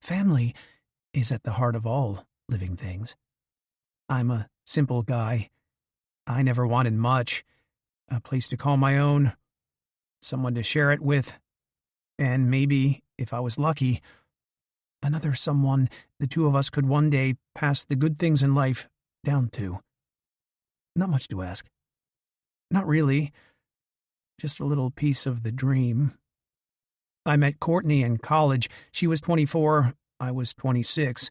Family is at the heart of all living things. I'm a simple guy. I never wanted much. A place to call my own, someone to share it with, and maybe, if I was lucky, another someone the two of us could one day pass the good things in life down to. Not much to ask. Not really. Just a little piece of the dream. I met Courtney in college. She was 24, I was 26.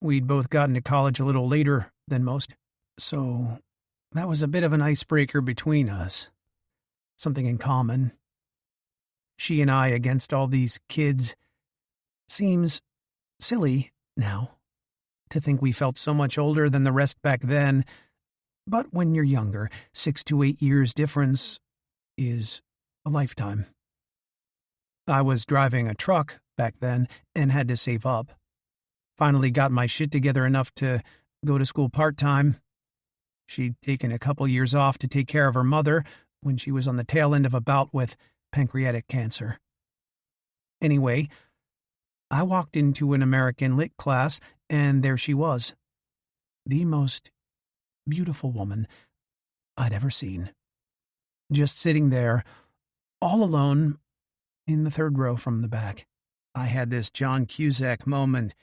We'd both gotten to college a little later than most, so that was a bit of an icebreaker between us. Something in common. She and I against all these kids. Seems silly now to think we felt so much older than the rest back then, but when you're younger, 6 to 8 years difference is a lifetime. I was driving a truck back then and had to save up. Finally got my shit together enough to go to school part-time. She'd taken a couple years off to take care of her mother when she was on the tail end of a bout with pancreatic cancer. Anyway, I walked into an American Lit class, and there she was. The most beautiful woman I'd ever seen. Just sitting there, all alone, in the third row from the back. I had this John Cusack moment,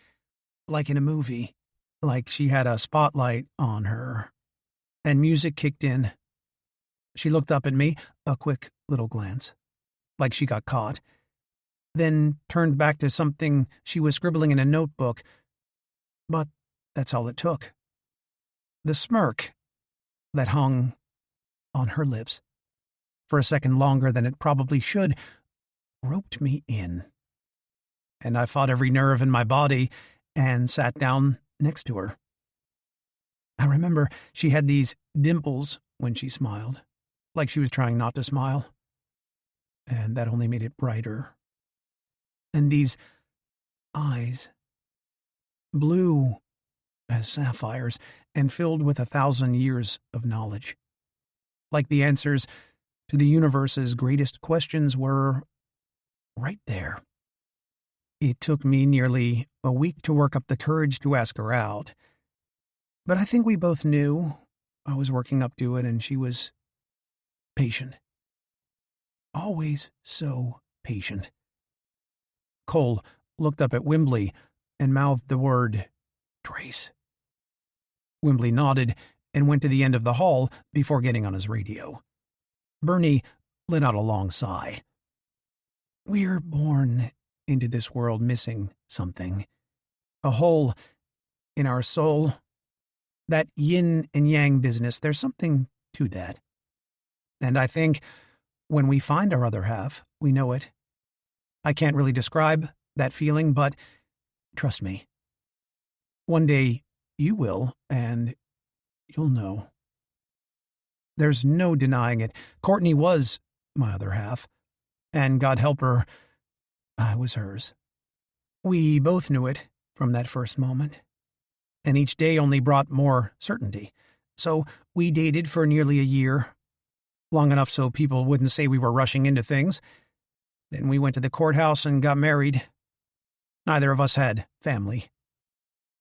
like in a movie, like she had a spotlight on her, and music kicked in. She looked up at me, a quick little glance, like she got caught, then turned back to something she was scribbling in a notebook. But that's all it took. The smirk that hung on her lips, for a second longer than it probably should, roped me in. And I fought every nerve in my body and sat down next to her. I remember she had these dimples when she smiled, like she was trying not to smile. And that only made it brighter. And these eyes, blue as sapphires and filled with 1,000 years of knowledge. Like the answers to the universe's greatest questions were right there. It took me nearly a week to work up the courage to ask her out. But I think we both knew I was working up to it, and she was patient. Always so patient. Cole looked up at Wimbley and mouthed the word, "Trace." Wimbley nodded and went to the end of the hall before getting on his radio. Bernie let out a long sigh. We're born into this world missing something. A hole in our soul. That yin and yang business, there's something to that. And I think when we find our other half, we know it. I can't really describe that feeling, but trust me. One day you will, and you'll know. There's no denying it. Courtney was my other half. And God help her, I was hers. We both knew it from that first moment. And each day only brought more certainty. So we dated for nearly a year, long enough so people wouldn't say we were rushing into things. Then we went to the courthouse and got married. Neither of us had family.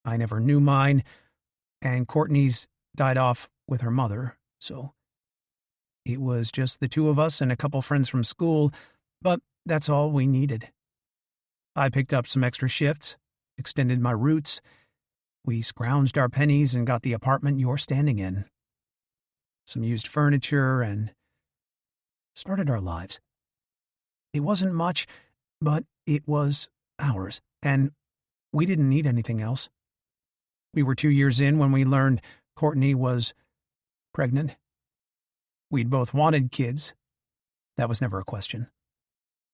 I never knew mine, and Courtney's died off with her mother, so it was just the two of us and a couple friends from school, but that's all we needed. I picked up some extra shifts, extended my roots. We scrounged our pennies and got the apartment you're standing in. Some used furniture and started our lives. It wasn't much, but it was ours, and we didn't need anything else. We were 2 years in when we learned Courtney was pregnant. We'd both wanted kids. That was never a question.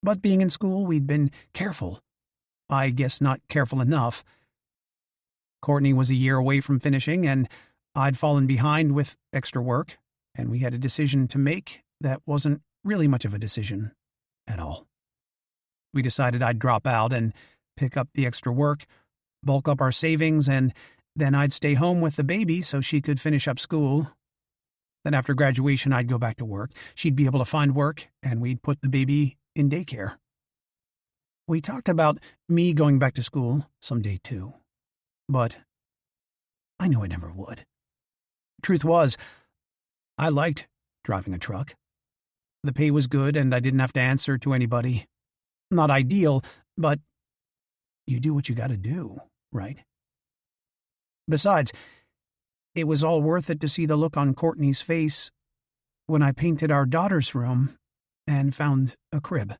But being in school, we'd been careful. I guess not careful enough. Courtney was a year away from finishing, and I'd fallen behind with extra work, and we had a decision to make that wasn't really much of a decision at all. We decided I'd drop out and pick up the extra work, bulk up our savings, and then I'd stay home with the baby so she could finish up school. Then after graduation, I'd go back to work. She'd be able to find work, and we'd put the baby in daycare. We talked about me going back to school someday too, but I knew I never would. Truth was, I liked driving a truck. The pay was good and I didn't have to answer to anybody. Not ideal, but you do what you gotta do, right? Besides, it was all worth it to see the look on Courtney's face when I painted our daughter's room and found a crib.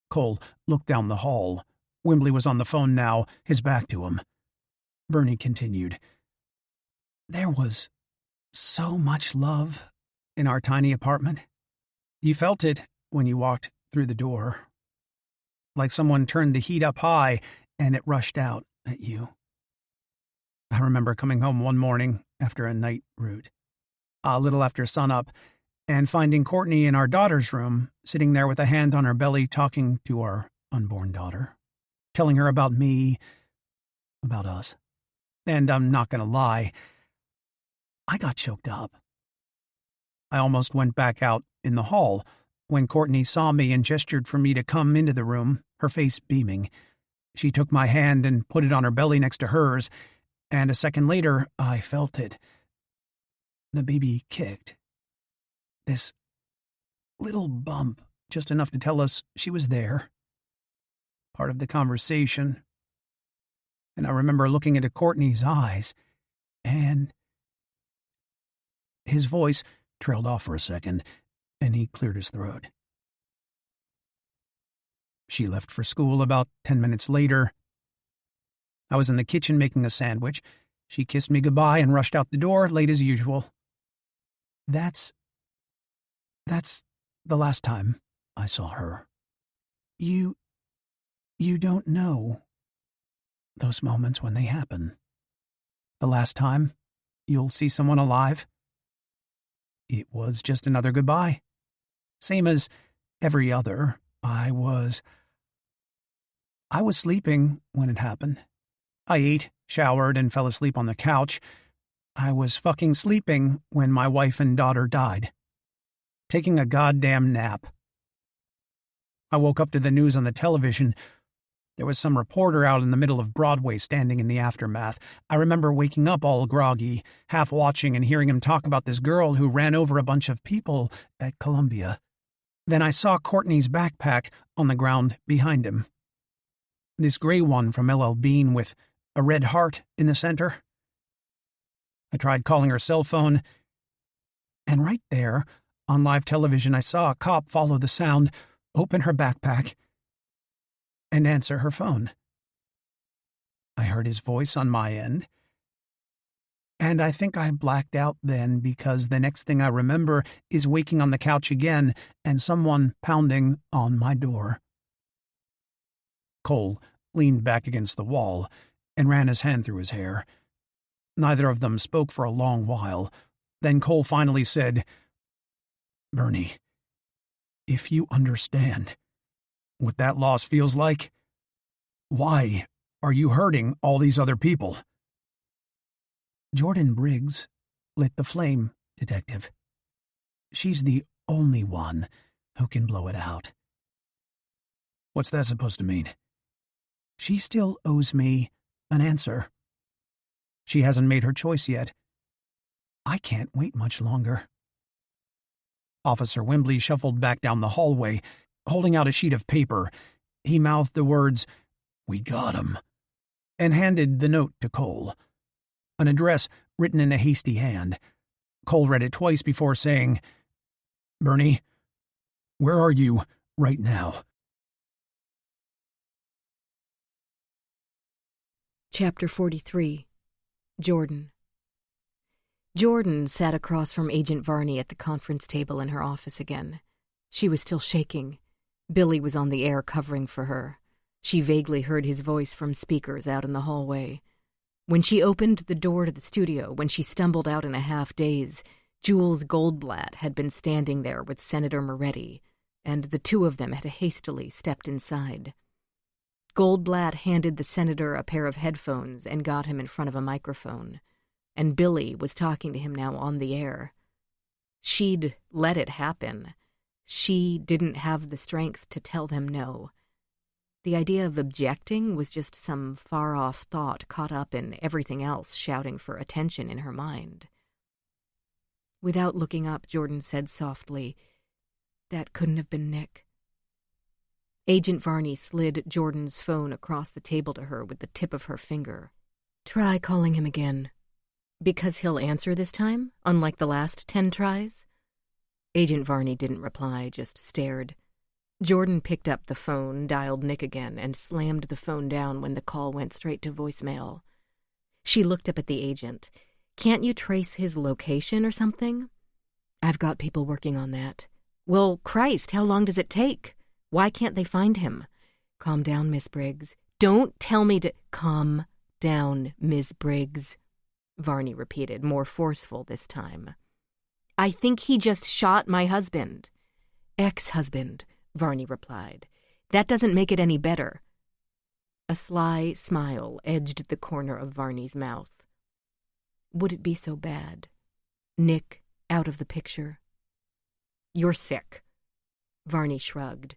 Cole looked down the hall. Wimbley was on the phone now, his back to him. Bernie continued. There was so much love in our tiny apartment. You felt it when you walked through the door. Like someone turned the heat up high and it rushed out at you. I remember coming home one morning after a night route, a little after sunup, and finding Courtney in our daughter's room, sitting there with a hand on her belly talking to our unborn daughter, telling her about me, about us. And I'm not going to lie, I got choked up. I almost went back out in the hall when Courtney saw me and gestured for me to come into the room, her face beaming. She took my hand and put it on her belly next to hers, and a second later, I felt it. The baby kicked. This little bump, just enough to tell us she was there. Part of the conversation. And I remember looking into Courtney's eyes, and his voice trailed off for a second, and he cleared his throat. She left for school about 10 minutes later. I was in the kitchen making a sandwich. She kissed me goodbye and rushed out the door, late as usual. That's the last time I saw her. You don't know those moments when they happen. The last time you'll see someone alive. It was just another goodbye. Same as every other. I was sleeping when it happened. I ate, showered, and fell asleep on the couch. I was fucking sleeping when my wife and daughter died. Taking a goddamn nap. I woke up to the news on the television. There was some reporter out in the middle of Broadway standing in the aftermath. I remember waking up all groggy, half watching and hearing him talk about this girl who ran over a bunch of people at Columbia. Then I saw Courtney's backpack on the ground behind him. This gray one from LL Bean with a red heart in the center. I tried calling her cell phone, and right there, on live television, I saw a cop follow the sound, open her backpack, and answer her phone. I heard his voice on my end, and I think I blacked out then because the next thing I remember is waking on the couch again and someone pounding on my door. Cole leaned back against the wall and ran his hand through his hair. Neither of them spoke for a long while. Then Cole finally said, Bernie, if you understand what that loss feels like, why are you hurting all these other people? Jordan Briggs lit the flame, Detective. She's the only one who can blow it out. What's that supposed to mean? She still owes me an answer. She hasn't made her choice yet. I can't wait much longer. Officer Wimbley shuffled back down the hallway, holding out a sheet of paper. He mouthed the words, "We got him," and handed the note to Cole. An address written in a hasty hand. Cole read it twice before saying, Bernie, where are you right now? Chapter 43. Jordan. Jordan sat across from Agent Varney at the conference table in her office again. She was still shaking. Billy was on the air covering for her. She vaguely heard his voice from speakers out in the hallway. When she opened the door to the studio, when she stumbled out in a half-daze, Jules Goldblatt had been standing there with Senator Moretti, and the two of them had hastily stepped inside. Goldblatt handed the senator a pair of headphones and got him in front of a microphone, and Billy was talking to him now on the air. She'd let it happen. She didn't have the strength to tell them no. The idea of objecting was just some far-off thought caught up in everything else shouting for attention in her mind. Without looking up, Jordan said softly, "That couldn't have been Nick." Agent Varney slid Jordan's phone across the table to her with the tip of her finger. "Try calling him again." "Because he'll answer this time, unlike the last 10 tries?" Agent Varney didn't reply, just stared. Jordan picked up the phone, dialed Nick again, and slammed the phone down when the call went straight to voicemail. She looked up at the agent. "Can't you trace his location or something?" "I've got people working on that." "Well, Christ, how long does it take? Why can't they find him?" "Calm down, Miss Briggs." "Don't tell me to—" "Calm down, Miss Briggs," Varney repeated, more forceful this time. "I think he just shot my husband." "Ex-husband," Varney replied. "That doesn't make it any better." A sly smile edged the corner of Varney's mouth. "Would it be so bad? Nick out of the picture?" "You're sick." Varney shrugged.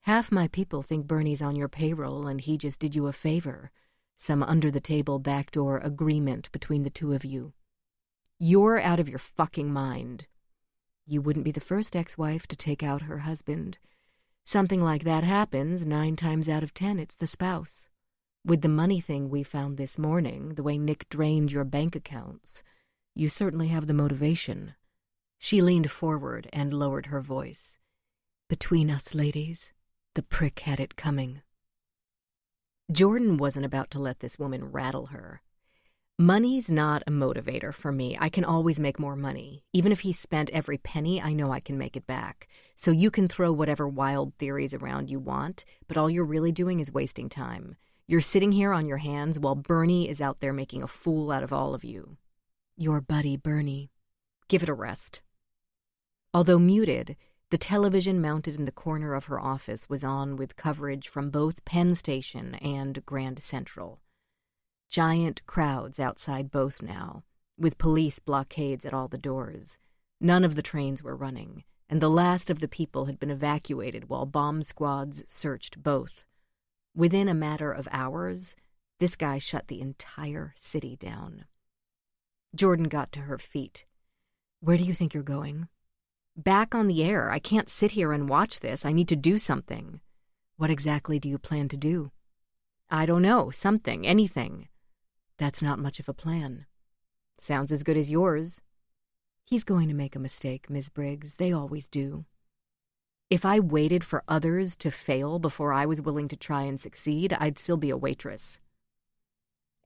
"Half my people think Bernie's on your payroll and he just did you a favor. Some under-the-table backdoor agreement between the two of you." "You're out of your fucking mind." "You wouldn't be the first ex-wife to take out her husband. Something like that happens 9 times out of 10, it's the spouse. With the money thing we found this morning, the way Nick drained your bank accounts, you certainly have the motivation." She leaned forward and lowered her voice. "Between us, ladies, the prick had it coming." Jordan wasn't about to let this woman rattle her. "Money's not a motivator for me. I can always make more money. Even if he spent every penny, I know I can make it back. So you can throw whatever wild theories around you want, but all you're really doing is wasting time. You're sitting here on your hands while Bernie is out there making a fool out of all of you." "Your buddy, Bernie." "Give it a rest." Although muted, the television mounted in the corner of her office was on with coverage from both Penn Station and Grand Central. Giant crowds outside both now, with police blockades at all the doors. None of the trains were running, and the last of the people had been evacuated while bomb squads searched both. Within a matter of hours, this guy shut the entire city down. Jordan got to her feet. "Where do you think you're going?" "Back on the air. I can't sit here and watch this. I need to do something." "What exactly do you plan to do?" "I don't know. Something. Anything." "That's not much of a plan." "Sounds as good as yours." "He's going to make a mistake, Miss Briggs. They always do." "If I waited for others to fail before I was willing to try and succeed, I'd still be a waitress."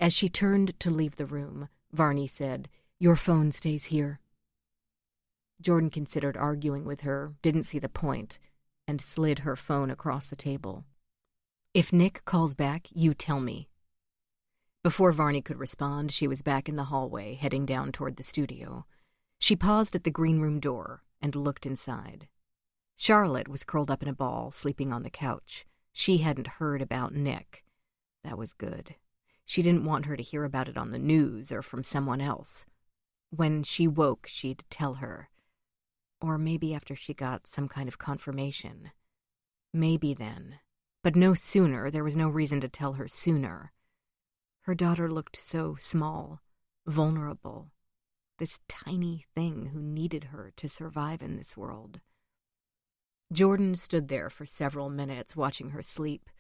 As she turned to leave the room, Varney said, "Your phone stays here." Jordan considered arguing with her, didn't see the point, and slid her phone across the table. "If Nick calls back, you tell me." Before Varney could respond, she was back in the hallway, heading down toward the studio. She paused at the green room door and looked inside. Charlotte was curled up in a ball, sleeping on the couch. She hadn't heard about Nick. That was good. She didn't want her to hear about it on the news or from someone else. When she woke, she'd tell her. Or maybe after she got some kind of confirmation. Maybe then. But no sooner. There was no reason to tell her sooner. Her daughter looked so small, vulnerable. This tiny thing who needed her to survive in this world. Jordan stood there for several minutes watching her sleep,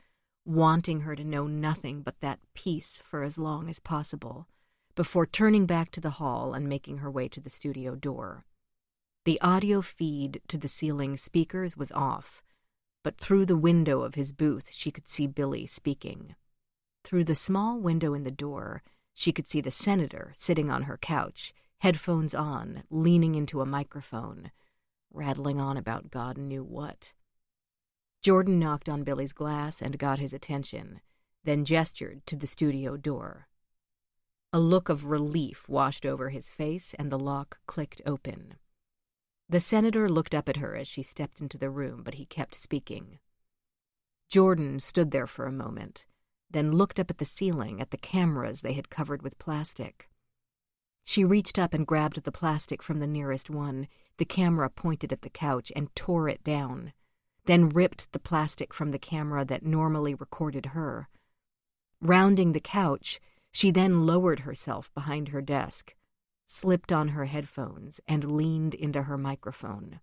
wanting her to know nothing but that peace for as long as possible, before turning back to the hall and making her way to the studio door. The audio feed to the ceiling speakers was off, but through the window of his booth she could see Billy speaking. Through the small window in the door, she could see the senator sitting on her couch, headphones on, leaning into a microphone, rattling on about God knew what. Jordan knocked on Billy's glass and got his attention, then gestured to the studio door. A look of relief washed over his face, and the lock clicked open. The senator looked up at her as she stepped into the room, but he kept speaking. Jordan stood there for a moment, then looked up at the ceiling, at the cameras they had covered with plastic. She reached up and grabbed the plastic from the nearest one. The camera pointed at the couch and tore it down. then ripped the plastic from the camera that normally recorded her. Rounding the couch, she then lowered herself behind her desk, slipped on her headphones, and leaned into her microphone.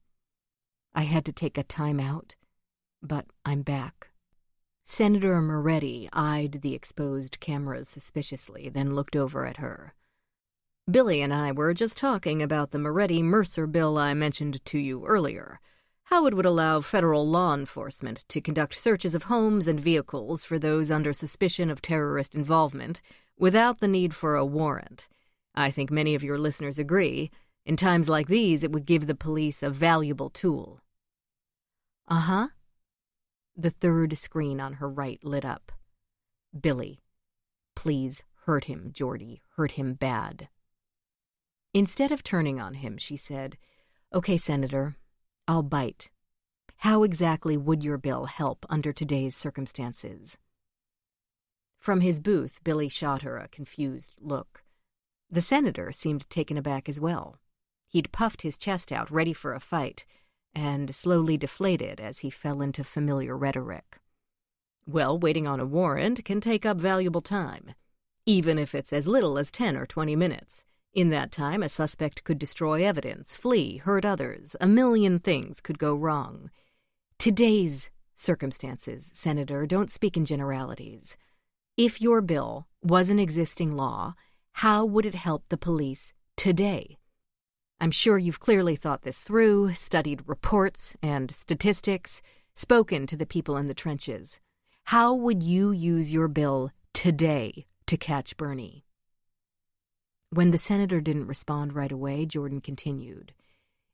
I had to take a time out, but I'm back. Senator Moretti eyed the exposed cameras suspiciously, then looked over at her. Billy and I were just talking about the Moretti-Mercer bill I mentioned to you earlier. How it would allow federal law enforcement to conduct searches of homes and vehicles for those under suspicion of terrorist involvement without the need for a warrant. I think many of your listeners agree. In times like these, it would give the police a valuable tool. Uh-huh. The third screen on her right lit up. Billy, please hurt him, Geordie. Hurt him bad. Instead of turning on him, she said, Okay, Senator, I'll bite. How exactly would your bill help under today's circumstances? From his booth, Billy shot her a confused look. The senator seemed taken aback as well. He'd puffed his chest out, ready for a fight, and slowly deflated as he fell into familiar rhetoric. Well, waiting on a warrant can take up valuable time, even if it's as little as 10 or 20 minutes. In that time, a suspect could destroy evidence, flee, hurt others. A million things could go wrong. Today's circumstances, Senator, don't speak in generalities. If your bill was an existing law, how would it help the police today? I'm sure you've clearly thought this through, studied reports and statistics, spoken to the people in the trenches. How would you use your bill today to catch Bernie? When the senator didn't respond right away, Jordan continued.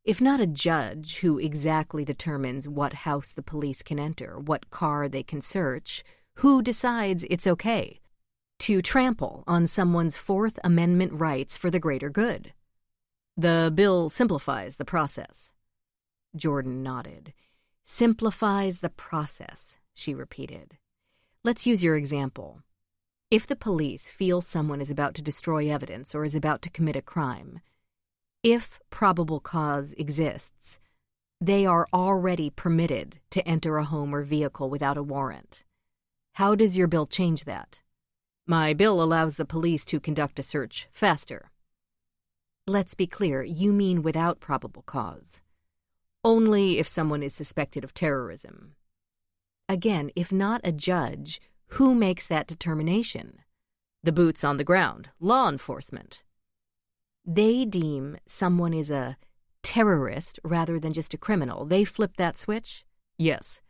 If not a judge who exactly determines what house the police can enter, what car they can search, who decides it's okay to trample on someone's Fourth Amendment rights for the greater good? The bill simplifies the process. Jordan nodded. Simplifies the process, she repeated. Let's use your example. If the police feel someone is about to destroy evidence or is about to commit a crime, if probable cause exists, they are already permitted to enter a home or vehicle without a warrant. How does your bill change that? My bill allows the police to conduct a search faster. Let's be clear, you mean without probable cause. Only if someone is suspected of terrorism. Again, if not a judge, who makes that determination? The boots on the ground, law enforcement. They deem someone is a terrorist rather than just a criminal. They flip that switch? Yes.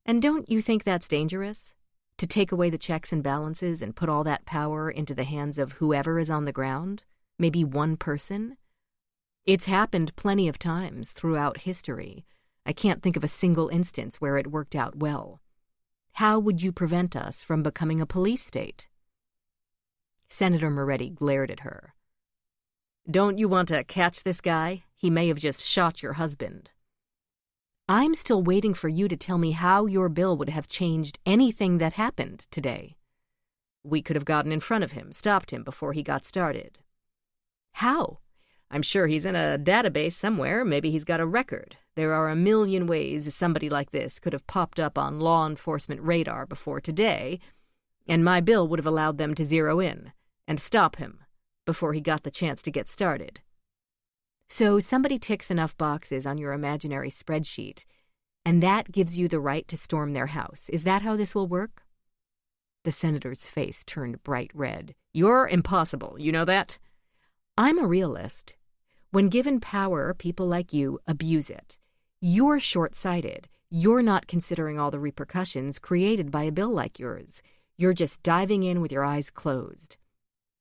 And don't you think that's dangerous? To take away the checks and balances and put all that power into the hands of whoever is on the ground? Maybe one person? It's happened plenty of times throughout history. I can't think of a single instance where it worked out well. How would you prevent us from becoming a police state? Senator Moretti glared at her. Don't you want to catch this guy? He may have just shot your husband. I'm still waiting for you to tell me how your bill would have changed anything that happened today. We could have gotten in front of him, stopped him before he got started. How? I'm sure he's in a database somewhere. Maybe he's got a record. There are a million ways somebody like this could have popped up on law enforcement radar before today, and my bill would have allowed them to zero in and stop him before he got the chance to get started. So somebody ticks enough boxes on your imaginary spreadsheet, and that gives you the right to storm their house. Is that how this will work? The senator's face turned bright red. You're impossible, you know that? I'm a realist. When given power, people like you abuse it. You're short-sighted. You're not considering all the repercussions created by a bill like yours. You're just diving in with your eyes closed.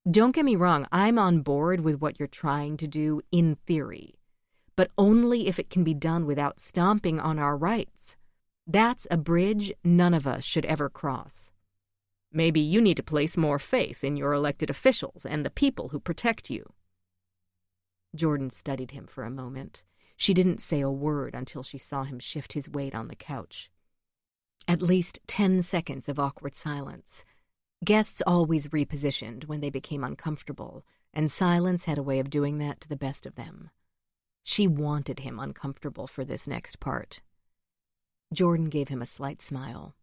Don't get me wrong, I'm on board with what you're trying to do in theory, but only if it can be done without stomping on our rights. That's a bridge none of us should ever cross. Maybe you need to place more faith in your elected officials and the people who protect you. Jordan studied him for a moment. She didn't say a word until she saw him shift his weight on the couch. At least 10 seconds of awkward silence. Guests always repositioned when they became uncomfortable, and silence had a way of doing that to the best of them. She wanted him uncomfortable for this next part. Jordan gave him a slight smile.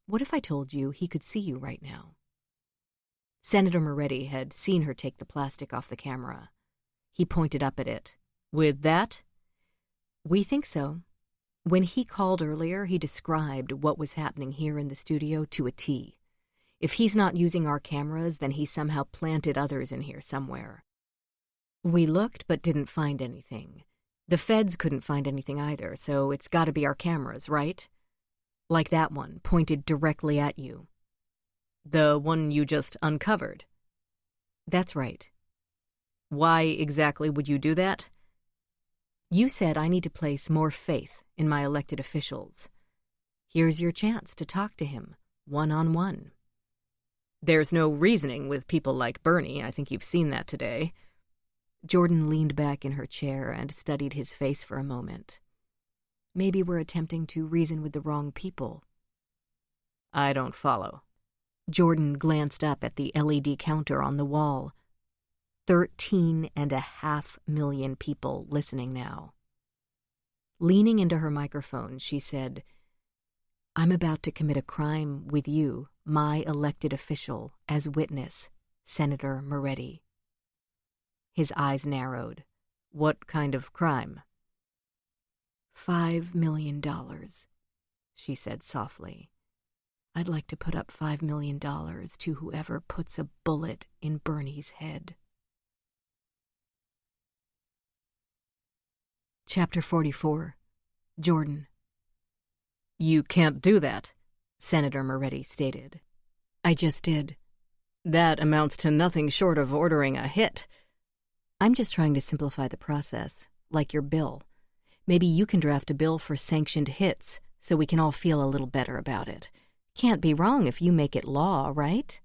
What if I told you he could see you right now? Senator Moretti had seen her take the plastic off the camera. He pointed up at it. With that? We think so. When he called earlier, he described what was happening here in the studio to a T. If he's not using our cameras, then he somehow planted others in here somewhere. We looked but didn't find anything. The feds couldn't find anything either, so it's got to be our cameras, right? Like that one, pointed directly at you. The one you just uncovered? That's right. Why exactly would you do that? You said I need to place more faith in my elected officials. Here's your chance to talk to him, one-on-one. There's no reasoning with people like Bernie. I think you've seen that today. Jordan leaned back in her chair and studied his face for a moment. Maybe we're attempting to reason with the wrong people. I don't follow. Jordan glanced up at the LED counter on the wall. 13.5 million people listening now. Leaning into her microphone, she said, I'm about to commit a crime with you, my elected official, as witness, Senator Moretti. His eyes narrowed. What kind of crime? $5 million, she said softly. I'd like to put up $5 million to whoever puts a bullet in Bernie's head. Chapter 44. Jordan. You can't do that, Senator Moretti stated. I just did. That amounts to nothing short of ordering a hit. I'm just trying to simplify the process, like your bill. Maybe you can draft a bill for sanctioned hits so we can all feel a little better about it. Can't be wrong if you make it law, right?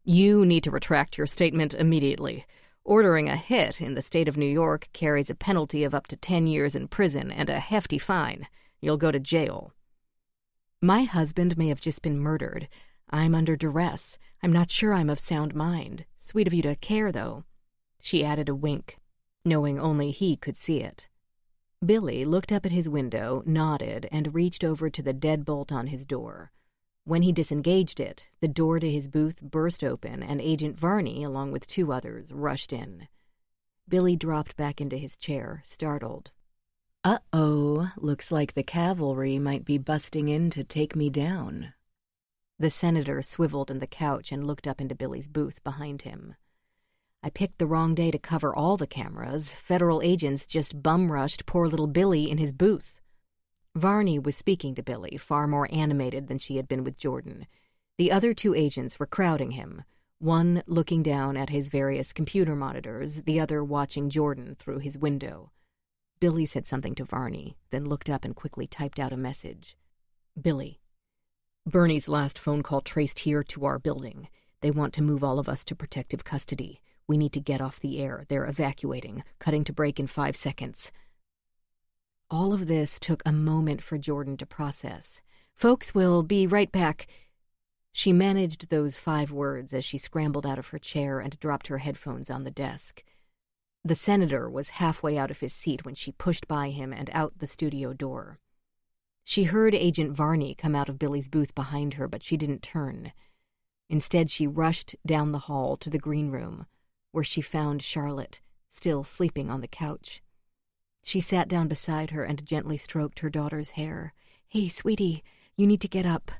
You need to retract your statement immediately. Ordering a hit in the state of New York carries a penalty of up to 10 years in prison and a hefty fine. You'll go to jail. My husband may have just been murdered. I'm under duress. I'm not sure I'm of sound mind. Sweet of you to care, though. She added a wink, knowing only he could see it. Billy looked up at his window, nodded, and reached over to the deadbolt on his door. When he disengaged it, the door to his booth burst open, and Agent Varney, along with 2 others, rushed in. Billy dropped back into his chair, startled. Uh-oh, looks like the cavalry might be busting in to take me down. The senator swiveled in the couch and looked up into Billy's booth behind him. I picked the wrong day to cover all the cameras. Federal agents just bum-rushed poor little Billy in his booth. Varney was speaking to Billy, far more animated than she had been with Jordan. The other 2 agents were crowding him, one looking down at his various computer monitors, the other watching Jordan through his window. Billy said something to Varney, then looked up and quickly typed out a message. Billy. Bernie's last phone call traced here to our building. They want to move all of us to protective custody. We need to get off the air. They're evacuating, cutting to break in 5 seconds. All of this took a moment for Jordan to process. Folks, will be right back. She managed those 5 words as she scrambled out of her chair and dropped her headphones on the desk. The senator was halfway out of his seat when she pushed by him and out the studio door. She heard Agent Varney come out of Billy's booth behind her, but she didn't turn. Instead, she rushed down the hall to the green room, where she found Charlotte, still sleeping on the couch. She sat down beside her and gently stroked her daughter's hair. Hey, sweetie, you need to get up.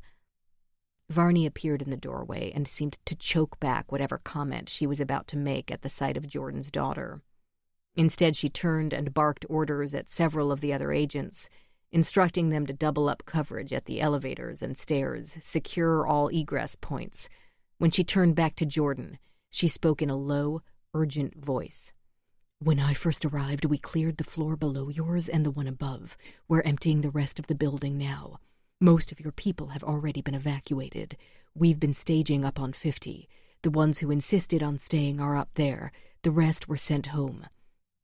Varney appeared in the doorway and seemed to choke back whatever comment she was about to make at the sight of Jordan's daughter. Instead, she turned and barked orders at several of the other agents, instructing them to double up coverage at the elevators and stairs, secure all egress points. When she turned back to Jordan, she spoke in a low, urgent voice. When I first arrived, we cleared the floor below yours and the one above. We're emptying the rest of the building now. Most of your people have already been evacuated. We've been staging up on 50. The ones who insisted on staying are up there. The rest were sent home.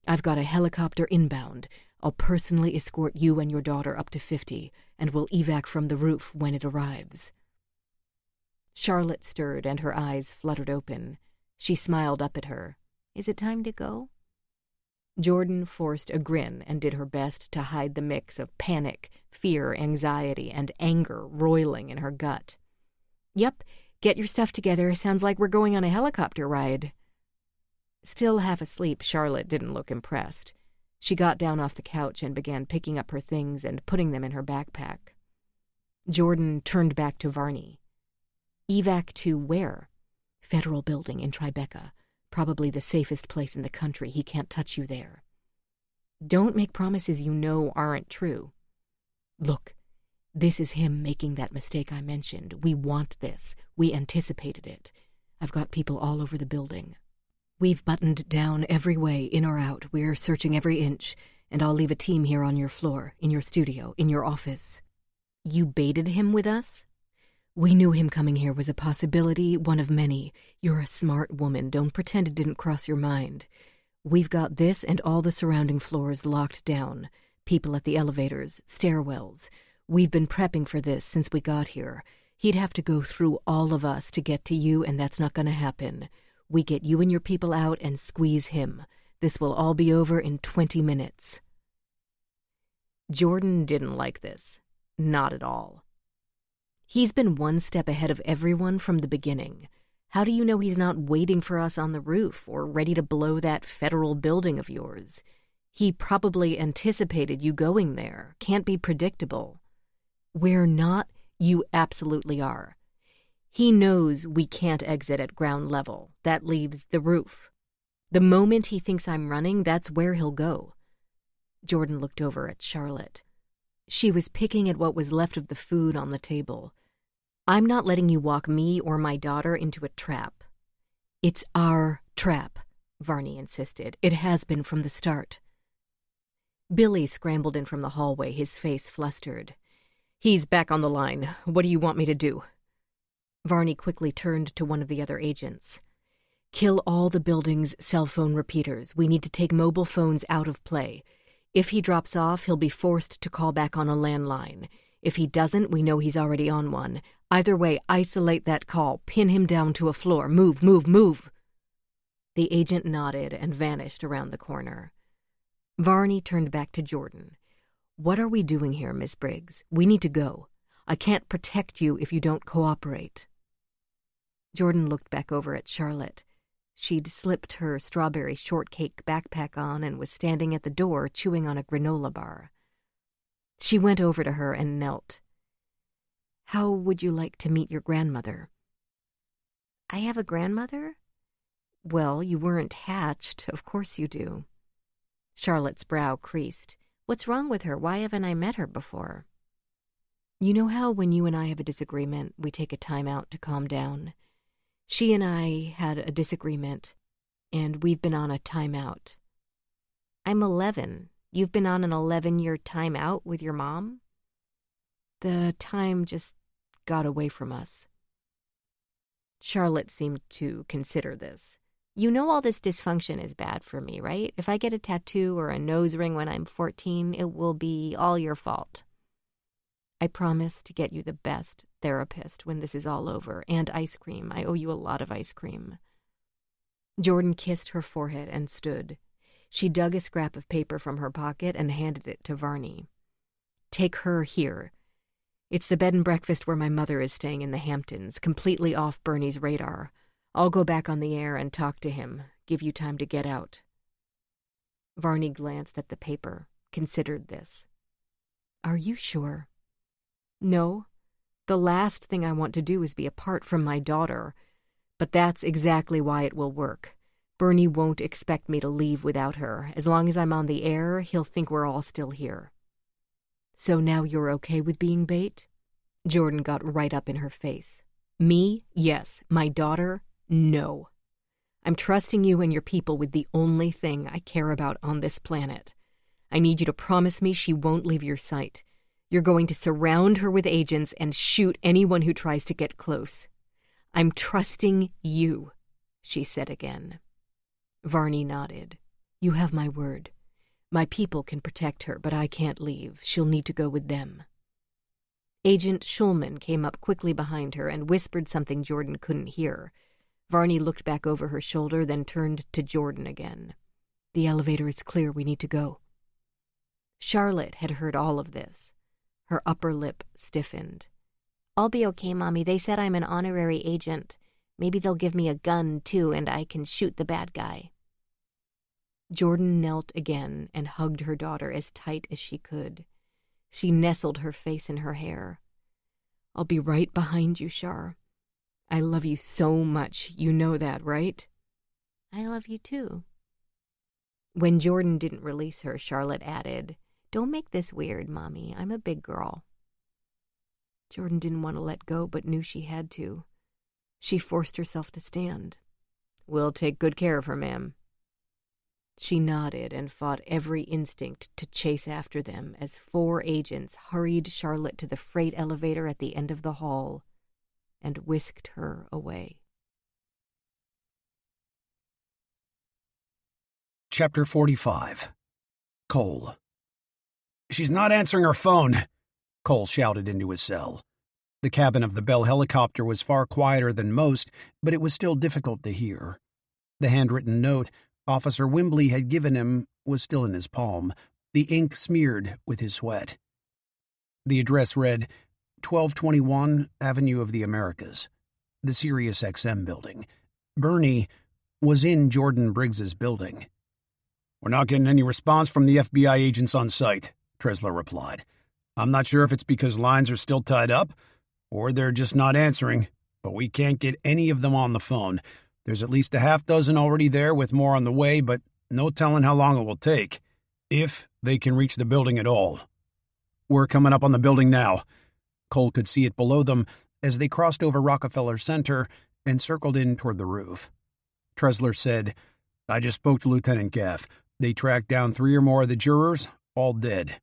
I've got a helicopter inbound. I'll personally escort you and your daughter up to 50, and we'll evac from the roof when it arrives. Charlotte stirred and her eyes fluttered open. She smiled up at her. Is it time to go? Jordan forced a grin and did her best to hide the mix of panic, fear, anxiety, and anger roiling in her gut. "Yep, get your stuff together. Sounds like we're going on a helicopter ride." Still half asleep, Charlotte didn't look impressed. She got down off the couch and began picking up her things and putting them in her backpack. Jordan turned back to Varney. "Evac to where?" "Federal building in Tribeca. Probably the safest place in the country. He can't touch you there." "Don't make promises you know aren't true." "Look, this is him making that mistake I mentioned. We want this. We anticipated it. I've got people all over the building. We've buttoned down every way, in or out. We're searching every inch, and I'll leave a team here on your floor, in your studio, in your office." "You baited him with us?" "We knew him coming here was a possibility, one of many. You're a smart woman. Don't pretend it didn't cross your mind. We've got this and all the surrounding floors locked down. People at the elevators, stairwells. We've been prepping for this since we got here. He'd have to go through all of us to get to you, and that's not going to happen. We get you and your people out and squeeze him. This will all be over in 20 minutes. Jordan didn't like this. Not at all. He's been one step ahead of everyone from the beginning. How do you know he's not waiting for us on the roof or ready to blow that federal building of yours? He probably anticipated you going there. Can't be predictable. We're not. You absolutely are. He knows we can't exit at ground level. That leaves the roof. The moment he thinks I'm running, that's where he'll go. Jordan looked over at Charlotte. She was picking at what was left of the food on the table. "I'm not letting you walk me or my daughter into a trap." "It's our trap," Varney insisted. "It has been from the start." Billy scrambled in from the hallway, his face flustered. "He's back on the line. What do you want me to do?" Varney quickly turned to one of the other agents. "Kill all the building's cell phone repeaters. We need to take mobile phones out of play. If he drops off, he'll be forced to call back on a landline. If he doesn't, we know he's already on one. Either way, isolate that call. Pin him down to a floor. Move, move, move." The agent nodded and vanished around the corner. Varney turned back to Jordan. "What are we doing here, Miss Briggs? We need to go. I can't protect you if you don't cooperate." Jordan looked back over at Charlotte. She'd slipped her strawberry shortcake backpack on and was standing at the door chewing on a granola bar. She went over to her and knelt. "How would you like to meet your grandmother?" "I have a grandmother?" "Well, you weren't hatched. Of course you do." Charlotte's brow creased. "What's wrong with her? Why haven't I met her before?" "You know how when you and I have a disagreement, we take a time out to calm down? She and I had a disagreement, and we've been on a timeout." "I'm 11. You've been on an 11-year timeout with your mom?" "The time just got away from us." Charlotte seemed to consider this. "You know all this dysfunction is bad for me, right? If I get a tattoo or a nose ring when I'm 14, it will be all your fault." "I promise to get you the best therapist when this is all over, and ice cream. I owe you a lot of ice cream." Jordan kissed her forehead and stood. She dug a scrap of paper from her pocket and handed it to Varney. "Take her here. It's the bed and breakfast where my mother is staying in the Hamptons, completely off Bernie's radar. I'll go back on the air and talk to him, give you time to get out." Varney glanced at the paper, considered this. "Are you sure?" "No. The last thing I want to do is be apart from my daughter. But that's exactly why it will work. Bernie won't expect me to leave without her. As long as I'm on the air, he'll think we're all still here." "So now you're okay with being bait?" Jordan got right up in her face. "Me? Yes. My daughter? No. I'm trusting you and your people with the only thing I care about on this planet. I need you to promise me she won't leave your sight. You're going to surround her with agents and shoot anyone who tries to get close. I'm trusting you," she said again. Varney nodded. "You have my word. My people can protect her, but I can't leave. She'll need to go with them." Agent Schulman came up quickly behind her and whispered something Jordan couldn't hear. Varney looked back over her shoulder, then turned to Jordan again. The elevator is clear. We need to go. Charlotte had heard all of this. Her upper lip stiffened. I'll be okay, Mommy. They said I'm an honorary agent. Maybe they'll give me a gun, too, and I can shoot the bad guy. Jordan knelt again and hugged her daughter as tight as she could. She nestled her face in her hair. I'll be right behind you, Char. I love you so much. You know that, right? I love you, too. When Jordan didn't release her, Charlotte added, Don't make this weird, Mommy. I'm a big girl. Jordan didn't want to let go, but knew she had to. She forced herself to stand. We'll take good care of her, ma'am. She nodded and fought every instinct to chase after them as 4 agents hurried Charlotte to the freight elevator at the end of the hall and whisked her away. Chapter 45. Cole. "She's not answering her phone," Cole shouted into his cell. The cabin of the Bell helicopter was far quieter than most, but it was still difficult to hear. The handwritten note Officer Wimbley had given him was still in his palm, the ink smeared with his sweat. The address read 1221 Avenue of the Americas, the Sirius XM building. Bernie was in Jordan Briggs's building. "We're not getting any response from the FBI agents on site," Tresler replied. "I'm not sure if it's because lines are still tied up, or they're just not answering, but we can't get any of them on the phone. There's at least a half dozen already there with more on the way, but no telling how long it will take, if they can reach the building at all. We're coming up on the building now." Cole could see it below them as they crossed over Rockefeller Center and circled in toward the roof. Tresler said, "I just spoke to Lieutenant Gaff. They tracked down 3 or more of the jurors, all dead.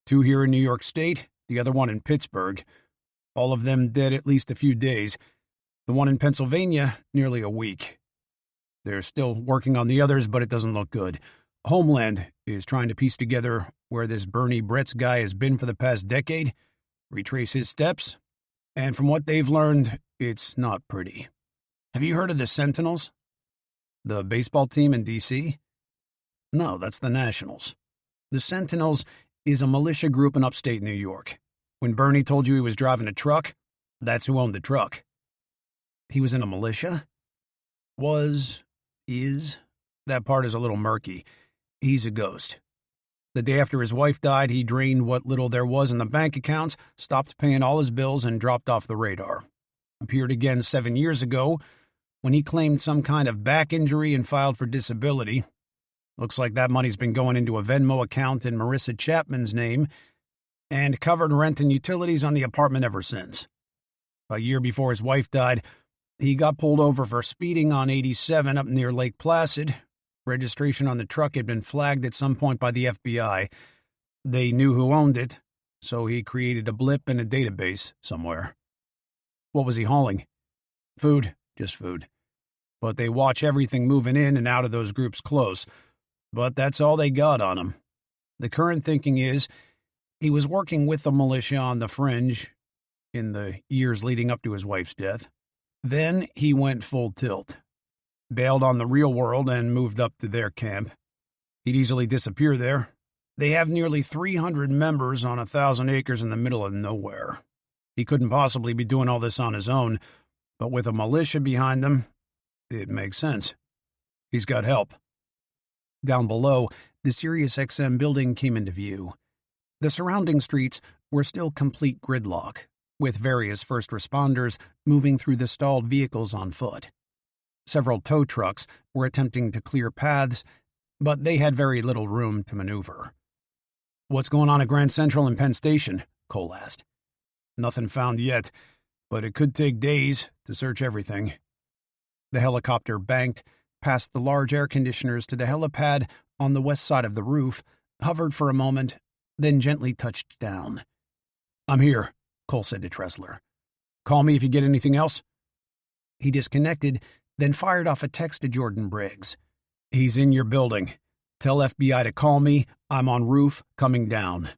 2 here in New York State, the other one in Pittsburgh. All of them dead at least a few days. The one in Pennsylvania, nearly a week. They're still working on the others, but it doesn't look good. Homeland is trying to piece together where this Bernie Bretz guy has been for the past decade, retrace his steps, and from what they've learned, it's not pretty. Have you heard of the Sentinels? The baseball team in D.C.? No, that's the Nationals. The Sentinels is a militia group in upstate New York. When Bernie told you he was driving a truck, that's who owned the truck." "He was in a militia?" Is. That part is a little murky. He's a ghost. The day after his wife died, he drained what little there was in the bank accounts, stopped paying all his bills, and dropped off the radar. Appeared again 7 years ago when he claimed some kind of back injury and filed for disability. Looks like that money's been going into a Venmo account in Marissa Chapman's name and covered rent and utilities on the apartment ever since. A year before his wife died, he got pulled over for speeding on 87 up near Lake Placid. Registration on the truck had been flagged at some point by the FBI. They knew who owned it, so he created a blip in a database somewhere. What was he hauling? Food, just food. But they watch everything moving in and out of those groups close. But that's all they got on him. The current thinking is he was working with the militia on the fringe in the years leading up to his wife's death. Then he went full tilt, bailed on the real world and moved up to their camp. He'd easily disappear there. They have nearly 300 members on 1,000 acres in the middle of nowhere. He couldn't possibly be doing all this on his own, but with a militia behind them, it makes sense. He's got help. Down below, the Sirius XM building came into view. The surrounding streets were still complete gridlock, with various first responders moving through the stalled vehicles on foot. Several tow trucks were attempting to clear paths, but they had very little room to maneuver. "What's going on at Grand Central and Penn Station?" Cole asked. "Nothing found yet, but it could take days to search everything." The helicopter banked past the large air conditioners to the helipad on the west side of the roof, hovered for a moment, then gently touched down. "I'm here," Cole said to Tresler. "Call me if you get anything else." He disconnected, then fired off a text to Jordan Briggs. "He's in your building. Tell FBI to call me. I'm on roof, coming down."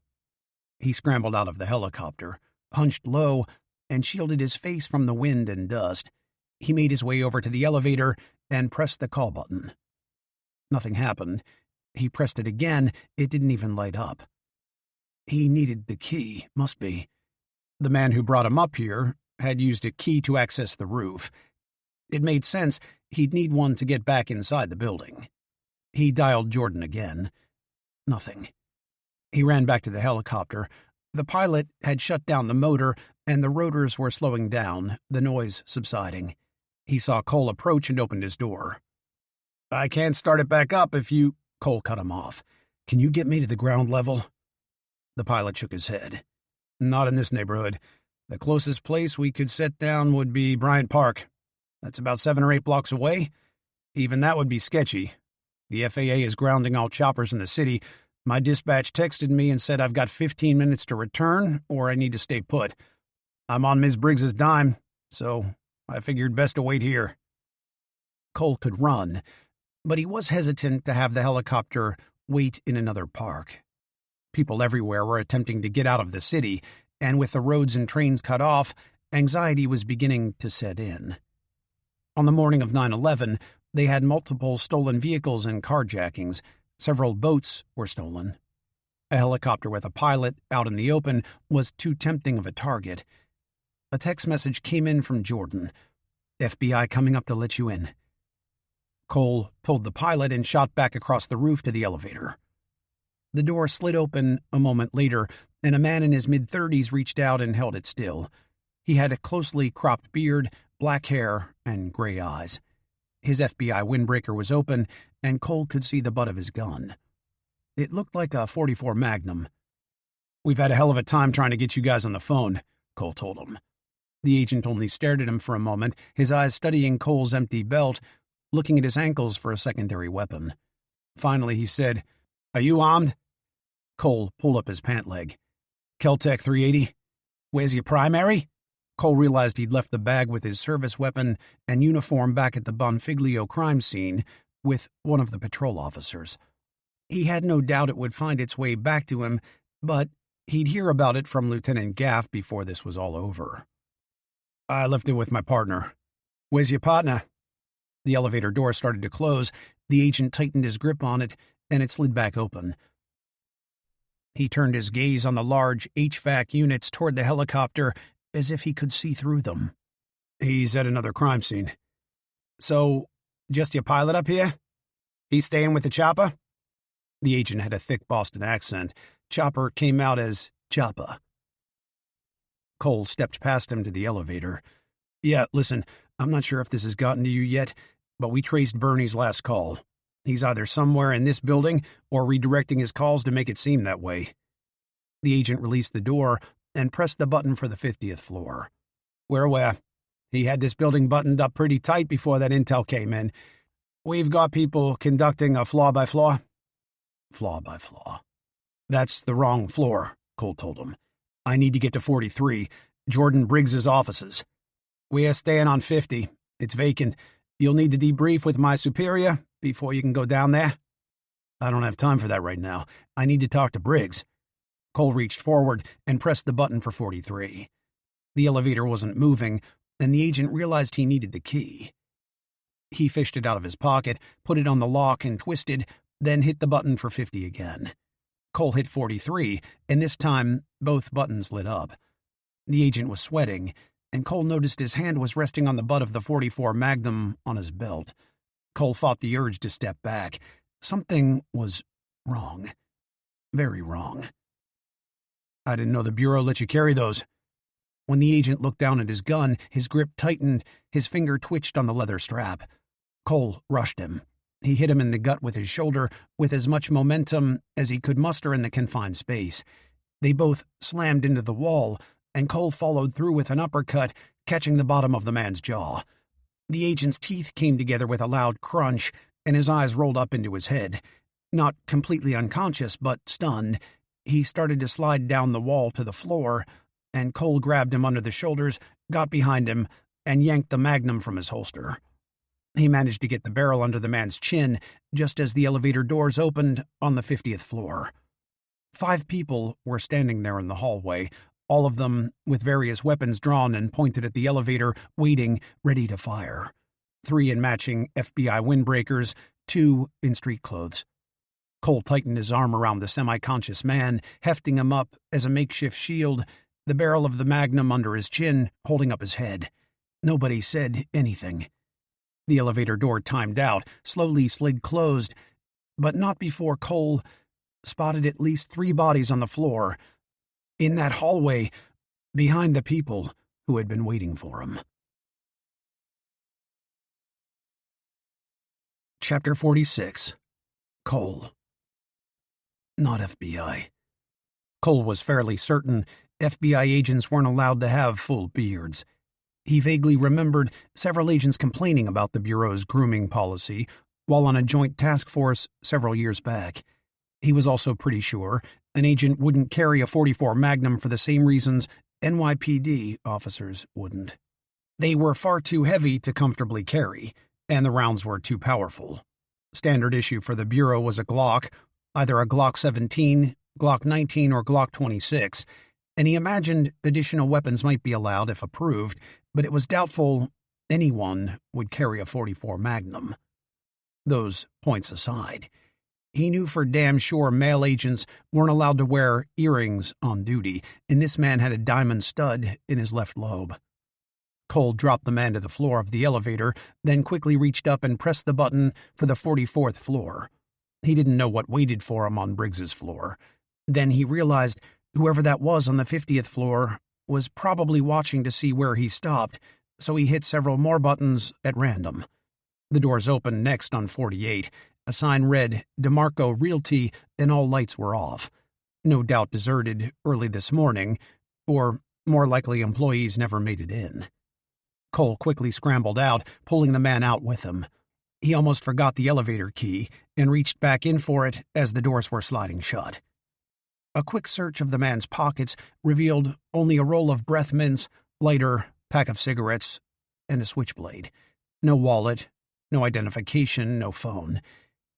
He scrambled out of the helicopter, hunched low, and shielded his face from the wind and dust. He made his way over to the elevator and pressed the call button. Nothing happened. He pressed it again. It didn't even light up. He needed the key, must be. The man who brought him up here had used a key to access the roof. It made sense. He'd need one to get back inside the building. He dialed Jordan again. Nothing. He ran back to the helicopter. The pilot had shut down the motor, and the rotors were slowing down, the noise subsiding. He saw Cole approach and opened his door. "I can't start it back up if you—" Cole cut him off. "Can you get me to the ground level?" The pilot shook his head. "Not in this neighborhood. The closest place we could set down would be Bryant Park. That's about 7 or 8 blocks away. Even that would be sketchy. The FAA is grounding all choppers in the city. My dispatch texted me and said I've got 15 minutes to return or I need to stay put. I'm on Ms. Briggs's dime, so I figured best to wait here." Cole could run, but he was hesitant to have the helicopter wait in another park. People everywhere were attempting to get out of the city, and with the roads and trains cut off, anxiety was beginning to set in. On the morning of 9/11, they had multiple stolen vehicles and carjackings. Several boats were stolen. A helicopter with a pilot out in the open was too tempting of a target. A text message came in from Jordan. "FBI coming up to let you in." Cole pulled the pilot and shot back across the roof to the elevator. The door slid open a moment later, and a man in his mid-30s reached out and held it still. He had a closely cropped beard, black hair, and gray eyes. His FBI windbreaker was open, and Cole could see the butt of his gun. It looked like a .44 Magnum. "We've had a hell of a time trying to get you guys on the phone," Cole told him. The agent only stared at him for a moment, his eyes studying Cole's empty belt, looking at his ankles for a secondary weapon. Finally, he said, "Are you armed?" Cole pulled up his pant leg. "Keltec 380. Where's your primary?" Cole realized he'd left the bag with his service weapon and uniform back at the Bonfiglio crime scene with one of the patrol officers. He had no doubt it would find its way back to him, but he'd hear about it from Lieutenant Gaff before this was all over. "I left it with my partner." "Where's your partner?" The elevator door started to close. The agent tightened his grip on it, and it slid back open. He turned his gaze on the large HVAC units toward the helicopter as if he could see through them. "He's at another crime scene." "So, just your pilot up here? He's staying with the chopper?" The agent had a thick Boston accent. Chopper came out as Choppa. Cole stepped past him to the elevator. "Yeah, listen, I'm not sure if this has gotten to you yet, but we traced Bernie's last call. He's either somewhere in this building or redirecting his calls to make it seem that way." The agent released the door and pressed the button for the 50th floor. "We're aware. He had this building buttoned up pretty tight before that intel came in. We've got people conducting a floor-by-floor." "Floor-by-floor. That's the wrong floor," Cole told him. "I need to get to 43, Jordan Briggs's offices. We're staying on 50. It's vacant. You'll need to debrief with my superior before you can go down there." "I don't have time for that right now. I need to talk to Briggs." Cole reached forward and pressed the button for 43. The elevator wasn't moving, and the agent realized he needed the key. He fished it out of his pocket, put it on the lock and twisted, then hit the button for 50 again. Cole hit 43, and this time both buttons lit up. The agent was sweating, and Cole noticed his hand was resting on the butt of the .44 Magnum on his belt. Cole fought the urge to step back. Something was wrong. Very wrong. "I didn't know the Bureau let you carry those." When the agent looked down at his gun, his grip tightened, his finger twitched on the leather strap. Cole rushed him. He hit him in the gut with his shoulder with as much momentum as he could muster in the confined space. They both slammed into the wall, and Cole followed through with an uppercut, catching the bottom of the man's jaw. The agent's teeth came together with a loud crunch, and his eyes rolled up into his head. Not completely unconscious, but stunned, he started to slide down the wall to the floor, and Cole grabbed him under the shoulders, got behind him, and yanked the Magnum from his holster. He managed to get the barrel under the man's chin just as the elevator doors opened on the 50th floor. 5 people were standing there in the hallway, all of them with various weapons drawn and pointed at the elevator, waiting, ready to fire. 3 in matching FBI windbreakers, 2 in street clothes. Cole tightened his arm around the semi-conscious man, hefting him up as a makeshift shield, the barrel of the magnum under his chin, holding up his head. Nobody said anything. The elevator door timed out, slowly slid closed, but not before Cole spotted at least 3 bodies on the floor, in that hallway, behind the people who had been waiting for him. Chapter 46. Cole. Not FBI. Cole was fairly certain FBI agents weren't allowed to have full beards. He vaguely remembered several agents complaining about the Bureau's grooming policy while on a joint task force several years back. He was also pretty sure an agent wouldn't carry a .44 Magnum for the same reasons NYPD officers wouldn't. They were far too heavy to comfortably carry, and the rounds were too powerful. Standard issue for the Bureau was a Glock, either a Glock 17, Glock 19, or Glock 26, and he imagined additional weapons might be allowed if approved, but it was doubtful anyone would carry a .44 Magnum. Those points aside, he knew for damn sure male agents weren't allowed to wear earrings on duty, and this man had a diamond stud in his left lobe. Cole dropped the man to the floor of the elevator, then quickly reached up and pressed the button for the 44th floor. He didn't know what waited for him on Briggs's floor. Then he realized whoever that was on the 50th floor was probably watching to see where he stopped, so he hit several more buttons at random. The doors opened next on 48. A sign read, DeMarco Realty, and all lights were off. No doubt deserted early this morning, or more likely employees never made it in. Cole quickly scrambled out, pulling the man out with him. He almost forgot the elevator key and reached back in for it as the doors were sliding shut. A quick search of the man's pockets revealed only a roll of breath mints, lighter, pack of cigarettes, and a switchblade. No wallet, no identification, no phone.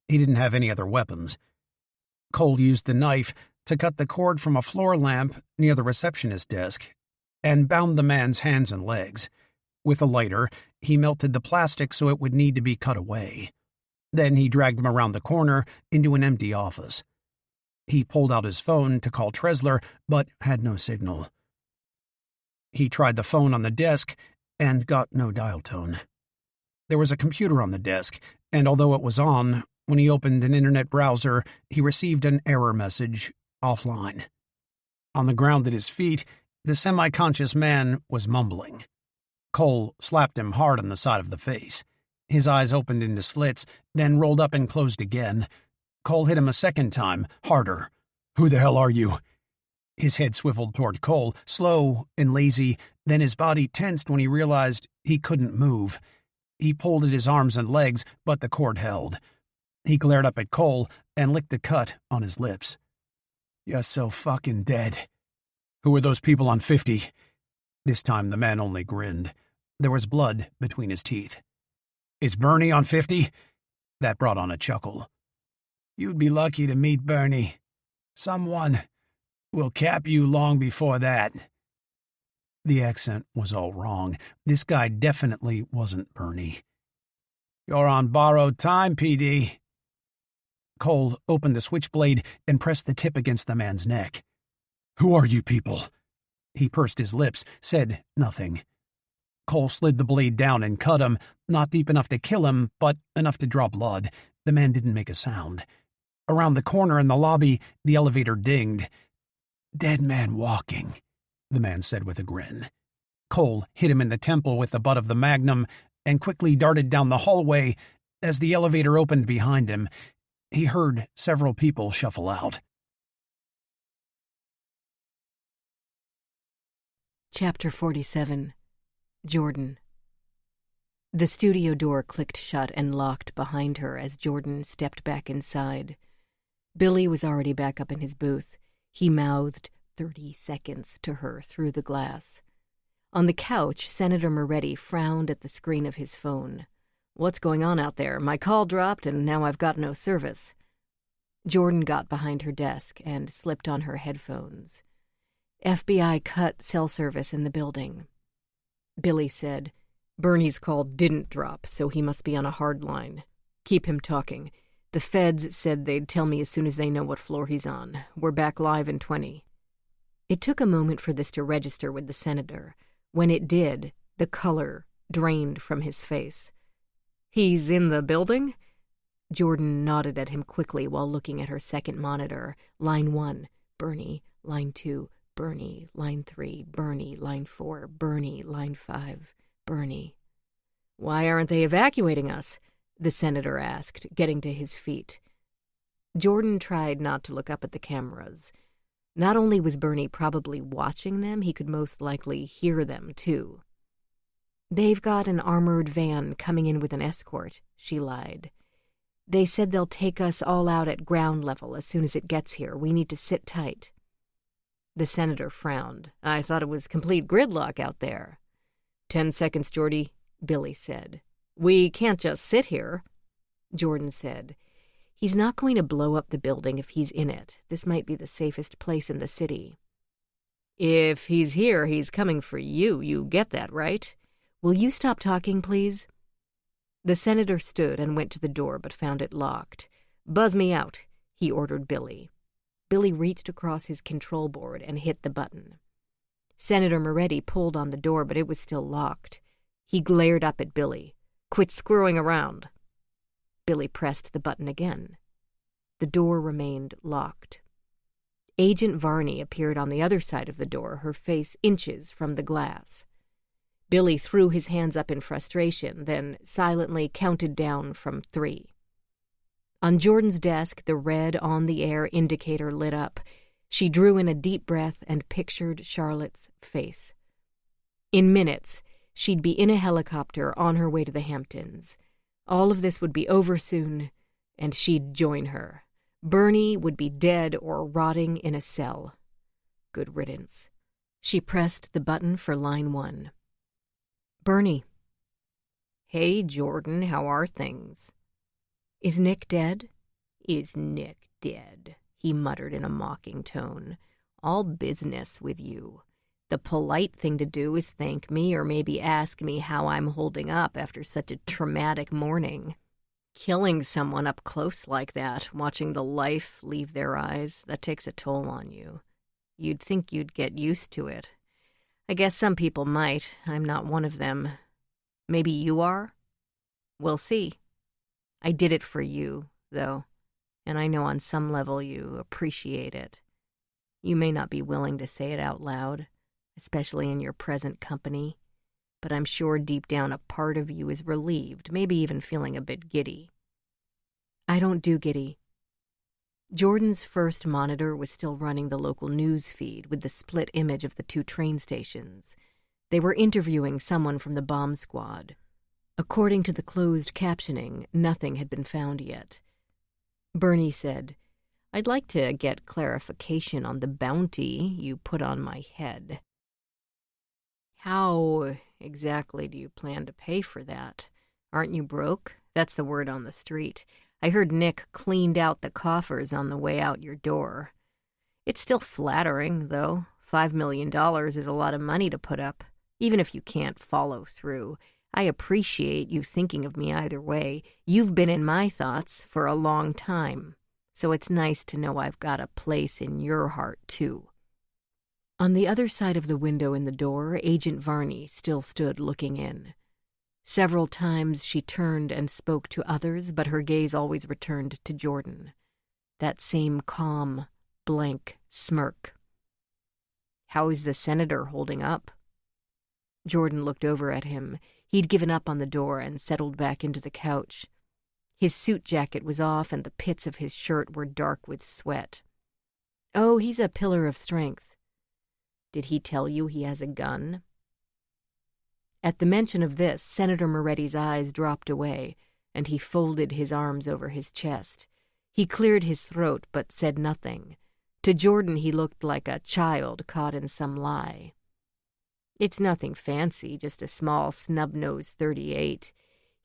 He didn't have any other weapons. Cole used the knife to cut the cord from a floor lamp near the receptionist desk and bound the man's hands and legs. With a lighter, he melted the plastic so it would need to be cut away. Then he dragged him around the corner into an empty office. He pulled out his phone to call Tresler, but had no signal. He tried the phone on the desk and got no dial tone. There was a computer on the desk, and although it was on, when he opened an internet browser, he received an error message, offline. On the ground at his feet, the semi-conscious man was mumbling. Cole slapped him hard on the side of the face. His eyes opened into slits, then rolled up and closed again. Cole hit him a second time, harder. "Who the hell are you?" His head swiveled toward Cole, slow and lazy, then his body tensed when he realized he couldn't move. He pulled at his arms and legs, but the cord held. He glared up at Cole and licked the cut on his lips. "You're so fucking dead." "Who are those people on 50? This time the man only grinned. There was blood between his teeth. "Is Bernie on 50? That brought on a chuckle. "You'd be lucky to meet Bernie. Someone will cap you long before that." The accent was all wrong. This guy definitely wasn't Bernie. "You're on borrowed time, PD." Cole opened the switchblade and pressed the tip against the man's neck. "Who are you people?" He pursed his lips, said nothing. Cole slid the blade down and cut him, not deep enough to kill him, but enough to draw blood. The man didn't make a sound. Around the corner in the lobby, the elevator dinged. "Dead man walking," the man said with a grin. Cole hit him in the temple with the butt of the Magnum and quickly darted down the hallway. As the elevator opened behind him, he heard several people shuffle out. Chapter 47. Jordan. The studio door clicked shut and locked behind her as Jordan stepped back inside. Billy was already back up in his booth. He mouthed 30 seconds to her through the glass. On the couch, Senator Moretti frowned at the screen of his phone. "What's going on out there? My call dropped and now I've got no service." Jordan got behind her desk and slipped on her headphones. "FBI cut cell service in the building." Billy said, "Bernie's call didn't drop, so he must be on a hard line. Keep him talking. The feds said they'd tell me as soon as they know what floor he's on. We're back live in 20. It took a moment for this to register with the senator. When it did, the color drained from his face. He's in the building? Jordan nodded at him quickly while looking at her second monitor. Line 1, Bernie. Line 2, Bernie. Line 3, Bernie. Line 4, Bernie. Line 5, Bernie. Why aren't they evacuating us? The senator asked, getting to his feet. Jordan tried not to look up at the cameras. Not only was Bernie probably watching them, he could most likely hear them, too. They've got an armored van coming in with an escort, she lied. They said they'll take us all out at ground level as soon as it gets here. We need to sit tight. The senator frowned. I thought it was complete gridlock out there. 10 seconds, Geordie, Billy said. We can't just sit here, Jordan said. He's not going to blow up the building if he's in it. This might be the safest place in the city. If he's here, he's coming for you. You get that, right? Will you stop talking, please? The senator stood and went to the door, but found it locked. Buzz me out, he ordered Billy. Billy reached across his control board and hit the button. Senator Moretti pulled on the door, but it was still locked. He glared up at Billy. Quit screwing around. Billy pressed the button again. The door remained locked. Agent Varney appeared on the other side of the door, her face inches from the glass. Billy threw his hands up in frustration, then silently counted down from 3. On Jordan's desk, the red on-the-air indicator lit up. She drew in a deep breath and pictured Charlotte's face. In minutes, she'd be in a helicopter on her way to the Hamptons. All of this would be over soon, and she'd join her. Bernie would be dead or rotting in a cell. Good riddance. She pressed the button for line 1. Bernie. Hey, Jordan, how are things? Is Nick dead? Is Nick dead? He muttered in a mocking tone. All business with you. The polite thing to do is thank me or maybe ask me how I'm holding up after such a traumatic morning. Killing someone up close like that, watching the life leave their eyes, that takes a toll on you. You'd think you'd get used to it. I guess some people might. I'm not one of them. Maybe you are? We'll see. I did it for you, though, and I know on some level you appreciate it. You may not be willing to say it out loud, especially in your present company, but I'm sure deep down a part of you is relieved, maybe even feeling a bit giddy. I don't do giddy. Jordan's first monitor was still running the local news feed with the split image of the 2 train stations. They were interviewing someone from the bomb squad. According to the closed captioning, nothing had been found yet. Bernie said, I'd like to get clarification on the bounty you put on my head. How exactly do you plan to pay for that? Aren't you broke? That's the word on the street. I heard Nick cleaned out the coffers on the way out your door. It's still flattering, though. $5 million is a lot of money to put up, even if you can't follow through. I appreciate you thinking of me either way. You've been in my thoughts for a long time, so it's nice to know I've got a place in your heart, too. On the other side of the window in the door, Agent Varney still stood looking in. Several times she turned and spoke to others, but her gaze always returned to Jordan. That same calm, blank smirk. How is the senator holding up? Jordan looked over at him. He'd given up on the door and settled back into the couch. His suit jacket was off and the pits of his shirt were dark with sweat. Oh, he's a pillar of strength. Did he tell you he has a gun? At the mention of this, Senator Moretti's eyes dropped away, and he folded his arms over his chest. He cleared his throat, but said nothing. To Jordan, he looked like a child caught in some lie. It's nothing fancy, just a small snub-nosed .38.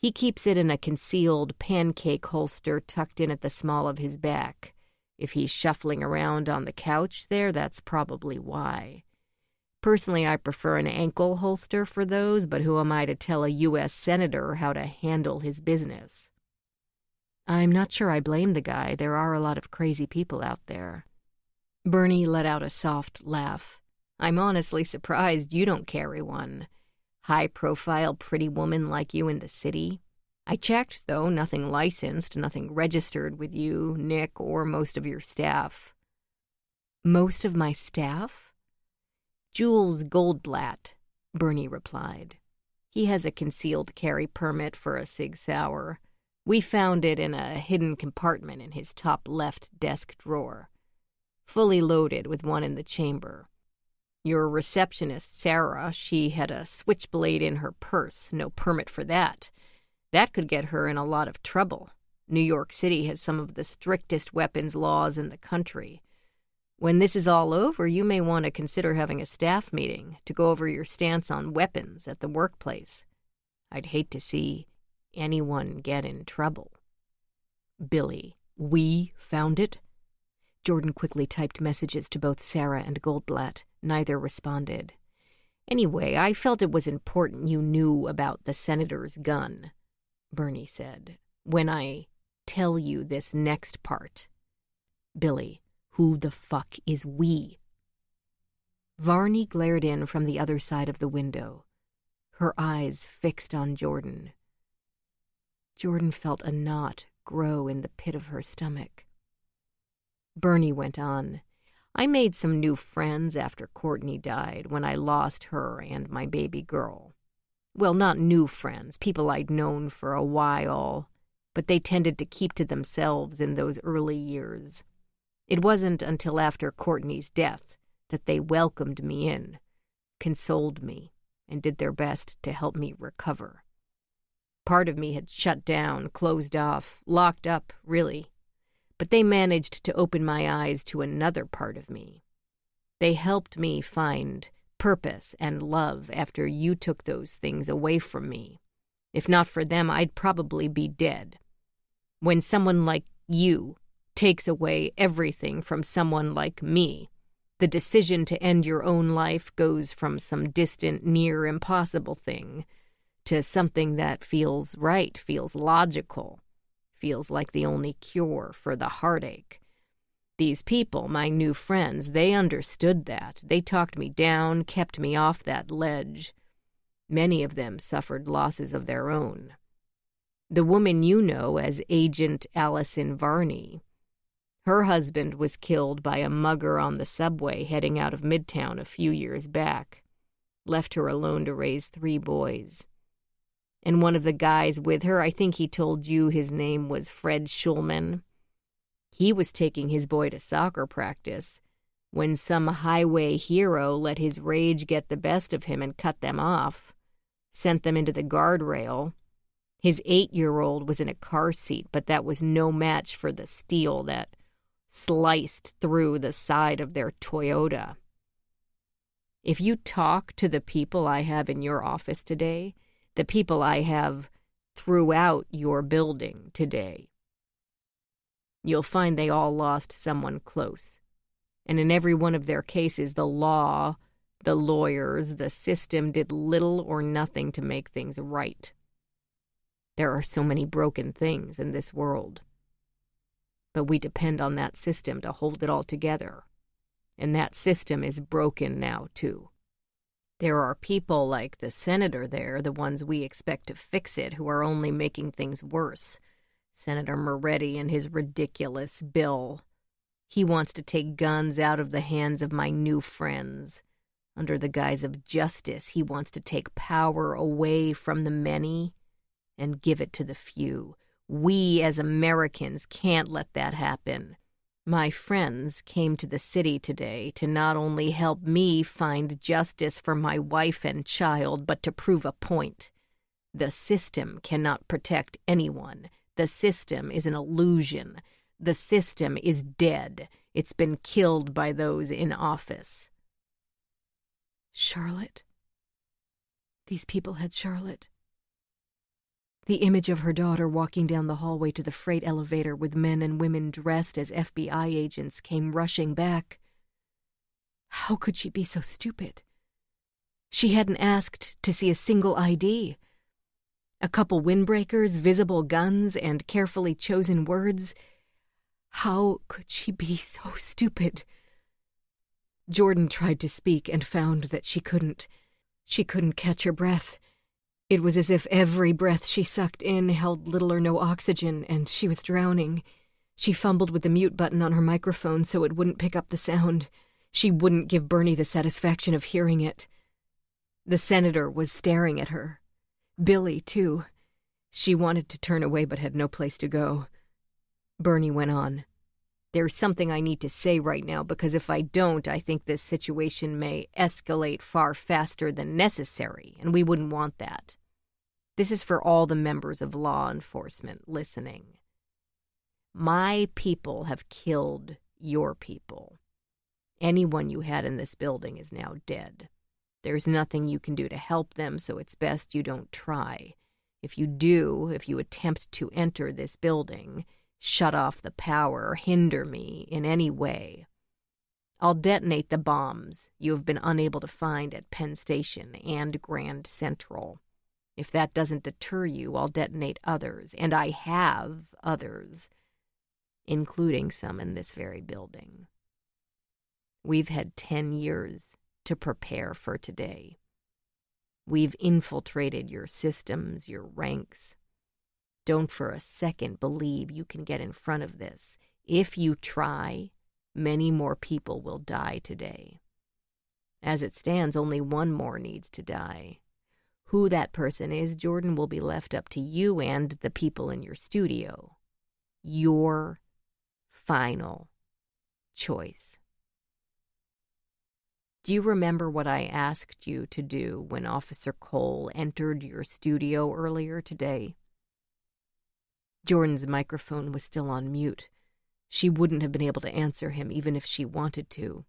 He keeps it in a concealed pancake holster tucked in at the small of his back. If he's shuffling around on the couch there, that's probably why. Personally, I prefer an ankle holster for those, but who am I to tell a U.S. senator how to handle his business? I'm not sure I blame the guy. There are a lot of crazy people out there. Bernie let out a soft laugh. I'm honestly surprised you don't carry one. High-profile pretty woman like you in the city. I checked, though, nothing licensed, nothing registered with you, Nick, or most of your staff. Most of my staff? Jules Goldblatt, Bernie replied. He has a concealed carry permit for a Sig Sauer. We found it in a hidden compartment in his top left desk drawer. Fully loaded with one in the chamber. Your receptionist, Sarah, she had a switchblade in her purse. No permit for that. That could get her in a lot of trouble. New York City has some of the strictest weapons laws in the country. When this is all over, you may want to consider having a staff meeting to go over your stance on weapons at the workplace. I'd hate to see anyone get in trouble. Billy, we found it? Jordan quickly typed messages to both Sarah and Goldblatt. Neither responded. Anyway, I felt it was important you knew about the senator's gun, Bernie said, when I tell you this next part. Billy, who the fuck is we? Varney glared in from the other side of the window, her eyes fixed on Jordan. Jordan felt a knot grow in the pit of her stomach. Bernie went on. I made some new friends after Courtney died, when I lost her and my baby girl. Well, not new friends, people I'd known for a while, but they tended to keep to themselves in those early years. It wasn't until after Courtney's death that they welcomed me in, consoled me, and did their best to help me recover. Part of me had shut down, closed off, locked up, really. But they managed to open my eyes to another part of me. They helped me find purpose and love after you took those things away from me. If not for them, I'd probably be dead. When someone like you takes away everything from someone like me, the decision to end your own life goes from some distant, near impossible thing to something that feels right, feels logical. Feels like the only cure for the heartache. These people, my new friends, they understood that. They talked me down, kept me off that ledge. Many of them suffered losses of their own. The woman you know as Agent Allison Varney, her husband was killed by a mugger on the subway heading out of Midtown a few years back. Left her alone to raise 3 boys. And one of the guys with her, I think he told you his name was Fred Schulman. He was taking his boy to soccer practice when some highway hero let his rage get the best of him and cut them off, sent them into the guardrail. His 8-year-old was in a car seat, but that was no match for the steel that sliced through the side of their Toyota. If you talk to the people I have in your office today, the people I have throughout your building today, you'll find they all lost someone close. And in every one of their cases, the law, the lawyers, the system did little or nothing to make things right. There are so many broken things in this world. But we depend on that system to hold it all together. And that system is broken now, too. There are people like the senator there, the ones we expect to fix it, who are only making things worse. Senator Moretti and his ridiculous bill. He wants to take guns out of the hands of my new friends. Under the guise of justice, he wants to take power away from the many and give it to the few. We as Americans can't let that happen. My friends came to the city today to not only help me find justice for my wife and child, but to prove a point. The system cannot protect anyone. The system is an illusion. The system is dead. It's been killed by those in office. Charlotte. These people had Charlotte. The image of her daughter walking down the hallway to the freight elevator with men and women dressed as FBI agents came rushing back. How could she be so stupid? She hadn't asked to see a single ID. A couple windbreakers, visible guns, and carefully chosen words. How could she be so stupid? Jordan tried to speak and found that she couldn't. She couldn't catch her breath. It was as if every breath she sucked in held little or no oxygen, and she was drowning. She fumbled with the mute button on her microphone so it wouldn't pick up the sound. She wouldn't give Bernie the satisfaction of hearing it. The senator was staring at her. Billy, too. She wanted to turn away but had no place to go. Bernie went on. There's something I need to say right now, because if I don't, I think this situation may escalate far faster than necessary, and we wouldn't want that. This is for all the members of law enforcement listening. My people have killed your people. Anyone you had in this building is now dead. There's nothing you can do to help them, so it's best you don't try. If you attempt to enter this building, shut off the power, hinder me in any way, I'll detonate the bombs you have been unable to find at Penn Station and Grand Central. If that doesn't deter you, I'll detonate others, and I have others, including some in this very building. We've had 10 years to prepare for today. We've infiltrated your systems, your ranks. Don't for a second believe you can get in front of this. If you try, many more people will die today. As it stands, only one more needs to die. Who that person is, Jordan, will be left up to you and the people in your studio. Your final choice. Do you remember what I asked you to do when Officer Cole entered your studio earlier today? Jordan's microphone was still on mute. She wouldn't have been able to answer him even if she wanted to.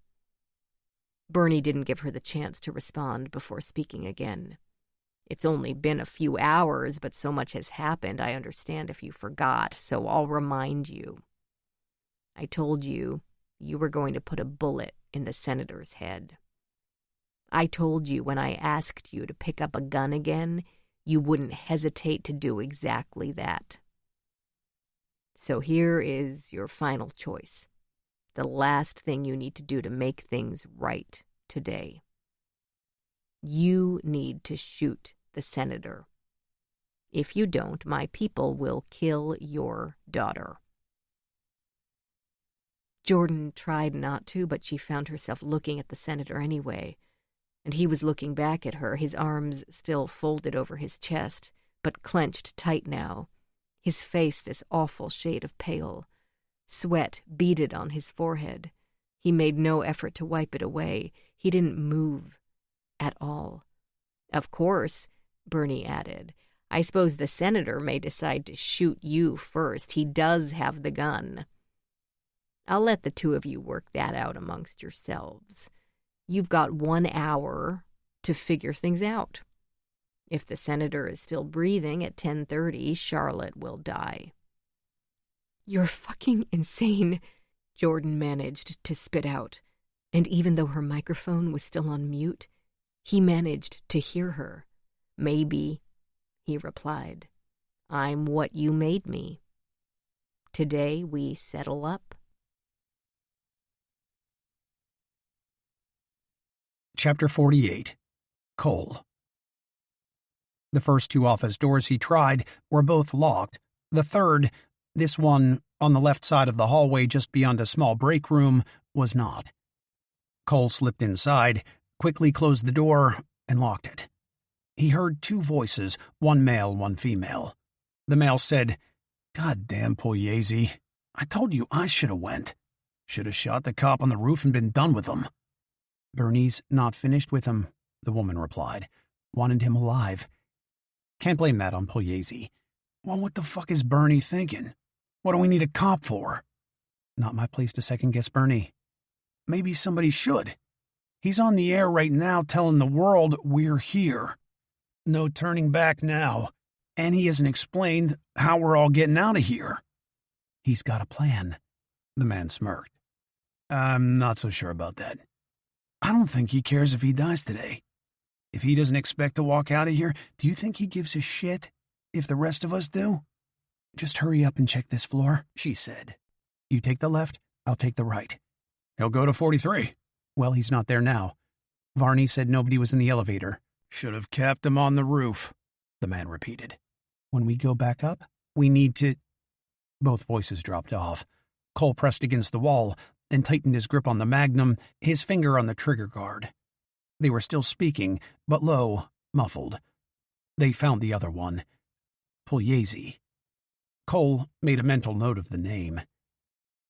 Bernie didn't give her the chance to respond before speaking again. It's only been a few hours, but so much has happened, I understand if you forgot, so I'll remind you. I told you you were going to put a bullet in the senator's head. I told you when I asked you to pick up a gun again, you wouldn't hesitate to do exactly that. So here is your final choice, the last thing you need to do to make things right today. You need to shoot the senator. If you don't, my people will kill your daughter. Jordan tried not to, but she found herself looking at the senator anyway, and he was looking back at her, his arms still folded over his chest, but clenched tight now, his face this awful shade of pale. Sweat beaded on his forehead. He made no effort to wipe it away. He didn't move at all. Of course, Bernie added, I suppose the senator may decide to shoot you first. He does have the gun. I'll let the two of you work that out amongst yourselves. You've got 1 hour to figure things out. If the senator is still breathing at 10:30, Charlotte will die. You're fucking insane, Jordan managed to spit out, and even though her microphone was still on mute, he managed to hear her. Maybe, he replied. I'm what you made me. Today we settle up. Chapter 48. Cole. The first 2 office doors he tried were both locked. The third, this one on the left side of the hallway just beyond a small break room, was not. Cole slipped inside, quickly closed the door, and locked it. He heard 2 voices, one male, one female. The male said, "God damn, Pugliese. I told you I should have went. Should have shot the cop on the roof and been done with him." "Bernie's not finished with him," the woman replied. "Wanted him alive." "Can't blame that on Pugliese." "Well, what the fuck is Bernie thinking? What do we need a cop for?" "Not my place to second-guess Bernie." "Maybe somebody should. He's on the air right now telling the world we're here. No turning back now. And he hasn't explained how we're all getting out of here." "He's got a plan," the man smirked. "I'm not so sure about that. I don't think he cares if he dies today. If he doesn't expect to walk out of here, do you think he gives a shit? If the rest of us do, just hurry up and check this floor, she said. You take the left, I'll take the right. He'll go to 43. Well, he's not there now. Varney said nobody was in the elevator. Should have kept him on the roof, the man repeated. When we go back up, we need to... Both voices dropped off. Cole pressed against the wall and tightened his grip on the magnum, his finger on the trigger guard. They were still speaking, but low, muffled. They found the other one. Pugliese. Cole made a mental note of the name.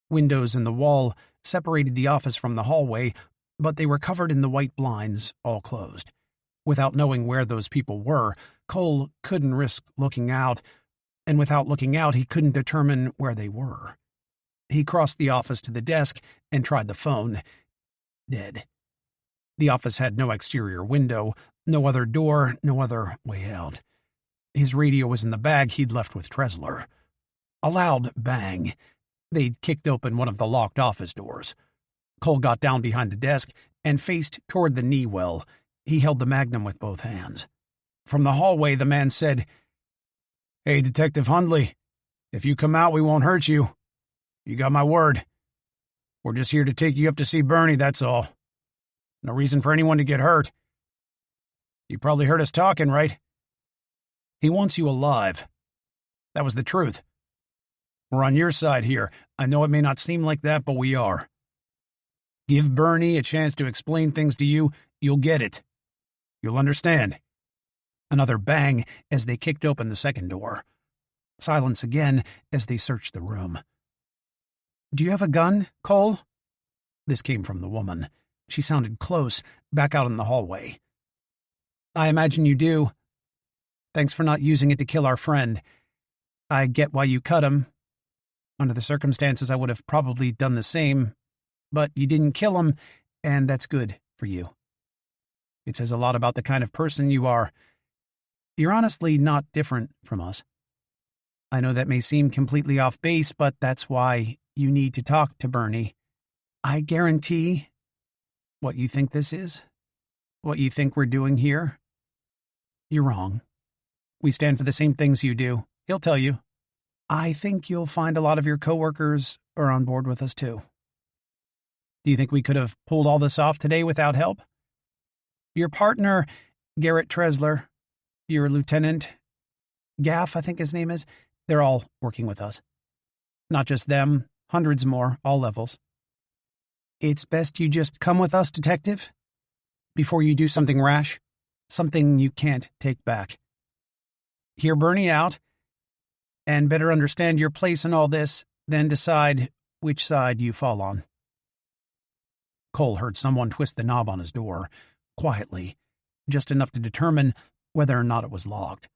Windows in the wall separated the office from the hallway, but they were covered in the white blinds, all closed. Without knowing where those people were, Cole couldn't risk looking out, and without looking out, he couldn't determine where they were. He crossed the office to the desk and tried the phone. Dead. The office had no exterior window, no other door, no other way out. His radio was in the bag he'd left with Tresler. A loud bang. They'd kicked open one of the locked office doors. Cole got down behind the desk and faced toward the knee well. He held the magnum with both hands. From the hallway, the man said, "Hey, Detective Hundley, if you come out, we won't hurt you. You got my word. We're just here to take you up to see Bernie, that's all. No reason for anyone to get hurt. You probably heard us talking, right? He wants you alive. That was the truth. We're on your side here. I know it may not seem like that, but we are. Give Bernie a chance to explain things to you, you'll get it. You'll understand." Another bang as they kicked open the second door. Silence again as they searched the room. "Do you have a gun, Cole?" This came from the woman. She sounded close, back out in the hallway. "I imagine you do. Thanks for not using it to kill our friend. I get why you cut him. Under the circumstances, I would have probably done the same, but you didn't kill him, and that's good for you. It says a lot about the kind of person you are. You're honestly not different from us. I know that may seem completely off base, but that's why you need to talk to Bernie. I guarantee what you think this is, what you think we're doing here, you're wrong. We stand for the same things you do. He'll tell you. I think you'll find a lot of your coworkers are on board with us, too. Do you think we could have pulled all this off today without help? Your partner, Garrett Tresler, your lieutenant, Gaff, I think his name is, they're all working with us. Not just them, hundreds more, all levels. It's best you just come with us, Detective, before you do something rash, something you can't take back. Hear Bernie out, and better understand your place in all this, then decide which side you fall on." Cole heard someone twist the knob on his door, quietly, just enough to determine whether or not it was locked.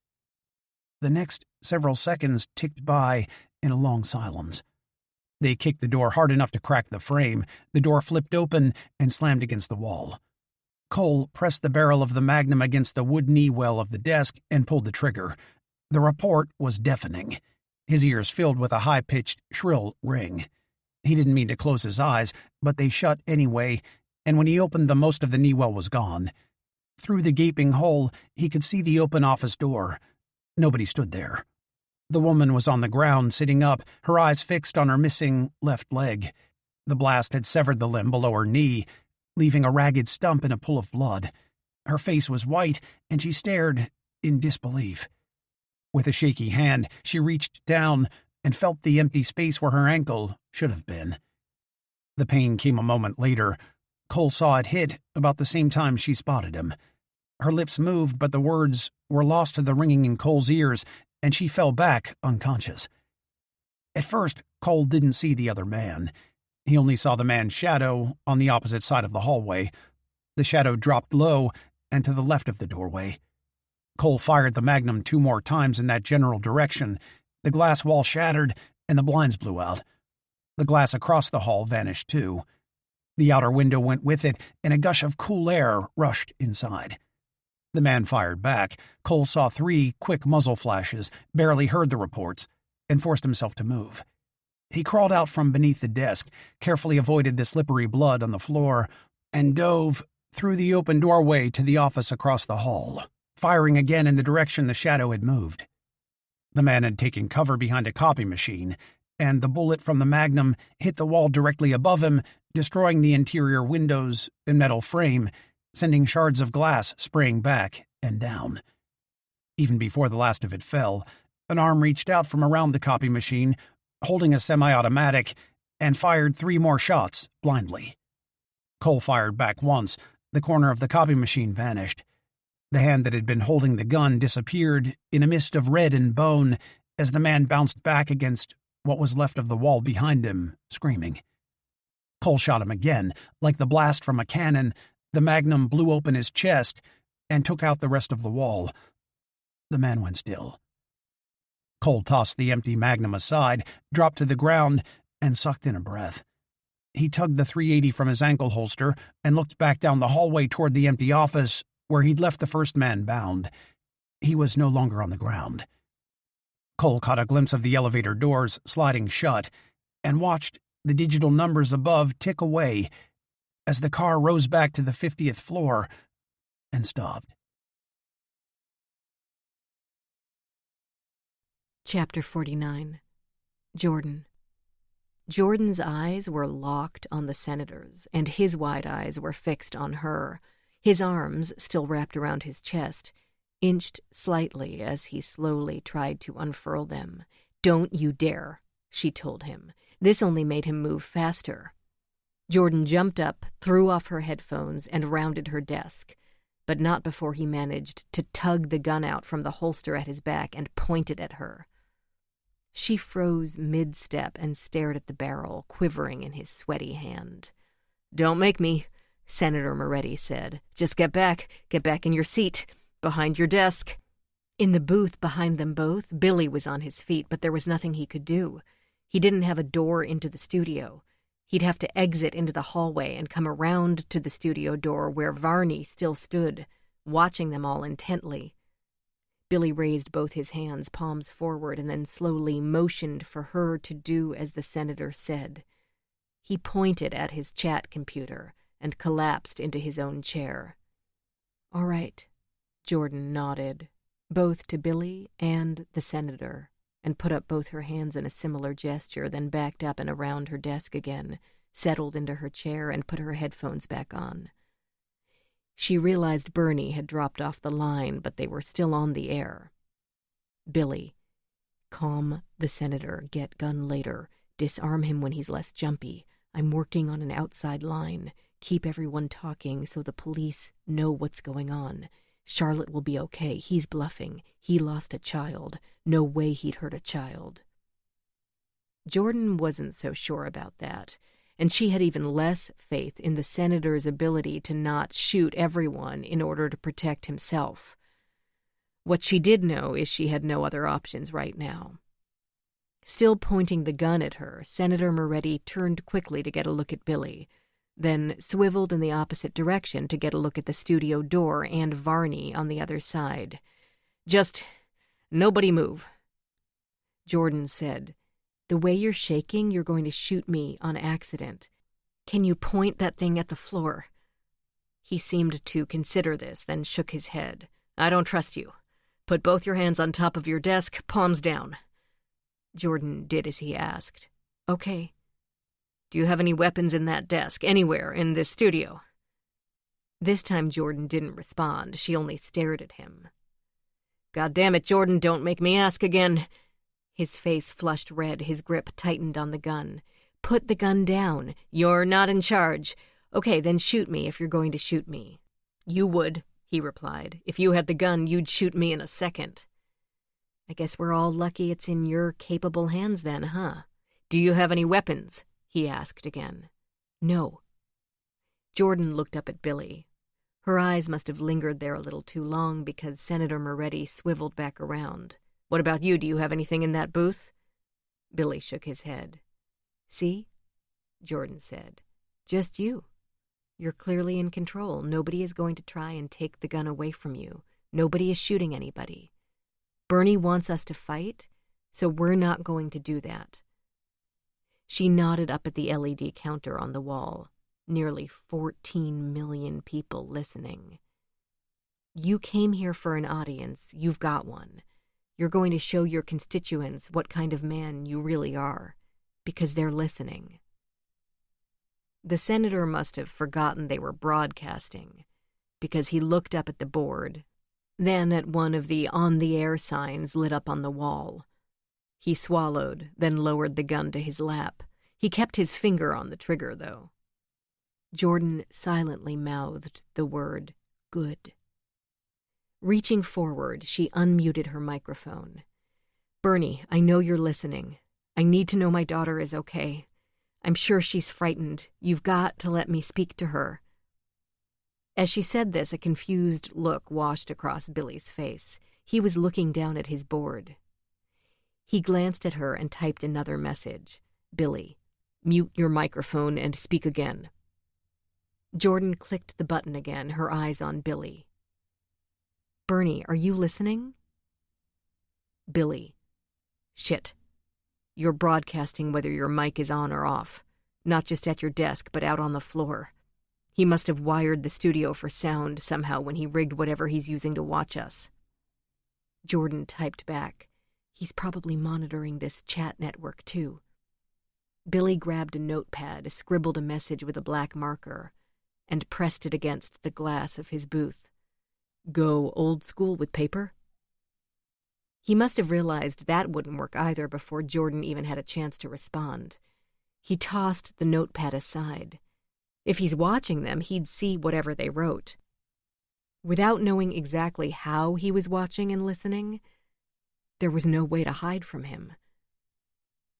The next several seconds ticked by in a long silence. They kicked the door hard enough to crack the frame. The door flipped open and slammed against the wall. Cole pressed the barrel of the magnum against the wood knee well of the desk and pulled the trigger. The report was deafening. His ears filled with a high-pitched, shrill ring. He didn't mean to close his eyes, but they shut anyway, and when he opened them, most of the knee well was gone. Through the gaping hole, he could see the open office door. Nobody stood there. The woman was on the ground, sitting up, her eyes fixed on her missing left leg. The blast had severed the limb below her knee, leaving a ragged stump in a pool of blood. Her face was white, and she stared in disbelief. With a shaky hand, she reached down and felt the empty space where her ankle should have been. The pain came a moment later. Cole saw it hit about the same time she spotted him. Her lips moved, but the words were lost to the ringing in Cole's ears, and she fell back unconscious. At first, Cole didn't see the other man. He only saw the man's shadow on the opposite side of the hallway. The shadow dropped low and to the left of the doorway. Cole fired the magnum 2 more times in that general direction. The glass wall shattered, and the blinds blew out. The glass across the hall vanished, too. The outer window went with it, and a gush of cool air rushed inside. The man fired back. Cole saw 3 quick muzzle flashes, barely heard the reports, and forced himself to move. He crawled out from beneath the desk, carefully avoided the slippery blood on the floor, and dove through the open doorway to the office across the hall, firing again in the direction the shadow had moved. The man had taken cover behind a copy machine, and the bullet from the Magnum hit the wall directly above him, destroying the interior windows and metal frame, sending shards of glass spraying back and down. Even before the last of it fell, an arm reached out from around the copy machine, holding a semi-automatic, and fired 3 more shots blindly. Cole fired back once. The corner of the copy machine vanished. The hand that had been holding the gun disappeared in a mist of red and bone as the man bounced back against what was left of the wall behind him, screaming. Cole shot him again. Like the blast from a cannon, the Magnum blew open his chest and took out the rest of the wall. The man went still. Cole tossed the empty Magnum aside, dropped to the ground, and sucked in a breath. He tugged the .380 from his ankle holster and looked back down the hallway toward the empty office where he'd left the first man bound. He was no longer on the ground. Cole caught a glimpse of the elevator doors sliding shut and watched the digital numbers above tick away as the car rose back to the 50th floor and stopped. Chapter 49. Jordan. Jordan's eyes were locked on the senator's, and his wide eyes were fixed on her. His arms, still wrapped around his chest, inched slightly as he slowly tried to unfurl them. "Don't you dare," she told him. This only made him move faster. Jordan jumped up, threw off her headphones, and rounded her desk, but not before he managed to tug the gun out from the holster at his back and point it at her. She froze mid-step and stared at the barrel, quivering in his sweaty hand. "Don't make me," Senator Moretti said. "Just get back in your seat, behind your desk." In the booth behind them both, Billy was on his feet, but there was nothing he could do. He didn't have a door into the studio. He'd have to exit into the hallway and come around to the studio door where Varney still stood, watching them all intently. Billy raised both his hands, palms forward, and then slowly motioned for her to do as the senator said. He pointed at his chat computer and collapsed into his own chair. "All right," Jordan nodded, both to Billy and the senator, and put up both her hands in a similar gesture, then backed up and around her desk again, settled into her chair, and put her headphones back on. She realized Bernie had dropped off the line, but they were still on the air. "Billy, calm the senator, get gun later, disarm him when he's less jumpy. I'm working on an outside line. Keep everyone talking so the police know what's going on. Charlotte will be okay. He's bluffing. He lost a child. No way he'd hurt a child." Jordan wasn't so sure about that, and she had even less faith in the senator's ability to not shoot everyone in order to protect himself. What she did know is she had no other options right now. Still pointing the gun at her, Senator Moretti turned quickly to get a look at Billy, then swiveled in the opposite direction to get a look at the studio door and Varney on the other side. "Just nobody move," Jordan said. "The way you're shaking, you're going to shoot me on accident. Can you point that thing at the floor?" He seemed to consider this, then shook his head. "I don't trust you. Put both your hands on top of your desk, palms down." Jordan did as he asked. "Okay." "Do you have any weapons in that desk, anywhere in this studio?" This time Jordan didn't respond. She only stared at him. "God damn it, Jordan, don't make me ask again." His face flushed red, his grip tightened on the gun. "Put the gun down. You're not in charge. Okay, then shoot me if you're going to shoot me." "You would," he replied. "If you had the gun, you'd shoot me in a second." "I guess we're all lucky it's in your capable hands then, huh?" "Do you have any weapons?" he asked again. "No." Jordan looked up at Billy. Her eyes must have lingered there a little too long because Senator Moretti swiveled back around. "What about you? Do you have anything in that booth?" Billy shook his head. "See?" Jordan said. "Just you. You're clearly in control. Nobody is going to try and take the gun away from you. Nobody is shooting anybody. Bernie wants us to fight, so we're not going to do that." She nodded up at the LED counter on the wall. Nearly 14 million people listening. "You came here for an audience. You've got one. You're going to show your constituents what kind of man you really are, because they're listening." The senator must have forgotten they were broadcasting, because he looked up at the board, then at one of the on-the-air signs lit up on the wall. He swallowed, then lowered the gun to his lap. He kept his finger on the trigger, though. Jordan silently mouthed the word, "good." Reaching forward, she unmuted her microphone. "Bernie, I know you're listening. I need to know my daughter is okay. I'm sure she's frightened. You've got to let me speak to her." As she said this, a confused look washed across Billy's face. He was looking down at his board. He glanced at her and typed another message. "Billy, mute your microphone and speak again." Jordan clicked the button again, her eyes on Billy. "Bernie, are you listening?" Billy, "Shit. You're broadcasting whether your mic is on or off, not just at your desk, but out on the floor. He must have wired the studio for sound somehow when he rigged whatever he's using to watch us." Jordan typed back, "He's probably monitoring this chat network, too." Billy grabbed a notepad, scribbled a message with a black marker, and pressed it against the glass of his booth. "Go old school with paper?" He must have realized that wouldn't work either before Jordan even had a chance to respond. He tossed the notepad aside. If he's watching them, he'd see whatever they wrote. Without knowing exactly how he was watching and listening, there was no way to hide from him.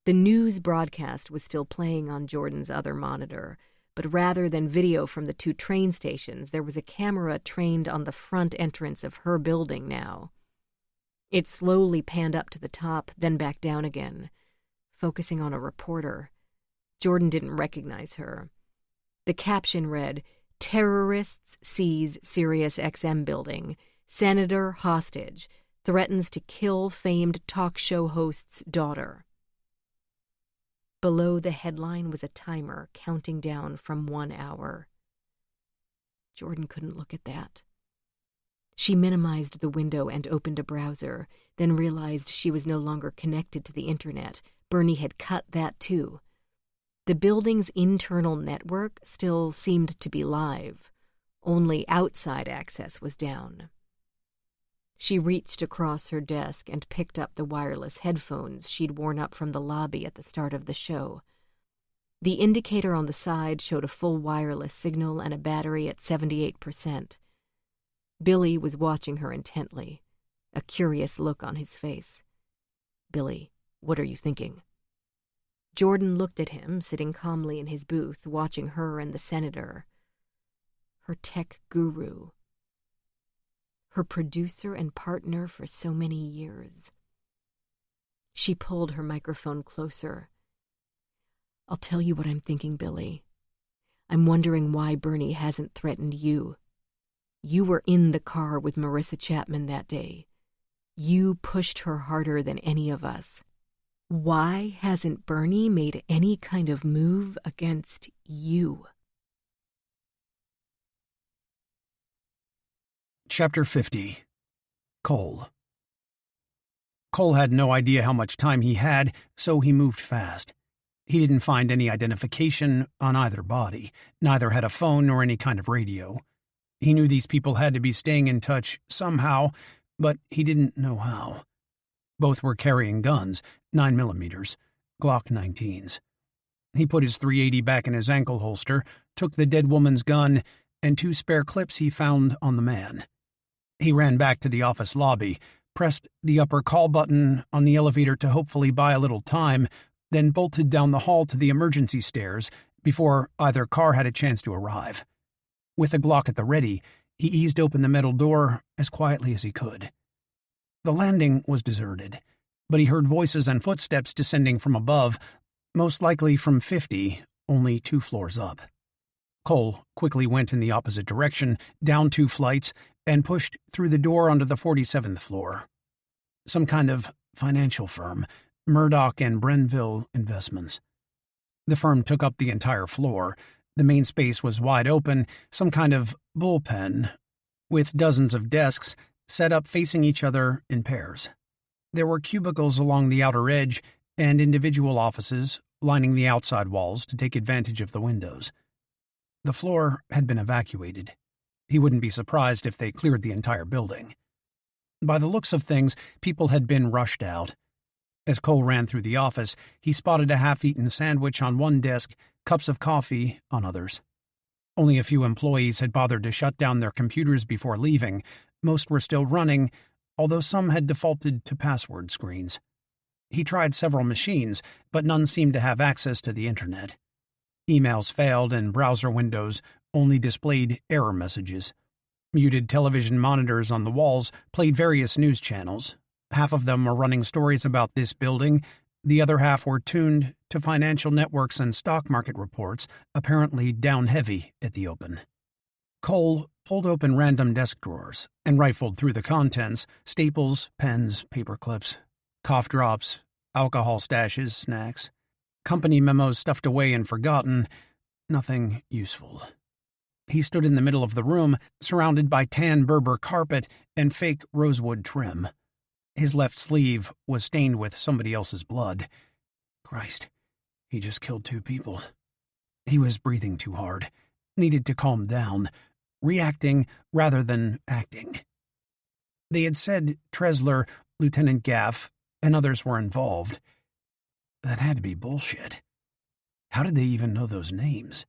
The news broadcast was still playing on Jordan's other monitor, but rather than video from the two train stations, there was a camera trained on the front entrance of her building now. It slowly panned up to the top, then back down again, focusing on a reporter. Jordan didn't recognize her. The caption read, "Terrorists seize Sirius XM building. Senator hostage. Threatens to kill famed talk show host's daughter." Below the headline was a timer counting down from 1 hour. Jordan couldn't look at that. She minimized the window and opened a browser, then realized she was no longer connected to the internet. Bernie had cut that too. The building's internal network still seemed to be live. Only outside access was down. She reached across her desk and picked up the wireless headphones she'd worn up from the lobby at the start of the show. The indicator on the side showed a full wireless signal and a battery at 78%. Billy was watching her intently, a curious look on his face. "Billy, what are you thinking?" Jordan looked at him, sitting calmly in his booth, watching her and the senator. Her tech guru. Her producer and partner for so many years. She pulled her microphone closer. "I'll tell you what I'm thinking, Billy. I'm wondering why Bernie hasn't threatened you. You were in the car with Marissa Chapman that day. You pushed her harder than any of us. Why hasn't Bernie made any kind of move against you?" Chapter 50. Cole. Cole had no idea how much time he had, so he moved fast. He didn't find any identification on either body. Neither had a phone nor any kind of radio. He knew these people had to be staying in touch somehow, but he didn't know how. Both were carrying guns, 9mm, Glock 19s. He put his .380 back in his ankle holster, took the dead woman's gun, and 2 spare clips he found on the man. He ran back to the office lobby, pressed the upper call button on the elevator to hopefully buy a little time, then bolted down the hall to the emergency stairs before either car had a chance to arrive. With a Glock at the ready, he eased open the metal door as quietly as he could. The landing was deserted, but he heard voices and footsteps descending from above, most likely from 50, only 2 floors up. Cole quickly went in the opposite direction, down 2 flights, and pushed through the door onto the 47th floor. Some kind of financial firm, Murdoch and Brenville Investments. The firm took up the entire floor. The main space was wide open, some kind of bullpen, with dozens of desks set up facing each other in pairs. There were cubicles along the outer edge and individual offices lining the outside walls to take advantage of the windows. The floor had been evacuated. He wouldn't be surprised if they cleared the entire building. By the looks of things, people had been rushed out. As Cole ran through the office, he spotted a half-eaten sandwich on one desk, cups of coffee on others. Only a few employees had bothered to shut down their computers before leaving. Most were still running, although some had defaulted to password screens. He tried several machines, but none seemed to have access to the internet. Emails failed and browser windows only displayed error messages. Muted television monitors on the walls played various news channels. Half of them were running stories about this building, the other half were tuned to financial networks and stock market reports, apparently down heavy at the open. Cole pulled open random desk drawers and rifled through the contents: staples, pens, paper clips, cough drops, alcohol stashes, snacks, company memos stuffed away and forgotten, nothing useful. He stood in the middle of the room, surrounded by tan Berber carpet and fake rosewood trim. His left sleeve was stained with somebody else's blood. Christ, he just killed 2 people. He was breathing too hard, needed to calm down, reacting rather than acting. They had said Tresler, Lieutenant Gaff, and others were involved. That had to be bullshit. How did they even know those names?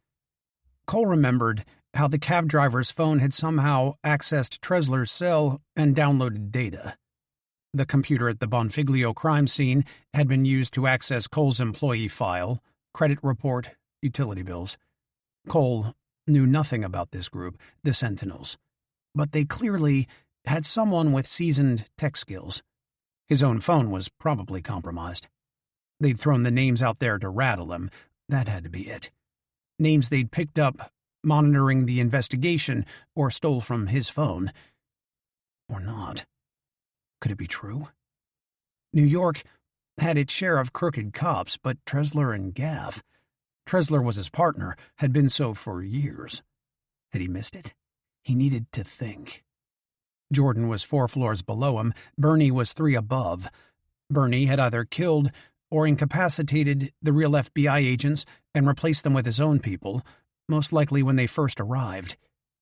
Cole remembered how the cab driver's phone had somehow accessed Tresler's cell and downloaded data. The computer at the Bonfiglio crime scene had been used to access Cole's employee file, credit report, utility bills. Cole knew nothing about this group, the Sentinels, but they clearly had someone with seasoned tech skills. His own phone was probably compromised. They'd thrown the names out there to rattle him. That had to be it. Names they'd picked up monitoring the investigation or stole from his phone. Or not. Could it be true? New York had its share of crooked cops, but Tresler and Gaff. Tresler was his partner, had been so for years. Had he missed it? He needed to think. Jordan was 4 floors below him. Bernie was 3 above. Bernie had either killed or incapacitated the real FBI agents and replaced them with his own people, most likely when they first arrived,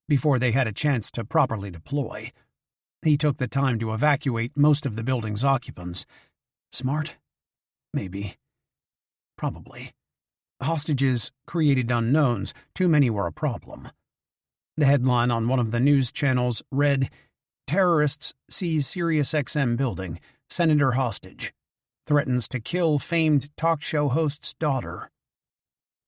before they had a chance to properly deploy. He took the time to evacuate most of the building's occupants. Smart? Maybe. Probably. Hostages created unknowns. Too many were a problem. The headline on one of the news channels read, "Terrorists seize Sirius XM building. Senator hostage. Threatens to kill famed talk show host's daughter."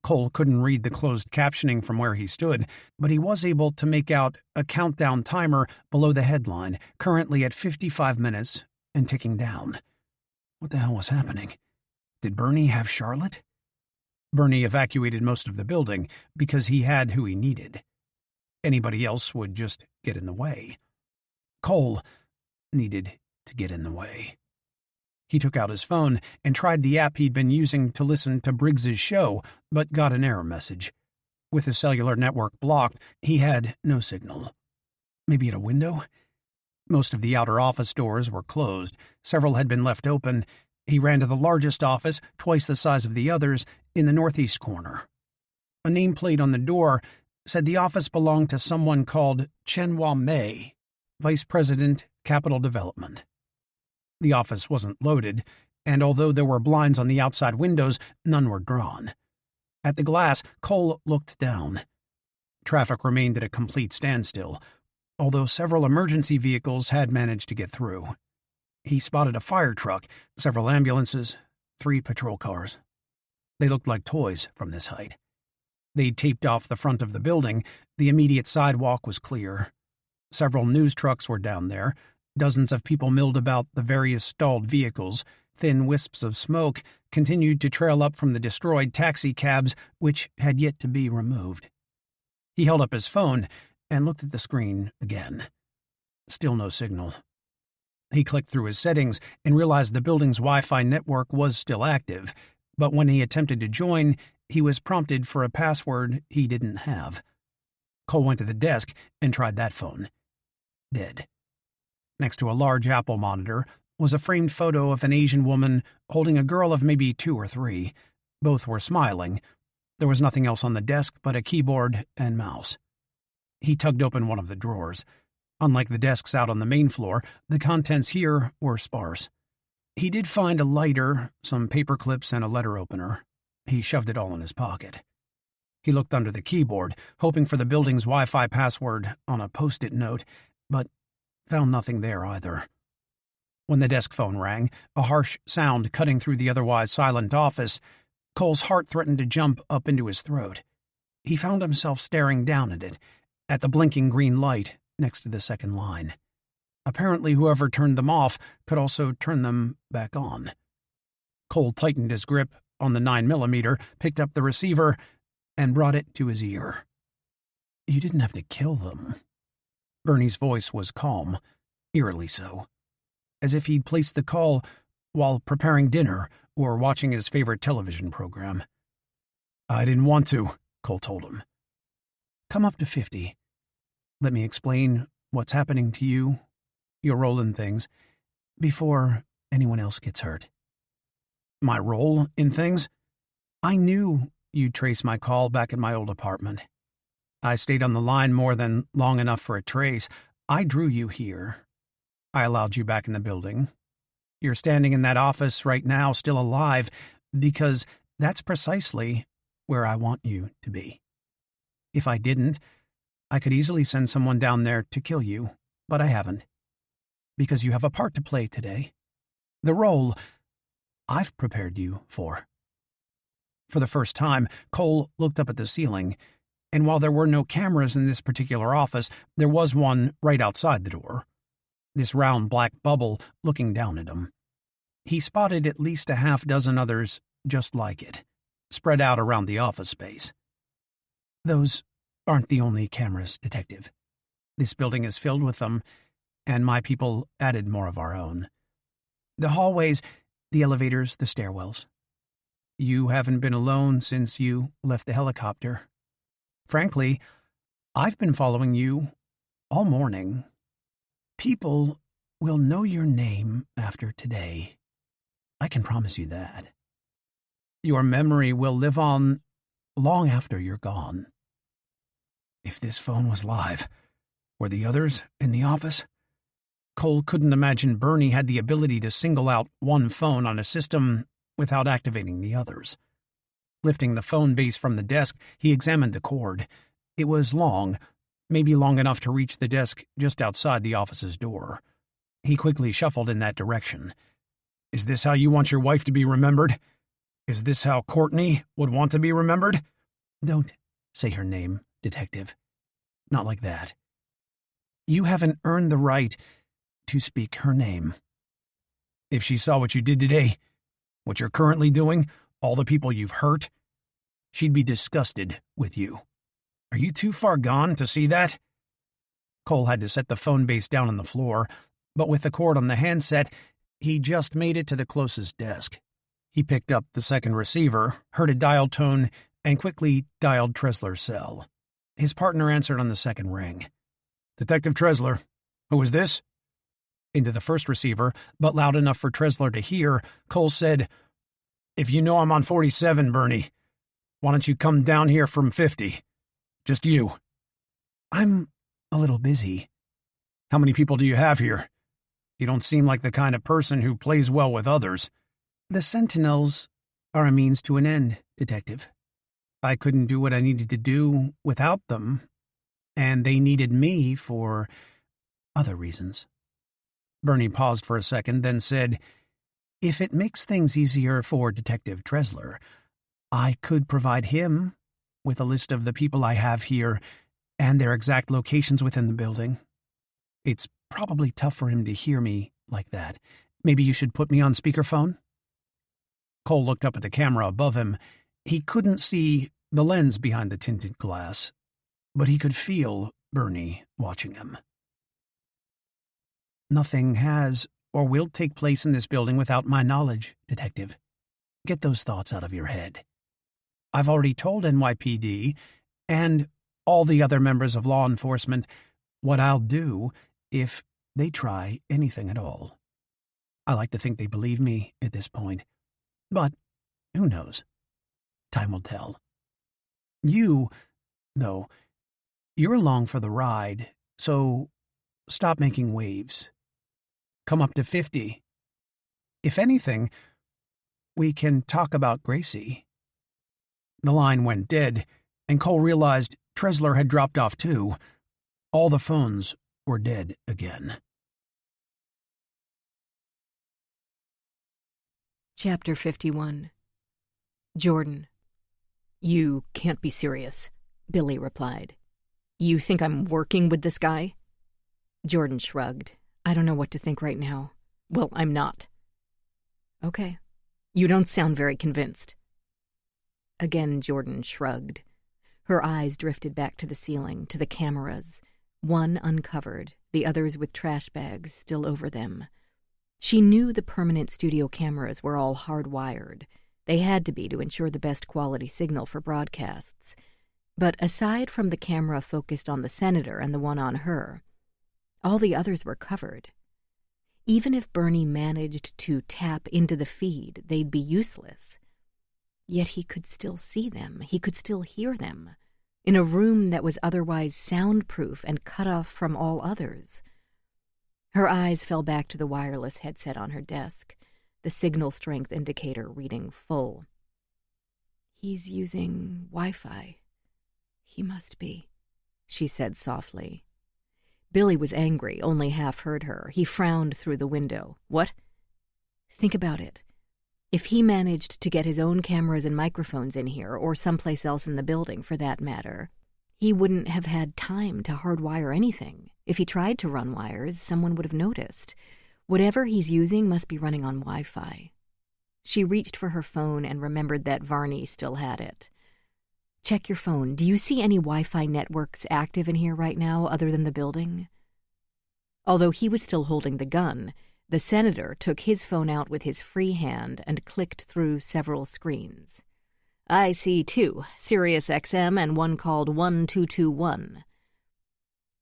Cole couldn't read the closed captioning from where he stood, but he was able to make out a countdown timer below the headline, currently at 55 minutes and ticking down. What the hell was happening? Did Bernie have Charlotte? Bernie evacuated most of the building because he had who he needed. Anybody else would just get in the way. Cole needed to get in the way. He took out his phone and tried the app he'd been using to listen to Briggs's show, but got an error message. With his cellular network blocked, he had no signal. Maybe at a window? Most of the outer office doors were closed. Several had been left open. He ran to the largest office, twice the size of the others, in the northeast corner. A nameplate on the door said the office belonged to someone called Chenhua Mei, Vice President, Capital Development. The office wasn't loaded, and although there were blinds on the outside windows, none were drawn. At the glass, Cole looked down. Traffic remained at a complete standstill, although several emergency vehicles had managed to get through. He spotted a fire truck, several ambulances, 3 patrol cars. They looked like toys from this height. They'd taped off the front of the building. The immediate sidewalk was clear. Several news trucks were down there. Dozens of people milled about the various stalled vehicles. Thin wisps of smoke continued to trail up from the destroyed taxi cabs, which had yet to be removed. He held up his phone and looked at the screen again. Still no signal. He clicked through his settings and realized the building's Wi-Fi network was still active, but when he attempted to join, he was prompted for a password he didn't have. Cole went to the desk and tried that phone. Dead. Next to a large Apple monitor, was a framed photo of an Asian woman holding a girl of maybe 2 or 3. Both were smiling. There was nothing else on the desk but a keyboard and mouse. He tugged open one of the drawers. Unlike the desks out on the main floor, the contents here were sparse. He did find a lighter, some paper clips, and a letter opener. He shoved it all in his pocket. He looked under the keyboard, hoping for the building's Wi-Fi password on a post-it note, but found nothing there either. When the desk phone rang, a harsh sound cutting through the otherwise silent office, Cole's heart threatened to jump up into his throat. He found himself staring down at it, at the blinking green light next to the second line. Apparently whoever turned them off could also turn them back on. Cole tightened his grip on the 9mm, picked up the receiver, and brought it to his ear. "You didn't have to kill them." Bernie's voice was calm, eerily so, as if he'd placed the call while preparing dinner or watching his favorite television program. "I didn't want to," Cole told him. "Come up to 50. Let me explain what's happening to you, your role in things, before anyone else gets hurt." "My role in things?" "I knew you'd trace my call back at my old apartment. I stayed on the line more than long enough for a trace. I drew you here. I allowed you back in the building. You're standing in that office right now, still alive, because that's precisely where I want you to be. If I didn't, I could easily send someone down there to kill you, but I haven't. Because you have a part to play today. The role I've prepared you for." For the first time, Cole looked up at the ceiling, and while there were no cameras in this particular office, there was one right outside the door. This round black bubble looking down at him. He spotted at least a half dozen others just like it, spread out around the office space. "Those aren't the only cameras, Detective. This building is filled with them, and my people added more of our own. The hallways, the elevators, the stairwells. You haven't been alone since you left the helicopter. Frankly, I've been following you all morning. People will know your name after today. I can promise you that. Your memory will live on long after you're gone." If this phone was live, were the others in the office? Cole couldn't imagine Bernie had the ability to single out one phone on a system without activating the others. Lifting the phone base from the desk, he examined the cord. It was long, maybe long enough to reach the desk just outside the office's door. He quickly shuffled in that direction. "Is this how you want your wife to be remembered? Is this how Courtney would want to be remembered?" "Don't say her name, Detective. Not like that. You haven't earned the right to speak her name. If she saw what you did today, what you're currently doing, all the people you've hurt, she'd be disgusted with you. Are you too far gone to see that?" Cole had to set the phone base down on the floor, but with the cord on the handset, he just made it to the closest desk. He picked up the second receiver, heard a dial tone, and quickly dialed Tresler's cell. His partner answered on the second ring. "Detective Tresler. Who is this?" Into the first receiver, but loud enough for Tresler to hear, Cole said, "If you know I'm on 47, Bernie, why don't you come down here from 50? Just you." "I'm a little busy." "How many people do you have here? You don't seem like the kind of person who plays well with others." "The Sentinels are a means to an end, Detective. I couldn't do what I needed to do without them, and they needed me for other reasons." Bernie paused for a second, then said, "If it makes things easier for Detective Tresler, I could provide him with a list of the people I have here and their exact locations within the building. It's probably tough for him to hear me like that. Maybe you should put me on speakerphone?" Cole looked up at the camera above him. He couldn't see the lens behind the tinted glass, but he could feel Bernie watching him. "Nothing has or will take place in this building without my knowledge, Detective. Get those thoughts out of your head. I've already told NYPD and all the other members of law enforcement what I'll do if they try anything at all. I like to think they believe me at this point. But who knows? Time will tell. You, though, you're along for the ride, so stop making waves. Come up to 50. If anything, we can talk about Gracie. The line went dead, and Cole realized Tresler had dropped off too. All the phones were dead again. Chapter 51. Jordan. "You can't be serious," Billy replied. "You think I'm working with this guy?" Jordan shrugged. "I don't know what to think right now." "Well, I'm not." "Okay. You don't sound very convinced." Again, Jordan shrugged. Her eyes drifted back to the ceiling, to the cameras, one uncovered, the others with trash bags still over them. She knew the permanent studio cameras were all hardwired. They had to be to ensure the best quality signal for broadcasts. But aside from the camera focused on the senator and the one on her, all the others were covered. Even if Bernie managed to tap into the feed, they'd be useless. Yet he could still see them, he could still hear them, in a room that was otherwise soundproof and cut off from all others. Her eyes fell back to the wireless headset on her desk, the signal strength indicator reading full. "He's using Wi-Fi. He must be," she said softly. Billy was angry, only half heard her. He frowned through the window. "What?" "Think about it. If he managed to get his own cameras and microphones in here, or someplace else in the building for that matter, he wouldn't have had time to hardwire anything. If he tried to run wires, someone would have noticed. Whatever he's using must be running on Wi-Fi." She reached for her phone and remembered that Varney still had it. "Check your phone. Do you see any Wi-Fi networks active in here right now other than the building?" Although he was still holding the gun, the senator took his phone out with his free hand and clicked through several screens. "I see two, Sirius XM and one called 1221.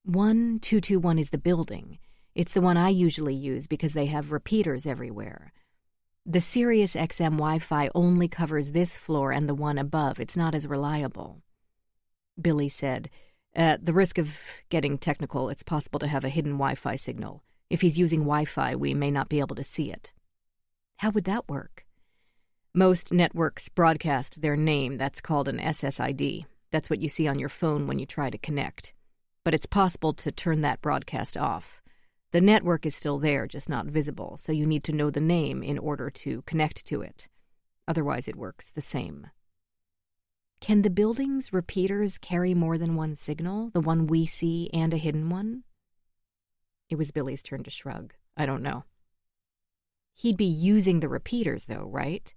1221 is the building. It's the one I usually use because they have repeaters everywhere. The Sirius XM Wi-Fi only covers this floor and the one above. It's not as reliable." Billy said, "At the risk of getting technical, it's possible to have a hidden Wi-Fi signal. If he's using Wi-Fi, we may not be able to see it." "How would that work?" "Most networks broadcast their name. That's called an SSID. That's what you see on your phone when you try to connect. But it's possible to turn that broadcast off. The network is still there, just not visible, so you need to know the name in order to connect to it. Otherwise, it works the same." "Can the building's repeaters carry more than one signal, the one we see and a hidden one?" It was Billy's turn to shrug. "I don't know." "He'd be using the repeaters, though, right?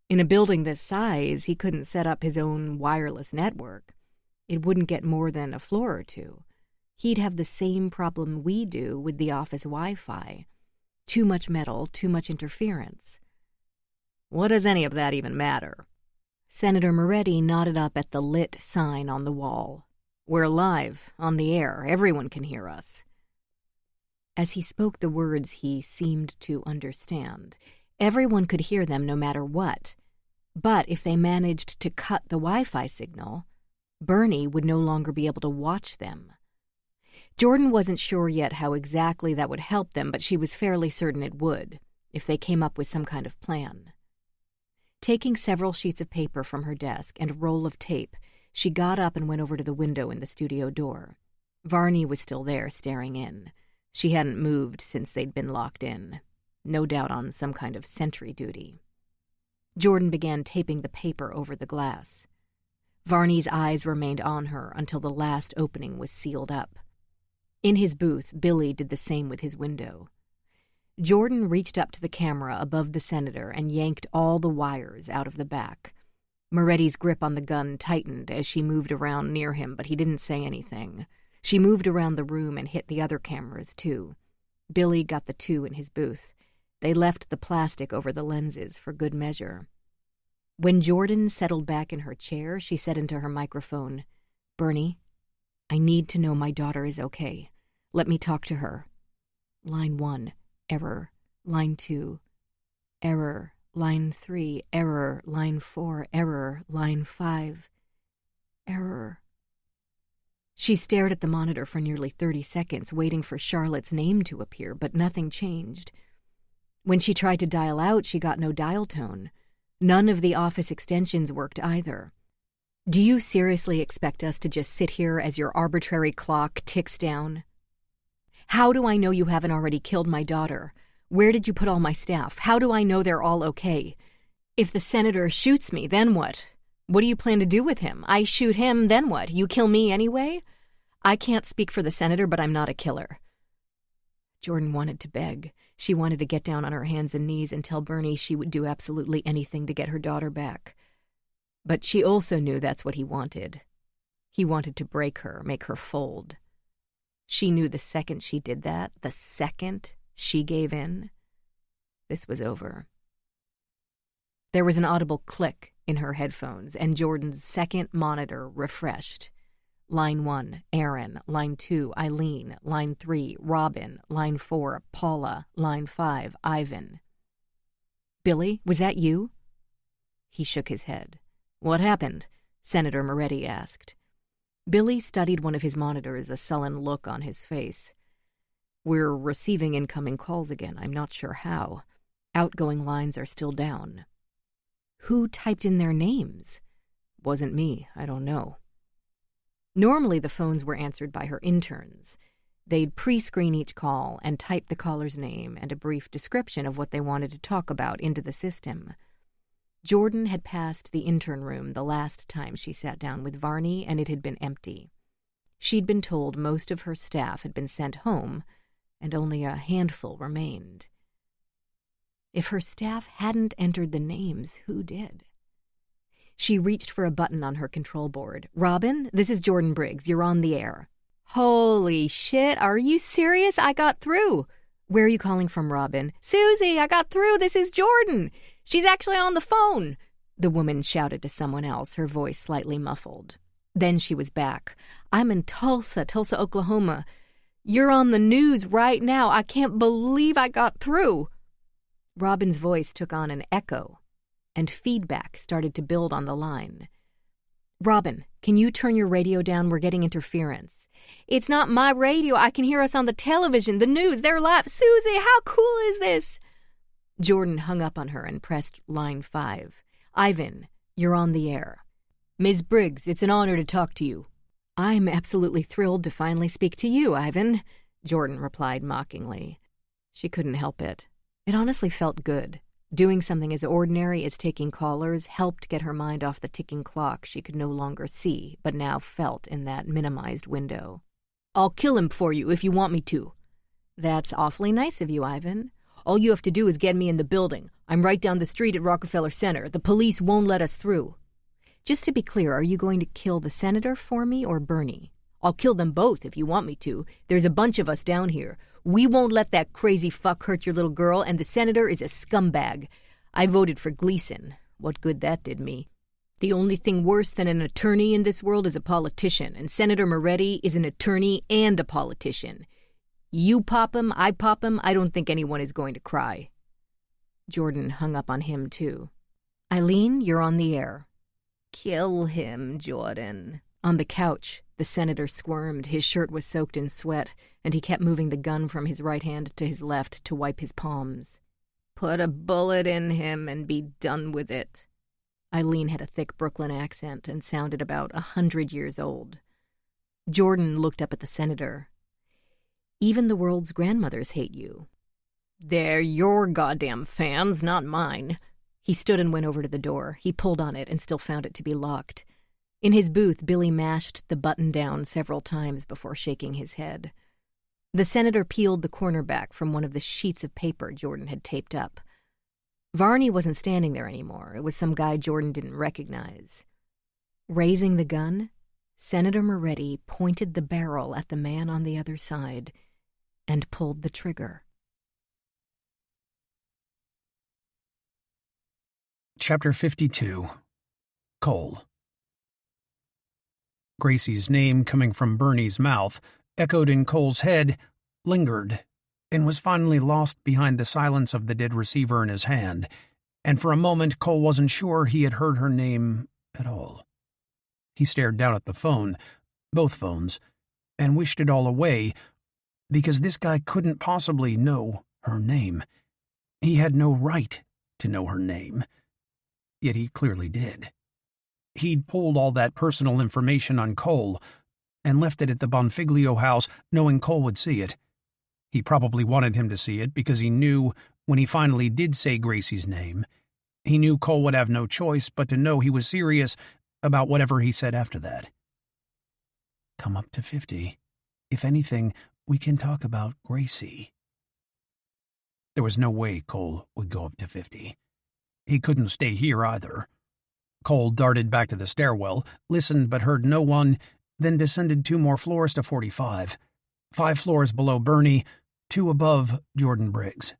In a building this size, he couldn't set up his own wireless network. It wouldn't get more than a floor or two. He'd have the same problem we do with the office Wi-Fi. Too much metal, too much interference." "What does any of that even matter?" Senator Moretti nodded up at the lit sign on the wall. "We're live, on the air. Everyone can hear us." As he spoke the words he seemed to understand. Everyone could hear them no matter what. But if they managed to cut the Wi-Fi signal, Bernie would no longer be able to watch them. Jordan wasn't sure yet how exactly that would help them, but she was fairly certain it would, if they came up with some kind of plan. Taking several sheets of paper from her desk and a roll of tape, she got up and went over to the window in the studio door. Varney was still there, staring in. She hadn't moved since they'd been locked in, no doubt on some kind of sentry duty. Jordan began taping the paper over the glass. Varney's eyes remained on her until the last opening was sealed up. In his booth, Billy did the same with his window. Jordan reached up to the camera above the senator and yanked all the wires out of the back. Moretti's grip on the gun tightened as she moved around near him, but he didn't say anything. She moved around the room and hit the other cameras, too. Billy got the two in his booth. They left the plastic over the lenses for good measure. When Jordan settled back in her chair, she said into her microphone, "Bernie, I need to know my daughter is okay. Let me talk to her." Line 1, error. Line 2. Error. Line 3. Error. Line 4. Error. Line 5. Error. She stared at the monitor for nearly 30 seconds, waiting for Charlotte's name to appear, but nothing changed. When she tried to dial out, she got no dial tone. None of the office extensions worked either. Do you seriously expect us to just sit here as your arbitrary clock ticks down? How do I know you haven't already killed my daughter? Where did you put all my staff? How do I know they're all okay? If the senator shoots me, then what? What do you plan to do with him? I shoot him, then what? You kill me anyway? I can't speak for the senator, but I'm not a killer. Jordan wanted to beg. She wanted to get down on her hands and knees and tell Bernie she would do absolutely anything to get her daughter back. But she also knew that's what he wanted. He wanted to break her, make her fold. She knew the second she did that, the second she gave in, this was over. There was an audible click in her headphones, and Jordan's second monitor refreshed. Line 1, Aaron. Line 2, Eileen. Line 3, Robin. Line 4, Paula. Line 5, Ivan. Billy, was that you? He shook his head. What happened? Senator Moretti asked. Billy studied one of his monitors, a sullen look on his face. We're receiving incoming calls again. I'm not sure how. Outgoing lines are still down. Who typed in their names? Wasn't me. I don't know. Normally the phones were answered by her interns. They'd pre-screen each call and type the caller's name and a brief description of what they wanted to talk about into the system. Jordan had passed the intern room the last time she sat down with Varney, and it had been empty. She'd been told most of her staff had been sent home, and only a handful remained. If her staff hadn't entered the names, who did? She reached for a button on her control board. Robin, this is Jordan Briggs. You're on the air. Holy shit, are you serious? I got through. Where are you calling from, Robin? Susie, I got through. This is Jordan. She's actually on the phone, the woman shouted to someone else, her voice slightly muffled. Then she was back. I'm in Tulsa, Oklahoma. You're on the news right now. I can't believe I got through. Robin's voice took on an echo, and feedback started to build on the line. Robin, can you turn your radio down? We're getting interference. It's not my radio. I can hear us on the television, the news. They're live. Susie, how cool is this? Jordan hung up on her and pressed line 5. Ivan, you're on the air. Ms. Briggs, it's an honor to talk to you. I'm absolutely thrilled to finally speak to you, Ivan, Jordan replied mockingly. She couldn't help it. It honestly felt good. Doing something as ordinary as taking callers helped get her mind off the ticking clock she could no longer see, but now felt in that minimized window. I'll kill him for you if you want me to. That's awfully nice of you, Ivan. All you have to do is get me in the building. I'm right down the street at Rockefeller Center. The police won't let us through. Just to be clear, are you going to kill the senator for me or Bernie? I'll kill them both if you want me to. There's a bunch of us down here. We won't let that crazy fuck hurt your little girl, and the senator is a scumbag. I voted for Gleason. What good that did me. The only thing worse than an attorney in this world is a politician, and Senator Moretti is an attorney and a politician. You pop him, I don't think anyone is going to cry. Jordan hung up on him, too. Eileen, you're on the air. Kill him, Jordan. On the couch, the senator squirmed. His shirt was soaked in sweat, and he kept moving the gun from his right hand to his left to wipe his palms. Put a bullet in him and be done with it. Eileen had a thick Brooklyn accent and sounded about 100 years old. Jordan looked up at the senator. Even the world's grandmothers hate you. They're your goddamn fans, not mine. He stood and went over to the door. He pulled on it and still found it to be locked. In his booth, Billy mashed the button down several times before shaking his head. The senator peeled the corner back from one of the sheets of paper Jordan had taped up. Varney wasn't standing there anymore. It was some guy Jordan didn't recognize. Raising the gun, Senator Moretti pointed the barrel at the man on the other side and pulled the trigger. Chapter 52. Cole. Gracie's name, coming from Bernie's mouth, echoed in Cole's head, lingered, and was finally lost behind the silence of the dead receiver in his hand, and for a moment Cole wasn't sure he had heard her name at all. He stared down at the phone, both phones, and wished it all away, because this guy couldn't possibly know her name. He had no right to know her name, yet he clearly did. He'd pulled all that personal information on Cole and left it at the Bonfiglio house, knowing Cole would see it. He probably wanted him to see it because he knew when he finally did say Gracie's name, he knew Cole would have no choice but to know he was serious about whatever he said after that. Come up to 50. If anything, we can talk about Gracie. There was no way Cole would go up to 50. He couldn't stay here either. Cole darted back to the stairwell, listened but heard no one, then descended 2 more floors to 45. 5 floors below Bernie, 2 above Jordan Briggs.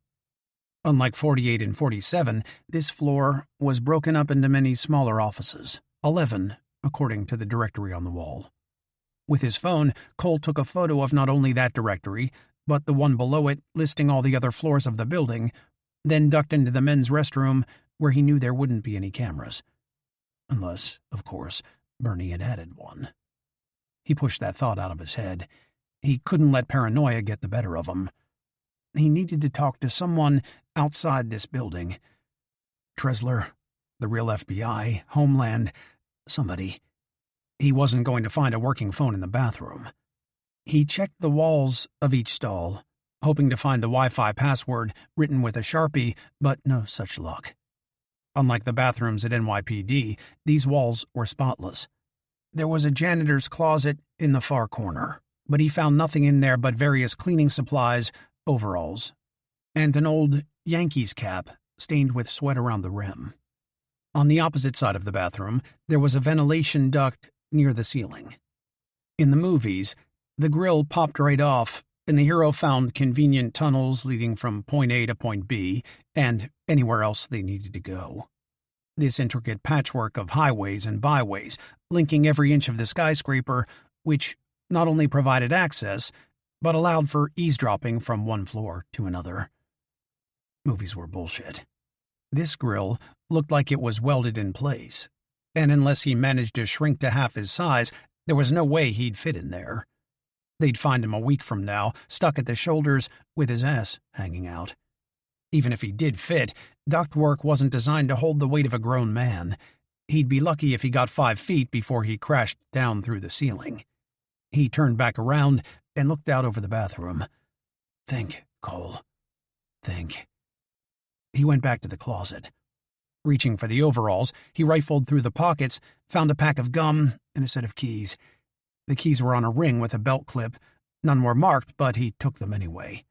Unlike 48 and 47, this floor was broken up into many smaller offices, 11, according to the directory on the wall. With his phone, Cole took a photo of not only that directory, but the one below it listing all the other floors of the building, then ducked into the men's restroom where he knew there wouldn't be any cameras. Unless, of course, Bernie had added one. He pushed that thought out of his head. He couldn't let paranoia get the better of him. He needed to talk to someone outside this building. Trezler, the real FBI, Homeland, somebody. He wasn't going to find a working phone in the bathroom. He checked the walls of each stall, hoping to find the Wi-Fi password written with a Sharpie, but no such luck. Unlike the bathrooms at NYPD, these walls were spotless. There was a janitor's closet in the far corner, but he found nothing in there but various cleaning supplies, overalls, and an old Yankees cap stained with sweat around the rim. On the opposite side of the bathroom, there was a ventilation duct near the ceiling. In the movies, the grill popped right off, and the hero found convenient tunnels leading from point A to point B, and anywhere else they needed to go. This intricate patchwork of highways and byways, linking every inch of the skyscraper, which not only provided access, but allowed for eavesdropping from one floor to another. Movies were bullshit. This grill looked like it was welded in place, and unless he managed to shrink to half his size, there was no way he'd fit in there. They'd find him a week from now, stuck at the shoulders with his ass hanging out. Even if he did fit, ductwork wasn't designed to hold the weight of a grown man. He'd be lucky if he got 5 feet before he crashed down through the ceiling. He turned back around and looked out over the bathroom. Think, Cole. Think. He went back to the closet. Reaching for the overalls, he rifled through the pockets, found a pack of gum and a set of keys. The keys were on a ring with a belt clip. None were marked, but he took them anyway.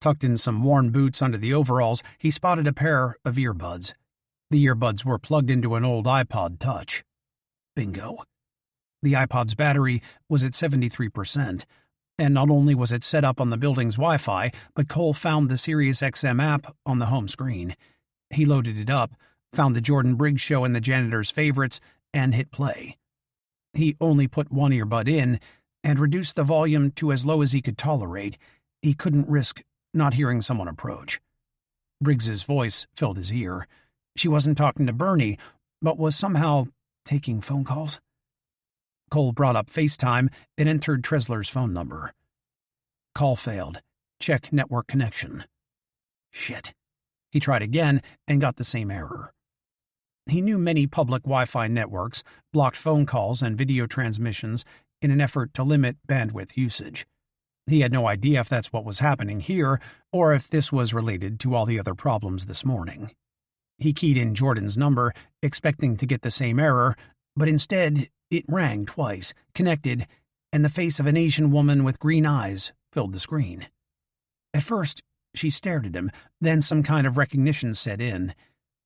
Tucked in some worn boots under the overalls, he spotted a pair of earbuds. The earbuds were plugged into an old iPod Touch. Bingo. The iPod's battery was at 73%, and not only was it set up on the building's Wi-Fi, but Cole found the SiriusXM app on the home screen. He loaded it up, found the Jordan Briggs show in the janitor's favorites, and hit play. He only put one earbud in and reduced the volume to as low as he could tolerate. He couldn't risk not hearing someone approach. Briggs's voice filled his ear. She wasn't talking to Bernie, but was somehow taking phone calls. Cole brought up FaceTime and entered Trezler's phone number. Call failed. Check network connection. Shit. He tried again and got the same error. He knew many public Wi-Fi networks blocked phone calls and video transmissions in an effort to limit bandwidth usage. He had no idea if that's what was happening here or if this was related to all the other problems this morning. He keyed in Jordan's number, expecting to get the same error, but instead it rang twice, connected, and the face of an Asian woman with green eyes filled the screen. At first, she stared at him, then some kind of recognition set in.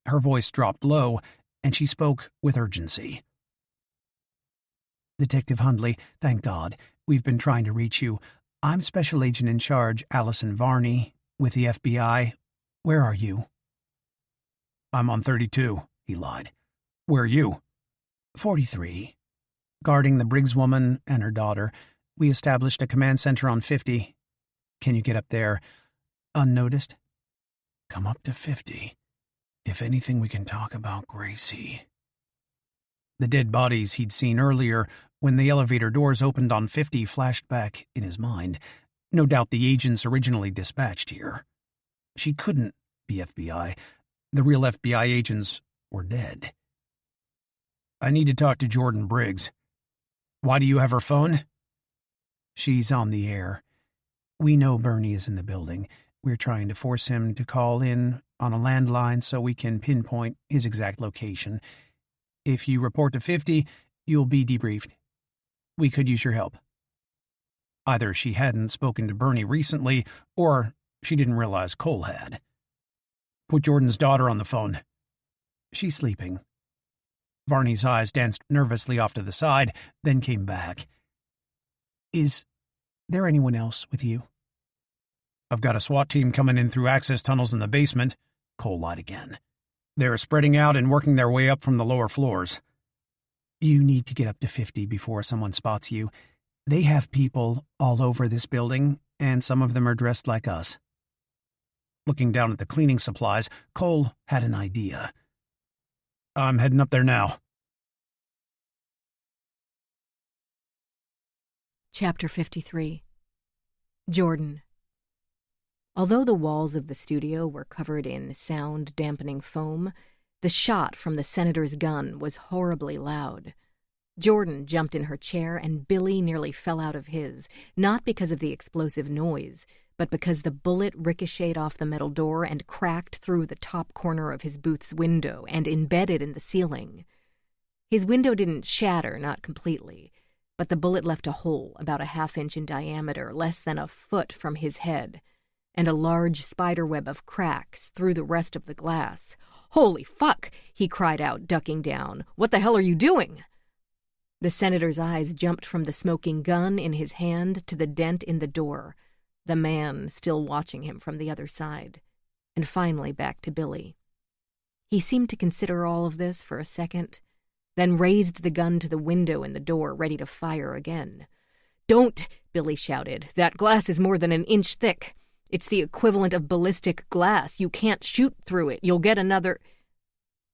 Her voice dropped low, and she spoke with urgency. Detective Hundley, thank God. We've been trying to reach you. I'm Special Agent in Charge Allison Varney, with the FBI. Where are you? I'm on 32, he lied. Where are you? 43. Guarding the Briggs woman and her daughter. We established a command center on 50. Can you get up there? unnoticed. Come up to 50. If anything, we can talk about Gracie. The dead bodies he'd seen earlier when the elevator doors opened on 50 flashed back in his mind. No doubt the agents originally dispatched here. She couldn't be FBI. The real FBI agents were dead. I need to talk to Jordan Briggs. Why do you have her phone? She's on the air. We know Bernie is in the building. We're trying to force him to call in on a landline so we can pinpoint his exact location. If you report to 50, you'll be debriefed. We could use your help. Either she hadn't spoken to Bernie recently, or she didn't realize Cole had. Put Jordan's daughter on the phone. She's sleeping. Varney's eyes danced nervously off to the side, then came back. Is there anyone else with you? I've got a SWAT team coming in through access tunnels in the basement. Cole lied again. They're spreading out and working their way up from the lower floors. You need to get up to 50 before someone spots you. They have people all over this building, and some of them are dressed like us. Looking down at the cleaning supplies, Cole had an idea. I'm heading up there now. Chapter 53. Jordan. Although the walls of the studio were covered in sound-dampening foam, the shot from the senator's gun was horribly loud. Jordan jumped in her chair and Billy nearly fell out of his, not because of the explosive noise, but because the bullet ricocheted off the metal door and cracked through the top corner of his booth's window and embedded in the ceiling. His window didn't shatter, not completely, but the bullet left a hole about a half-inch in diameter, less than a foot from his head, and a large spiderweb of cracks through the rest of the glass. "Holy fuck!" he cried out, ducking down. "What the hell are you doing?" The senator's eyes jumped from the smoking gun in his hand to the dent in the door, the man still watching him from the other side, and finally back to Billy. He seemed to consider all of this for a second, then raised the gun to the window in the door, ready to fire again. "Don't!" Billy shouted. "That glass is more than an inch thick. It's the equivalent of ballistic glass. You can't shoot through it. You'll get another—"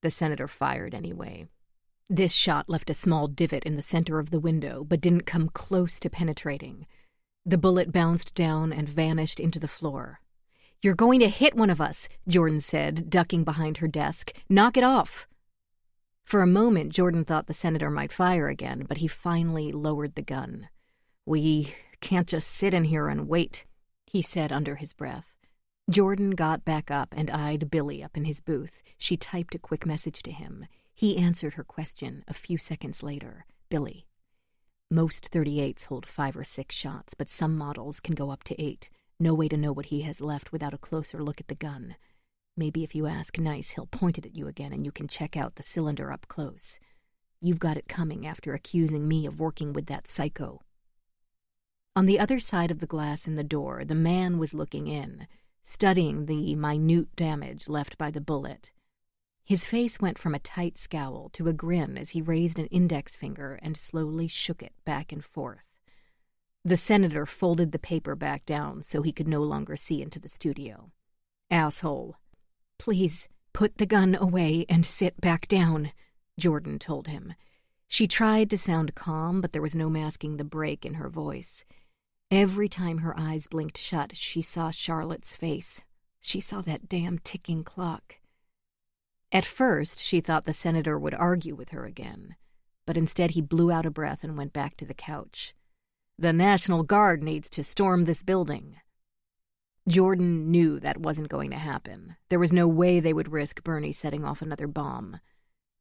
The senator fired anyway. This shot left a small divot in the center of the window, but didn't come close to penetrating. The bullet bounced down and vanished into the floor. "You're going to hit one of us," Jordan said, ducking behind her desk. "Knock it off." For a moment, Jordan thought the senator might fire again, but he finally lowered the gun. "We can't just sit in here and wait," he said under his breath. Jordan got back up and eyed Billy up in his booth. She typed a quick message to him. He answered her question a few seconds later. "Billy, most .38s hold 5 or 6 shots, but some models can go up to 8. No way to know what he has left without a closer look at the gun. Maybe if you ask nice, he'll point it at you again and you can check out the cylinder up close. You've got it coming after accusing me of working with that psycho." On the other side of the glass in the door, the man was looking in, studying the minute damage left by the bullet. His face went from a tight scowl to a grin as he raised an index finger and slowly shook it back and forth. The senator folded the paper back down so he could no longer see into the studio. "Asshole." "Please, put the gun away and sit back down," Jordan told him. She tried to sound calm, but there was no masking the break in her voice. Every time her eyes blinked shut, she saw Charlotte's face. She saw that damn ticking clock. At first, she thought the senator would argue with her again, but instead he blew out a breath and went back to the couch. "The National Guard needs to storm this building." Jordan knew that wasn't going to happen. There was no way they would risk Bernie setting off another bomb.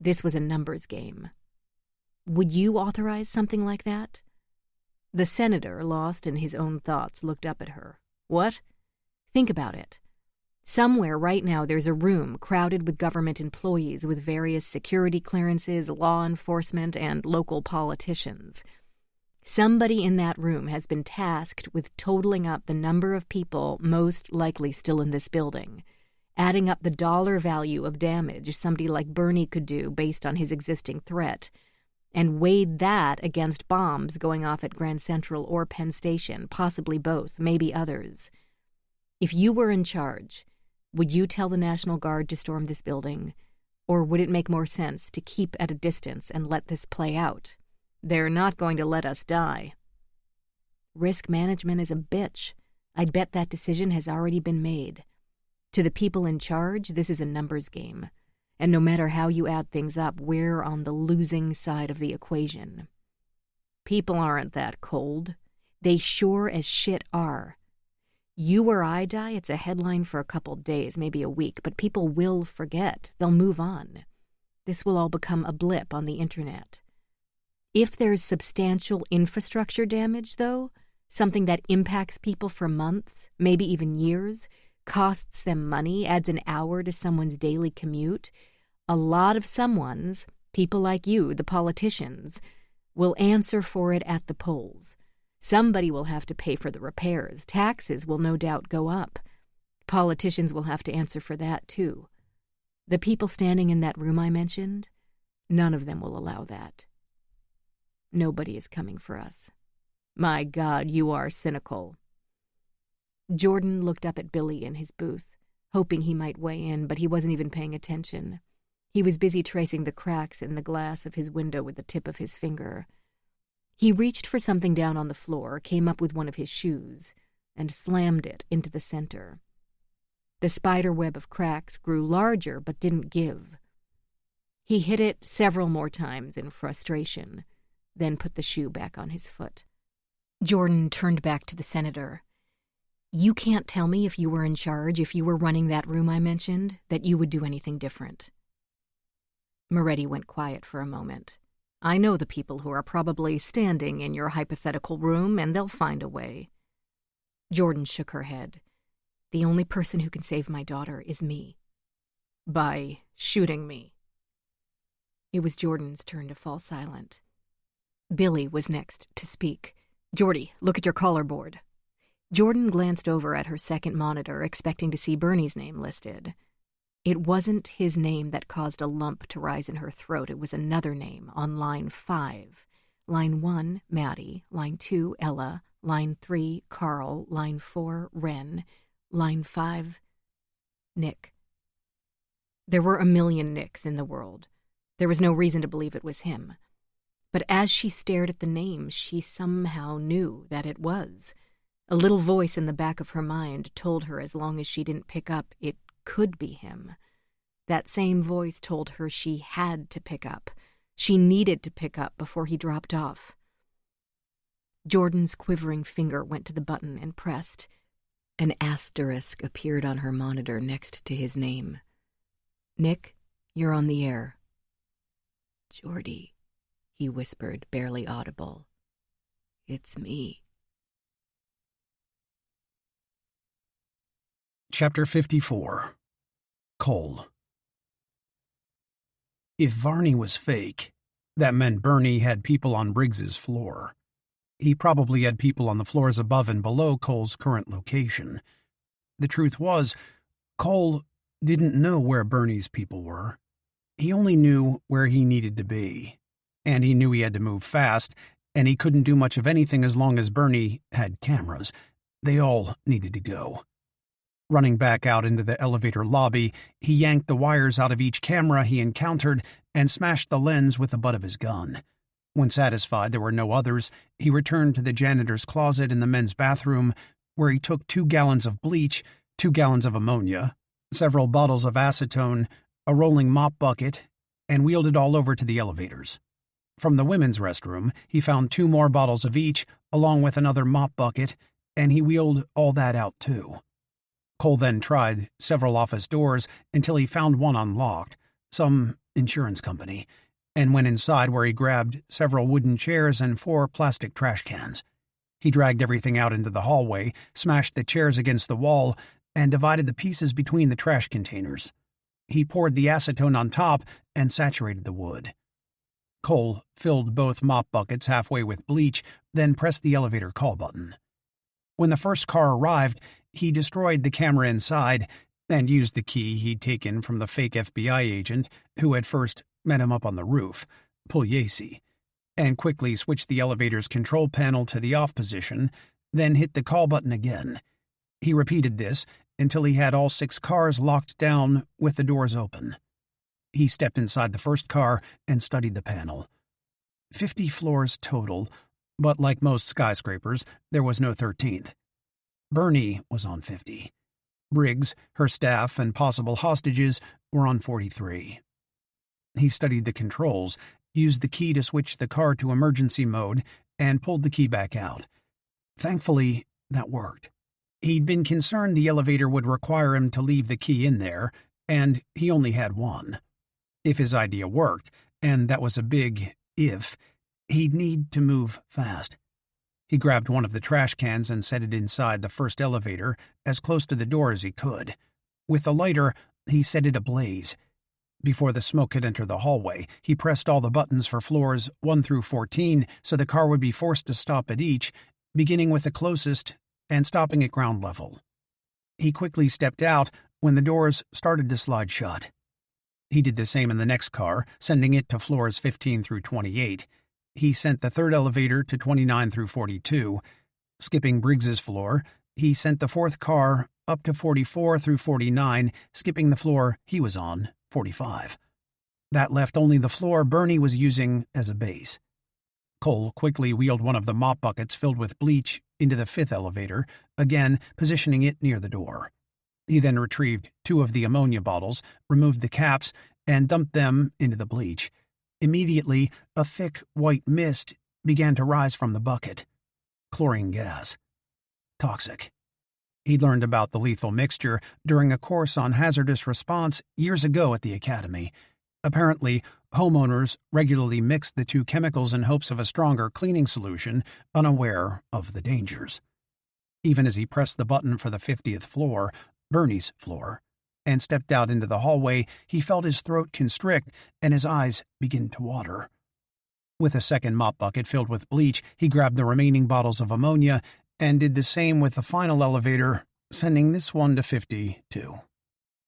This was a numbers game. "Would you authorize something like that?" The senator, lost in his own thoughts, looked up at her. "What?" "Think about it. Somewhere right now there's a room crowded with government employees with various security clearances, law enforcement, and local politicians. Somebody in that room has been tasked with totaling up the number of people most likely still in this building, adding up the dollar value of damage somebody like Bernie could do based on his existing threat, and weighed that against bombs going off at Grand Central or Penn Station, possibly both, maybe others. If you were in charge, would you tell the National Guard to storm this building? Or would it make more sense to keep at a distance and let this play out? They're not going to let us die. Risk management is a bitch. I'd bet that decision has already been made. To the people in charge, this is a numbers game. And no matter how you add things up, we're on the losing side of the equation. People aren't that cold. They sure as shit are. You or I die, it's a headline for a couple days, maybe a week, but people will forget. They'll move on. This will all become a blip on the internet. If there's substantial infrastructure damage, though, something that impacts people for months, maybe even years, costs them money, adds an hour to someone's daily commute, a lot of someone's, people like you, the politicians, will answer for it at the polls. Somebody will have to pay for the repairs. Taxes will no doubt go up. Politicians will have to answer for that, too. The people standing in that room I mentioned, none of them will allow that. Nobody is coming for us. My God, you are cynical. Jordan looked up at Billy in his booth, hoping he might weigh in, but he wasn't even paying attention. He was busy tracing the cracks in the glass of his window with the tip of his finger. He reached for something down on the floor, came up with one of his shoes, and slammed it into the center. The spider web of cracks grew larger but didn't give. He hit it several more times in frustration, then put the shoe back on his foot. Jordan turned back to the senator. You can't tell me if you were in charge, if you were running that room I mentioned, that you would do anything different. Moretti went quiet for a moment. I know the people who are probably standing in your hypothetical room, and they'll find a way. Jordan shook her head. The only person who can save my daughter is me. By shooting me. It was Jordan's turn to fall silent. Billy was next to speak. Jordy, look at your caller board. Jordan glanced over at her second monitor, expecting to see Bernie's name listed. It wasn't his name that caused a lump to rise in her throat. It was another name on line 5. Line 1, Maddie. Line 2, Ella. Line 3, Carl. Line 4, Ren. Line 5, Nick. There were a million Nicks in the world. There was no reason to believe it was him. But as she stared at the name, she somehow knew that it was. A little voice in the back of her mind told her as long as she didn't pick up, it could be him. That same voice told her she had to pick up. She needed to pick up before he dropped off. Jordan's quivering finger went to the button and pressed. An asterisk appeared on her monitor next to his name. Nick, you're on the air. Jordy, he whispered, barely audible. It's me. Chapter 54. Cole. If Varney was fake, that meant Bernie had people on Briggs's floor. He probably had people on the floors above and below Cole's current location. The truth was, Cole didn't know where Bernie's people were. He only knew where he needed to be. And he knew he had to move fast, and he couldn't do much of anything as long as Bernie had cameras. They all needed to go. Running back out into the elevator lobby, he yanked the wires out of each camera he encountered and smashed the lens with the butt of his gun. When satisfied there were no others, he returned to the janitor's closet in the men's bathroom, where he took 2 gallons of bleach, 2 gallons of ammonia, several bottles of acetone, a rolling mop bucket, and wheeled it all over to the elevators. From the women's restroom, he found 2 more bottles of each, along with another mop bucket, and he wheeled all that out too. Cole then tried several office doors until he found one unlocked, some insurance company, and went inside where he grabbed several wooden chairs and 4 plastic trash cans. He dragged everything out into the hallway, smashed the chairs against the wall, and divided the pieces between the trash containers. He poured the acetone on top and saturated the wood. Cole filled both mop buckets halfway with bleach, then pressed the elevator call button. When the first car arrived, he destroyed the camera inside and used the key he'd taken from the fake FBI agent who had first met him up on the roof, Pugliese, and quickly switched the elevator's control panel to the off position, then hit the call button again. He repeated this until he had all 6 cars locked down with the doors open. He stepped inside the first car and studied the panel. 50 floors total, but like most skyscrapers, there was no 13th. Bernie was on 50. Briggs, her staff, and possible hostages were on 43. He studied the controls, used the key to switch the car to emergency mode, and pulled the key back out. Thankfully, that worked. He'd been concerned the elevator would require him to leave the key in there, and he only had one. If his idea worked, and that was a big if, he'd need to move fast. He grabbed one of the trash cans and set it inside the first elevator, as close to the door as he could. With the lighter, he set it ablaze. Before the smoke could enter the hallway, he pressed all the buttons for floors 1 through 14 so the car would be forced to stop at each, beginning with the closest and stopping at ground level. He quickly stepped out when the doors started to slide shut. He did the same in the next car, sending it to floors 15 through 28. He sent the third elevator to 29 through 42. Skipping Briggs's floor, he sent the fourth car up to 44 through 49, skipping the floor he was on, 45. That left only the floor Bernie was using as a base. Cole quickly wheeled one of the mop buckets filled with bleach into the fifth elevator, again positioning it near the door. He then retrieved 2 of the ammonia bottles, removed the caps, and dumped them into the bleach. Immediately, a thick white mist began to rise from the bucket. Chlorine gas. Toxic. He'd learned about the lethal mixture during a course on hazardous response years ago at the academy. Apparently, homeowners regularly mixed the 2 chemicals in hopes of a stronger cleaning solution, unaware of the dangers. Even as he pressed the button for the 50th floor, Bernie's floor, and stepped out into the hallway, he felt his throat constrict and his eyes begin to water. With a second mop bucket filled with bleach, he grabbed the remaining bottles of ammonia and did the same with the final elevator, sending this one to 50 too.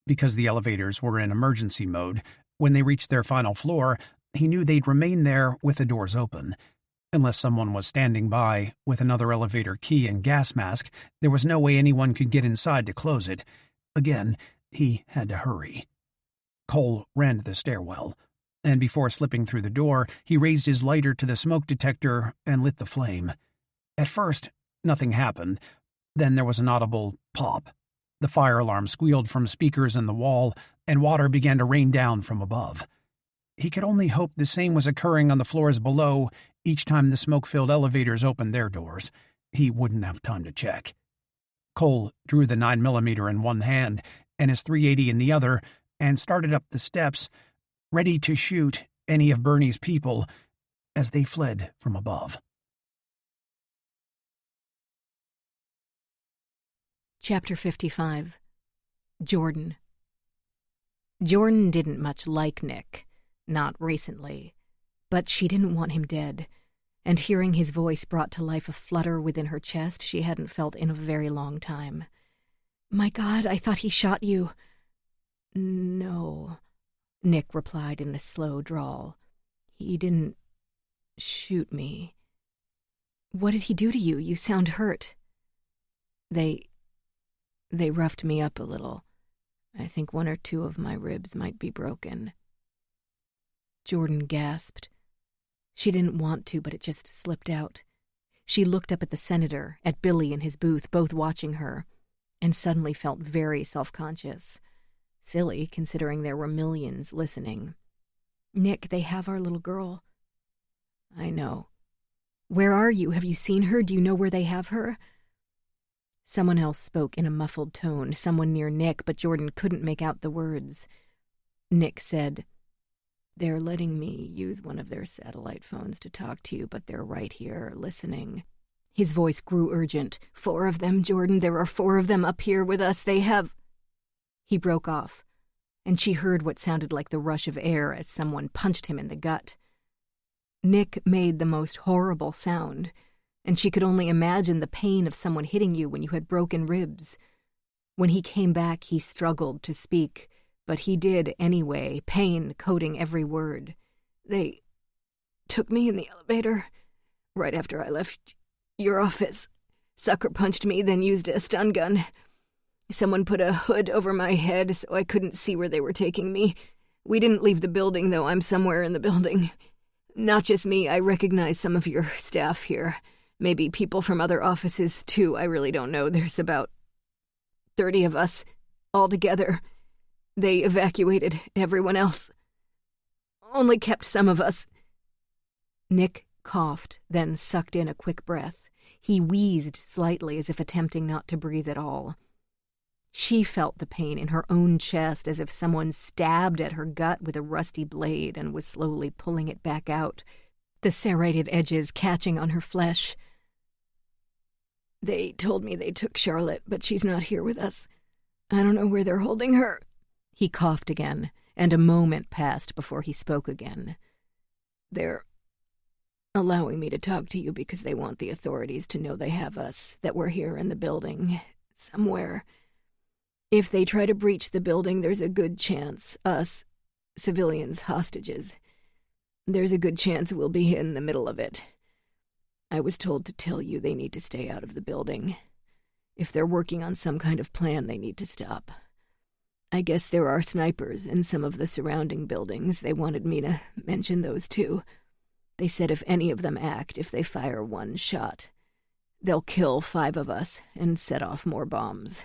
Because the elevators were in emergency mode, when they reached their final floor, he knew they'd remain there with the doors open. Unless someone was standing by with another elevator key and gas mask, there was no way anyone could get inside to close it. Again, he had to hurry. Cole ran to the stairwell, and before slipping through the door, he raised his lighter to the smoke detector and lit the flame. At first, nothing happened. Then there was an audible pop. The fire alarm squealed from speakers in the wall, and water began to rain down from above. He could only hope the same was occurring on the floors below each time the smoke-filled elevators opened their doors. He wouldn't have time to check. Cole drew the 9mm in one hand and his .380 in the other and started up the steps, ready to shoot any of Bernie's people as they fled from above. Chapter 55. Jordan. Jordan didn't much like Nick, not recently, but she didn't want him dead, and hearing his voice brought to life a flutter within her chest she hadn't felt in a very long time. "My God, I thought he shot you." "No," Nick replied in a slow drawl. "He didn't shoot me." "What did he do to you? You sound hurt." They roughed me up a little. I think 1 or 2 of my ribs might be broken." Jordan gasped. She didn't want to, but it just slipped out. She looked up at the senator, at Billy in his booth, both watching her, and suddenly felt very self-conscious. Silly, considering there were millions listening. "Nick, they have our little girl." "I know." "Where are you? Have you seen her? Do you know where they have her?" Someone else spoke in a muffled tone, someone near Nick, but Jordan couldn't make out the words. Nick said, "They're letting me use one of their satellite phones to talk to you, but they're right here, listening." His voice grew urgent. "4 of them, Jordan. There are 4 of them up here with us. They have—" He broke off, and she heard what sounded like the rush of air as someone punched him in the gut. Nick made the most horrible sound, and she could only imagine the pain of someone hitting you when you had broken ribs. When he came back, he struggled to speak, but he did anyway, pain coating every word. "They took me in the elevator right after I left your office. Sucker punched me, then used a stun gun. Someone put a hood over my head so I couldn't see where they were taking me. We didn't leave the building, though. I'm somewhere in the building. Not just me, I recognize some of your staff here. Maybe people from other offices, too. I really don't know. There's about 30 of us, all together. They evacuated everyone else. Only kept some of us. Nick coughed, then sucked in a quick breath. He wheezed slightly as if attempting not to breathe at all. She felt the pain in her own chest as if someone stabbed at her gut with a rusty blade and was slowly pulling it back out, the serrated edges catching on her flesh. They told me they took Charlotte, but she's not here with us. I don't know where they're holding her. He coughed again, and a moment passed before he spoke again. They're allowing me to talk to you because they want the authorities to know they have us, that we're here in the building, somewhere. If they try to breach the building, there's a good chance us, civilians, hostages, there's a good chance we'll be in the middle of it. I was told to tell you they need to stay out of the building. If they're working on some kind of plan, they need to stop. I guess there are snipers in some of the surrounding buildings. They wanted me to mention those too. They said if any of them act, if they fire one shot, they'll kill 5 of us and set off more bombs.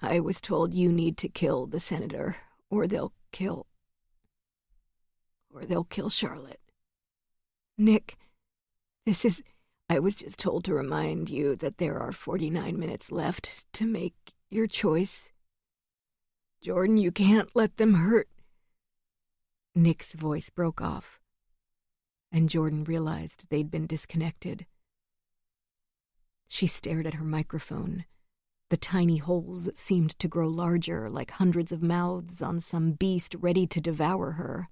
I was told you need to kill the senator, or they'll kill Charlotte. Nick, I was just told to remind you that there are 49 minutes left to make your choice. Jordan, you can't let them hurt. Nick's voice broke off, and Jordan realized they'd been disconnected. She stared at her microphone. The tiny holes seemed to grow larger, like hundreds of mouths on some beast ready to devour her.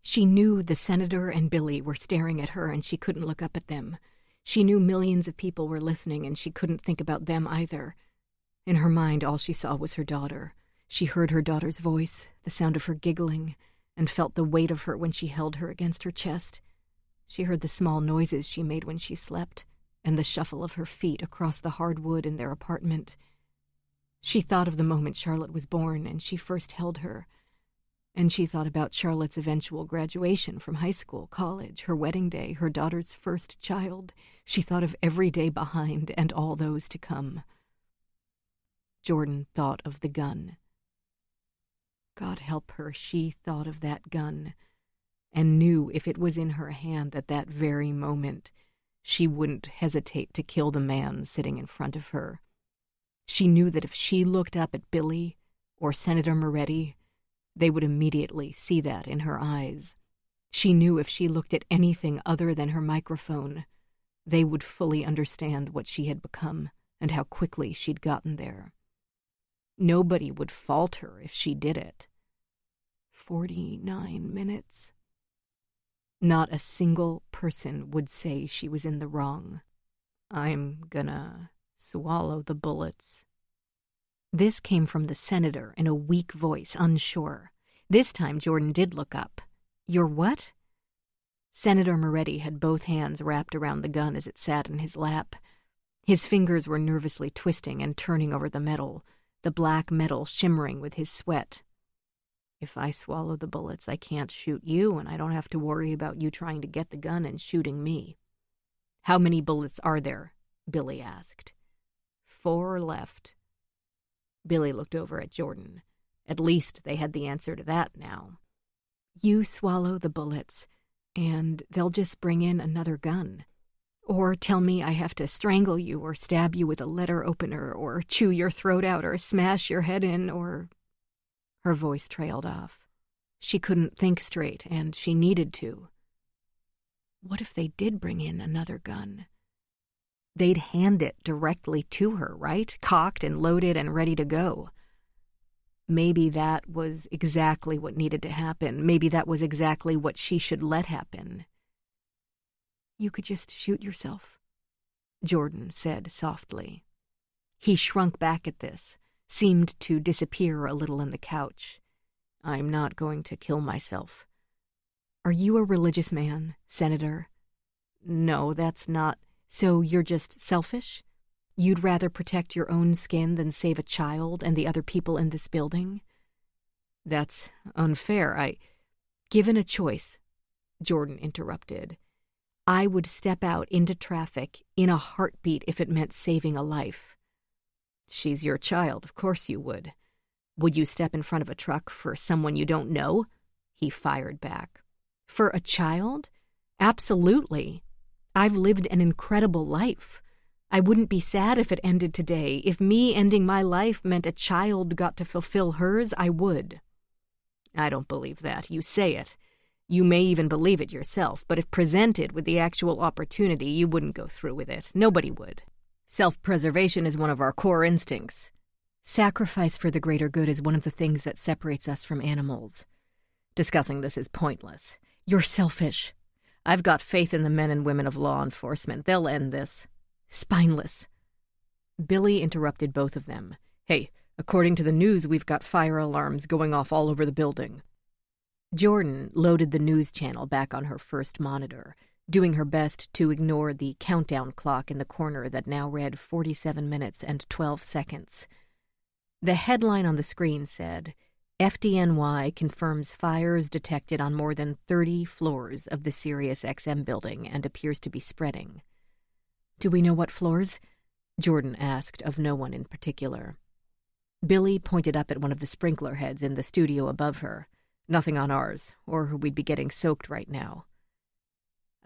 She knew the senator and Billy were staring at her, and she couldn't look up at them. She knew millions of people were listening, and she couldn't think about them either. In her mind, all she saw was her daughter. She heard her daughter's voice, the sound of her giggling, and felt the weight of her when she held her against her chest. She heard the small noises she made when she slept, and the shuffle of her feet across the hardwood in their apartment. She thought of the moment Charlotte was born and she first held her, and she thought about Charlotte's eventual graduation from high school, college, her wedding day, her daughter's first child. She thought of every day behind and all those to come. Jordan thought of the gun. God help her, she thought of that gun, and knew if it was in her hand at that very moment, she wouldn't hesitate to kill the man sitting in front of her. She knew that if she looked up at Billy or Senator Moretti, they would immediately see that in her eyes. She knew if she looked at anything other than her microphone, they would fully understand what she had become and how quickly she'd gotten there. Nobody would fault her if she did it. 49 minutes. Not a single person would say she was in the wrong. I'm gonna swallow the bullets. This came from the senator in a weak voice, unsure. This time Jordan did look up. You're what? Senator Moretti had both hands wrapped around the gun as it sat in his lap. His fingers were nervously twisting and turning over the metal, the black metal shimmering with his sweat. If I swallow the bullets, I can't shoot you, and I don't have to worry about you trying to get the gun and shooting me. How many bullets are there? Billy asked. 4 left. Billy looked over at Jordan. At least they had the answer to that now. You swallow the bullets, and they'll just bring in another gun. Or tell me I have to strangle you or stab you with a letter opener or chew your throat out or smash your head in or... Her voice trailed off. She couldn't think straight, and she needed to. What if they did bring in another gun? They'd hand it directly to her, right? Cocked and loaded and ready to go. Maybe that was exactly what needed to happen. Maybe that was exactly what she should let happen. You could just shoot yourself, Jordan said softly. He shrunk back at this, seemed to disappear a little in the couch. I'm not going to kill myself. Are you a religious man, Senator? No, that's not... So you're just selfish? You'd rather protect your own skin than save a child and the other people in this building? That's unfair. Given a choice, Jordan interrupted, I would step out into traffic in a heartbeat if it meant saving a life. She's your child, of course you would. Would you step in front of a truck for someone you don't know? He fired back. For a child? Absolutely. I've lived an incredible life. I wouldn't be sad if it ended today. If me ending my life meant a child got to fulfill hers, I would. I don't believe that. You say it. You may even believe it yourself, but if presented with the actual opportunity, you wouldn't go through with it. Nobody would. Self-preservation is one of our core instincts. Sacrifice for the greater good is one of the things that separates us from animals. Discussing this is pointless. You're selfish. I've got faith in the men and women of law enforcement. They'll end this. Spineless. Billy interrupted both of them. Hey, according to the news, we've got fire alarms going off all over the building. Jordan loaded the news channel back on her first monitor, doing her best to ignore the countdown clock in the corner that now read 47 minutes and 12 seconds. The headline on the screen said, FDNY confirms fires detected on more than 30 floors of the Sirius XM building and appears to be spreading. Do we know what floors? Jordan asked of no one in particular. Billy pointed up at one of the sprinkler heads in the studio above her. Nothing on ours, or we'd be getting soaked right now.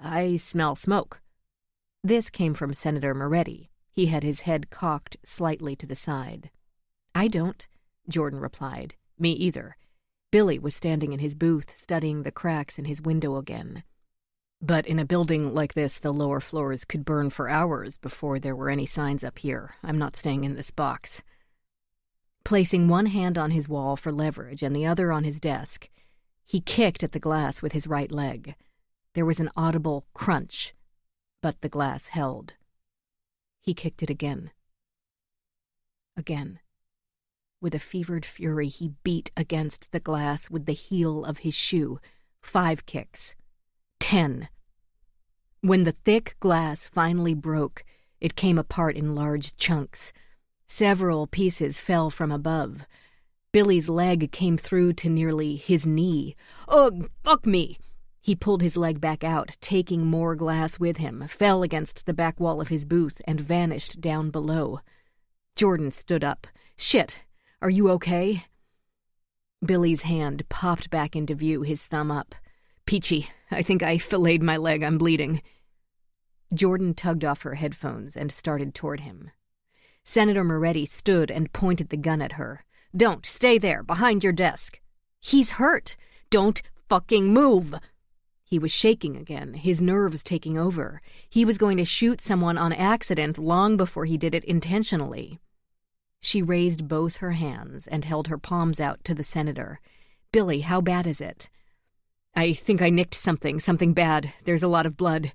I smell smoke. This came from Senator Moretti. He had his head cocked slightly to the side. I don't, Jordan replied. Me either. Billy was standing in his booth, studying the cracks in his window again. But in a building like this, the lower floors could burn for hours before there were any signs up here. I'm not staying in this box. Placing one hand on his wall for leverage and the other on his desk, he kicked at the glass with his right leg. There was an audible crunch, but the glass held. He kicked it again. Again. With a fevered fury, he beat against the glass with the heel of his shoe. 5 kicks. 10. When the thick glass finally broke, it came apart in large chunks. Several pieces fell from above. Billy's leg came through to nearly his knee. Ugh, fuck me! He pulled his leg back out, taking more glass with him, fell against the back wall of his booth, and vanished down below. Jordan stood up. Shit! Are you okay? Billy's hand popped back into view, his thumb up. Peachy, I think I filleted my leg. I'm bleeding. Jordan tugged off her headphones and started toward him. Senator Moretti stood and pointed the gun at her. Don't, stay there, behind your desk. He's hurt. Don't fucking move. He was shaking again, his nerves taking over. He was going to shoot someone on accident long before he did it intentionally. She raised both her hands and held her palms out to the senator. Billy, how bad is it? I think I nicked something bad. There's a lot of blood.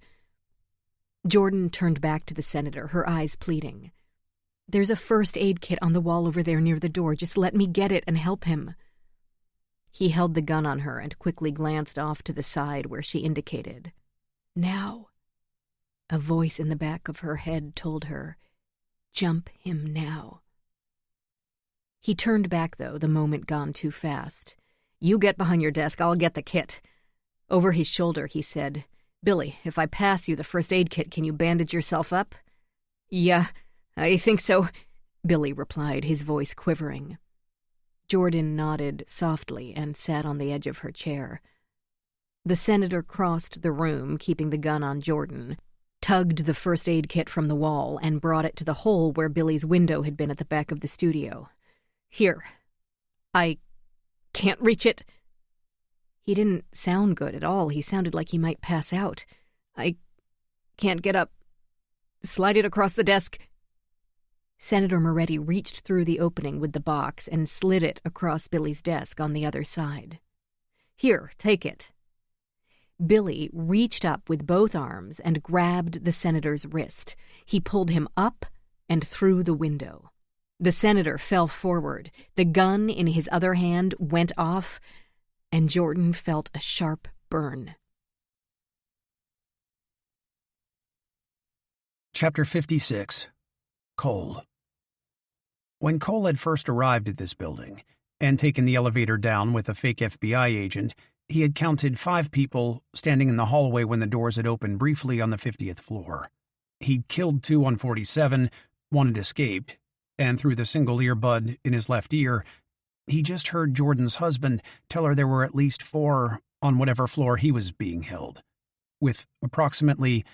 Jordan turned back to the senator, her eyes pleading. There's a first aid kit on the wall over there near the door. Just let me get it and help him. He held the gun on her and quickly glanced off to the side where she indicated. Now. A voice in the back of her head told her, jump him now. He turned back, though, the moment gone too fast. You get behind your desk, I'll get the kit. Over his shoulder, he said, Billy, if I pass you the first aid kit, can you bandage yourself up? Yeah, I think so, Billy replied, his voice quivering. Jordan nodded softly and sat on the edge of her chair. The senator crossed the room, keeping the gun on Jordan, tugged the first aid kit from the wall, and brought it to the hole where Billy's window had been at the back of the studio. Here. I can't reach it. He didn't sound good at all. He sounded like he might pass out. I can't get up. Slide it across the desk. Senator Moretti reached through the opening with the box and slid it across Billy's desk on the other side. Here, take it. Billy reached up with both arms and grabbed the senator's wrist. He pulled him up and through the window. The senator fell forward. The gun in his other hand went off, and Jordan felt a sharp burn. Chapter 56. Cole. When Cole had first arrived at this building and taken the elevator down with a fake FBI agent, he had counted 5 people standing in the hallway when the doors had opened briefly on the 50th floor. He'd killed 2 on 47, one had escaped, and through the single earbud in his left ear, he just heard Jordan's husband tell her there were at least 4 on whatever floor he was being held, with approximately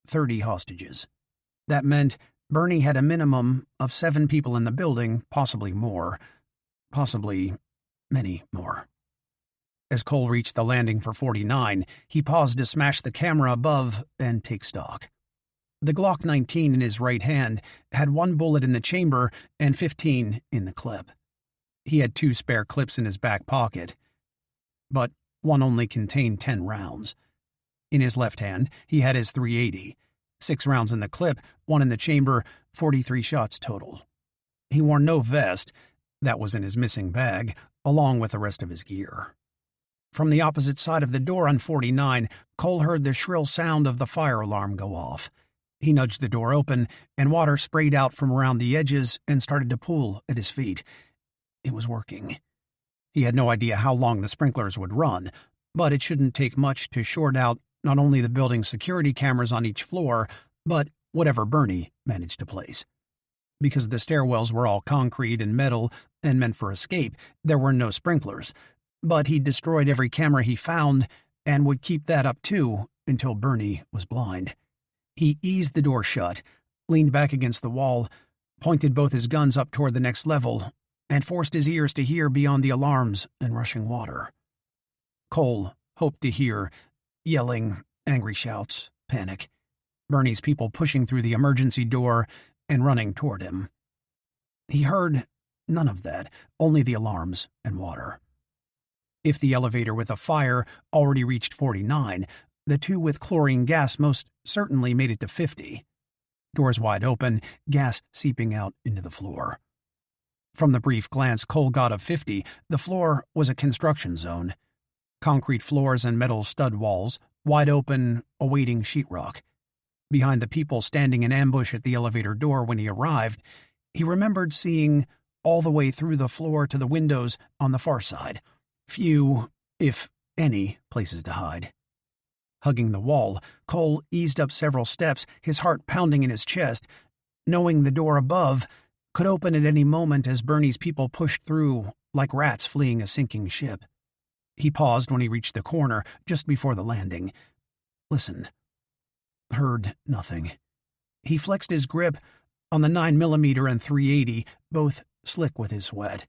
30 hostages. That meant Bernie had a minimum of 7 people in the building, possibly more, possibly many more. As Cole reached the landing for 49, he paused to smash the camera above and take stock. The Glock 19 in his right hand had 1 bullet in the chamber and 15 in the clip. He had 2 spare clips in his back pocket, but one only contained 10 rounds. In his left hand, he had his .380, 6 rounds in the clip, 1 in the chamber, 43 shots total. He wore no vest, that was in his missing bag, along with the rest of his gear. From the opposite side of the door on 49, Cole heard the shrill sound of the fire alarm go off. He nudged the door open, and water sprayed out from around the edges and started to pool at his feet. It was working. He had no idea how long the sprinklers would run, but it shouldn't take much to short out not only the building's security cameras on each floor, but whatever Bernie managed to place. Because the stairwells were all concrete and metal and meant for escape, there were no sprinklers, but he destroyed every camera he found and would keep that up too until Bernie was blind. He eased the door shut, leaned back against the wall, pointed both his guns up toward the next level, and forced his ears to hear beyond the alarms and rushing water. Cole hoped to hear yelling, angry shouts, panic, Bernie's people pushing through the emergency door and running toward him. He heard none of that, only the alarms and water. If the elevator with a fire already reached 49, the 2 with chlorine gas most certainly made it to 50. Doors wide open, gas seeping out into the floor. From the brief glance Cole got of 50, the floor was a construction zone. Concrete floors and metal stud walls, wide open, awaiting sheetrock. Behind the people standing in ambush at the elevator door when he arrived, he remembered seeing all the way through the floor to the windows on the far side. Few, if any, places to hide. Hugging the wall, Cole eased up several steps, his heart pounding in his chest, knowing the door above could open at any moment as Bernie's people pushed through like rats fleeing a sinking ship. He paused when he reached the corner, just before the landing. Listened. Heard nothing. He flexed his grip on the 9mm and .380, both slick with his sweat.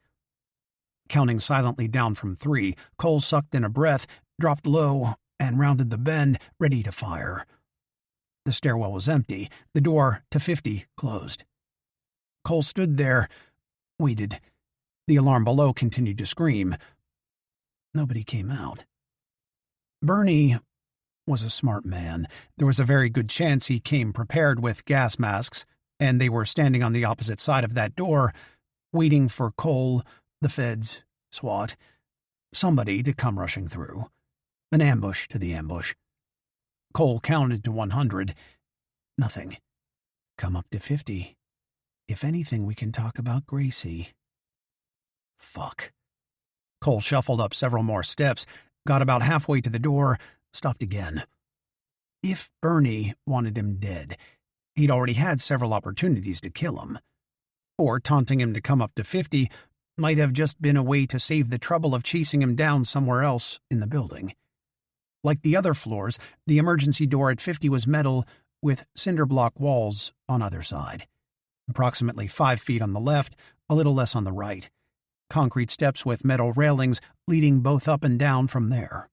Counting silently down from 3, Cole sucked in a breath, dropped low, and rounded the bend, ready to fire. The stairwell was empty, the door to 50 closed. Cole stood there, waited. The alarm below continued to scream. Nobody came out. Bernie was a smart man. There was a very good chance he came prepared with gas masks, and they were standing on the opposite side of that door, waiting for Cole, the feds, SWAT, somebody to come rushing through. An ambush to the ambush. Cole counted to 100. Nothing. Come up to 50. If anything, we can talk about Gracie. Fuck. Cole shuffled up several more steps, got about halfway to the door, stopped again. If Bernie wanted him dead, he'd already had several opportunities to kill him. Or taunting him to come up to 50 might have just been a way to save the trouble of chasing him down somewhere else in the building. Like the other floors, the emergency door at 50 was metal with cinder block walls on either side. Approximately 5 feet on the left, a little less on the right. Concrete steps with metal railings leading both up and down from there.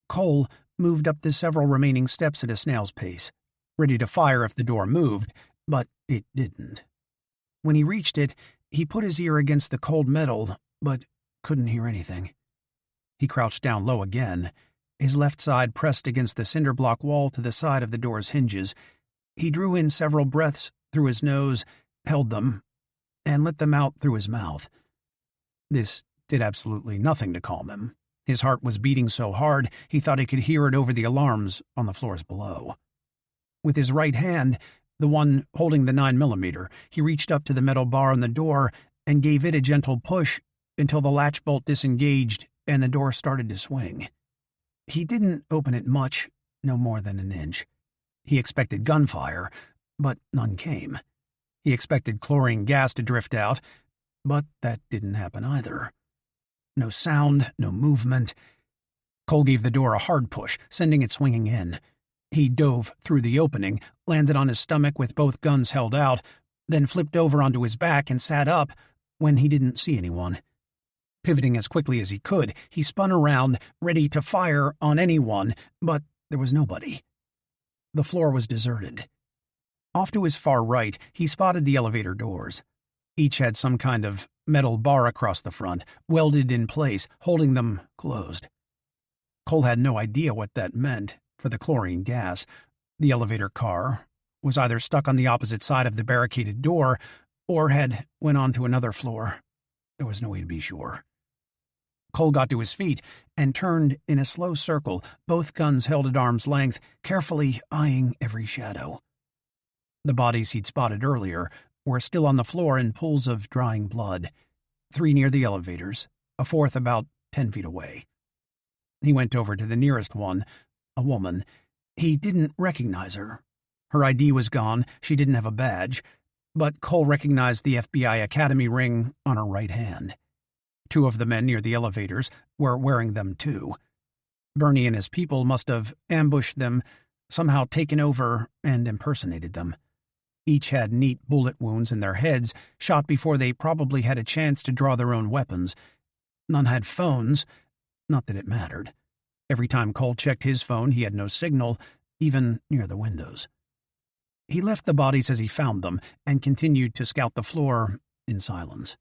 Cole moved up the several remaining steps at a snail's pace, ready to fire if the door moved, but it didn't. When he reached it, he put his ear against the cold metal, but couldn't hear anything. He crouched down low again, his left side pressed against the cinder block wall to the side of the door's hinges. He drew in several breaths through his nose, held them, and let them out through his mouth. This did absolutely nothing to calm him. His heart was beating so hard he thought he could hear it over the alarms on the floors below. With his right hand, the one holding the 9mm. He reached up to the metal bar on the door and gave it a gentle push until the latch bolt disengaged and the door started to swing. He didn't open it much, no more than an inch. He expected gunfire, but none came. He expected chlorine gas to drift out, but that didn't happen either. No sound, no movement. Cole gave the door a hard push, sending it swinging in. He dove through the opening, landed on his stomach with both guns held out, then flipped over onto his back and sat up when he didn't see anyone. Pivoting as quickly as he could, he spun around, ready to fire on anyone, but there was nobody. The floor was deserted. Off to his far right, he spotted the elevator doors. Each had some kind of metal bar across the front, welded in place, holding them closed. Cole had no idea what that meant for the chlorine gas. The elevator car was either stuck on the opposite side of the barricaded door or had went on to another floor. There was no way to be sure. Cole got to his feet and turned in a slow circle, both guns held at arm's length, carefully eyeing every shadow. The bodies he'd spotted earlier were still on the floor in pools of drying blood, 3 near the elevators, a 4th about 10 feet away. He went over to the nearest one, a woman. He didn't recognize her. Her ID was gone, she didn't have a badge, but Cole recognized the FBI Academy ring on her right hand. 2 of the men near the elevators were wearing them too. Bernie and his people must have ambushed them, somehow taken over and impersonated them. Each had neat bullet wounds in their heads, shot before they probably had a chance to draw their own weapons. None had phones, not that it mattered. Every time Cole checked his phone, he had no signal, even near the windows. He left the bodies as he found them and continued to scout the floor in silence.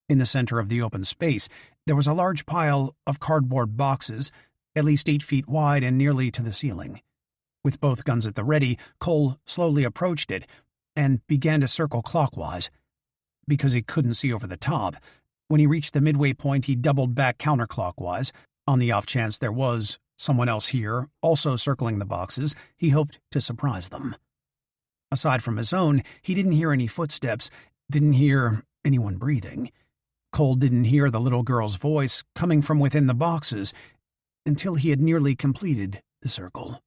In the center of the open space, there was a large pile of cardboard boxes, at least 8 feet wide and nearly to the ceiling. With both guns at the ready, Cole slowly approached it and began to circle clockwise. Because he couldn't see over the top, when he reached the midway point, he doubled back counterclockwise. On the off chance there was someone else here, also circling the boxes, he hoped to surprise them. Aside from his own, he didn't hear any footsteps, didn't hear anyone breathing. Cole didn't hear the little girl's voice coming from within the boxes until he had nearly completed the circle.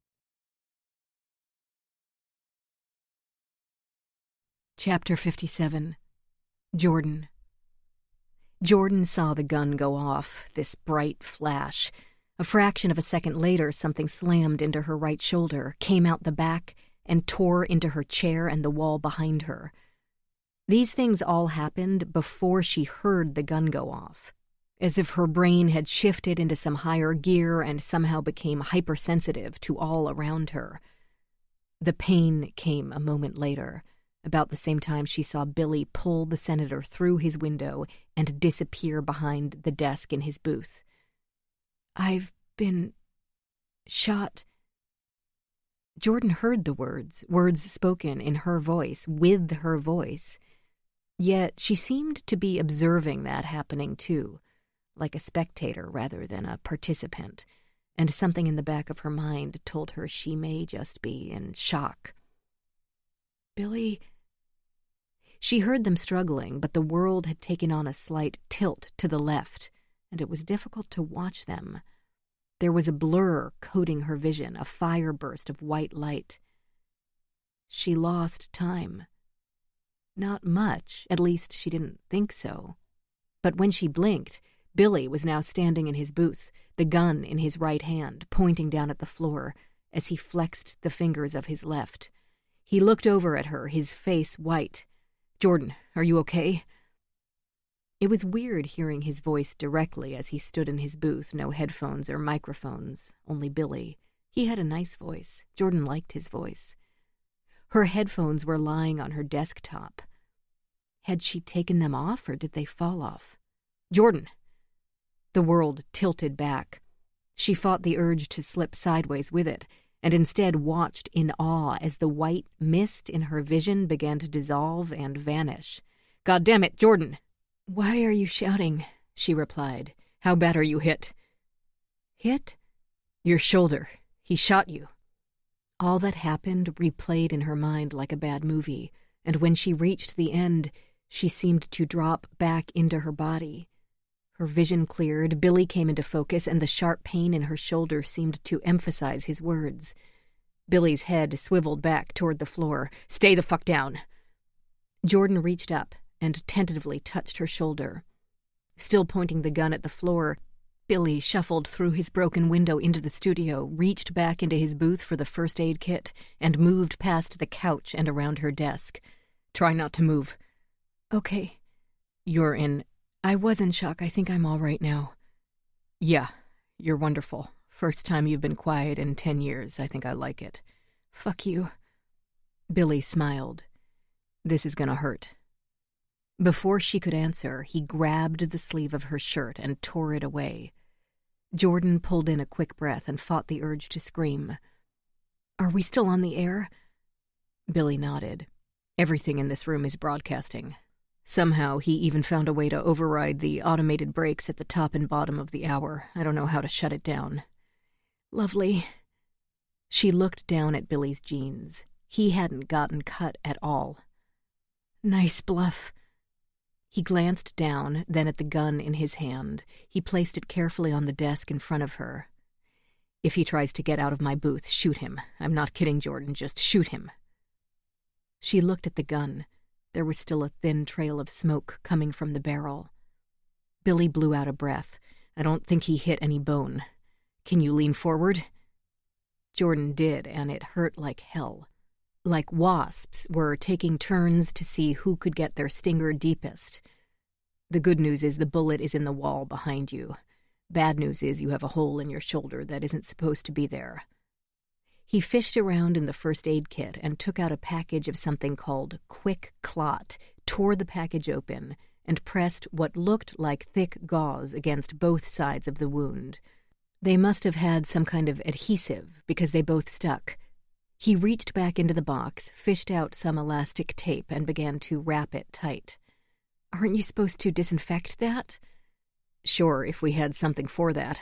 Chapter 57. Jordan. Jordan saw the gun go off, this bright flash. A fraction of a second later, something slammed into her right shoulder, came out the back, and tore into her chair and the wall behind her. These things all happened before she heard the gun go off, as if her brain had shifted into some higher gear and somehow became hypersensitive to all around her. The pain came a moment later, about the same time she saw Billy pull the senator through his window and disappear behind the desk in his booth. "I've been shot." Jordan heard the words spoken in her voice, with her voice. Yet she seemed to be observing that happening too, like a spectator rather than a participant, and something in the back of her mind told her she may just be in shock. "Billy..." She heard them struggling, but the world had taken on a slight tilt to the left, and it was difficult to watch them. There was a blur coating her vision, a fire burst of white light. She lost time. Not much, at least she didn't think so. But when she blinked, Billy was now standing in his booth, the gun in his right hand, pointing down at the floor as he flexed the fingers of his left. He looked over at her, his face white. "Jordan, are you okay?" It was weird hearing his voice directly as he stood in his booth, no headphones or microphones, only Billy. He had a nice voice. Jordan liked his voice. Her headphones were lying on her desktop. Had she taken them off, or did they fall off? "Jordan!" The world tilted back. She fought the urge to slip sideways with it, and instead watched in awe as the white mist in her vision began to dissolve and vanish. "God damn it, Jordan!" "Why are you shouting?" she replied. "How bad are you hit?" "Hit?" "Your shoulder. He shot you." All that happened replayed in her mind like a bad movie, and when she reached the end, she seemed to drop back into her body. Her vision cleared, Billy came into focus, and the sharp pain in her shoulder seemed to emphasize his words. Billy's head swiveled back toward the floor. "Stay the fuck down." Jordan reached up and tentatively touched her shoulder. Still pointing the gun at the floor, Billy shuffled through his broken window into the studio, reached back into his booth for the first aid kit, and moved past the couch and around her desk. "Try not to move." "Okay." "You're in..." "I was in shock. I think I'm all right now." "Yeah, you're wonderful. First time you've been quiet in 10 years. I think I like it." "Fuck you." Billy smiled. "This is gonna hurt." Before she could answer, he grabbed the sleeve of her shirt and tore it away. Jordan pulled in a quick breath and fought the urge to scream. "Are we still on the air?" Billy nodded. "Everything in this room is broadcasting." Somehow, he even found a way to override the automated breaks at the top and bottom of the hour. I don't know how to shut it down. "Lovely." She looked down at Billy's jeans. He hadn't gotten cut at all. "Nice bluff." He glanced down, then at the gun in his hand. He placed it carefully on the desk in front of her. "If he tries to get out of my booth, shoot him. I'm not kidding, Jordan. Just shoot him." She looked at the gun. There was still a thin trail of smoke coming from the barrel. Billy blew out a breath. "I don't think he hit any bone. Can you lean forward?" Jordan did, and it hurt like hell. Like wasps were taking turns to see who could get their stinger deepest. The good news is the bullet is in the wall behind you. Bad news is you have a hole in your shoulder that isn't supposed to be there. He fished around in the first aid kit and took out a package of something called Quick Clot, tore the package open, and pressed what looked like thick gauze against both sides of the wound. They must have had some kind of adhesive because they both stuck. He reached back into the box, fished out some elastic tape, and began to wrap it tight. "Aren't you supposed to disinfect that?" "Sure, if we had something for that.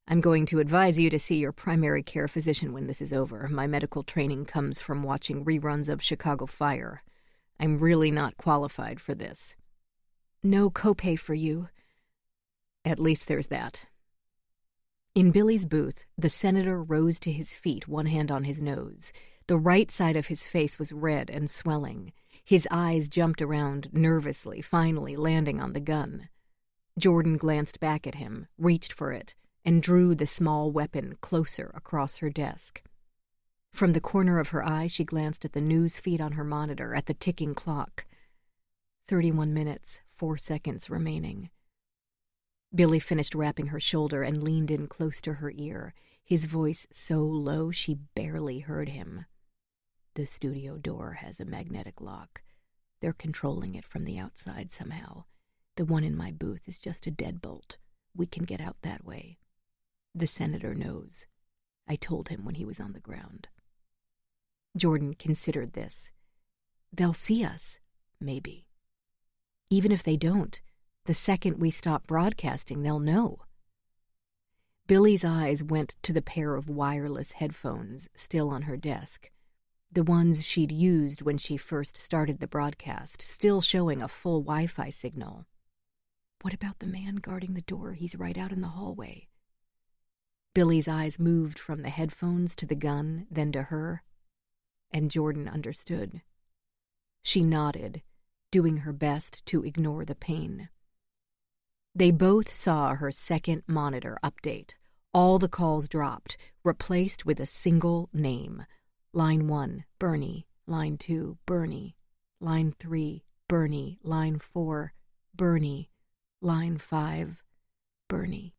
I'm going to advise you to see your primary care physician when this is over. My medical training comes from watching reruns of Chicago Fire. I'm really not qualified for this." "No copay for you." "At least there's that." In Billy's booth, the senator rose to his feet, one hand on his nose. The right side of his face was red and swelling. His eyes jumped around nervously, finally landing on the gun. Jordan glanced back at him, reached for it, and drew the small weapon closer across her desk. From the corner of her eye, she glanced at the news feed on her monitor, at the ticking clock. 31 minutes, 4 seconds remaining. Billy finished wrapping her shoulder and leaned in close to her ear, his voice so low she barely heard him. "The studio door has a magnetic lock. They're controlling it from the outside somehow. The one in my booth is just a deadbolt. We can get out that way. The senator knows. I told him when he was on the ground." Jordan considered this. "They'll see us, maybe. Even if they don't, the second we stop broadcasting, they'll know." Billy's eyes went to the pair of wireless headphones still on her desk, the ones she'd used when she first started the broadcast, still showing a full Wi-Fi signal. What about the man guarding the door? He's right out in the hallway. Billy's eyes moved from the headphones to the gun, then to her, and Jordan understood. She nodded, doing her best to ignore the pain. They both saw her second monitor update. All the calls dropped, replaced with a single name. Line 1, Bernie. Line 2, Bernie. Line 3, Bernie. Line 4, Bernie. Line 5, Bernie.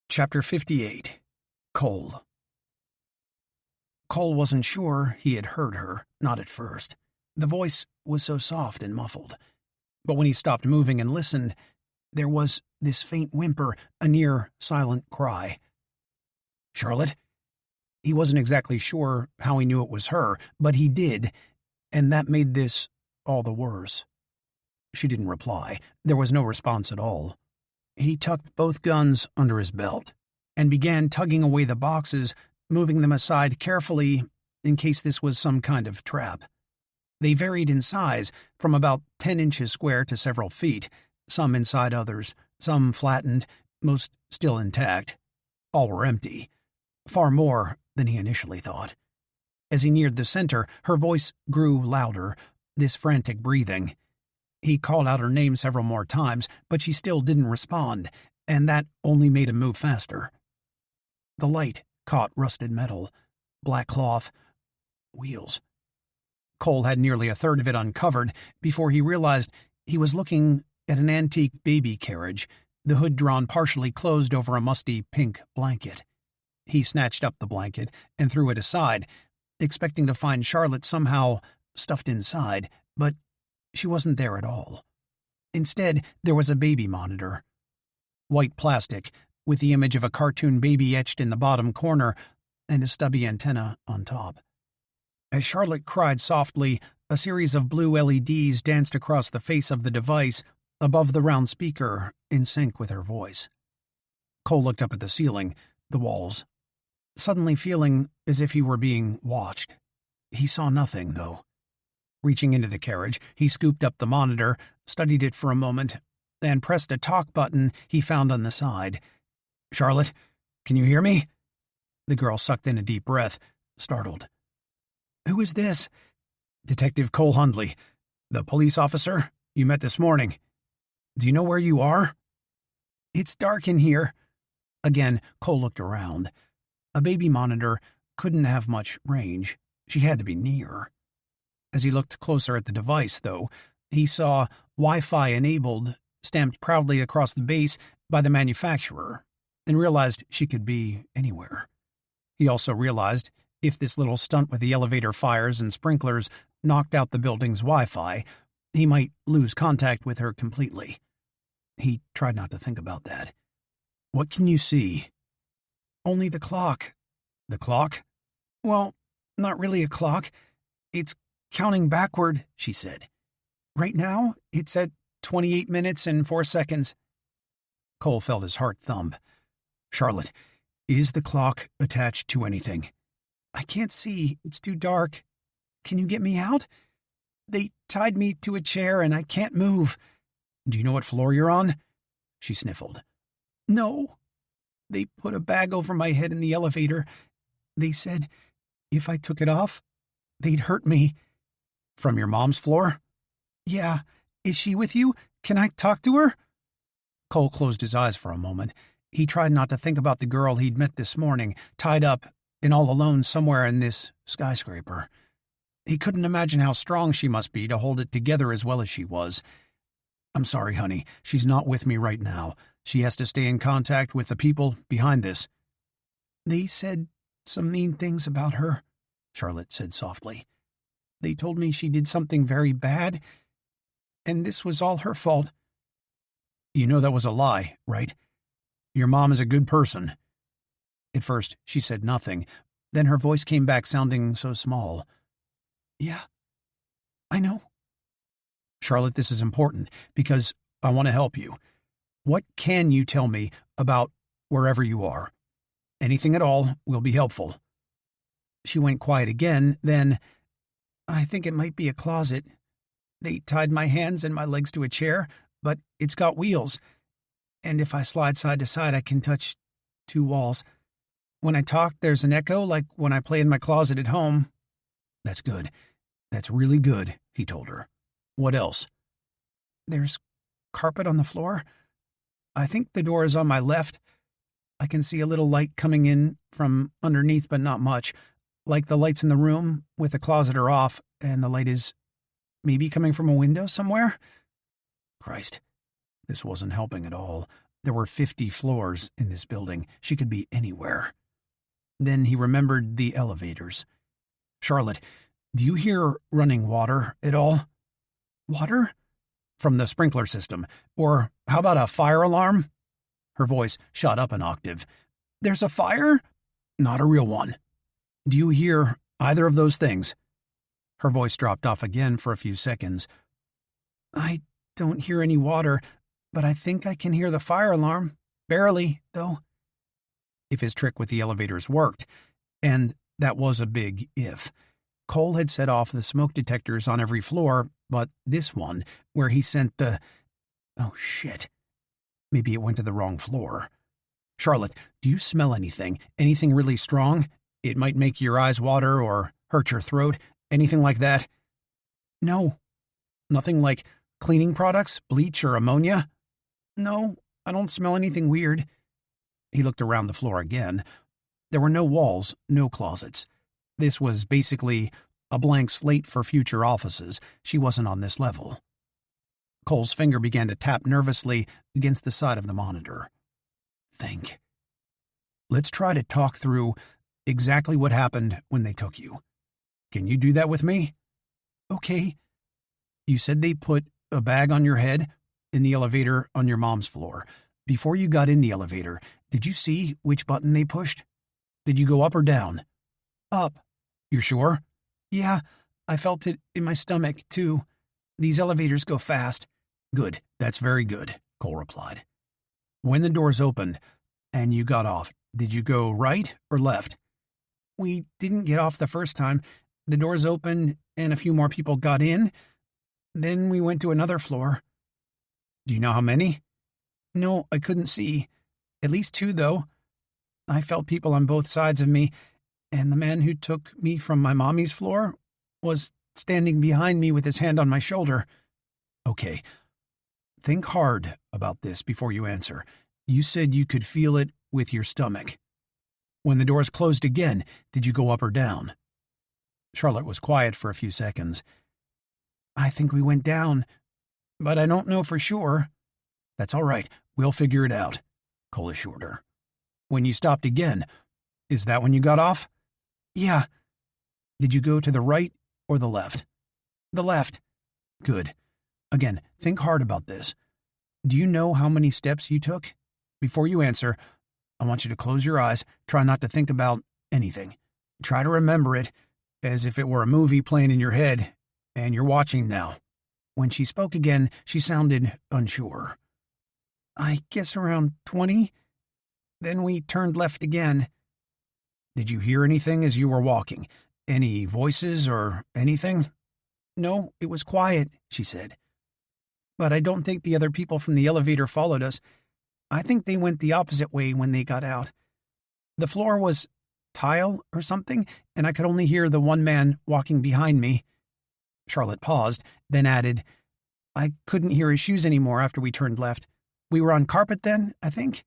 Chapter 58. Cole. Cole wasn't sure he had heard her, not at first. The voice was so soft and muffled. But when he stopped moving and listened, there was this faint whimper, a near silent cry. "Charlotte?" He wasn't exactly sure how he knew it was her, but he did, and that made this all the worse. She didn't reply. There was no response at all. He tucked both guns under his belt. and began tugging away the boxes, moving them aside carefully in case this was some kind of trap. They varied in size, from about 10 inches square to several feet, some inside others, some flattened, most still intact. All were empty. Far more than he initially thought. As he neared the center, her voice grew louder, this frantic breathing. He called out her name several more times, but she still didn't respond, and that only made him move faster. The light caught rusted metal, black cloth, wheels. Cole had nearly a third of it uncovered before he realized he was looking at an antique baby carriage, the hood drawn partially closed over a musty pink blanket. He snatched up the blanket and threw it aside, expecting to find Charlotte somehow stuffed inside, but she wasn't there at all. Instead, there was a baby monitor. White plastic, with the image of a cartoon baby etched in the bottom corner and a stubby antenna on top. As Charlotte cried softly, a series of blue LEDs danced across the face of the device, above the round speaker, in sync with her voice. Cole looked up at the ceiling, the walls, suddenly feeling as if he were being watched. He saw nothing, though. Reaching into the carriage, he scooped up the monitor, studied it for a moment, and pressed a talk button he found on the side. "Charlotte, can you hear me?" The girl sucked in a deep breath, startled. "Who is this?" "Detective Cole Hundley, the police officer you met this morning. Do you know where you are?" "It's dark in here." Again, Cole looked around. A baby monitor couldn't have much range. She had to be near. As he looked closer at the device, though, he saw Wi-Fi enabled stamped proudly across the base by the manufacturer, and realized she could be anywhere. He also realized if this little stunt with the elevator fires and sprinklers knocked out the building's Wi-Fi, he might lose contact with her completely. He tried not to think about that. "What can you see?" "Only the clock." "The clock?" "Well, not really a clock. It's counting backward," she said. "Right now, it's at 28 minutes and 4 seconds. Cole felt his heart thump. "Charlotte, is the clock attached to anything?" "I can't see. It's too dark. Can you get me out? They tied me to a chair and I can't move." "Do you know what floor you're on?" She sniffled. "No. They put a bag over my head in the elevator. They said if I took it off, they'd hurt me." "From your mom's floor?" "Yeah. Is she with you? Can I talk to her?" Cole closed his eyes for a moment. He tried not to think about the girl he'd met this morning, tied up and all alone somewhere in this skyscraper. He couldn't imagine how strong she must be to hold it together as well as she was. "I'm sorry, honey. She's not with me right now. She has to stay in contact with the people behind this." "They said some mean things about her," Charlotte said softly. "They told me she did something very bad, and this was all her fault." "You know that was a lie, right? Your mom is a good person." At first, she said nothing. Then her voice came back sounding so small. "Yeah, I know." "Charlotte, this is important, because I want to help you. What can you tell me about wherever you are? Anything at all will be helpful." She went quiet again, then, "I think it might be a closet. They tied my hands and my legs to a chair, but it's got wheels. And if I slide side to side, I can touch 2 walls. When I talk, there's an echo, like when I play in my closet at home." "That's good. That's really good," he told her. "What else?" "There's carpet on the floor. I think the door is on my left. I can see a little light coming in from underneath, but not much. Like the lights in the room, with the closet are off, and the light is maybe coming from a window somewhere." Christ, this wasn't helping at all. There were 50 floors in this building. She could be anywhere. Then he remembered the elevators. "Charlotte, do you hear running water at all?" "Water?" "From the sprinkler system. Or how about a fire alarm?" Her voice shot up an octave. "There's a fire?" "Not a real one. Do you hear either of those things?" Her voice dropped off again for a few seconds. "I don't hear any water, but I think I can hear the fire alarm. Barely, though." if his trick with the elevators worked, and that was a big if. Cole had set off the smoke detectors on every floor, but this one, where he sent the... Oh, shit. Maybe it went to the wrong floor. Charlotte, do you smell anything? Anything really strong? It might make your eyes water or hurt your throat. Anything like that? No. Nothing like cleaning products, bleach, or ammonia? No, I don't smell anything weird. He looked around the floor again. There were no walls, no closets. This was basically a blank slate for future offices. She wasn't on this level. Cole's finger began to tap nervously against the side of the monitor. Think. Let's try to talk through exactly what happened when they took you. Can you do that with me? Okay. You said they put a bag on your head in the elevator on your mom's floor. Before you got in the elevator, did you see which button they pushed? Did you go up or down? Up. You're sure? Yeah, I felt it in my stomach, too. These elevators go fast. Good, that's very good, Cole replied. When the doors opened and you got off, did you go right or left? We didn't get off the first time. The doors opened and a few more people got in. Then we went to another floor. Do you know how many? No, I couldn't see. At least 2, though. I felt people on both sides of me, and the man who took me from my mommy's floor was standing behind me with his hand on my shoulder. Okay. Think hard about this before you answer. You said you could feel it with your stomach. When the doors closed again, did you go up or down? Charlotte was quiet for a few seconds. I think we went down, but I don't know for sure. That's all right. We'll figure it out, Cole assured her. When you stopped again, is that when you got off? Yeah. Did you go to the right or the left? The left. Good. Again, think hard about this. Do you know how many steps you took? Before you answer, I want you to close your eyes. Try not to think about anything. Try to remember it as if it were a movie playing in your head, and you're watching now. When she spoke again, she sounded unsure. I guess around 20. Then we turned left again. Did you hear anything as you were walking? Any voices or anything? No, it was quiet, she said. But I don't think the other people from the elevator followed us. I think they went the opposite way when they got out. The floor was tile or something, and I could only hear the one man walking behind me. Charlotte paused, then added, I couldn't hear his shoes anymore after we turned left. We were on carpet then, I think.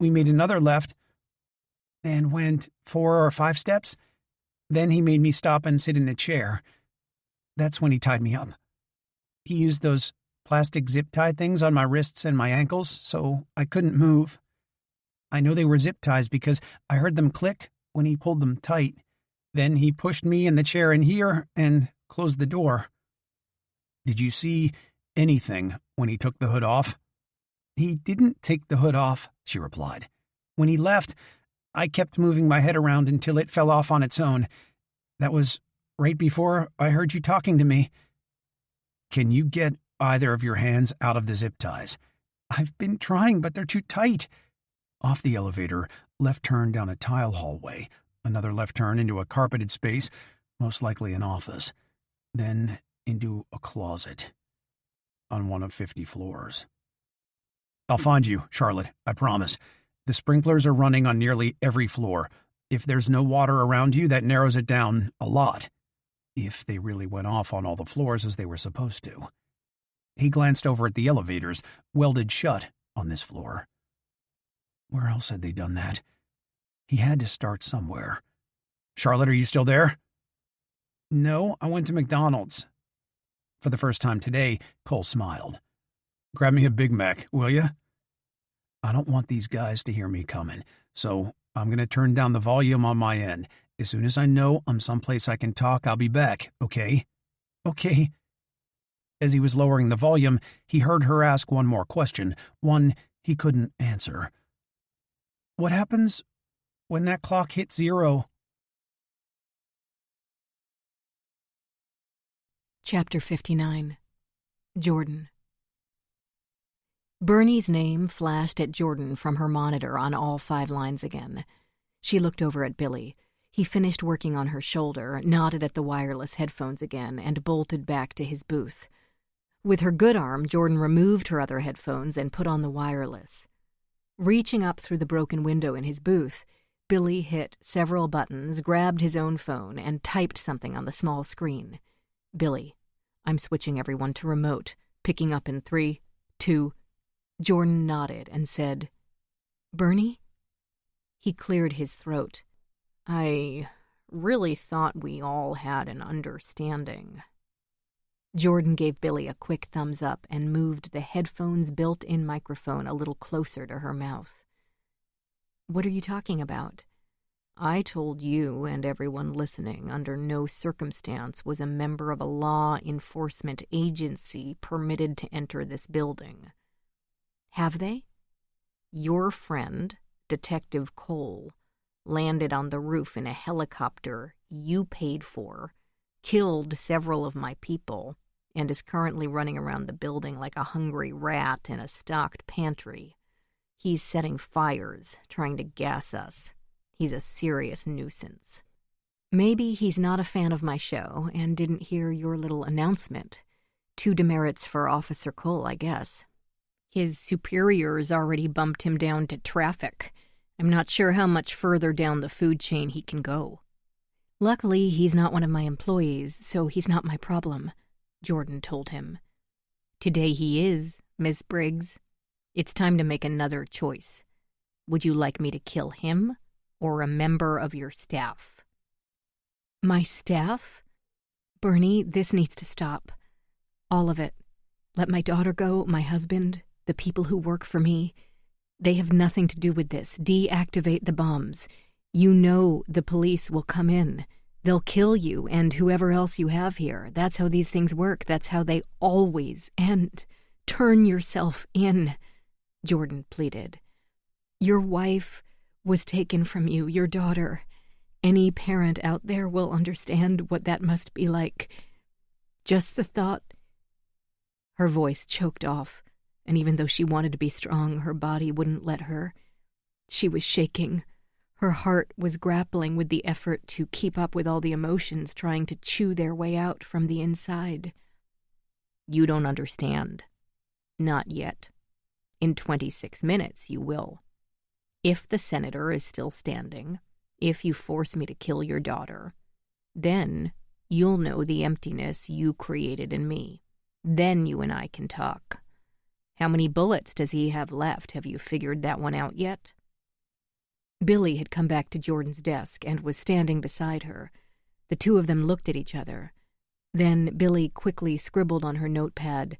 We made another left and went 4 or 5 steps. Then he made me stop and sit in a chair. That's when he tied me up. He used those plastic zip tie things on my wrists and my ankles, so I couldn't move. I know they were zip ties because I heard them click when he pulled them tight. Then he pushed me in the chair in here and closed the door. Did you see anything when he took the hood off? He didn't take the hood off, she replied. When he left, I kept moving my head around until it fell off on its own. That was right before I heard you talking to me. Can you get either of your hands out of the zip ties? I've been trying, but they're too tight. Off the elevator, left turn down a tile hallway, another left turn into a carpeted space, most likely an office, then into a closet on one of 50 floors. I'll find you, Charlotte, I promise. The sprinklers are running on nearly every floor. If there's no water around you, that narrows it down a lot. If they really went off on all the floors as they were supposed to. He glanced over at the elevators, welded shut on this floor. Where else had they done that? He had to start somewhere. Charlotte, are you still there? No, I went to McDonald's. For the first time today, Cole smiled. Grab me a Big Mac, will you? I don't want these guys to hear me coming, so I'm going to turn down the volume on my end. As soon as I know I'm someplace I can talk, I'll be back, okay? Okay. As he was lowering the volume, he heard her ask one more question, one he couldn't answer. What happens when that clock hits 0? Chapter 59. Jordan. Bernie's name flashed at Jordan from her monitor on all 5 lines again. She looked over at Billy. He finished working on her shoulder, nodded at the wireless headphones again, and bolted back to his booth. With her good arm, Jordan removed her other headphones and put on the wireless. Reaching up through the broken window in his booth, Billy hit several buttons, grabbed his own phone, and typed something on the small screen. "Billy, I'm switching everyone to remote, picking up in 3, 2... Jordan nodded and said, "Bernie?" He cleared his throat. "I really thought we all had an understanding." Jordan gave Billy a quick thumbs up and moved the headphone's built-in microphone a little closer to her mouth. "What are you talking about?" "I told you and everyone listening under no circumstance was a member of a law enforcement agency permitted to enter this building." "Have they?" "Your friend, Detective Cole, landed on the roof in a helicopter you paid for, killed several of my people, and is currently running around the building like a hungry rat in a stocked pantry. He's setting fires, trying to gas us. He's a serious nuisance." "Maybe he's not a fan of my show and didn't hear your little announcement. 2 demerits for Officer Cole, I guess. His superiors already bumped him down to traffic. I'm not sure how much further down the food chain he can go." "Luckily, he's not one of my employees, so he's not my problem," Jordan told him. "Today he is, Miss Briggs. It's time to make another choice. Would you like me to kill him or a member of your staff?" "My staff? Bernie, this needs to stop. All of it. Let my daughter go, my husband, the people who work for me. They have nothing to do with this. Deactivate the bombs. You know the police will come in. They'll kill you and whoever else you have here. That's how these things work. That's how they always end. Turn yourself in," Jordan pleaded. "Your wife was taken from you, your daughter. Any parent out there will understand what that must be like. Just the thought..." Her voice choked off, and even though she wanted to be strong, her body wouldn't let her. She was shaking. Her heart was grappling with the effort to keep up with all the emotions trying to chew their way out from the inside. "You don't understand. Not yet. In 26 minutes you will. If the senator is still standing, if you force me to kill your daughter, then you'll know the emptiness you created in me. Then you and I can talk. How many bullets does he have left? Have you figured that one out yet?" Billy had come back to Jordan's desk and was standing beside her. The 2 of them looked at each other. Then Billy quickly scribbled on her notepad,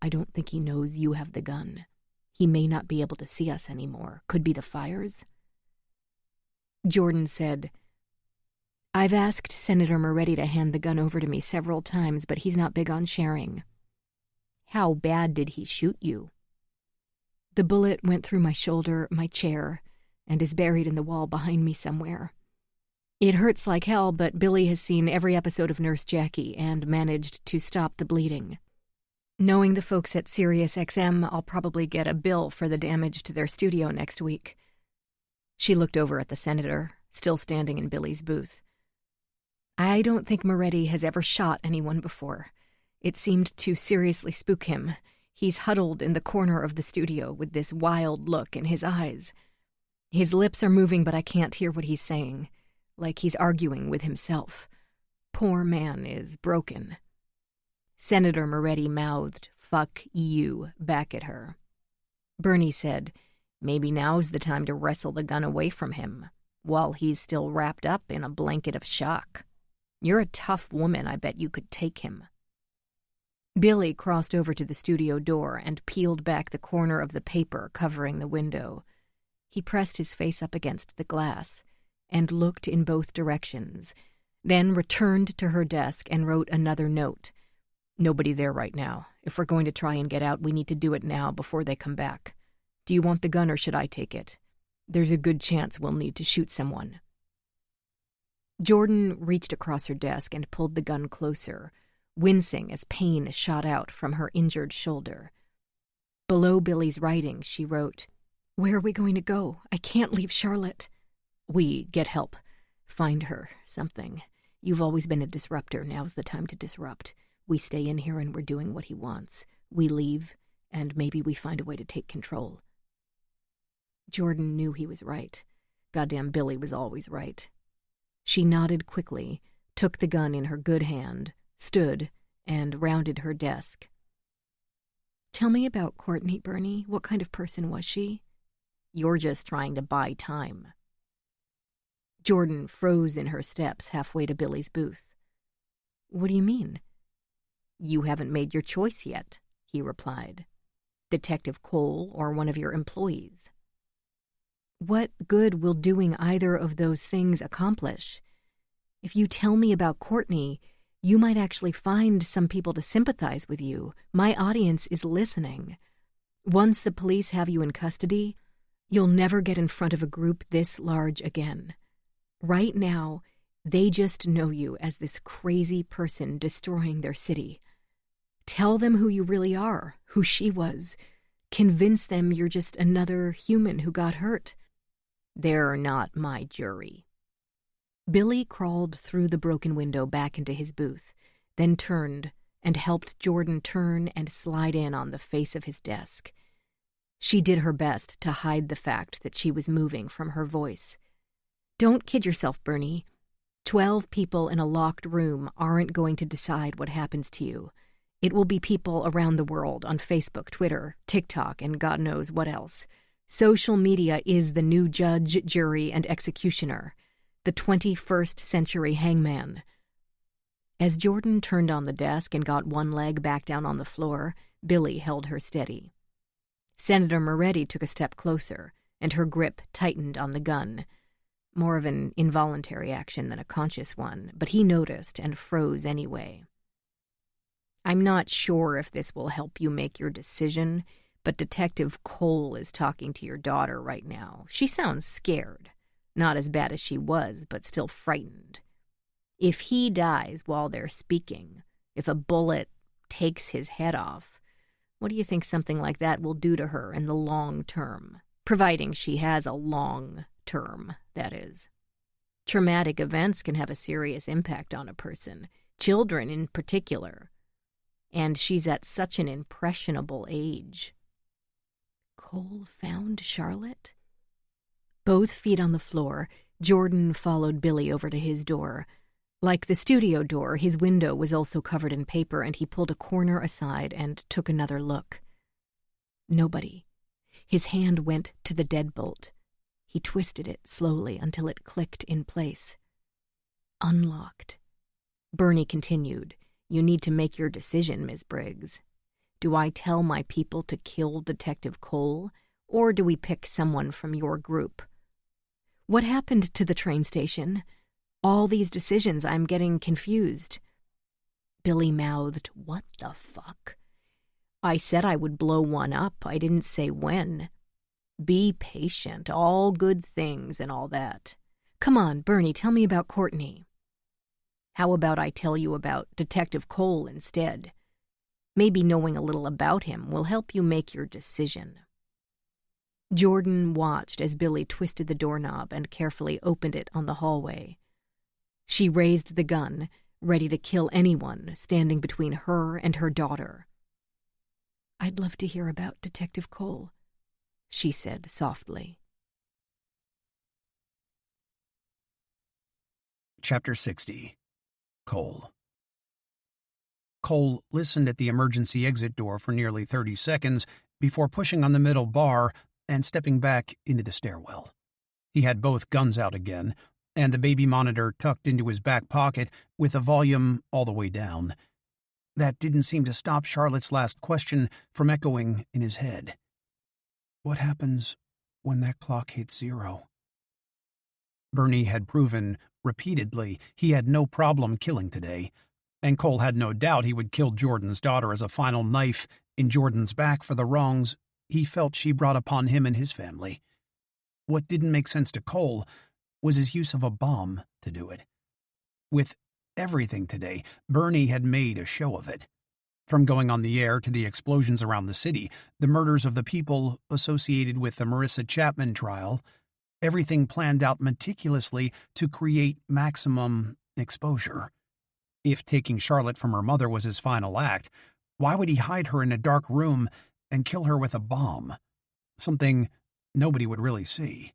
"I don't think he knows you have the gun. He may not be able to see us anymore. Could be the fires." Jordan said, "I've asked Senator Moretti to hand the gun over to me several times, but he's not big on sharing." "How bad did he shoot you?" "The bullet went through my shoulder, my chair, and is buried in the wall behind me somewhere. It hurts like hell, but Billy has seen every episode of Nurse Jackie and managed to stop the bleeding. Knowing the folks at Sirius XM, I'll probably get a bill for the damage to their studio next week." She looked over at the senator, still standing in Billy's booth. "I don't think Moretti has ever shot anyone before. It seemed to seriously spook him. He's huddled in the corner of the studio with this wild look in his eyes. His lips are moving, but I can't hear what he's saying, like he's arguing with himself. Poor man is broken." Senator Moretti mouthed, "Fuck you," back at her. Bernie said, "Maybe now's the time to wrestle the gun away from him, while he's still wrapped up in a blanket of shock. You're a tough woman, I bet you could take him." Billy crossed over to the studio door and peeled back the corner of the paper covering the window. He pressed his face up against the glass and looked in both directions, then returned to her desk and wrote another note. "Nobody there right now. If we're going to try and get out, we need to do it now before they come back. Do you want the gun or should I take it? There's a good chance we'll need to shoot someone." Jordan reached across her desk and pulled the gun closer, wincing as pain shot out from her injured shoulder. Below Billy's writing, she wrote, "Where are we going to go? I can't leave Charlotte." "We get help. Find her. Something. You've always been a disruptor. Now's the time to disrupt. We stay in here and we're doing what he wants. We leave, and maybe we find a way to take control." Jordan knew he was right. Goddamn Billy was always right. She nodded quickly, took the gun in her good hand, stood, and rounded her desk. "Tell me about Courtney, Bernie. What kind of person was she?" "You're just trying to buy time." Jordan froze in her steps halfway to Billy's booth. "What do you mean?" "You haven't made your choice yet," he replied. "Detective Cole or one of your employees." "What good will doing either of those things accomplish? If you tell me about Courtney, you might actually find some people to sympathize with you. My audience is listening. Once the police have you in custody, you'll never get in front of a group this large again. Right now, they just know you as this crazy person destroying their city. Tell them who you really are, who she was. Convince them you're just another human who got hurt. They're not my jury." Billy crawled through the broken window back into his booth, then turned and helped Jordan turn and slide in on the face of his desk. She did her best to hide the fact that she was moving from her voice. "Don't kid yourself, Bernie. 12 people in a locked room aren't going to decide what happens to you. It will be people around the world on Facebook, Twitter, TikTok, and God knows what else. Social media is the new judge, jury, and executioner. The 21st century hangman." As Jordan turned on the desk and got one leg back down on the floor, Billy held her steady. Senator Moretti took a step closer, and her grip tightened on the gun. More of an involuntary action than a conscious one, but he noticed and froze anyway. "I'm not sure if this will help you make your decision, but Detective Cole is talking to your daughter right now. She sounds scared. Not as bad as she was, but still frightened. If he dies while they're speaking, if a bullet takes his head off, what do you think something like that will do to her in the long term? Providing she has a long term, that is. Traumatic events can have a serious impact on a person, children in particular. And she's at such an impressionable age." Cole found Charlotte? Both feet on the floor, Jordan followed Billy over to his door. Like the studio door, his window was also covered in paper, and he pulled a corner aside and took another look. Nobody. His hand went to the deadbolt. He twisted it slowly until it clicked in place. Unlocked. Bernie continued, "You need to make your decision, Ms. Briggs. Do I tell my people to kill Detective Cole, or do we pick someone from your group? What happened to the train station? All these decisions, I'm getting confused." Billy mouthed, "What the fuck? I said I would blow one up. I didn't say when. Be patient, all good things and all that. Come on, Bernie, tell me about Courtney." "How about I tell you about Detective Cole instead? Maybe knowing a little about him will help you make your decision." Jordan watched as Billy twisted the doorknob and carefully opened it on the hallway. She raised the gun, ready to kill anyone standing between her and her daughter. "I'd love to hear about Detective Cole," she said softly. Chapter 60. Cole. Cole listened at the emergency exit door for nearly 30 seconds before pushing on the middle bar and stepping back into the stairwell. He had both guns out again, and the baby monitor tucked into his back pocket with the volume all the way down. That didn't seem to stop Charlotte's last question from echoing in his head. What happens when that clock hits 0? Bernie had proven repeatedly he had no problem killing today, and Cole had no doubt he would kill Jordan's daughter as a final knife in Jordan's back for the wrongs he felt she brought upon him and his family. What didn't make sense to Cole was his use of a bomb to do it. With everything today, Bernie had made a show of it. From going on the air to the explosions around the city, the murders of the people associated with the Marissa Chapman trial, everything planned out meticulously to create maximum exposure. If taking Charlotte from her mother was his final act, why would he hide her in a dark room and kill her with a bomb? Something nobody would really see.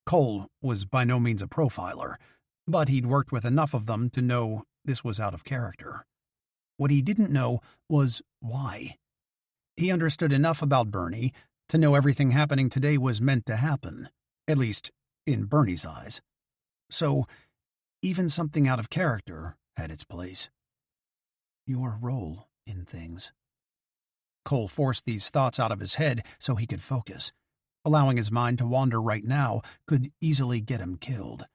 Cole was by no means a profiler, but he'd worked with enough of them to know this was out of character. What he didn't know was why. He understood enough about Bernie to know everything happening today was meant to happen, at least in Bernie's eyes. So, even something out of character had its place. Your role in things. Cole forced these thoughts out of his head so he could focus. Allowing his mind to wander right now could easily get him killed.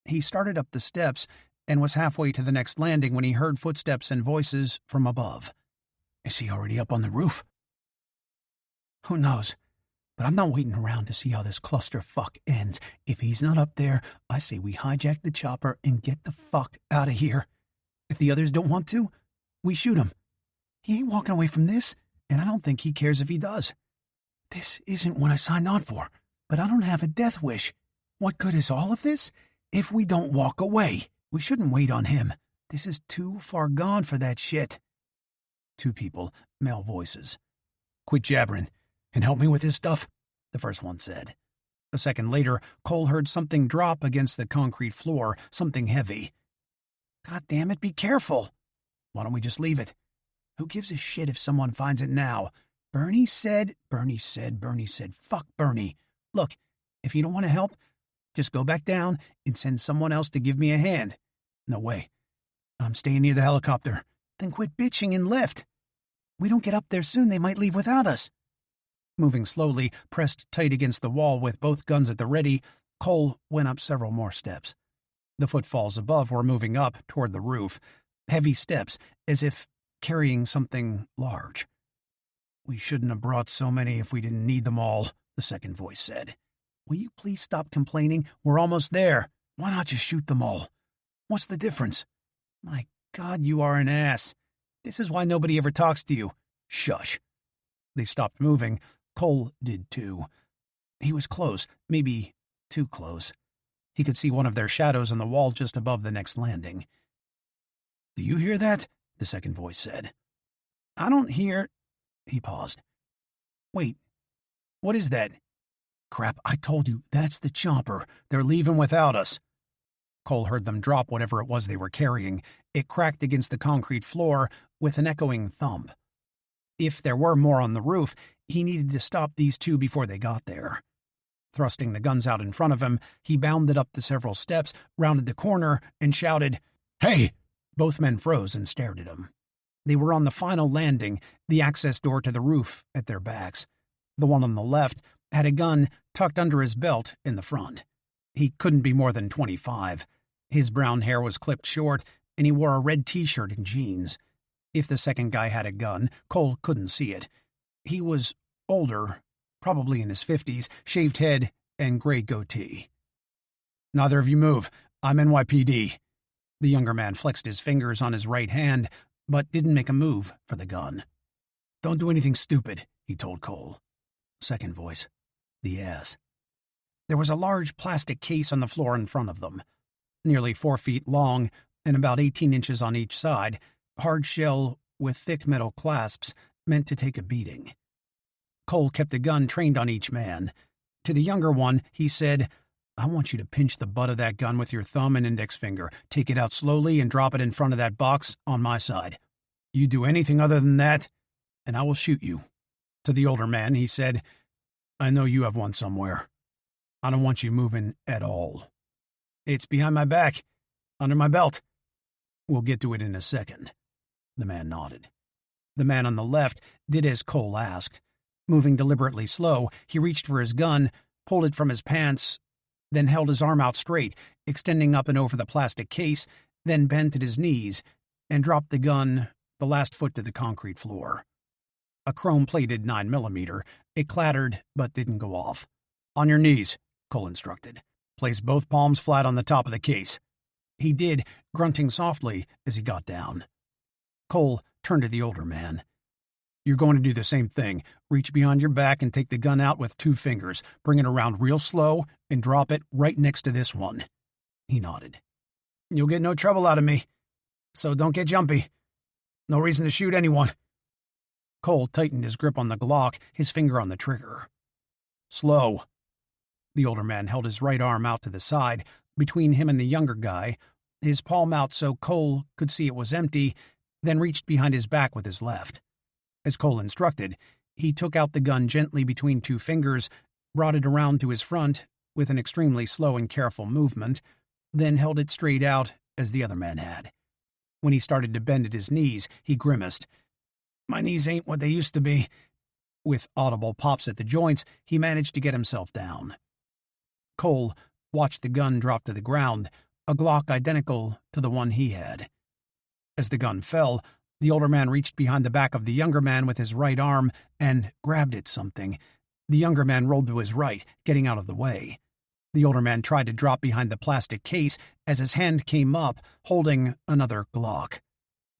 He started up the steps and was halfway to the next landing when he heard footsteps and voices from above. Is he already up on the roof? Who knows? But I'm not waiting around to see how this clusterfuck ends. If he's not up there, I say we hijack the chopper and get the fuck out of here. If the others don't want to, we shoot him. He ain't walking away from this, and I don't think he cares if he does. This isn't what I signed on for, but I don't have a death wish. What good is all of this if we don't walk away? We shouldn't wait on him. This is too far gone for that shit. Two people, male voices. Quit jabbering and help me with this stuff, the first one said. A second later, Cole heard something drop against the concrete floor, something heavy. God damn it, be careful. Why don't we just leave it? Who gives a shit if someone finds it now? Bernie said, fuck Bernie. Look, if you don't want to help, just go back down and send someone else to give me a hand. No way. I'm staying near the helicopter. Then quit bitching and lift. We don't get up there soon, they might leave without us. Moving slowly, pressed tight against the wall with both guns at the ready, Cole went up several more steps. The footfalls above were moving up toward the roof, heavy steps, as if carrying something large. We shouldn't have brought so many if we didn't need them all, the second voice said. Will you please stop complaining? We're almost there. Why not just shoot them all? What's the difference? My God, you are an ass. This is why nobody ever talks to you. Shush. They stopped moving. Cole did too. He was close, maybe too close. He could see one of their shadows on the wall just above the next landing. Do you hear that? The second voice said. I don't hear... He paused. Wait, what is that? Crap, I told you, that's the chopper. They're leaving without us. Cole heard them drop whatever it was they were carrying. It cracked against the concrete floor with an echoing thump. If there were more on the roof, he needed to stop these two before they got there. Thrusting the guns out in front of him, he bounded up the several steps, rounded the corner, and shouted, Hey! Both men froze and stared at him. They were on the final landing, the access door to the roof at their backs. The one on the left had a gun tucked under his belt in the front. He couldn't be more than 25. His brown hair was clipped short, and he wore a red t-shirt and jeans. If the second guy had a gun, Cole couldn't see it. He was older, probably in his 50s, shaved head, and gray goatee. Neither of you move. I'm NYPD. The younger man flexed his fingers on his right hand, but didn't make a move for the gun. Don't do anything stupid, he told Cole. Second voice. The ass. There was a large plastic case on the floor in front of them, nearly 4 feet long and about 18 inches on each side, hard shell with thick metal clasps meant to take a beating. Cole kept a gun trained on each man. To the younger one, he said, I want you to pinch the butt of that gun with your thumb and index finger, take it out slowly and drop it in front of that box on my side. You do anything other than that, and I will shoot you. To the older man, he said, I know you have one somewhere. I don't want you moving at all. It's behind my back, under my belt. We'll get to it in a second. The man nodded. The man on the left did as Cole asked. Moving deliberately slow, he reached for his gun, pulled it from his pants, then held his arm out straight, extending up and over the plastic case, then bent at his knees, and dropped the gun the last foot to the concrete floor. A chrome-plated 9mm, it clattered but didn't go off. On your knees, Cole instructed. Place both palms flat on the top of the case. He did, grunting softly as he got down. Cole turned to the older man. "You're going to do the same thing. Reach behind your back and take the gun out with 2 fingers. Bring it around real slow and drop it right next to this one." He nodded. "You'll get no trouble out of me, so don't get jumpy. No reason to shoot anyone." Cole tightened his grip on the Glock, his finger on the trigger. "Slow." The older man held his right arm out to the side, between him and the younger guy, his palm out so Cole could see it was empty, then reached behind his back with his left. As Cole instructed, he took out the gun gently between 2 fingers, brought it around to his front with an extremely slow and careful movement, then held it straight out as the other man had. When he started to bend at his knees, he grimaced. "My knees ain't what they used to be." With audible pops at the joints, he managed to get himself down. Cole watched the gun drop to the ground, a Glock identical to the one he had. As the gun fell, the older man reached behind the back of the younger man with his right arm and grabbed at something. The younger man rolled to his right, getting out of the way. The older man tried to drop behind the plastic case as his hand came up, holding another Glock.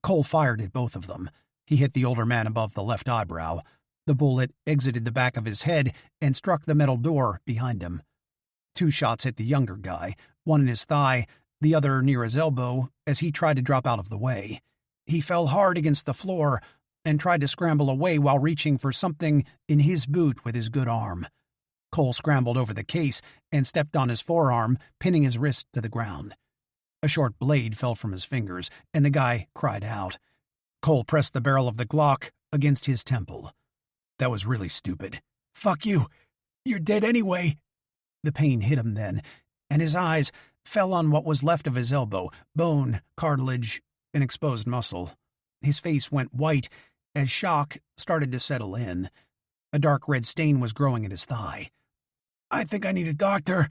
Cole fired at both of them. He hit the older man above the left eyebrow. The bullet exited the back of his head and struck the metal door behind him. 2 shots hit the younger guy, one in his thigh, the other near his elbow, as he tried to drop out of the way. He fell hard against the floor and tried to scramble away while reaching for something in his boot with his good arm. Cole scrambled over the case and stepped on his forearm, pinning his wrist to the ground. A short blade fell from his fingers, and the guy cried out. Cole pressed the barrel of the Glock against his temple. "That was really stupid." "Fuck you! You're dead anyway!" The pain hit him then, and his eyes fell on what was left of his elbow, bone, cartilage, and exposed muscle. His face went white as shock started to settle in. A dark red stain was growing at his thigh. "I think I need a doctor."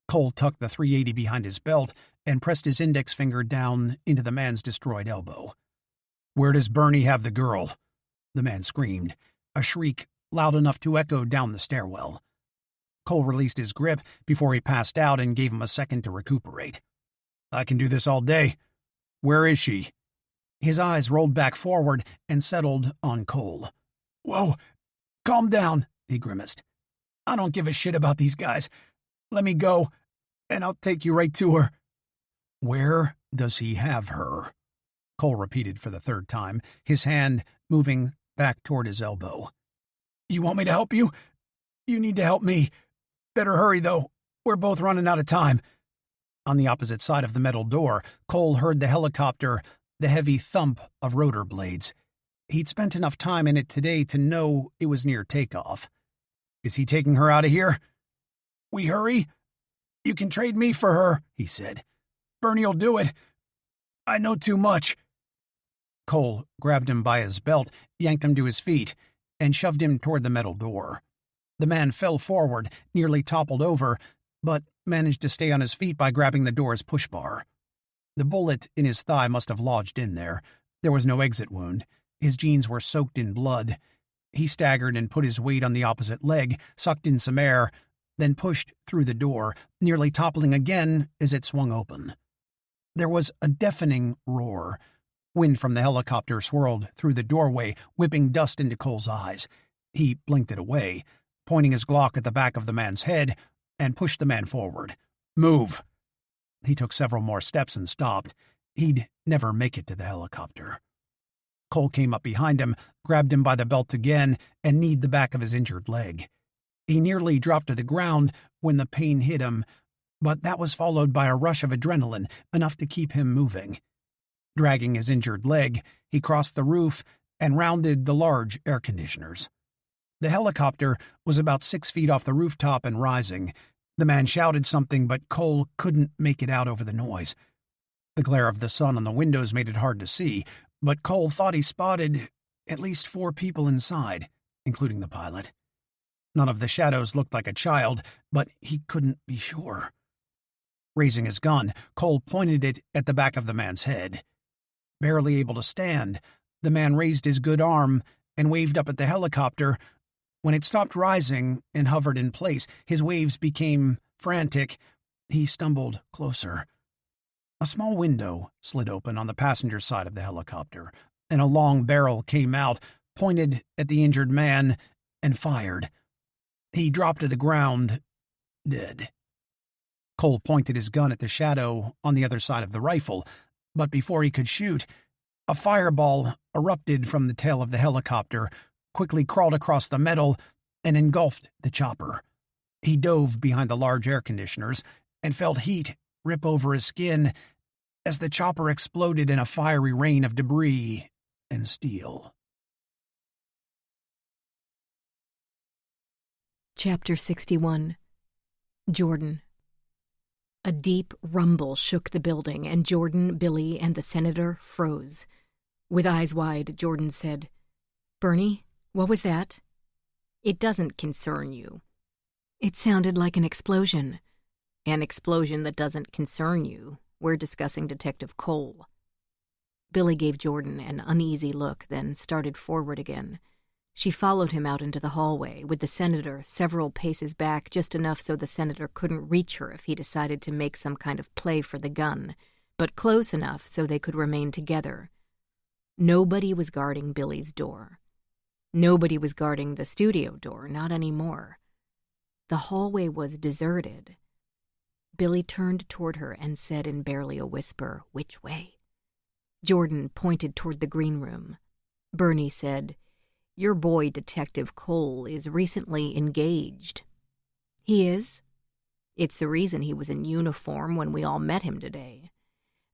Cole tucked the .380 behind his belt and pressed his index finger down into the man's destroyed elbow. "Where does Bernie have the girl?" The man screamed, a shriek loud enough to echo down the stairwell. Cole released his grip before he passed out and gave him a second to recuperate. "I can do this all day. Where is she?" His eyes rolled back forward and settled on Cole. "Whoa, calm down," he grimaced. "I don't give a shit about these guys. Let me go, and I'll take you right to her." "Where does he have her?" Cole repeated for the 3rd time, his hand moving back toward his elbow. "You want me to help you? You need to help me. Better hurry, though. We're both running out of time." On the opposite side of the metal door, Cole heard the helicopter, the heavy thump of rotor blades. He'd spent enough time in it today to know it was near takeoff. "Is he taking her out of here?" "We hurry? You can trade me for her," he said. "Bernie'll do it. I know too much." Cole grabbed him by his belt, yanked him to his feet, and shoved him toward the metal door. The man fell forward, nearly toppled over, but managed to stay on his feet by grabbing the door's push bar. The bullet in his thigh must have lodged in there. There was no exit wound. His jeans were soaked in blood. He staggered and put his weight on the opposite leg, sucked in some air, then pushed through the door, nearly toppling again as it swung open. There was a deafening roar. Wind from the helicopter swirled through the doorway, whipping dust into Cole's eyes. He blinked it away, pointing his Glock at the back of the man's head, and pushed the man forward. "Move!" He took several more steps and stopped. He'd never make it to the helicopter. Cole came up behind him, grabbed him by the belt again, and kneed the back of his injured leg. He nearly dropped to the ground when the pain hit him, but that was followed by a rush of adrenaline, enough to keep him moving. Dragging his injured leg, he crossed the roof and rounded the large air conditioners. The helicopter was about 6 feet off the rooftop and rising. The man shouted something, but Cole couldn't make it out over the noise. The glare of the sun on the windows made it hard to see, but Cole thought he spotted at least 4 people inside, including the pilot. None of the shadows looked like a child, but he couldn't be sure. Raising his gun, Cole pointed it at the back of the man's head. Barely able to stand, the man raised his good arm and waved up at the helicopter. When it stopped rising and hovered in place, his waves became frantic. He stumbled closer. A small window slid open on the passenger side of the helicopter. and a long barrel came out, pointed at the injured man, and fired. He dropped to the ground, dead. Cole pointed his gun at the shadow on the other side of the rifle, but before he could shoot, a fireball erupted from the tail of the helicopter, quickly crawled across the metal, and engulfed the chopper. He dove behind the large air conditioners and felt heat rip over his skin as the chopper exploded in a fiery rain of debris and steel. Chapter 61. Jordan. A deep rumble shook the building, and Jordan, Billy, and the senator froze. With eyes wide, Jordan said, "Bernie, what was that?" "It doesn't concern you." "It sounded like an explosion." "An explosion that doesn't concern you. We're discussing Detective Cole." Billy gave Jordan an uneasy look, then started forward again. She followed him out into the hallway, with the senator several paces back, just enough so the senator couldn't reach her if he decided to make some kind of play for the gun, but close enough so they could remain together. Nobody was guarding Billy's door. Nobody was guarding the studio door, not anymore. The hallway was deserted. Billy turned toward her and said in barely a whisper, "Which way?" Jordan pointed toward the green room. Bernie said, "Your boy, Detective Cole, is recently engaged." "He is?" "It's the reason he was in uniform when we all met him today.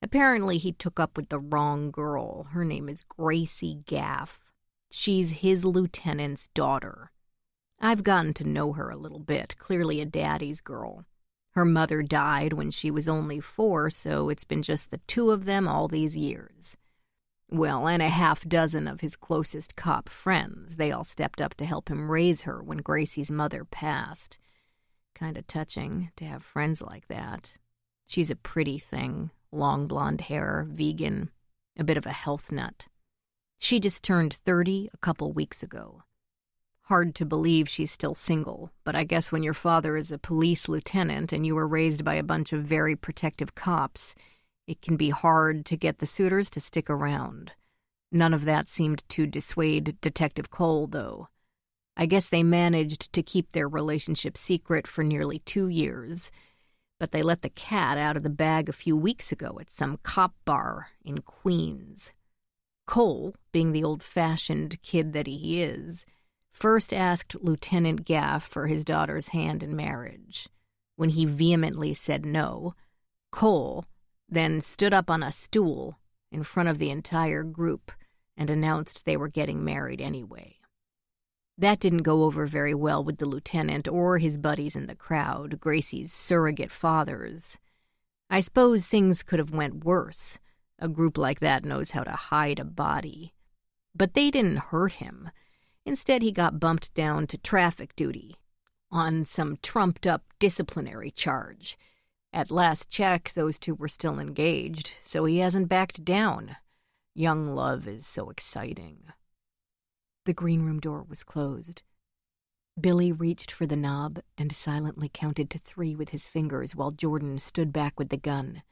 Apparently he took up with the wrong girl. Her name is Gracie Gaff. She's his lieutenant's daughter. I've gotten to know her a little bit, clearly a daddy's girl. Her mother died when she was only 4, so it's been just the two of them all these years. Well, and a half-dozen of his closest cop friends. They all stepped up to help him raise her when Gracie's mother passed. Kinda touching to have friends like that. She's a pretty thing, long blonde hair, vegan, a bit of a health nut. She just turned 30 a couple weeks ago. Hard to believe she's still single, but I guess when your father is a police lieutenant and you were raised by a bunch of very protective cops, it can be hard to get the suitors to stick around. None of that seemed to dissuade Detective Cole, though. I guess they managed to keep their relationship secret for nearly 2 years, but they let the cat out of the bag a few weeks ago at some cop bar in Queens. Cole, being the old-fashioned kid that he is, first asked Lieutenant Gaff for his daughter's hand in marriage. When he vehemently said no, Cole then stood up on a stool in front of the entire group and announced they were getting married anyway. That didn't go over very well with the lieutenant or his buddies in the crowd, Gracie's surrogate fathers. I suppose things could have went worse. A group like that knows how to hide a body. But they didn't hurt him. Instead, he got bumped down to traffic duty on some trumped-up disciplinary charge. At last check, those two were still engaged, so he hasn't backed down. Young love is so exciting. The green room door was closed. Billy reached for the knob and silently counted to 3 with his fingers while Jordan stood back with the gun.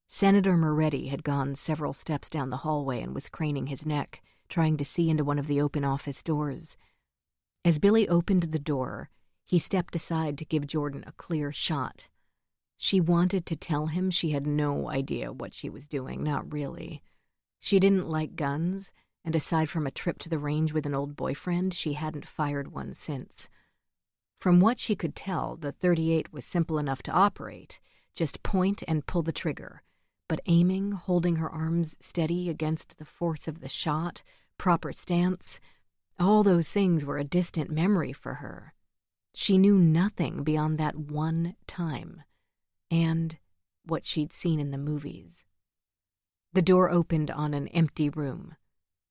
Senator Moretti had gone several steps down the hallway and was craning his neck, trying to see into one of the open office doors. As Billy opened the door, he stepped aside to give Jordan a clear shot. She wanted to tell him she had no idea what she was doing, not really. She didn't like guns, and aside from a trip to the range with an old boyfriend, she hadn't fired one since. From what she could tell, the .38 was simple enough to operate, just point and pull the trigger. But aiming, holding her arms steady against the force of the shot, proper stance, all those things were a distant memory for her. She knew nothing beyond that one time, and what she'd seen in the movies. The door opened on an empty room.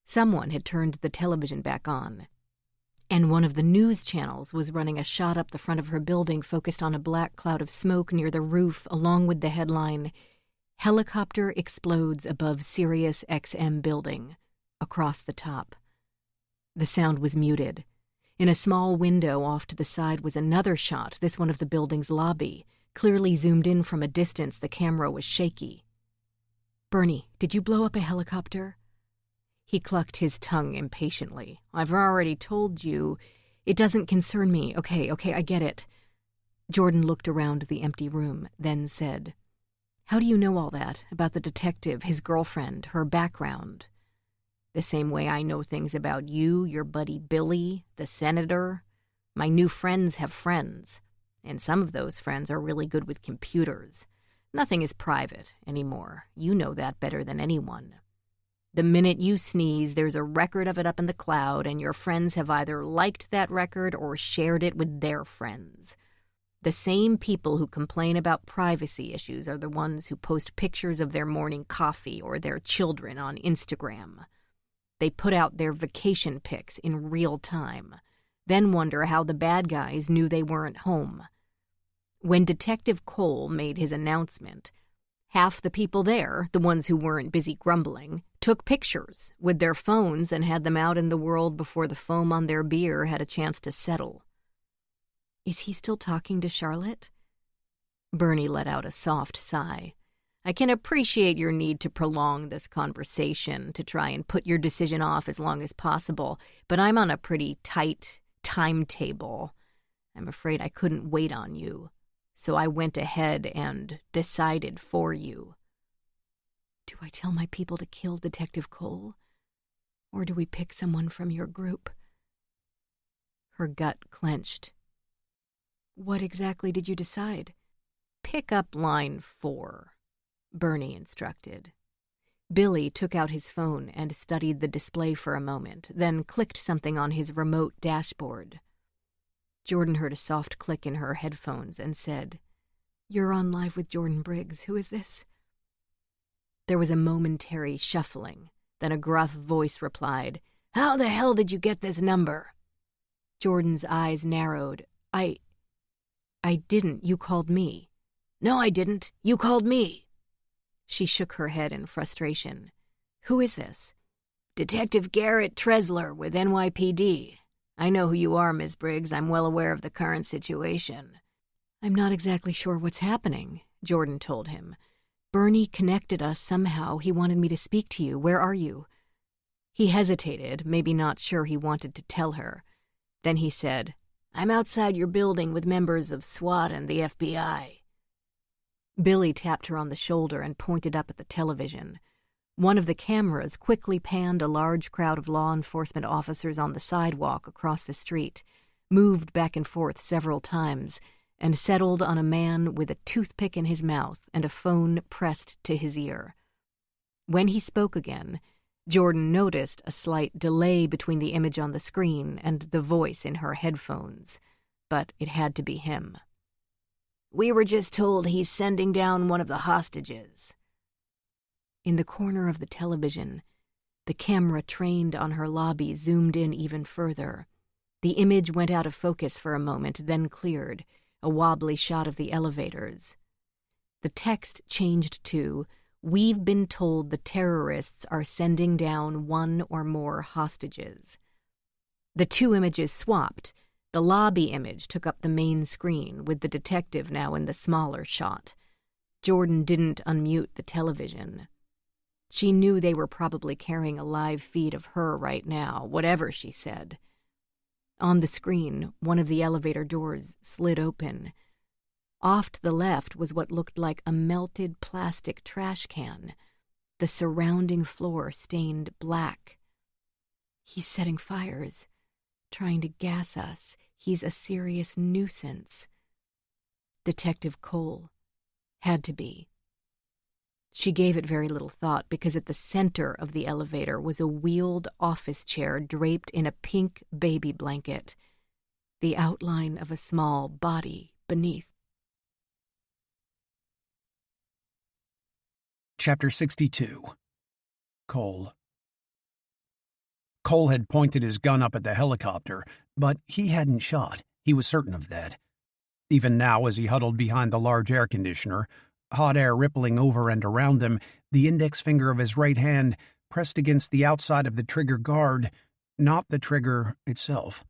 Someone had turned the television back on, and one of the news channels was running a shot up the front of her building focused on a black cloud of smoke near the roof, along with the headline, "Helicopter explodes above Sirius XM building," across the top. The sound was muted. In a small window off to the side was another shot, this one of the building's lobby. Clearly zoomed in from a distance, the camera was shaky. "Bernie, did you blow up a helicopter?" He clucked his tongue impatiently. "I've already told you. It doesn't concern me. Okay, I get it." Jordan looked around the empty room, then said, "How do you know all that? About the detective, his girlfriend, her background?" "The same way I know things about you, your buddy Billy, the senator. My new friends have friends, and some of those friends are really good with computers. Nothing is private anymore. You know that better than anyone. The minute you sneeze, there's a record of it up in the cloud, and your friends have either liked that record or shared it with their friends. The same people who complain about privacy issues are the ones who post pictures of their morning coffee or their children on Instagram. They put out their vacation pics in real time, then wonder how the bad guys knew they weren't home. When Detective Cole made his announcement, half the people there, the ones who weren't busy grumbling, took pictures with their phones and had them out in the world before the foam on their beer had a chance to settle." "Is he still talking to Charlotte?" Bernie let out a soft sigh. "I can appreciate your need to prolong this conversation, to try and put your decision off as long as possible, but I'm on a pretty tight timetable. I'm afraid I couldn't wait on you, so I went ahead and decided for you." "Do I tell my people to kill Detective Cole? Or do we pick someone from your group?" Her gut clenched. "What exactly did you decide?" "Pick up line 4, Bernie instructed. Billy took out his phone and studied the display for a moment, then clicked something on his remote dashboard. Jordan heard a soft click in her headphones and said, "You're on live with Jordan Briggs. Who is this?" There was a momentary shuffling. Then a gruff voice replied, "How the hell did you get this number?" Jordan's eyes narrowed. I didn't. You called me." "No, I didn't. You called me." She shook her head in frustration. "Who is this?" "Detective Garrett Tresler with NYPD. I know who you are, Miss Briggs. I'm well aware of the current situation." "I'm not exactly sure what's happening," Jordan told him. "Bernie connected us somehow. He wanted me to speak to you. Where are you?" He hesitated, maybe not sure he wanted to tell her. Then he said, "I'm outside your building with members of SWAT and the FBI." Billy tapped her on the shoulder and pointed up at the television. One of the cameras quickly panned a large crowd of law enforcement officers on the sidewalk across the street, moved back and forth several times, and settled on a man with a toothpick in his mouth and a phone pressed to his ear. When he spoke again, Jordan noticed a slight delay between the image on the screen and the voice in her headphones, but it had to be him. "We were just told he's sending down one of the hostages." In the corner of the television, the camera trained on her lobby zoomed in even further. The image went out of focus for a moment, then cleared, a wobbly shot of the elevators. The text changed to, "We've been told the terrorists are sending down one or more hostages." The two images swapped. The lobby image took up the main screen, with the detective now in the smaller shot. Jordan didn't unmute the television. She knew they were probably carrying a live feed of her right now, whatever she said. On the screen, one of the elevator doors slid open. Off to the left was what looked like a melted plastic trash can, the surrounding floor stained black. "He's setting fires, trying to gas us. He's a serious nuisance." Detective Cole. Had to be. She gave it very little thought because at the center of the elevator was a wheeled office chair draped in a pink baby blanket, the outline of a small body beneath. Chapter 62. Cole. Cole had pointed his gun up at the helicopter, but he hadn't shot. He was certain of that. Even now, as he huddled behind the large air conditioner, hot air rippling over and around him, the index finger of his right hand pressed against the outside of the trigger guard, not the trigger itself.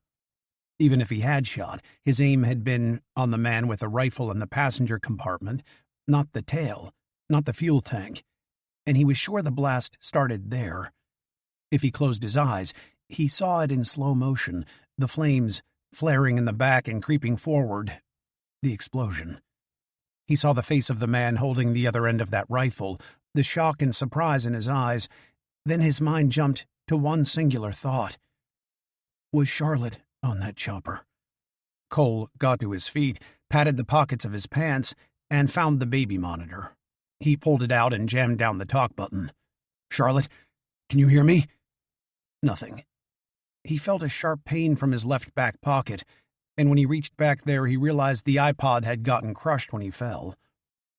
Even if he had shot, his aim had been on the man with a rifle in the passenger compartment, not the tail, not the fuel tank, and he was sure the blast started there. If he closed his eyes, he saw it in slow motion, the flames flaring in the back and creeping forward, the explosion. He saw the face of the man holding the other end of that rifle, the shock and surprise in his eyes. Then his mind jumped to one singular thought. Was Charlotte on that chopper? Cole got to his feet, patted the pockets of his pants, and found the baby monitor. He pulled it out and jammed down the talk button. "Charlotte, can you hear me?" Nothing. He felt a sharp pain from his left back pocket, and when he reached back there, he realized the iPod had gotten crushed when he fell.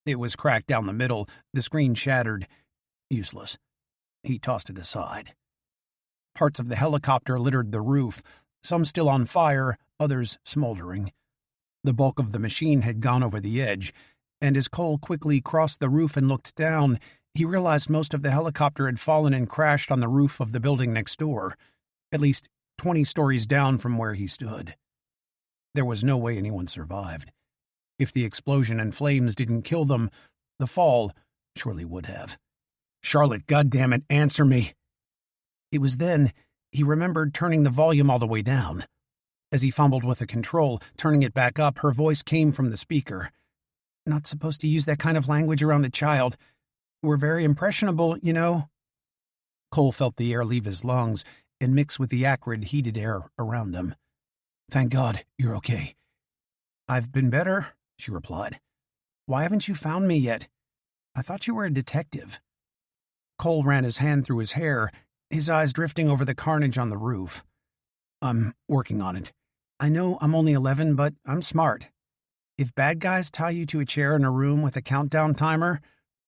It was cracked down the middle, the screen shattered. Useless. He tossed it aside. Parts of the helicopter littered the roof, some still on fire, others smoldering. The bulk of the machine had gone over the edge, and as Cole quickly crossed the roof and looked down, he realized most of the helicopter had fallen and crashed on the roof of the building next door, at least 20 stories down from where he stood. There was no way anyone survived. If the explosion and flames didn't kill them, the fall surely would have. "Charlotte, goddammit, answer me!" It was then he remembered turning the volume all the way down. As he fumbled with the control, turning it back up, her voice came from the speaker. "Not supposed to use that kind of language around a child. We're very impressionable, you know." Cole felt the air leave his lungs and mix with the acrid, heated air around him. "Thank God you're okay." "I've been better," she replied. "Why haven't you found me yet? I thought you were a detective." Cole ran his hand through his hair, his eyes drifting over the carnage on the roof. "I'm working on it. I know I'm only 11, but I'm smart. If bad guys tie you to a chair in a room with a countdown timer,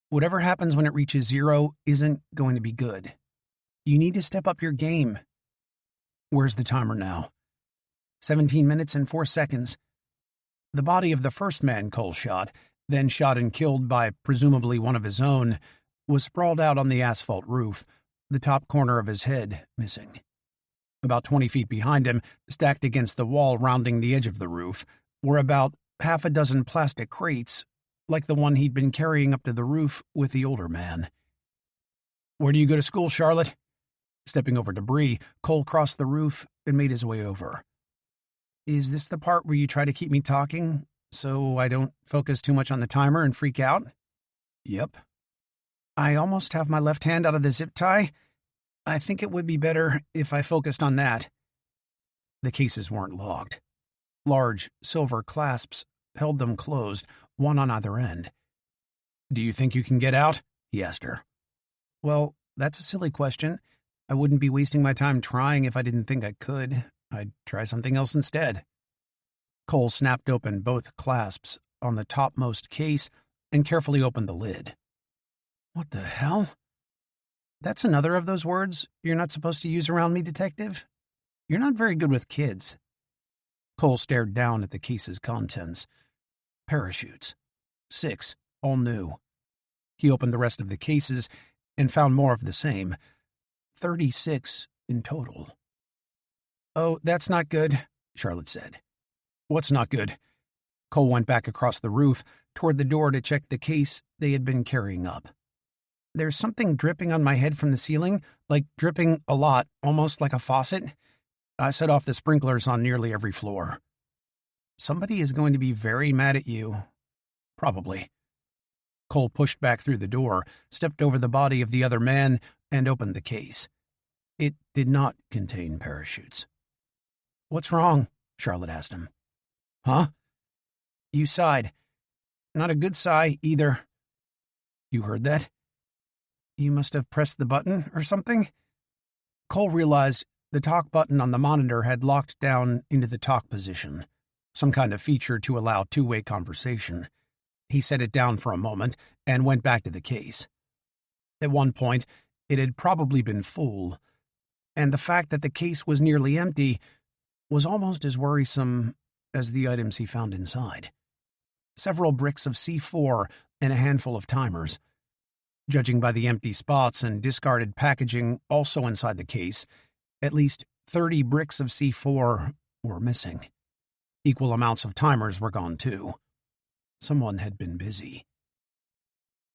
whatever happens when it reaches 0 isn't going to be good. You need to step up your game." "Where's the timer now?" 17 minutes and 4 seconds. The body of the first man Cole shot, then shot and killed by presumably one of his own, was sprawled out on the asphalt roof, the top corner of his head missing. About 20 feet behind him, stacked against the wall rounding the edge of the roof, were about half a dozen plastic crates, like the one he'd been carrying up to the roof with the older man. "Where do you go to school, Charlotte?" Stepping over debris, Cole crossed the roof and made his way over. "Is this the part where you try to keep me talking, so I don't focus too much on the timer and freak out?" "Yep." "I almost have my left hand out of the zip tie. I think it would be better if I focused on that." The cases weren't locked. Large silver clasps held them closed, one on either end. "Do you think you can get out?" he asked her. "Well, that's a silly question. I wouldn't be wasting my time trying if I didn't think I could. I'd try something else instead." Cole snapped open both clasps on the topmost case and carefully opened the lid. "What the hell? That's another of those words you're not supposed to use around me, detective. You're not very good with kids." Cole stared down at the case's contents. Parachutes. 6, all new. He opened the rest of the cases and found more of the same. 36 in total. "Oh, that's not good," Charlotte said. "What's not good?" Cole went back across the roof, toward the door to check the case they had been carrying up. "There's something dripping on my head from the ceiling, like dripping a lot, almost like a faucet. I set off the sprinklers on nearly every floor." "Somebody is going to be very mad at you." "Probably." Cole pushed back through the door, stepped over the body of the other man, and opened the case. It did not contain parachutes. "What's wrong?" Charlotte asked him. "Huh?" "You sighed. Not a good sigh, either." "You heard that?" "You must have pressed the button or something?" Cole realized the talk button on the monitor had locked down into the talk position, some kind of feature to allow two-way conversation. He set it down for a moment and went back to the case. At one point, it had probably been full, and the fact that the case was nearly empty was almost as worrisome as the items he found inside. Several bricks of C4 and a handful of timers. Judging by the empty spots and discarded packaging also inside the case, at least 30 bricks of C4 were missing. Equal amounts of timers were gone too. Someone had been busy.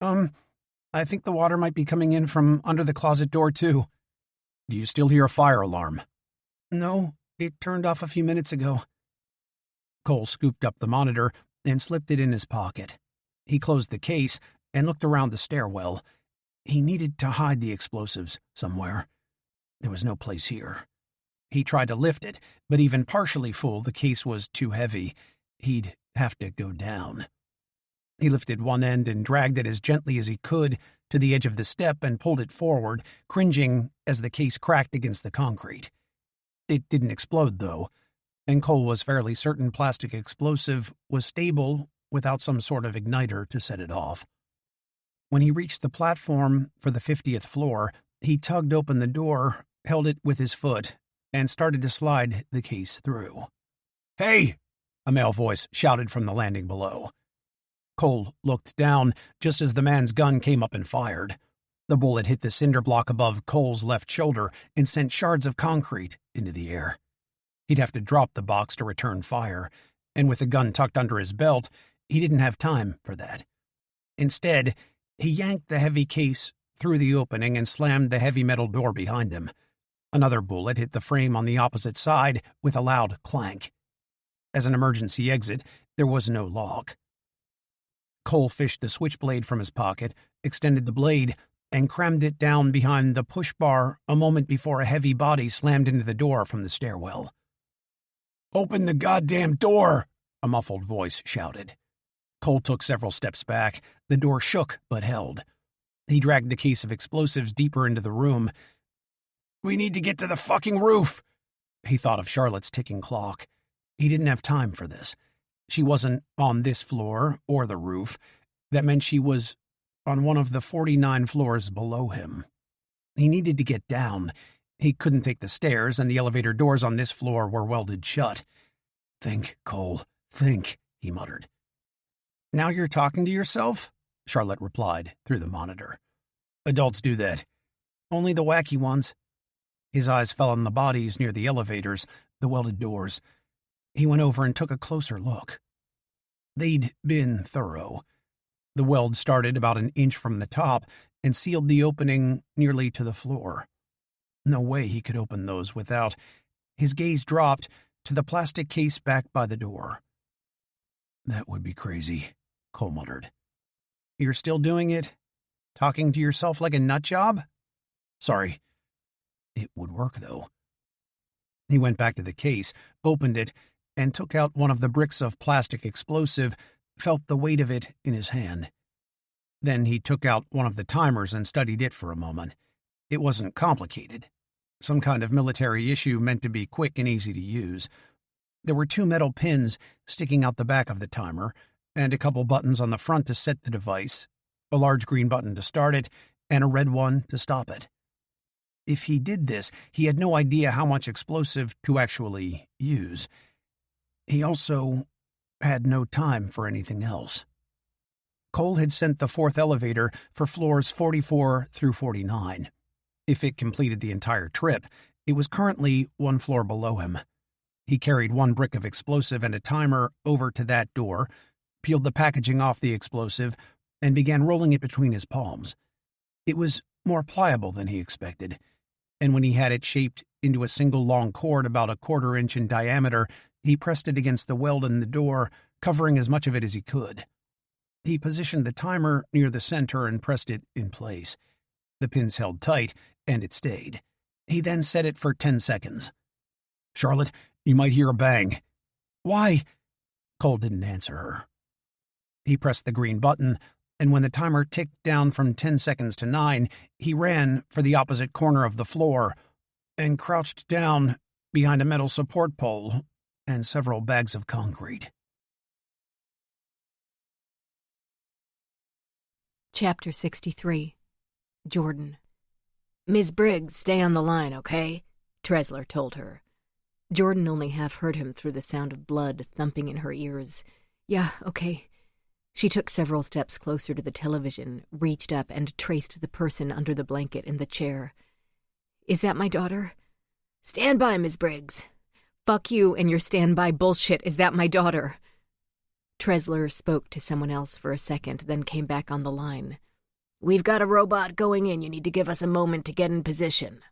I think the water might be coming in from under the closet door too." Do you still hear a fire alarm? No, it turned off a few minutes ago. Cole scooped up the monitor and slipped it in his pocket. He closed the case and looked around the stairwell. He needed to hide the explosives somewhere. There was no place here. He tried to lift it, but even partially full, the case was too heavy. He'd have to go down. He lifted one end and dragged it as gently as he could to the edge of the step and pulled it forward, cringing as the case cracked against the concrete. It didn't explode, though, and Cole was fairly certain plastic explosive was stable without some sort of igniter to set it off. When he reached the platform for the 50th floor, he tugged open the door, held it with his foot, and started to slide the case through. "Hey!" a male voice shouted from the landing below. Cole looked down just as the man's gun came up and fired. The bullet hit the cinder block above Cole's left shoulder and sent shards of concrete into the air. He'd have to drop the box to return fire, and with the gun tucked under his belt, he didn't have time for that. Instead, he yanked the heavy case through the opening and slammed the heavy metal door behind him. Another bullet hit the frame on the opposite side with a loud clank. As an emergency exit, there was no lock. Cole fished the switchblade from his pocket, extended the blade, and crammed it down behind the push bar a moment before a heavy body slammed into the door from the stairwell. "Open the goddamn door!" a muffled voice shouted. Cole took several steps back. The door shook but held. He dragged the case of explosives deeper into the room. "We need to get to the fucking roof!" He thought of Charlotte's ticking clock. He didn't have time for this. She wasn't on this floor or the roof. That meant she was on one of the 49 floors below him. He needed to get down. He couldn't take the stairs, and the elevator doors on this floor were welded shut. "Think, Cole, think," he muttered. "Now you're talking to yourself?" Charlotte replied through the monitor. "Adults do that. Only the wacky ones." His eyes fell on the bodies near the elevators, the welded doors. He went over and took a closer look. They'd been thorough. The weld started about an inch from the top and sealed the opening nearly to the floor. No way he could open those without. His gaze dropped to the plastic case back by the door. "That would be crazy," Cole muttered. "You're still doing it? Talking to yourself like a nut job?" "Sorry." It would work, though. He went back to the case, opened it, and took out one of the bricks of plastic explosive, felt the weight of it in his hand. Then he took out one of the timers and studied it for a moment. It wasn't complicated. Some kind of military issue meant to be quick and easy to use. There were 2 metal pins sticking out the back of the timer, and a couple buttons on the front to set the device, a large green button to start it, and a red one to stop it. If he did this, he had no idea how much explosive to actually use. He also had no time for anything else. Cole had sent the 4th elevator for floors 44 through 49. If it completed the entire trip, it was currently 1 floor below him. He carried 1 brick of explosive and a timer over to that door, peeled the packaging off the explosive, and began rolling it between his palms. It was more pliable than he expected, and when he had it shaped into a single long cord about a 1/4 inch in diameter, he pressed it against the weld in the door, covering as much of it as he could. He positioned the timer near the center and pressed it in place. The pins held tight, and it stayed. He then set it for 10 seconds. "Charlotte, you might hear a bang." "Why?" Cole didn't answer her. He pressed the green button, and when the timer ticked down from 10 seconds to 9, he ran for the opposite corner of the floor and crouched down behind a metal support pole and several bags of concrete. Chapter 63. Jordan. "Miss Briggs, stay on the line, okay?" Tresler told her. Jordan only half heard him through the sound of blood thumping in her ears. "Yeah, okay." She took several steps closer to the television, reached up and traced the person under the blanket in the chair. "Is that my daughter?" "Stand by, Miss Briggs." "Fuck you and your standby bullshit. Is that my daughter?" Tresler spoke to someone else for a second, then came back on the line. "We've got a robot going in. You need to give us a moment to get in position."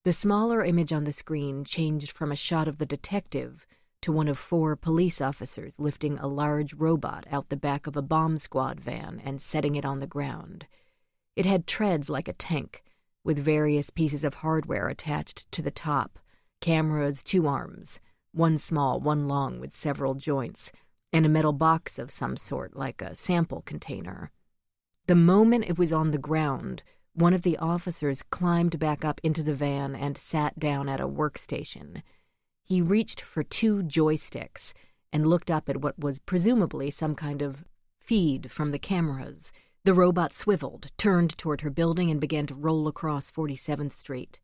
The smaller image on the screen changed from a shot of the detective to one of 4 police officers lifting a large robot out the back of a bomb squad van and setting it on the ground. It had treads like a tank, with various pieces of hardware attached to the top, cameras, 2 arms, one small, one long with several joints, and a metal box of some sort like a sample container. The moment it was on the ground, one of the officers climbed back up into the van and sat down at a workstation. He reached for 2 joysticks and looked up at what was presumably some kind of feed from the cameras. The robot swiveled, turned toward her building, and began to roll across 47th Street.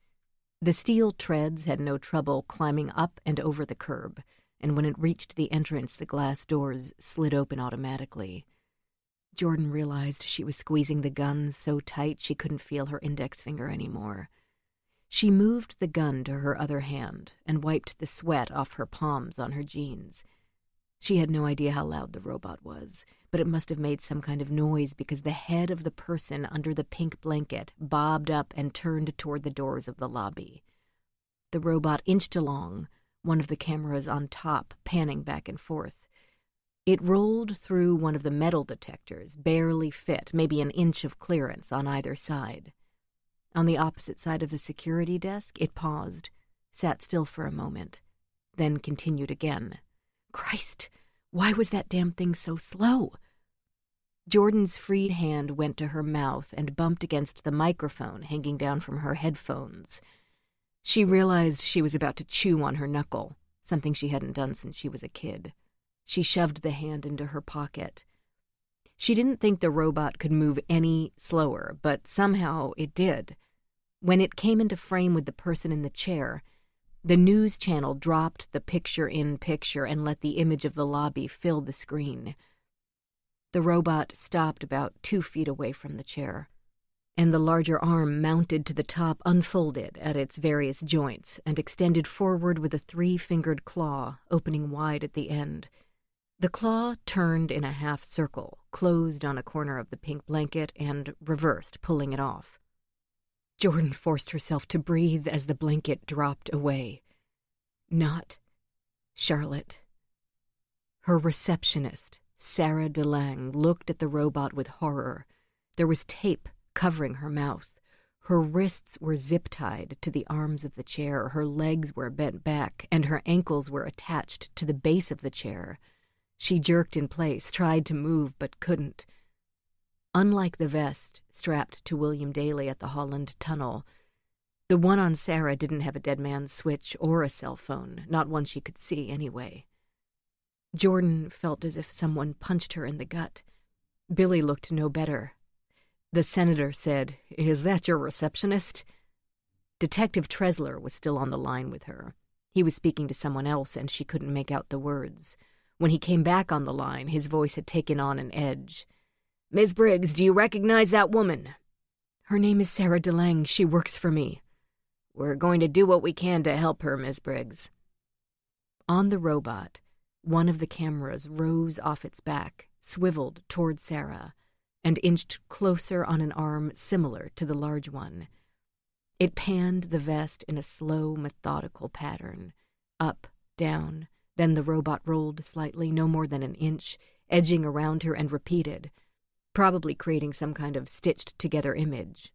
The steel treads had no trouble climbing up and over the curb, and when it reached the entrance, the glass doors slid open automatically. Jordan realized she was squeezing the gun so tight she couldn't feel her index finger anymore. She moved the gun to her other hand and wiped the sweat off her palms on her jeans. She had no idea how loud the robot was, but it must have made some kind of noise because the head of the person under the pink blanket bobbed up and turned toward the doors of the lobby. The robot inched along, one of the cameras on top panning back and forth. It rolled through one of the metal detectors, barely fit, maybe an inch of clearance on either side. On the opposite side of the security desk, it paused, sat still for a moment, then continued again. Christ, why was that damn thing so slow? Jordan's freed hand went to her mouth and bumped against the microphone hanging down from her headphones. She realized she was about to chew on her knuckle, something she hadn't done since she was a kid. She shoved the hand into her pocket. She didn't think the robot could move any slower, but somehow it did. When it came into frame with the person in the chair, the news channel dropped the picture-in-picture and let the image of the lobby fill the screen. The robot stopped about 2 feet away from the chair, and the larger arm mounted to the top unfolded at its various joints and extended forward with a 3-fingered claw, opening wide at the end. The claw turned in a half circle, closed on a corner of the pink blanket, and reversed, pulling it off. Jordan forced herself to breathe as the blanket dropped away. Not Charlotte. Her receptionist, Sarah DeLange, looked at the robot with horror. There was tape covering her mouth. Her wrists were zip-tied to the arms of the chair, her legs were bent back, and her ankles were attached to the base of the chair. She jerked in place, tried to move, but couldn't. Unlike the vest strapped to William Daly at the Holland Tunnel, the one on Sarah didn't have a dead man's switch or a cell phone, not one she could see anyway. Jordan felt as if someone punched her in the gut. Billy looked no better. The senator said, "Is that your receptionist?" Detective Tresler was still on the line with her. He was speaking to someone else, and she couldn't make out the words. When he came back on the line, his voice had taken on an edge. "Miss Briggs, do you recognize that woman?" "Her name is Sarah DeLange. She works for me." "We're going to do what we can to help her, Miss Briggs." On the robot, one of the cameras rose off its back, swiveled toward Sarah, and inched closer on an arm similar to the large one. It panned the vest in a slow, methodical pattern. Up, down, then the robot rolled slightly, no more than an inch, edging around her and repeated, probably creating some kind of stitched-together image.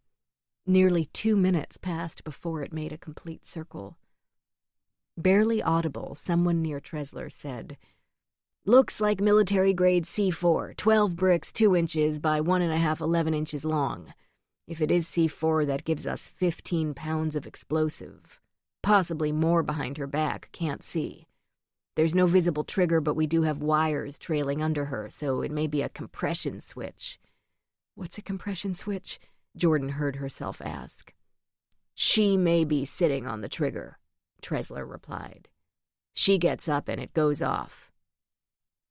Nearly 2 minutes passed before it made a complete circle. Barely audible, someone near Tresler said, "Looks like military-grade C4, 12 bricks 2 inches by 1.5, 11 inches long. If it is C4, that gives us 15 pounds of explosive. Possibly more behind her back, can't see. There's no visible trigger, but we do have wires trailing under her, so it may be a compression switch." "What's a compression switch?" Jordan heard herself ask. "She may be sitting on the trigger," Tresler replied. "She gets up and it goes off."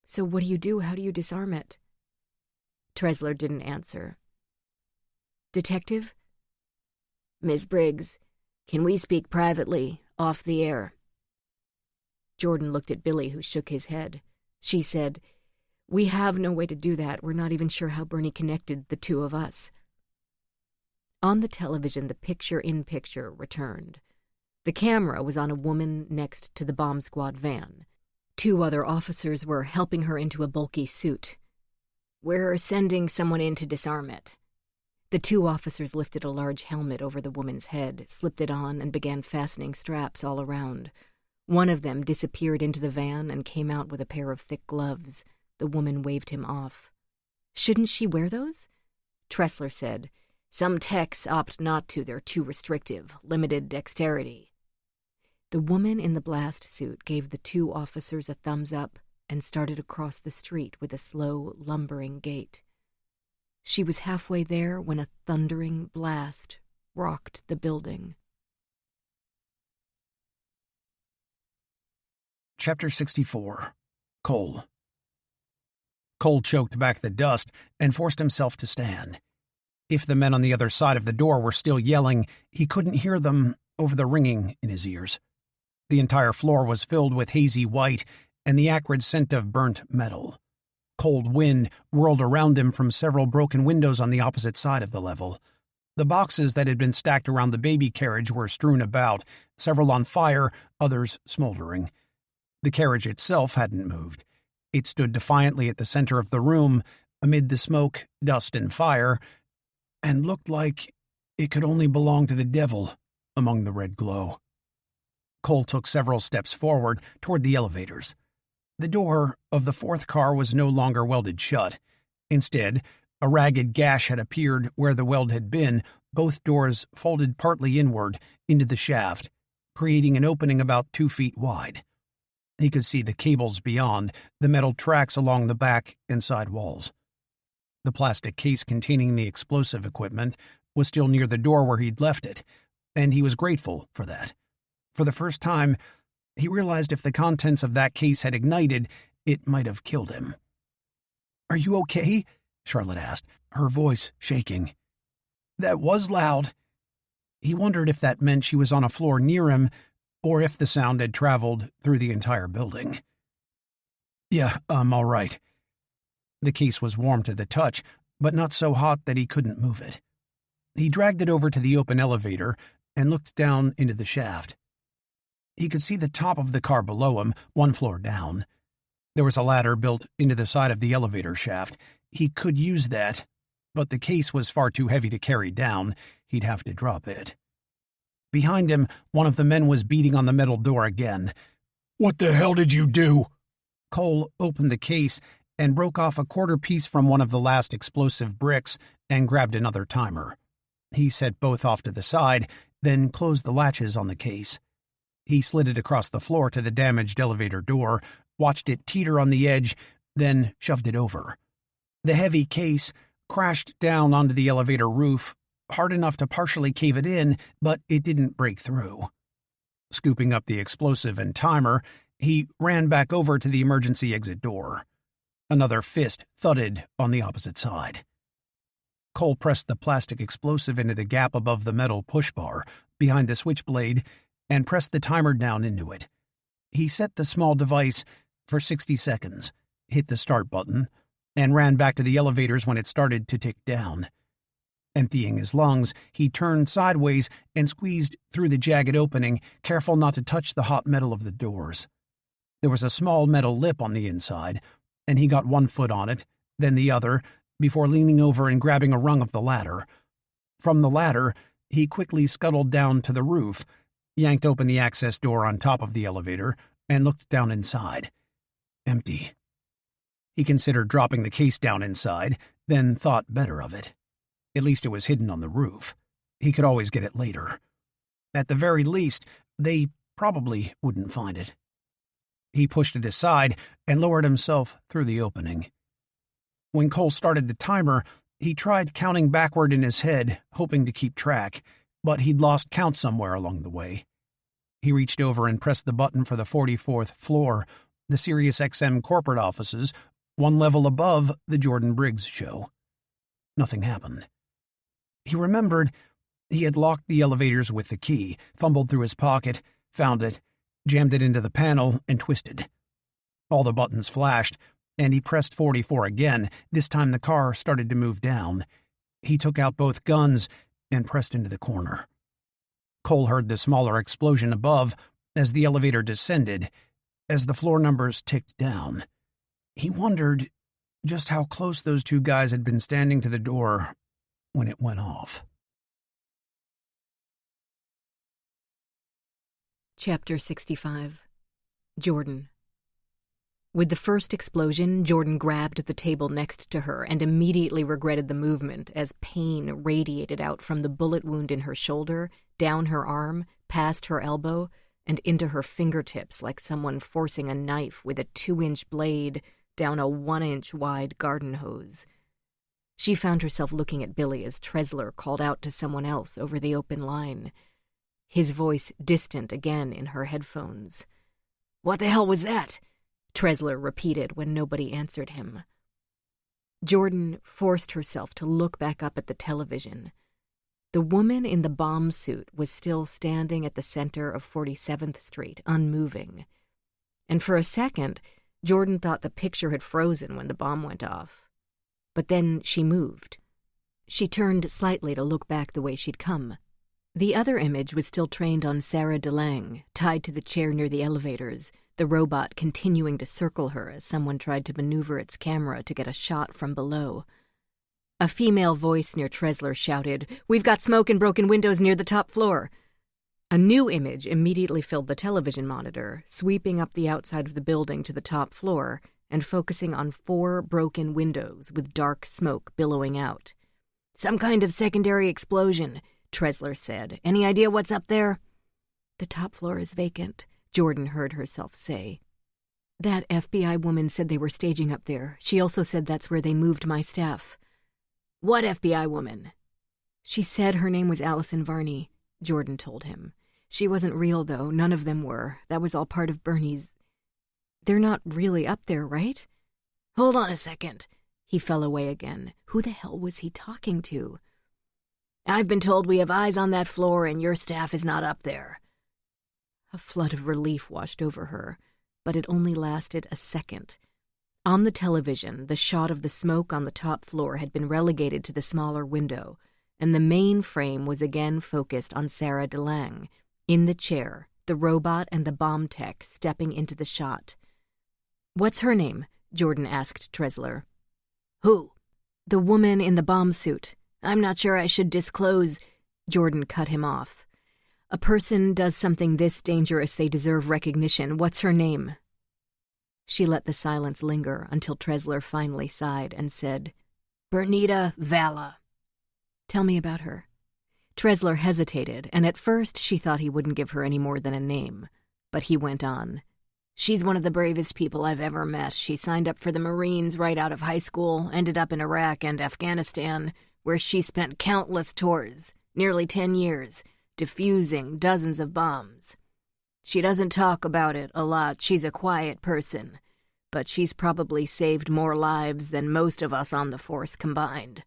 "So what do? How do you disarm it?" Tresler didn't answer. "Detective?" "Miss Briggs, can we speak privately, off the air?" Jordan looked at Billy, who shook his head. She said, "We have no way to do that. We're not even sure how Bernie connected the 2 of us." On the television, the picture-in-picture returned. The camera was on a woman next to the bomb squad van. 2 other officers were helping her into a bulky suit. "We're sending someone in to disarm it." The 2 officers lifted a large helmet over the woman's head, slipped it on, and began fastening straps all around. One of them disappeared into the van and came out with a pair of thick gloves. The woman waved him off. "Shouldn't she wear those?" Tressler said, "Some techs opt not to. They're too restrictive. Limited dexterity." The woman in the blast suit gave the 2 officers a thumbs up and started across the street with a slow, lumbering gait. She was halfway there when a thundering blast rocked the building. Chapter 64. Cole. Cole choked back the dust and forced himself to stand. If the men on the other side of the door were still yelling, he couldn't hear them over the ringing in his ears. The entire floor was filled with hazy white and the acrid scent of burnt metal. Cold wind whirled around him from several broken windows on the opposite side of the level. The boxes that had been stacked around the baby carriage were strewn about, several on fire, others smoldering. The carriage itself hadn't moved. It stood defiantly at the center of the room, amid the smoke, dust, and fire, and looked like it could only belong to the devil among the red glow. Cole took several steps forward toward the elevators. The door of the 4th car was no longer welded shut. Instead, a ragged gash had appeared where the weld had been, both doors folded partly inward into the shaft, creating an opening about 2 feet wide. He could see the cables beyond, the metal tracks along the back and side walls. The plastic case containing the explosive equipment was still near the door where he'd left it, and he was grateful for that. For the first time, he realized if the contents of that case had ignited, it might have killed him. "Are you okay?" Charlotte asked, her voice shaking. "That was loud." He wondered if that meant she was on a floor near him, or if the sound had traveled through the entire building. "Yeah, I'm all right." The case was warm to the touch, but not so hot that he couldn't move it. He dragged it over to the open elevator and looked down into the shaft. He could see the top of the car below him, 1 floor down. There was a ladder built into the side of the elevator shaft. He could use that, but the case was far too heavy to carry down. He'd have to drop it. Behind him, one of the men was beating on the metal door again. "What the hell did you do?" Cole opened the case and broke off a quarter piece from one of the last explosive bricks and grabbed another timer. He set both off to the side, then closed the latches on the case. He slid it across the floor to the damaged elevator door, watched it teeter on the edge, then shoved it over. The heavy case crashed down onto the elevator roof, hard enough to partially cave it in, but it didn't break through. Scooping up the explosive and timer, he ran back over to the emergency exit door. Another fist thudded on the opposite side. Cole pressed the plastic explosive into the gap above the metal push bar behind the switchblade and pressed the timer down into it. He set the small device for 60 seconds, hit the start button, and ran back to the elevators when it started to tick down. Emptying his lungs, he turned sideways and squeezed through the jagged opening, careful not to touch the hot metal of the doors. There was a small metal lip on the inside, and he got 1 foot on it, then the other, before leaning over and grabbing a rung of the ladder. From the ladder, he quickly scuttled down to the roof, yanked open the access door on top of the elevator, and looked down inside. Empty. He considered dropping the case down inside, then thought better of it. At least it was hidden on the roof. He could always get it later. At the very least, they probably wouldn't find it. He pushed it aside and lowered himself through the opening. When Cole started the timer, he tried counting backward in his head, hoping to keep track, but he'd lost count somewhere along the way. He reached over and pressed the button for the 44th floor, the Sirius XM corporate offices, 1 level above the Jordan Briggs show. Nothing happened. He remembered he had locked the elevators with the key, fumbled through his pocket, found it, jammed it into the panel, and twisted. All the buttons flashed, and he pressed 44 again. This time the car started to move down. He took out both guns and pressed into the corner. Cole heard the smaller explosion above as the elevator descended, as the floor numbers ticked down. He wondered just how close those two guys had been standing to the door when it went off. Chapter 65. Jordan. With the first explosion, Jordan grabbed the table next to her and immediately regretted the movement as pain radiated out from the bullet wound in her shoulder, down her arm, past her elbow, and into her fingertips like someone forcing a knife with a 2-inch blade down a 1-inch wide garden hose. She found herself looking at Billy as Trezler called out to someone else over the open line, his voice distant again in her headphones. "What the hell was that?" Trezler repeated when nobody answered him. Jordan forced herself to look back up at the television. The woman in the bomb suit was still standing at the center of 47th Street, unmoving. And for a second, Jordan thought the picture had frozen when the bomb went off. But then she moved. She turned slightly to look back the way she'd come. The other image was still trained on Sarah DeLange, tied to the chair near the elevators, the robot continuing to circle her as someone tried to maneuver its camera to get a shot from below. A female voice near Trezler shouted, "We've got smoke and broken windows near the top floor." A new image immediately filled the television monitor, sweeping up the outside of the building to the top floor and focusing on 4 broken windows with dark smoke billowing out. "Some kind of secondary explosion," Trezler said. "Any idea what's up there?" "The top floor is vacant," Jordan heard herself say. "That FBI woman said they were staging up there. She also said that's where they moved my staff." "What FBI woman?" "She said her name was Allison Varney," Jordan told him. "She wasn't real, though. None of them were. That was all part of Bernie's." "They're not really up there, right?" "Hold on a second." He fell away again. Who the hell was he talking to? "I've been told we have eyes on that floor and your staff is not up there." A flood of relief washed over her, but it only lasted a second. On the television, the shot of the smoke on the top floor had been relegated to the smaller window, and the main frame was again focused on Sarah DeLange, in the chair, the robot and the bomb tech stepping into the shot. "What's her name?" Jordan asked Trezler. "Who?" "The woman in the bomb suit." "I'm not sure I should disclose." Jordan cut him off. "A person does something this dangerous, they deserve recognition. What's her name?" She let the silence linger until Trezler finally sighed and said, "Bernita Valla." "Tell me about her." Trezler hesitated, and at first she thought he wouldn't give her any more than a name. But he went on. "She's one of the bravest people I've ever met. She signed up for the Marines right out of high school, ended up in Iraq and Afghanistan, where she spent countless tours, nearly 10 years, defusing dozens of bombs. She doesn't talk about it a lot. She's a quiet person, but she's probably saved more lives than most of us on the force combined.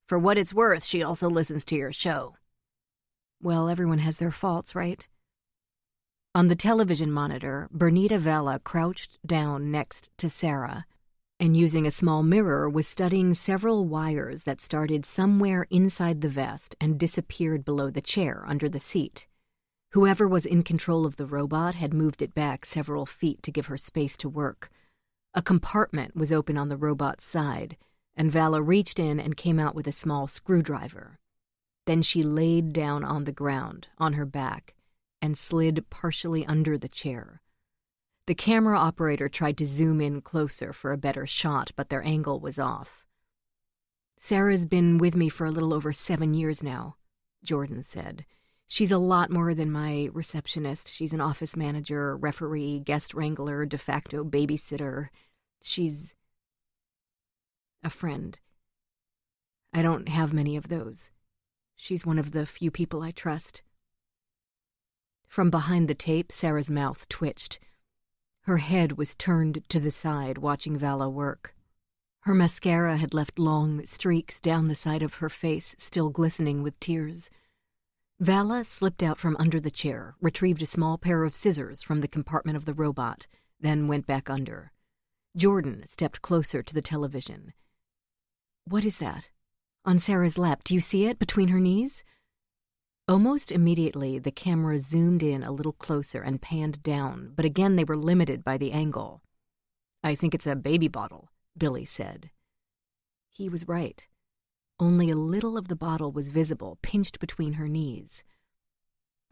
For what it's worth, she also listens to your show." "Well, everyone has their faults, right?" On the television monitor, Bernita Valla crouched down next to Sarah, and using a small mirror was studying several wires that started somewhere inside the vest and disappeared below the chair under the seat. Whoever was in control of the robot had moved it back several feet to give her space to work. A compartment was open on the robot's side, and Valla reached in and came out with a small screwdriver. Then she laid down on the ground, on her back, and slid partially under the chair. The camera operator tried to zoom in closer for a better shot, but their angle was off. "Sarah's been with me for a little over 7 years now," Jordan said. "She's a lot more than my receptionist. She's an office manager, referee, guest wrangler, de facto babysitter. She's a friend. I don't have many of those. She's one of the few people I trust." From behind the tape, Sarah's mouth twitched. Her head was turned to the side, watching Valla work. Her mascara had left long streaks down the side of her face, still glistening with tears. Valla slipped out from under the chair, retrieved a small pair of scissors from the compartment of the robot, then went back under. Jordan stepped closer to the television. "What is that? On Sarah's lap. Do you see it, between her knees?" Almost immediately, the camera zoomed in a little closer and panned down, but again they were limited by the angle. "I think it's a baby bottle," Billy said. He was right. Only a little of the bottle was visible, pinched between her knees.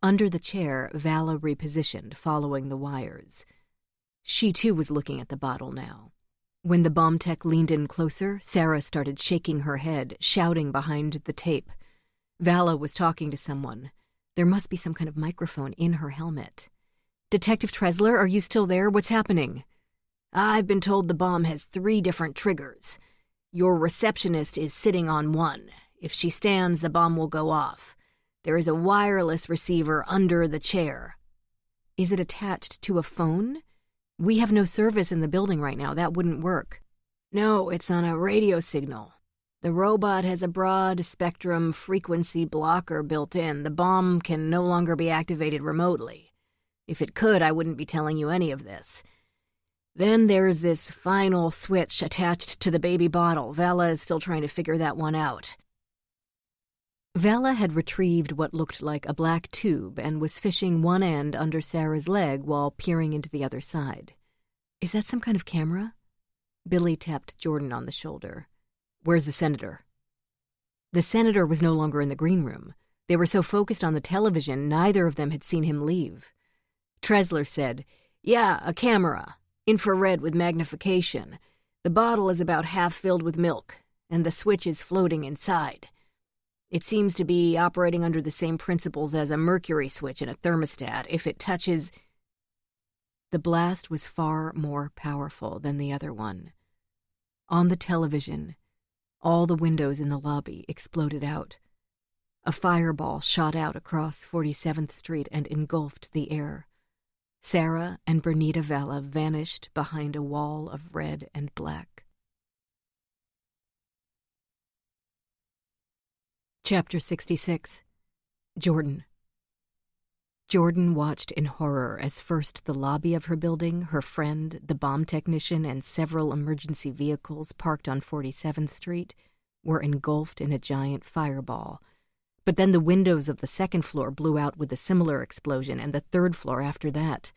Under the chair, Vala repositioned, following the wires. She, too, was looking at the bottle now. When the bomb tech leaned in closer, Sarah started shaking her head, shouting behind the tape. Vala was talking to someone. There must be some kind of microphone in her helmet. "Detective Tresler, are you still there? What's happening?" "I've been told the bomb has 3 different triggers. Your receptionist is sitting on one. If she stands, the bomb will go off. There is a wireless receiver under the chair." "Is it attached to a phone? We have no service in the building right now. That wouldn't work." "No, it's on a radio signal. The robot has a broad-spectrum frequency blocker built in. The bomb can no longer be activated remotely. If it could, I wouldn't be telling you any of this. Then there's this final switch attached to the baby bottle. Vala is still trying to figure that one out." Vala had retrieved what looked like a black tube and was fishing one end under Sarah's leg while peering into the other side. "Is that some kind of camera?" Billy tapped Jordan on the shoulder. "Where's the senator?" The senator was no longer in the green room. They were so focused on the television, neither of them had seen him leave. Tresler said, "Yeah, a camera. Infrared with magnification. The bottle is about half filled with milk, and the switch is floating inside. It seems to be operating under the same principles as a mercury switch in a thermostat. If it touches..." The blast was far more powerful than the other one. On the television, all the windows in the lobby exploded out. A fireball shot out across 47th Street and engulfed the air. Sarah and Bernita Vala vanished behind a wall of red and black. Chapter 66. Jordan. Jordan watched in horror as first the lobby of her building, her friend, the bomb technician, and several emergency vehicles parked on 47th Street were engulfed in a giant fireball. But then the windows of the second floor blew out with a similar explosion, and the third floor after that.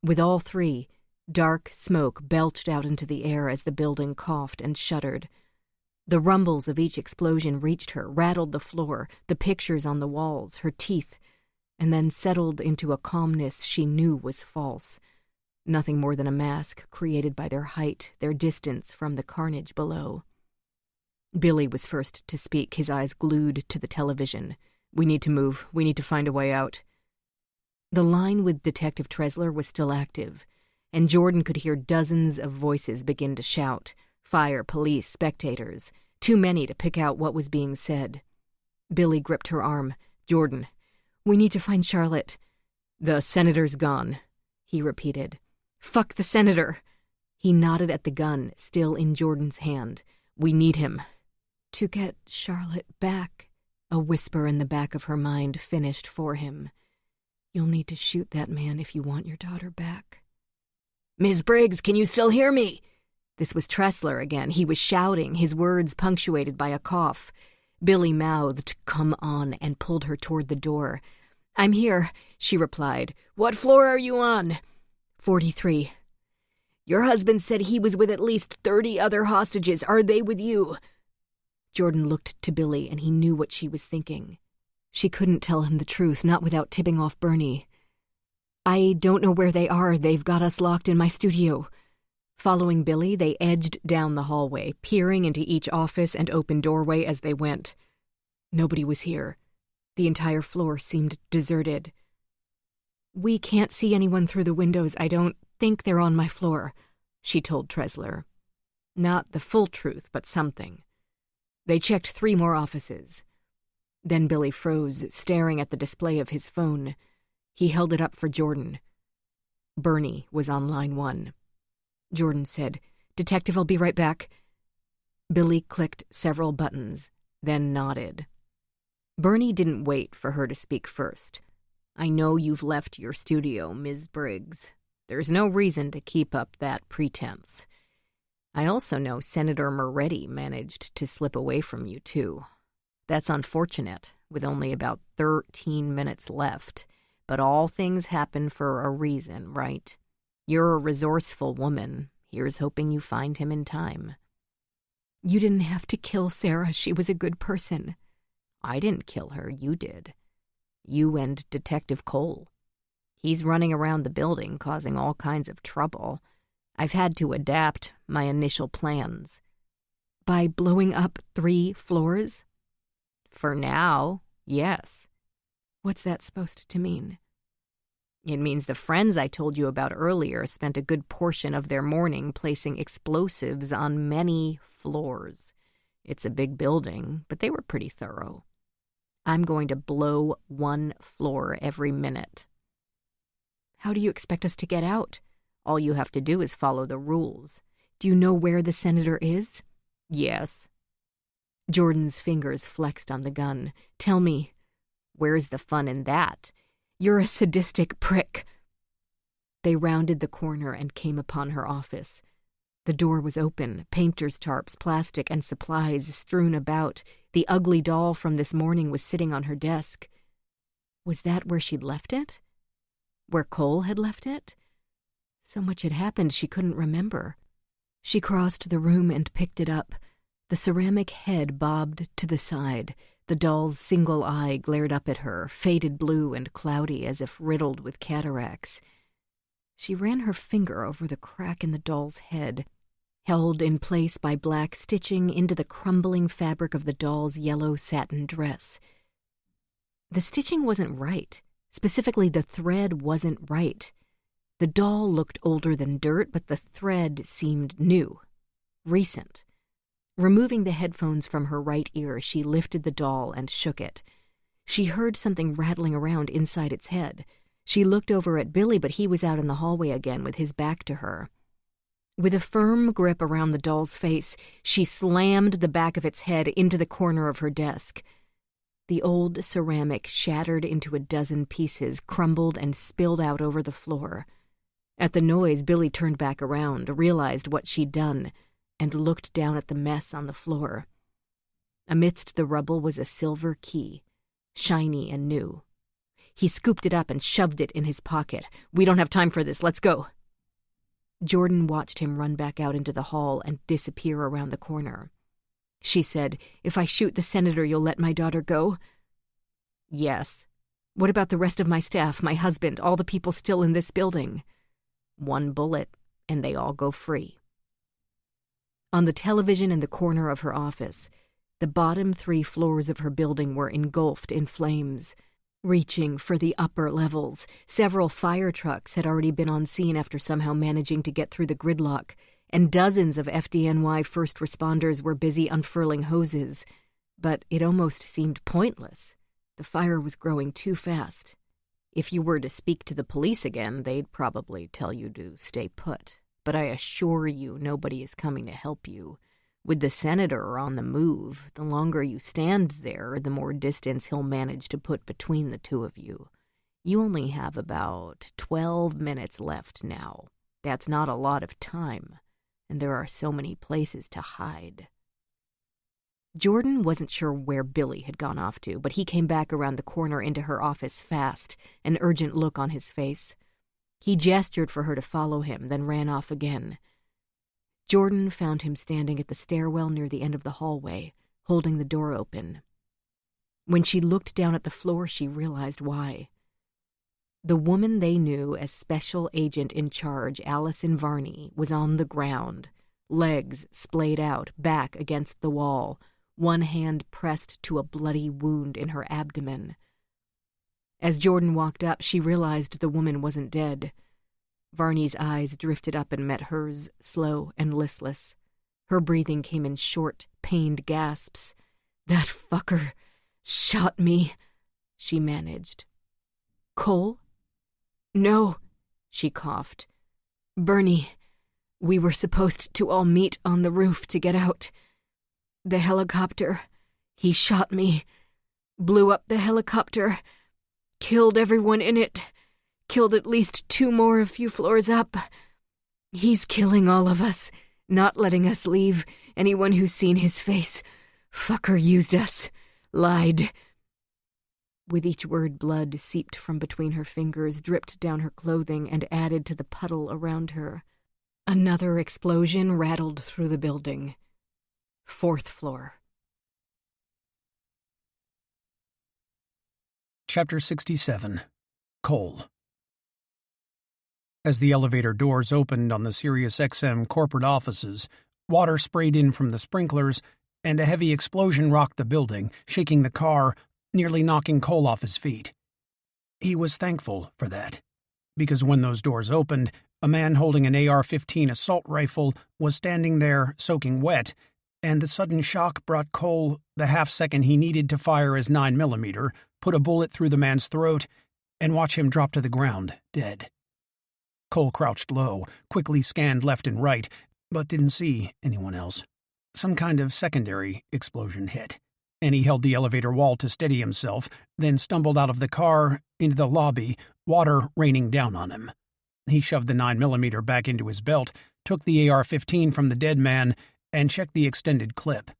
With all 3, dark smoke belched out into the air as the building coughed and shuddered. The rumbles of each explosion reached her, rattled the floor, the pictures on the walls, her teeth, and then settled into a calmness she knew was false. Nothing more than a mask created by their height, their distance from the carnage below. Billy was first to speak, his eyes glued to the television. "We need to move. We need to find a way out." The line with Detective Tresler was still active, and Jordan could hear dozens of voices begin to shout. Fire, police, spectators. Too many to pick out what was being said. Billy gripped her arm. "Jordan, we need to find Charlotte." "The senator's gone," he repeated. "Fuck the senator." He nodded at the gun, still in Jordan's hand. "We need him." "To get Charlotte back," a whisper in the back of her mind finished for him. "You'll need to shoot that man if you want your daughter back." "Ms. Briggs, can you still hear me?" This was Tresler again. He was shouting, his words punctuated by a cough. Billy mouthed, "Come on," and pulled her toward the door. "I'm here," she replied. "What floor are you on?" 43. "Your husband said he was with at least 30 other hostages. Are they with you?" Jordan looked to Billy, and he knew what she was thinking. She couldn't tell him the truth, not without tipping off Bernie. "I don't know where they are. They've got us locked in my studio." Following Billy, they edged down the hallway, peering into each office and open doorway as they went. Nobody was here. The entire floor seemed deserted. "We can't see anyone through the windows. I don't think they're on my floor," she told Tresler. Not the full truth, but something. They checked 3 more offices. Then Billy froze, staring at the display of his phone. He held it up for Jordan. Bernie was on line 1. Jordan said, "Detective, I'll be right back." Billy clicked several buttons, then nodded. Bernie didn't wait for her to speak first. "I know you've left your studio, Ms. Briggs. There's no reason to keep up that pretense. I also know Senator Moretti managed to slip away from you, too. That's unfortunate. with only about 13 minutes left. But all things happen for a reason, right? You're a resourceful woman. Here's hoping you find him in time. You didn't have to kill Sarah. She was a good person. I didn't kill her. You did. You and Detective Cole. He's running around the building, causing all kinds of trouble. I've had to adapt my initial plans. By blowing up 3 floors? For now, yes. What's that supposed to mean? It means the friends I told you about earlier spent a good portion of their morning placing explosives on many floors. It's a big building, but they were pretty thorough. I'm going to blow 1 floor every minute. How do you expect us to get out? All you have to do is follow the rules. Do you know where the senator is? Yes. Jordan's fingers flexed on the gun. Tell me. Where's the fun in that? You're a sadistic prick. They rounded the corner and came upon her office. The door was open, painter's tarps, plastic, and supplies strewn about. The ugly doll from this morning was sitting on her desk. Was that where she'd left it? Where Cole had left it? So much had happened she couldn't remember. She crossed the room and picked it up. The ceramic head bobbed to the side. The doll's single eye glared up at her, faded blue and cloudy as if riddled with cataracts. She ran her finger over the crack in the doll's head, held in place by black stitching into the crumbling fabric of the doll's yellow satin dress. The stitching wasn't right. Specifically, the thread wasn't right. The doll looked older than dirt, but the thread seemed new, recent. Removing the headphones from her right ear, she lifted the doll and shook it. She heard something rattling around inside its head. She looked over at Billy, but he was out in the hallway again with his back to her. With a firm grip around the doll's face, she slammed the back of its head into the corner of her desk. The old ceramic shattered into a dozen pieces, crumbled and spilled out over the floor. At the noise, Billy turned back around, realized what she'd done, and looked down at the mess on the floor. Amidst the rubble was a silver key, shiny and new. He scooped it up and shoved it in his pocket. "We don't have time for this. Let's go." Jordan watched him run back out into the hall and disappear around the corner. She said, "If I shoot the senator, you'll let my daughter go?" "Yes." "What about the rest of my staff, my husband, all the people still in this building?" "1 bullet, and they all go free." On the television in the corner of her office, the bottom 3 floors of her building were engulfed in flames. Reaching for the upper levels, several fire trucks had already been on scene after somehow managing to get through the gridlock, and dozens of FDNY first responders were busy unfurling hoses. But it almost seemed pointless. The fire was growing too fast. If you were to speak to the police again, they'd probably tell you to stay put. But I assure you nobody is coming to help you. With the senator on the move, the longer you stand there, the more distance he'll manage to put between the two of you. You only have about 12 minutes left now. That's not a lot of time, and there are so many places to hide. Jordan wasn't sure where Billy had gone off to, but he came back around the corner into her office fast, an urgent look on his face. He gestured for her to follow him, then ran off again. Jordan found him standing at the stairwell near the end of the hallway, holding the door open. When she looked down at the floor, she realized why. The woman they knew as Special Agent in Charge, Allison Varney, was on the ground, legs splayed out, back against the wall, one hand pressed to a bloody wound in her abdomen. As Jordan walked up, she realized the woman wasn't dead. Varney's eyes drifted up and met hers, slow and listless. Her breathing came in short, pained gasps. "That fucker shot me," she managed. "Cole?" "No," she coughed. "Bernie, we were supposed to all meet on the roof to get out. The helicopter, he shot me, blew up the helicopter, killed everyone in it. Killed at least 2 more a few floors up. He's killing all of us, not letting us leave. Anyone who's seen his face. Fucker used us. Lied. With each word, blood seeped from between her fingers, dripped down her clothing, and added to the puddle around her. Another explosion rattled through the building. 4th floor. Chapter 67. Cole. As the elevator doors opened on the SiriusXM corporate offices, water sprayed in from the sprinklers, and a heavy explosion rocked the building, shaking the car, nearly knocking Cole off his feet. He was thankful for that, because when those doors opened, a man holding an AR-15 assault rifle was standing there soaking wet, and the sudden shock brought Cole the half-second he needed to fire his 9mm, put a bullet through the man's throat, and watch him drop to the ground, dead. Cole crouched low, quickly scanned left and right, but didn't see anyone else. Some kind of secondary explosion hit, and he held the elevator wall to steady himself, then stumbled out of the car into the lobby, water raining down on him. He shoved the 9mm back into his belt, took the AR-15 from the dead man, and checked the extended clip.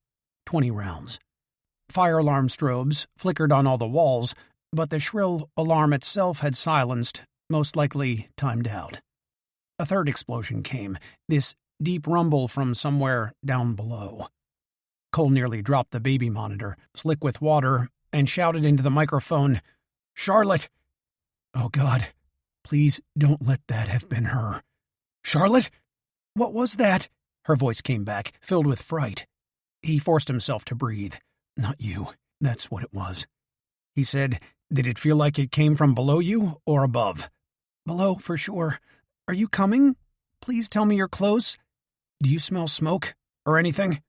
20 rounds. Fire alarm strobes flickered on all the walls, but the shrill alarm itself had silenced, most likely timed out. A third explosion came, this deep rumble from somewhere down below. Cole nearly dropped the baby monitor, slick with water, and shouted into the microphone, "Charlotte!" Oh, God. Please don't let that have been her. "Charlotte? What was that?" Her voice came back, filled with fright. He forced himself to breathe. "Not you. That's what it was." He said, "Did it feel like it came from below you or above?" "Below, for sure. Are you coming? Please tell me you're close. Do you smell smoke or anything?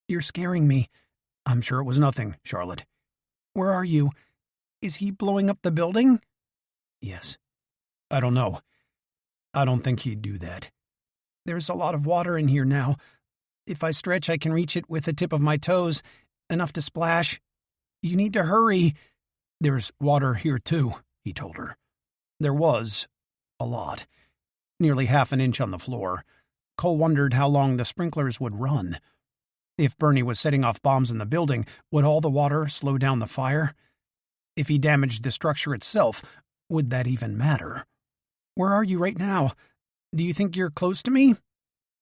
You're scaring me." "I'm sure it was nothing, Charlotte." "Where are you? Is he blowing up the building?" "Yes." "I don't know. I don't think he'd do that." "There's a lot of water in here now. If I stretch, I can reach it with the tip of my toes, enough to splash. You need to hurry." "There's water here, too," he told her. There was a lot. Nearly half an inch on the floor. Cole wondered how long the sprinklers would run. If Bernie was setting off bombs in the building, would all the water slow down the fire? If he damaged the structure itself, would that even matter? "Where are you right now? Do you think you're close to me?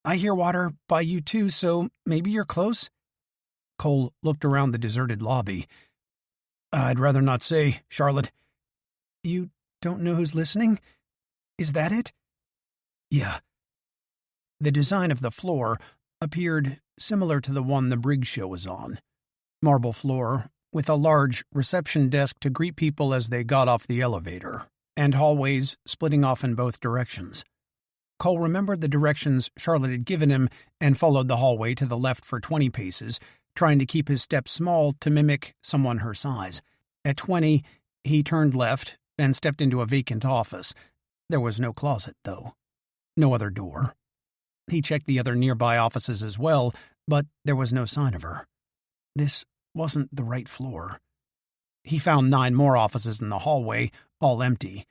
I hear water by you too, so maybe you're close?" Cole looked around the deserted lobby. "I'd rather not say, Charlotte." "You don't know who's listening? Is that it?" "Yeah." The design of the floor appeared similar to the one the Briggs show was on. Marble floor, with a large reception desk to greet people as they got off the elevator, and hallways splitting off in both directions. Cole remembered the directions Charlotte had given him and followed the hallway to the left for 20 paces, trying to keep his steps small to mimic someone her size. At 20, he turned left and stepped into a vacant office. There was no closet, though. No other door. He checked the other nearby offices as well, but there was no sign of her. This wasn't the right floor. He found 9 more offices in the hallway, all empty.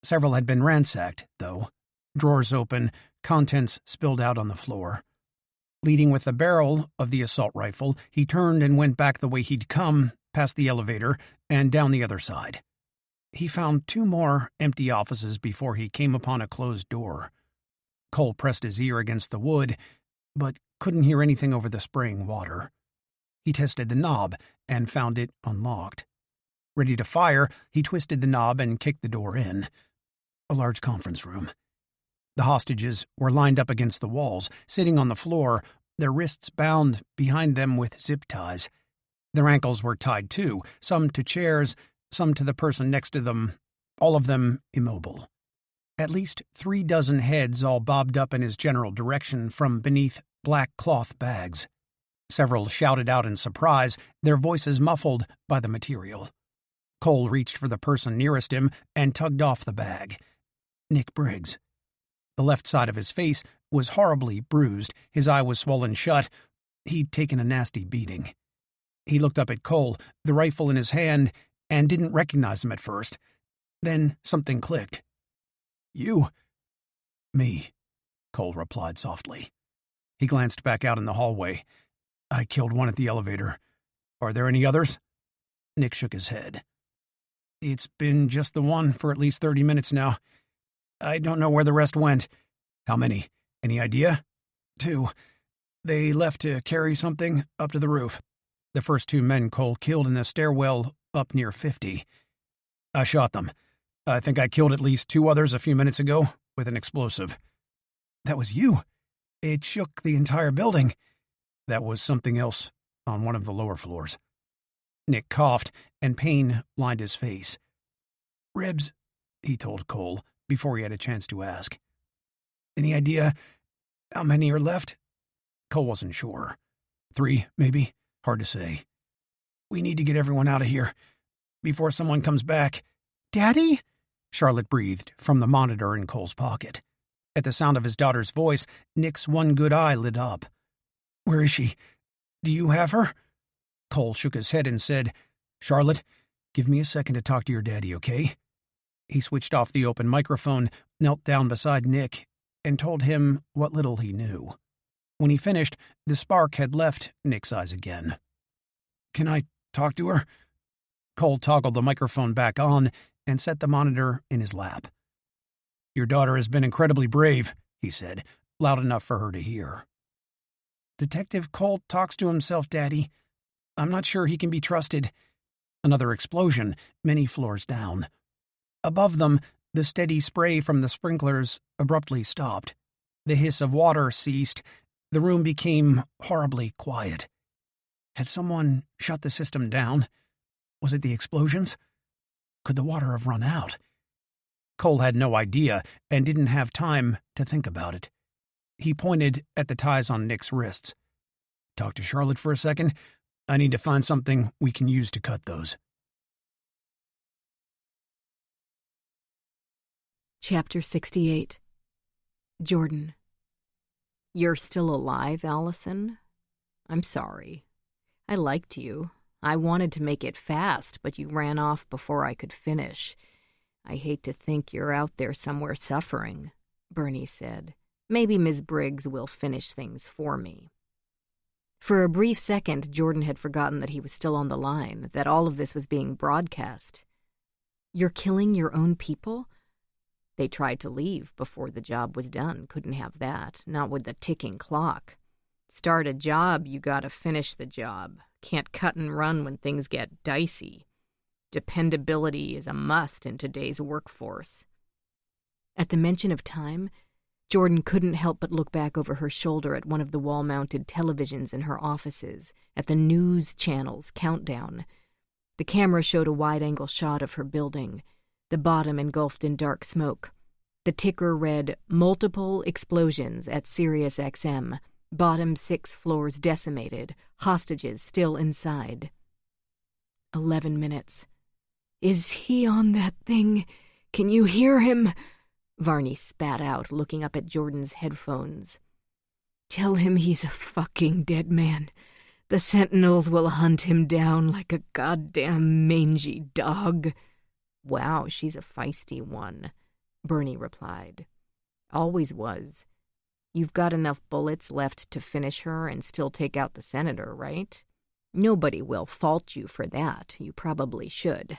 Several had been ransacked, though. Drawers open, contents spilled out on the floor. Leading with the barrel of the assault rifle, he turned and went back the way he'd come, past the elevator, and down the other side. He found 2 more empty offices before he came upon a closed door. Cole pressed his ear against the wood, but couldn't hear anything over the spraying water. He tested the knob and found it unlocked. Ready to fire, he twisted the knob and kicked the door in. A large conference room. The hostages were lined up against the walls, sitting on the floor, their wrists bound behind them with zip ties. Their ankles were tied too, some to chairs, some to the person next to them, all of them immobile. At least 3 dozen heads all bobbed up in his general direction from beneath black cloth bags. Several shouted out in surprise, their voices muffled by the material. Cole reached for the person nearest him and tugged off the bag. Nick Briggs. The left side of his face was horribly bruised, his eye was swollen shut. He'd taken a nasty beating. He looked up at Cole, the rifle in his hand, and didn't recognize him at first. Then something clicked. "You?" "Me," Cole replied softly. He glanced back out in the hallway. "I killed one at the elevator. Are there any others?" Nick shook his head. It's been just the one for at least 30 minutes now. I don't know where the rest went. How many? Any idea? 2. They left to carry something up to the roof. The first 2 men Cole killed in the stairwell up near 50. I shot them. I think I killed at least 2 others a few minutes ago with an explosive. That was you. It shook the entire building. That was something else on one of the lower floors. Nick coughed, and pain lined his face. Ribs, he told Cole before he had a chance to ask. Any idea how many are left? Cole wasn't sure. 3, maybe? Hard to say. We need to get everyone out of here before someone comes back. Daddy? Charlotte breathed from the monitor in Cole's pocket. At the sound of his daughter's voice, Nick's one good eye lit up. Where is she? Do you have her? Cole shook his head and said, Charlotte, give me a second to talk to your daddy, okay? He switched off the open microphone, knelt down beside Nick, and told him what little he knew. When he finished, the spark had left Nick's eyes again. Can I talk to her? Cole toggled the microphone back on and set the monitor in his lap. Your daughter has been incredibly brave, he said, loud enough for her to hear. Detective Cole talks to himself, Daddy. I'm not sure he can be trusted. Another explosion, many floors down. Above them, the steady spray from the sprinklers abruptly stopped. The hiss of water ceased. The room became horribly quiet. Had someone shut the system down? Was it the explosions? Could the water have run out? Cole had no idea and didn't have time to think about it. He pointed at the ties on Nick's wrists. Talk to Charlotte for a second. I need to find something we can use to cut those. Chapter 68. Jordan. You're still alive, Allison? I'm sorry. I liked you. I wanted to make it fast, but you ran off before I could finish. I hate to think you're out there somewhere suffering, Bernie said. Maybe Ms. Briggs will finish things for me. For a brief second, Jordan had forgotten that he was still on the line, that all of this was being broadcast. You're killing your own people? They tried to leave before the job was done. Couldn't have that, not with the ticking clock. Start a job, you gotta finish the job. Can't cut and run when things get dicey. Dependability is a must in today's workforce. At the mention of time, Jordan couldn't help but look back over her shoulder at one of the wall-mounted televisions in her offices, at the news channel's countdown. The camera showed a wide-angle shot of her building, the bottom engulfed in dark smoke. The ticker read, multiple explosions at Sirius XM, bottom 6 floors decimated, hostages still inside. 11 minutes. Is he on that thing? Can you hear him? Varney spat out, looking up at Jordan's headphones. Tell him he's a fucking dead man. The Sentinels will hunt him down like a goddamn mangy dog. Wow, she's a feisty one, Bernie replied. Always was. You've got enough bullets left to finish her and still take out the senator, right? Nobody will fault you for that. You probably should.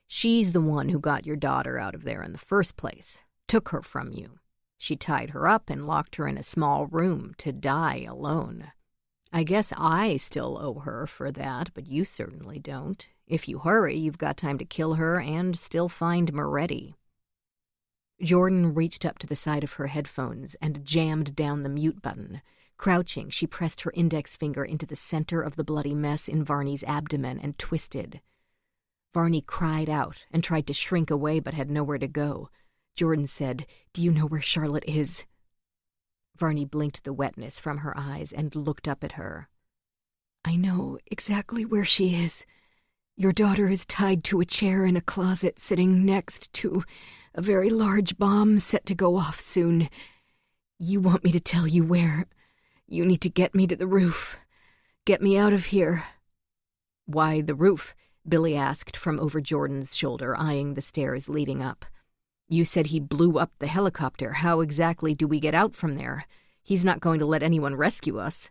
She's the one who got your daughter out of there in the first place. Took her from you. She tied her up and locked her in a small room to die alone. I guess I still owe her for that, but you certainly don't. If you hurry, you've got time to kill her and still find Moretti. Jordan reached up to the side of her headphones and jammed down the mute button. Crouching, she pressed her index finger into the center of the bloody mess in Varney's abdomen and twisted. Varney cried out and tried to shrink away but had nowhere to go. Jordan said, "Do you know where Charlotte is?" Varney blinked the wetness from her eyes and looked up at her. "I know exactly where she is. Your daughter is tied to a chair in a closet sitting next to a very large bomb set to go off soon. You want me to tell you where? You need to get me to the roof. Get me out of here." "Why the roof?" Billy asked from over Jordan's shoulder, eyeing the stairs leading up. "You said he blew up the helicopter. How exactly do we get out from there? He's not going to let anyone rescue us."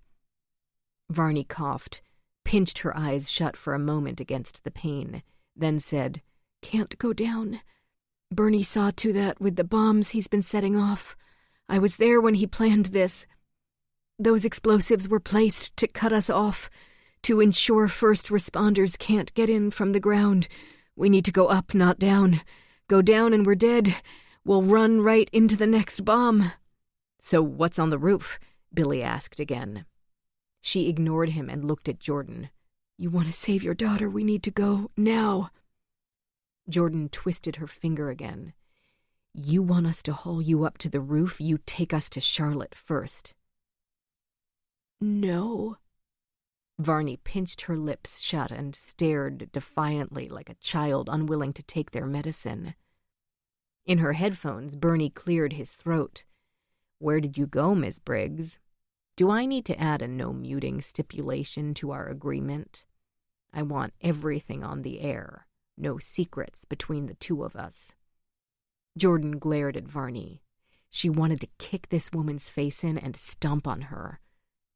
Varney coughed, pinched her eyes shut for a moment against the pain, then said, Can't go down. Bernie saw to that with the bombs he's been setting off. I was there when he planned this. Those explosives were placed to cut us off, to ensure first responders can't get in from the ground. We need to go up, not down. Go down and we're dead. We'll run right into the next bomb. So what's on the roof? Billy asked again. She ignored him and looked at Jordan. You want to save your daughter, we need to go now. Jordan twisted her finger again. You want us to haul you up to the roof? You take us to Charlotte first. No. Varney pinched her lips shut and stared defiantly like a child unwilling to take their medicine. In her headphones, Bernie cleared his throat. Where did you go, Miss Briggs? Do I need to add a no-muting stipulation to our agreement? I want everything on the air. No secrets between the two of us. Jordan glared at Varney. She wanted to kick this woman's face in and stomp on her.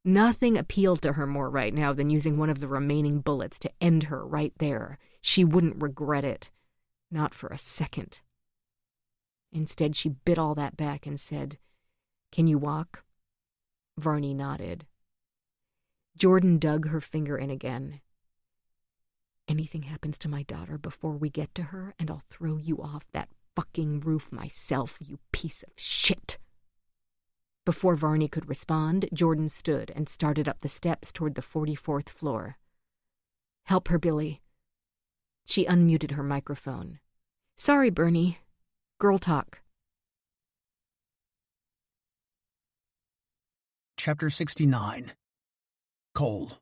Nothing appealed to her more right now than using one of the remaining bullets to end her right there. She wouldn't regret it. Not for a second. Instead, she bit all that back and said, "Can you walk?" Varney nodded. Jordan dug her finger in again. Anything happens to my daughter before we get to her, and I'll throw you off that fucking roof myself, you piece of shit. Before Varney could respond, Jordan stood and started up the steps toward the 44th floor. Help her, Billy. She unmuted her microphone. Sorry, Bernie. Girl talk. Chapter 69. Cole.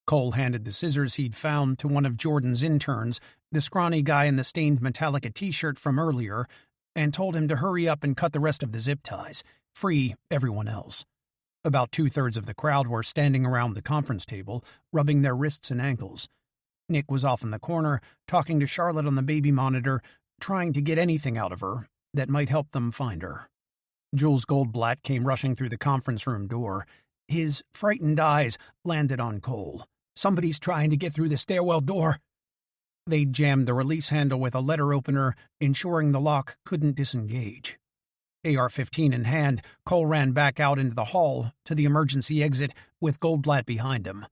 Cole handed the scissors he'd found to one of Jordan's interns, the scrawny guy in the stained Metallica t-shirt from earlier, and told him to hurry up and cut the rest of the zip ties, free everyone else. About 2/3 of the crowd were standing around the conference table, rubbing their wrists and ankles. Nick was off in the corner, talking to Charlotte on the baby monitor, trying to get anything out of her that might help them find her. Jules Goldblatt came rushing through the conference room door. His frightened eyes landed on Cole. Somebody's trying to get through the stairwell door. They jammed the release handle with a letter opener, ensuring the lock couldn't disengage. AR-15 in hand, Cole ran back out into the hall to the emergency exit with Goldblatt behind him.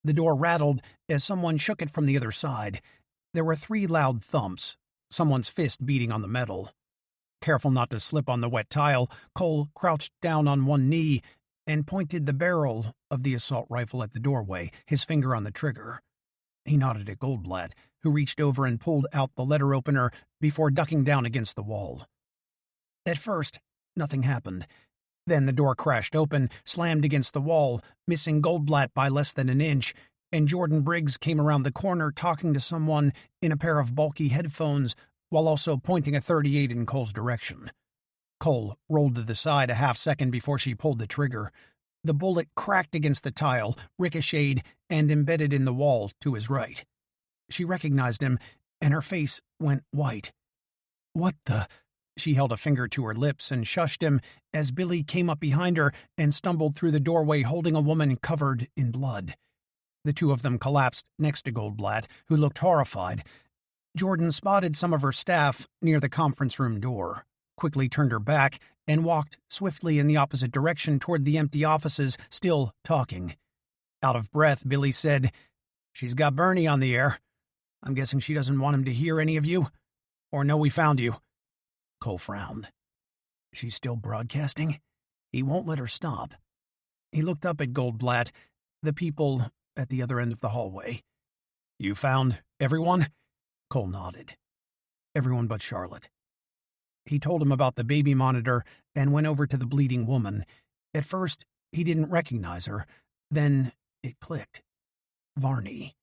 The door rattled as someone shook it from the other side. There were 3 loud thumps, someone's fist beating on the metal. Careful not to slip on the wet tile, Cole crouched down on one knee and pointed the barrel of the assault rifle at the doorway, his finger on the trigger. He nodded at Goldblatt, who reached over and pulled out the letter opener before ducking down against the wall. At first, nothing happened. Then the door crashed open, slammed against the wall, missing Goldblatt by less than an inch, and Jordan Briggs came around the corner talking to someone in a pair of bulky headphones while also pointing a .38 in Cole's direction. Cole rolled to the side a half-second before she pulled the trigger. The bullet cracked against the tile, ricocheted, and embedded in the wall to his right. She recognized him, and her face went white. "What the—" She held a finger to her lips and shushed him as Billy came up behind her and stumbled through the doorway holding a woman covered in blood. The two of them collapsed next to Goldblatt, who looked horrified. Jordan spotted some of her staff near the conference room door, quickly turned her back, and walked swiftly in the opposite direction toward the empty offices, still talking. Out of breath, Billy said, "She's got Bernie on the air. I'm guessing she doesn't want him to hear any of you, or know we found you." Cole frowned. "She's still broadcasting? He won't let her stop." He looked up at Goldblatt, the people at the other end of the hallway. "You found everyone?" Cole nodded. "Everyone but Charlotte." He told him about the baby monitor and went over to the bleeding woman. At first, he didn't recognize her. Then it clicked. Varney,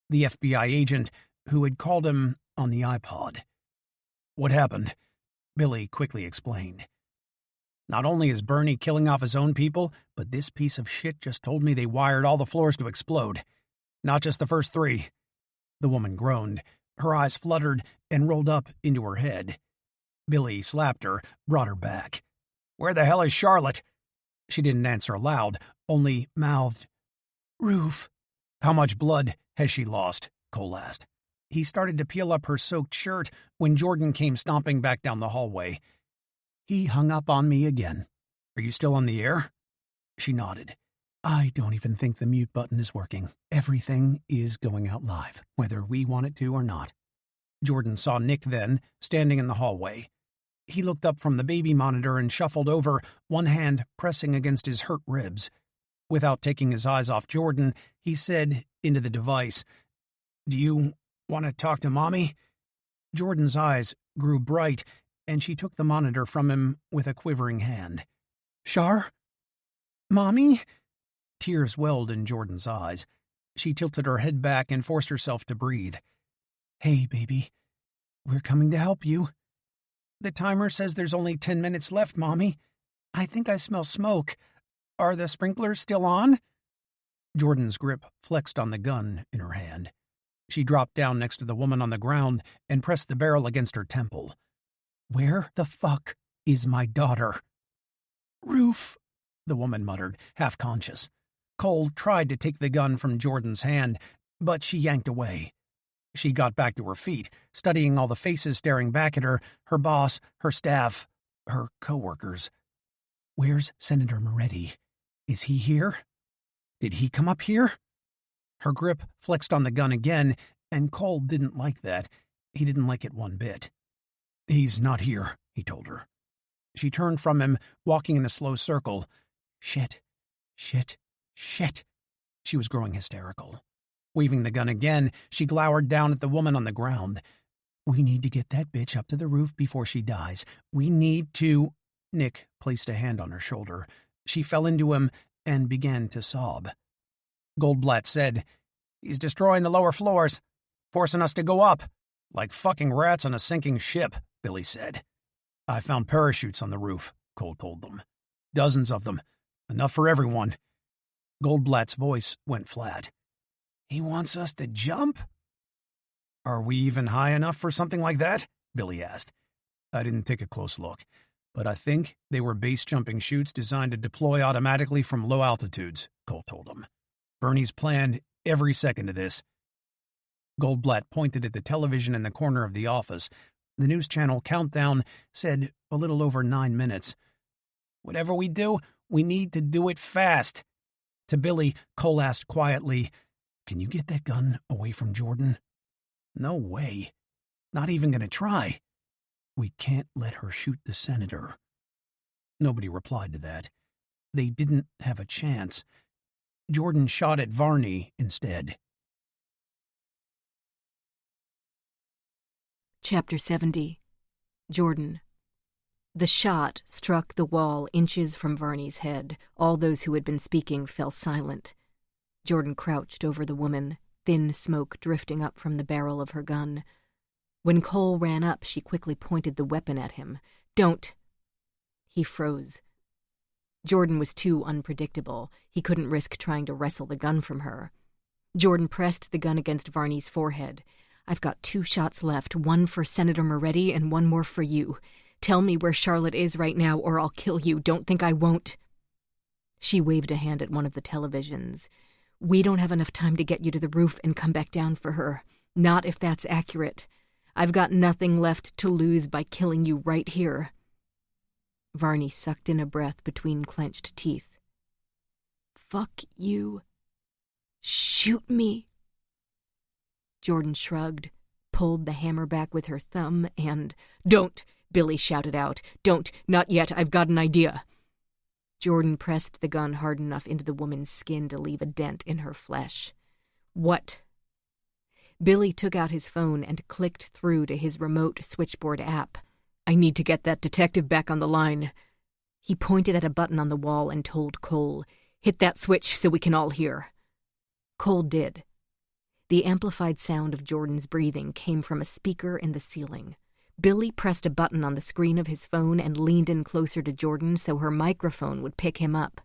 the FBI agent who had called him on the iPod. "What happened?" Billy quickly explained. "Not only is Bernie killing off his own people, but this piece of shit just told me they wired all the floors to explode. Not just the first 3. The woman groaned. Her eyes fluttered and rolled up into her head. Billy slapped her, brought her back. "Where the hell is Charlotte?" She didn't answer aloud, only mouthed, "Roof." "How much blood has she lost?" Cole asked. He started to peel up her soaked shirt when Jordan came stomping back down the hallway. He hung up on me again. "Are you still on the air?" She nodded. "I don't even think the mute button is working. Everything is going out live, whether we want it to or not." Jordan saw Nick then, standing in the hallway. He looked up from the baby monitor and shuffled over, one hand pressing against his hurt ribs. Without taking his eyes off Jordan, he said into the device, "Do you want to talk to Mommy?" Jordan's eyes grew bright, and she took the monitor from him with a quivering hand. "Shar? Mommy?" Tears welled in Jordan's eyes. She tilted her head back and forced herself to breathe. "Hey, baby. We're coming to help you." "The timer says there's only 10 minutes left, Mommy. I think I smell smoke. Are the sprinklers still on?" Jordan's grip flexed on the gun in her hand. She dropped down next to the woman on the ground and pressed the barrel against her temple. "Where the fuck is my daughter?" "Roof," the woman muttered, half-conscious. Cole tried to take the gun from Jordan's hand, but she yanked away. She got back to her feet, studying all the faces staring back at her, her boss, her staff, her co-workers. "Where's Senator Moretti? Is he here? Did he come up here?" Her grip flexed on the gun again, and Cole didn't like that. He didn't like it one bit. "He's not here," he told her. She turned from him, walking in a slow circle. Shit. She was growing hysterical. Waving the gun again, she glowered down at the woman on the ground. "We need to get that bitch up to the roof before she dies. We need to—" Nick placed a hand on her shoulder. She fell into him and began to sob. Goldblatt said, "He's destroying the lower floors, forcing us to go up. Like fucking rats on a sinking ship," Billy said. "I found parachutes on the roof," Cole told them. "Dozens of them. Enough for everyone." Goldblatt's voice went flat. "He wants us to jump?" "Are we even high enough for something like that?" Billy asked. "I didn't take a close look, but I think they were base-jumping chutes designed to deploy automatically from low altitudes," Cole told him. "Bernie's planned every second of this." Goldblatt pointed at the television in the corner of the office. The news channel countdown said a little over 9 minutes. "Whatever we do, we need to do it fast." To Billy, Cole asked quietly, "Can you get that gun away from Jordan?" "No way. Not even gonna try." "We can't let her shoot the senator." Nobody replied to that. They didn't have a chance. Jordan shot at Varney instead. Chapter 70. Jordan. The shot struck the wall inches from Varney's head. All those who had been speaking fell silent. Jordan crouched over the woman, thin smoke drifting up from the barrel of her gun. When Cole ran up, she quickly pointed the weapon at him. "Don't!" He froze. Jordan was too unpredictable. He couldn't risk trying to wrestle the gun from her. Jordan pressed the gun against Varney's forehead. "I've got 2 shots left, one for Senator Moretti and one more for you. Tell me where Charlotte is right now or I'll kill you. Don't think I won't." She waved a hand at one of the televisions. "We don't have enough time to get you to the roof and come back down for her. Not if that's accurate. I've got nothing left to lose by killing you right here." Varney sucked in a breath between clenched teeth. "Fuck you. Shoot me." Jordan shrugged, pulled the hammer back with her thumb, and— "Don't!" Billy shouted out. "Don't! Not yet! I've got an idea!" Jordan pressed the gun hard enough into the woman's skin to leave a dent in her flesh. "What?" Billy took out his phone and clicked through to his remote switchboard app. "I need to get that detective back on the line." He pointed at a button on the wall and told Cole, "Hit that switch so we can all hear." Cole did. The amplified sound of Jordan's breathing came from a speaker in the ceiling. Billy pressed a button on the screen of his phone and leaned in closer to Jordan so her microphone would pick him up.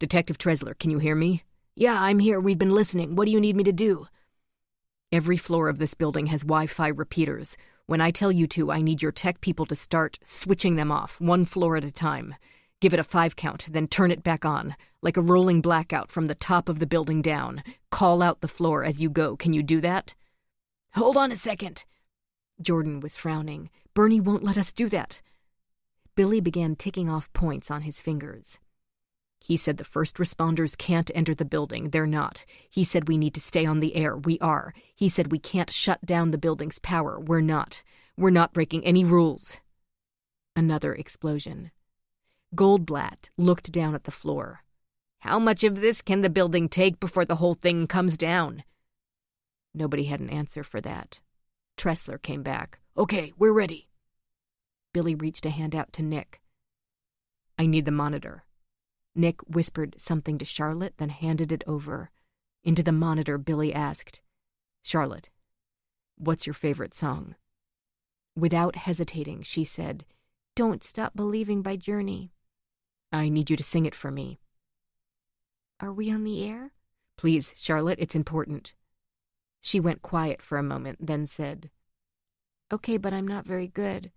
"Detective Tresler, can you hear me?" "Yeah, I'm here. We've been listening. What do you need me to do?" "Every floor of this building has Wi-Fi repeaters. When I tell you to, I need your tech people to start switching them off, 1 floor at a time. Give it a 5 count, then turn it back on, like a rolling blackout from the top of the building down. Call out the floor as you go. Can you do that?" Hold on a second. Jordan was frowning. Bernie won't let us do that. Billy began ticking off points on his fingers. He said the first responders can't enter the building. They're not. He said we need to stay on the air. We are. He said we can't shut down the building's power. We're not. We're not breaking any rules. Another explosion. Goldblatt looked down at the floor. How much of this can the building take before the whole thing comes down? Nobody had an answer for that. Tressler came back. Okay, we're ready. Billy reached a hand out to Nick. I need the monitor. Nick whispered something to Charlotte, then handed it over. Into the monitor, Billy asked, Charlotte, what's your favorite song? Without hesitating, she said, Don't Stop Believing by Journey. I need you to sing it for me. Are we on the air? Please, Charlotte, it's important. She went quiet for a moment, then said, Okay, but I'm not very good.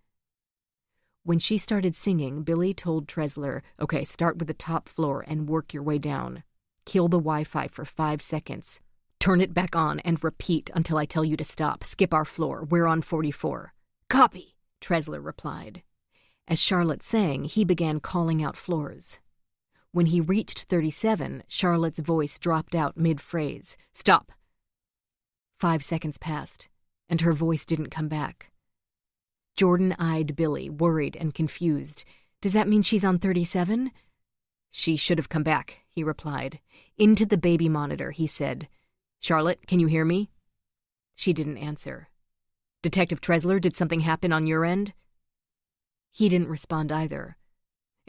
When she started singing, Billy told Tressler, Okay, start with the top floor and work your way down. Kill the Wi-Fi for 5 seconds. Turn it back on and repeat until I tell you to stop. Skip our floor. We're on 44. Copy, Tressler replied. As Charlotte sang, he began calling out floors. When he reached 37, Charlotte's voice dropped out mid-phrase. Stop. 5 seconds passed, and her voice didn't come back. Jordan eyed Billy, worried and confused. Does that mean she's on 37? She should have come back, he replied. Into the baby monitor, he said. Charlotte, can you hear me? She didn't answer. Detective Tressler, did something happen on your end? He didn't respond either.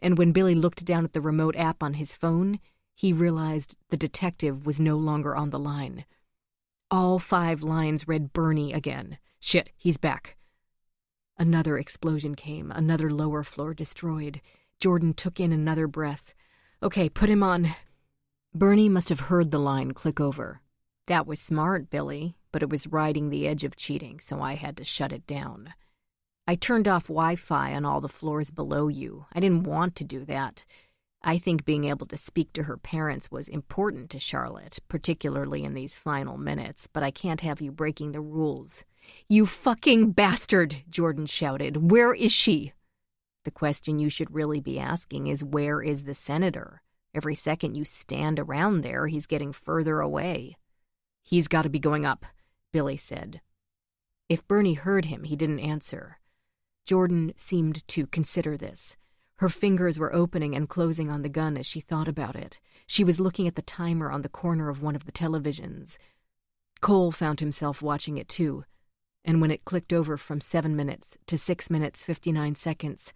And when Billy looked down at the remote app on his phone, he realized the detective was no longer on the line. All 5 lines read Bernie again. Shit, he's back. Another explosion came, another lower floor destroyed. Jordan took in another breath. Okay, put him on. Bernie must have heard the line click over. That was smart, Billy, but it was riding the edge of cheating, so I had to shut it down. I turned off Wi-Fi on all the floors below you. I didn't want to do that. I think being able to speak to her parents was important to Charlotte, particularly in these final minutes, but I can't have you breaking the rules. You fucking bastard, Jordan shouted. Where is she? The question you should really be asking is, where is the senator? Every second you stand around there, he's getting further away. He's got to be going up, Billy said. If Bernie heard him, he didn't answer. Jordan seemed to consider this. Her fingers were opening and closing on the gun as she thought about it. She was looking at the timer on the corner of one of the televisions. Cole found himself watching it too, and when it clicked over from 7 minutes to 6 minutes 59 seconds,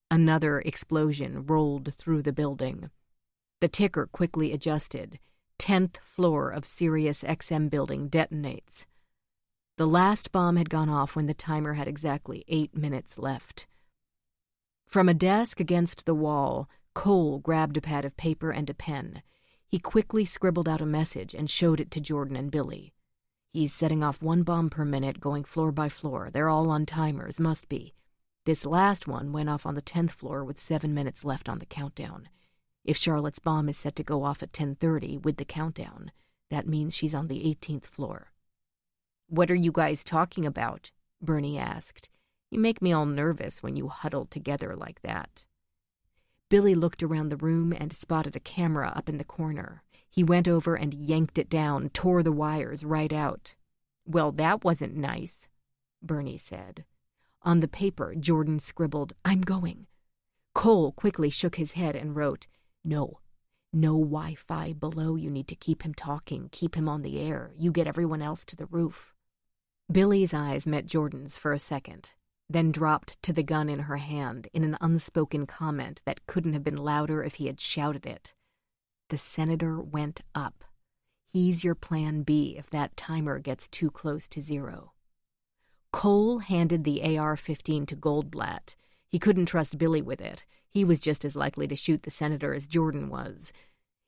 another explosion rolled through the building. The ticker quickly adjusted. 10th floor of Sirius XM building detonates. The last bomb had gone off when the timer had exactly 8 minutes left. From a desk against the wall, Cole grabbed a pad of paper and a pen. He quickly scribbled out a message and showed it to Jordan and Billy. He's setting off 1 bomb per minute, going floor by floor. They're all on timers, must be. This last one went off on the 10th floor with 7 minutes left on the countdown. If Charlotte's bomb is set to go off at 10:30 with the countdown, that means she's on the 18th floor. What are you guys talking about? Bernie asked. You make me all nervous when you huddle together like that. Billy looked around the room and spotted a camera up in the corner. He went over and yanked it down, tore the wires right out. Well, that wasn't nice, Bernie said. On the paper, Jordan scribbled, I'm going. Cole quickly shook his head and wrote, No Wi-Fi below. You need to keep him talking, keep him on the air. You get everyone else to the roof. Billy's eyes met Jordan's for a second, then dropped to the gun in her hand in an unspoken comment that couldn't have been louder if he had shouted it. The senator went up. He's your plan B if that timer gets too close to 0. Cole handed the AR-15 to Goldblatt. He couldn't trust Billy with it. He was just as likely to shoot the senator as Jordan was.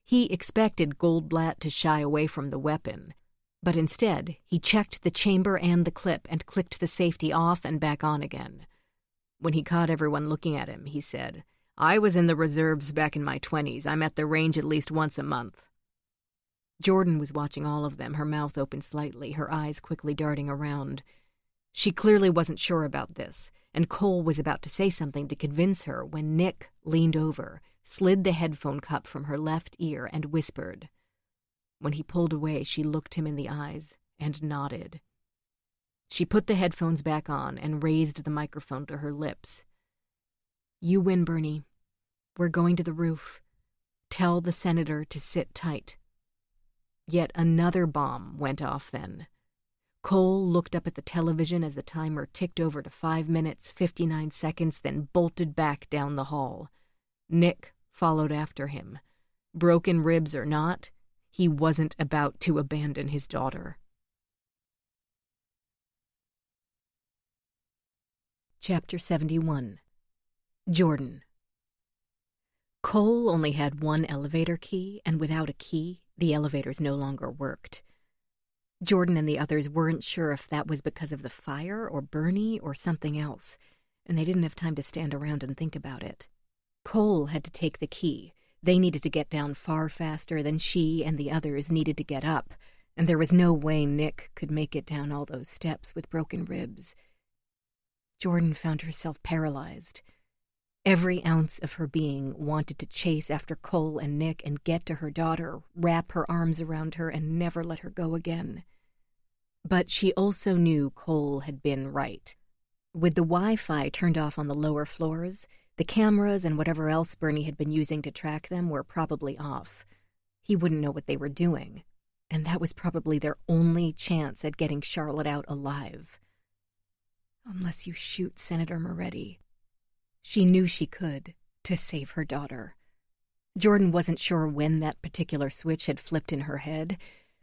He expected Goldblatt to shy away from the weapon, but instead he checked the chamber and the clip and clicked the safety off and back on again. When he caught everyone looking at him, he said, I was in the reserves back in my 20s. I'm at the range at least once a month. Jordan was watching all of them, her mouth open slightly, her eyes quickly darting around. She clearly wasn't sure about this, and Cole was about to say something to convince her when Nick leaned over, slid the headphone cup from her left ear, and whispered. When he pulled away, she looked him in the eyes and nodded. She put the headphones back on and raised the microphone to her lips. "You win, Bernie. We're going to the roof. Tell the senator to sit tight." Yet another bomb went off then. Cole looked up at the television as the timer ticked over to 5 minutes, 59 seconds, then bolted back down the hall. Nick followed after him. Broken ribs or not, he wasn't about to abandon his daughter. Chapter 71. Jordan. Cole only had one elevator key, and without a key, the elevators no longer worked. Jordan and the others weren't sure if that was because of the fire or Bernie or something else, and they didn't have time to stand around and think about it. Cole had to take the key. They needed to get down far faster than she and the others needed to get up, and there was no way Nick could make it down all those steps with broken ribs. Jordan found herself paralyzed. Every ounce of her being wanted to chase after Cole and Nick and get to her daughter, wrap her arms around her, and never let her go again. But she also knew Cole had been right. With the Wi-Fi turned off on the lower floors, the cameras and whatever else Bernie had been using to track them were probably off. He wouldn't know what they were doing, and that was probably their only chance at getting Charlotte out alive. Unless you shoot Senator Moretti. She knew she could, to save her daughter. Jordan wasn't sure when that particular switch had flipped in her head,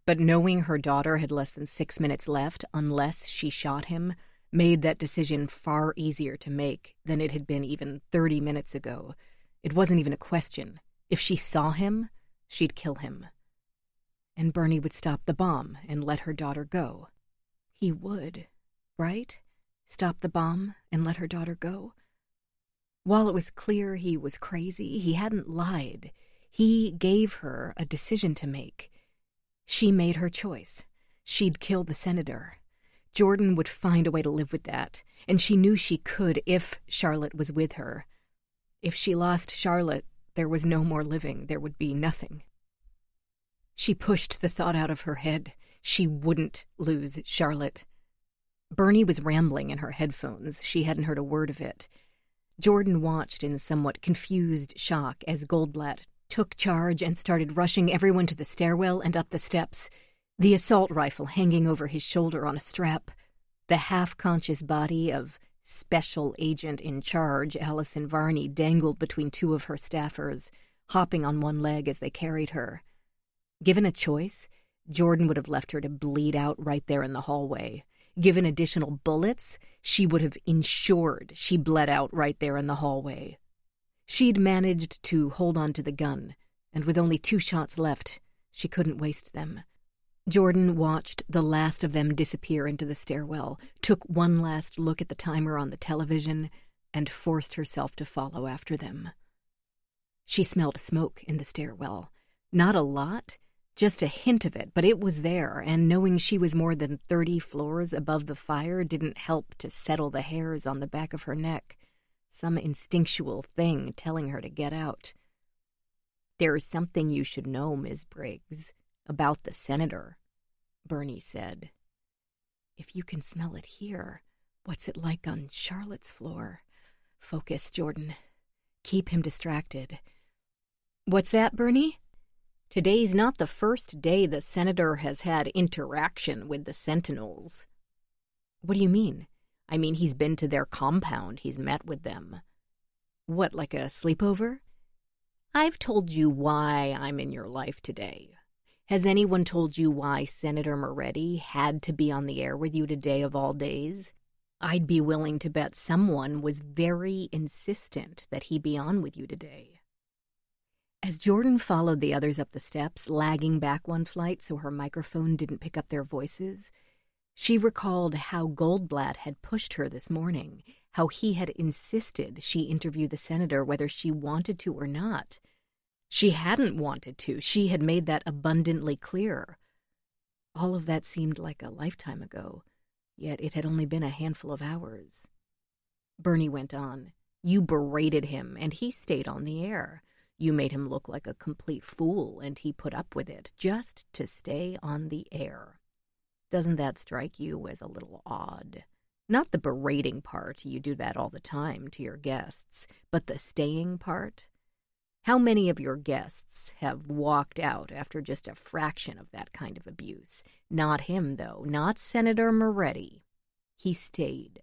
but knowing her daughter had less than 6 minutes left unless she shot him made that decision far easier to make than it had been even 30 minutes ago. It wasn't even a question. If she saw him, she'd kill him. And Bernie would stop the bomb and let her daughter go. He would, right? Stop the bomb and let her daughter go? While it was clear he was crazy, he hadn't lied. He gave her a decision to make. She made her choice. She'd kill the senator. Jordan would find a way to live with that, and she knew she could if Charlotte was with her. If she lost Charlotte, there was no more living. There would be nothing. She pushed the thought out of her head. She wouldn't lose Charlotte. Bernie was rambling in her headphones. She hadn't heard a word of it. Jordan watched in somewhat confused shock as Goldblatt took charge and started rushing everyone to the stairwell and up the steps, the assault rifle hanging over his shoulder on a strap, the half-conscious body of special agent in charge Allison Varney dangled between two of her staffers, hopping on one leg as they carried her. Given a choice, Jordan would have left her to bleed out right there in the hallway. Given additional bullets, she would have ensured she bled out right there in the hallway. She'd managed to hold on to the gun, and with only 2 shots left, she couldn't waste them. Jordan watched the last of them disappear into the stairwell, took one last look at the timer on the television, and forced herself to follow after them. She smelled smoke in the stairwell. Not a lot, just a hint of it, but it was there, and knowing she was more than 30 floors above the fire didn't help to settle the hairs on the back of her neck, some instinctual thing telling her to get out. "There's something you should know, Ms. Briggs, about the senator," Bernie said. "If you can smell it here, what's it like on Charlotte's floor? Focus, Jordan. Keep him distracted." "What's that, Bernie?" "Today's not the first day the senator has had interaction with the Sentinels." "What do you mean?" "I mean, he's been to their compound. He's met with them." "What, like a sleepover?" "I've told you why I'm in your life today. Has anyone told you why Senator Moretti had to be on the air with you today of all days? I'd be willing to bet someone was very insistent that he be on with you today." As Jordan followed the others up the steps, lagging back one flight so her microphone didn't pick up their voices, she recalled how Goldblatt had pushed her this morning, how he had insisted she interview the senator whether she wanted to or not. She hadn't wanted to. She had made that abundantly clear. All of that seemed like a lifetime ago, yet it had only been a handful of hours. Bernie went on. You berated him, and he stayed on the air. You made him look like a complete fool, and he put up with it, just to stay on the air. Doesn't that strike you as a little odd? Not the berating part, you do that all the time to your guests, but the staying part? How many of your guests have walked out after just a fraction of that kind of abuse? Not him, though, not Senator Moretti. He stayed.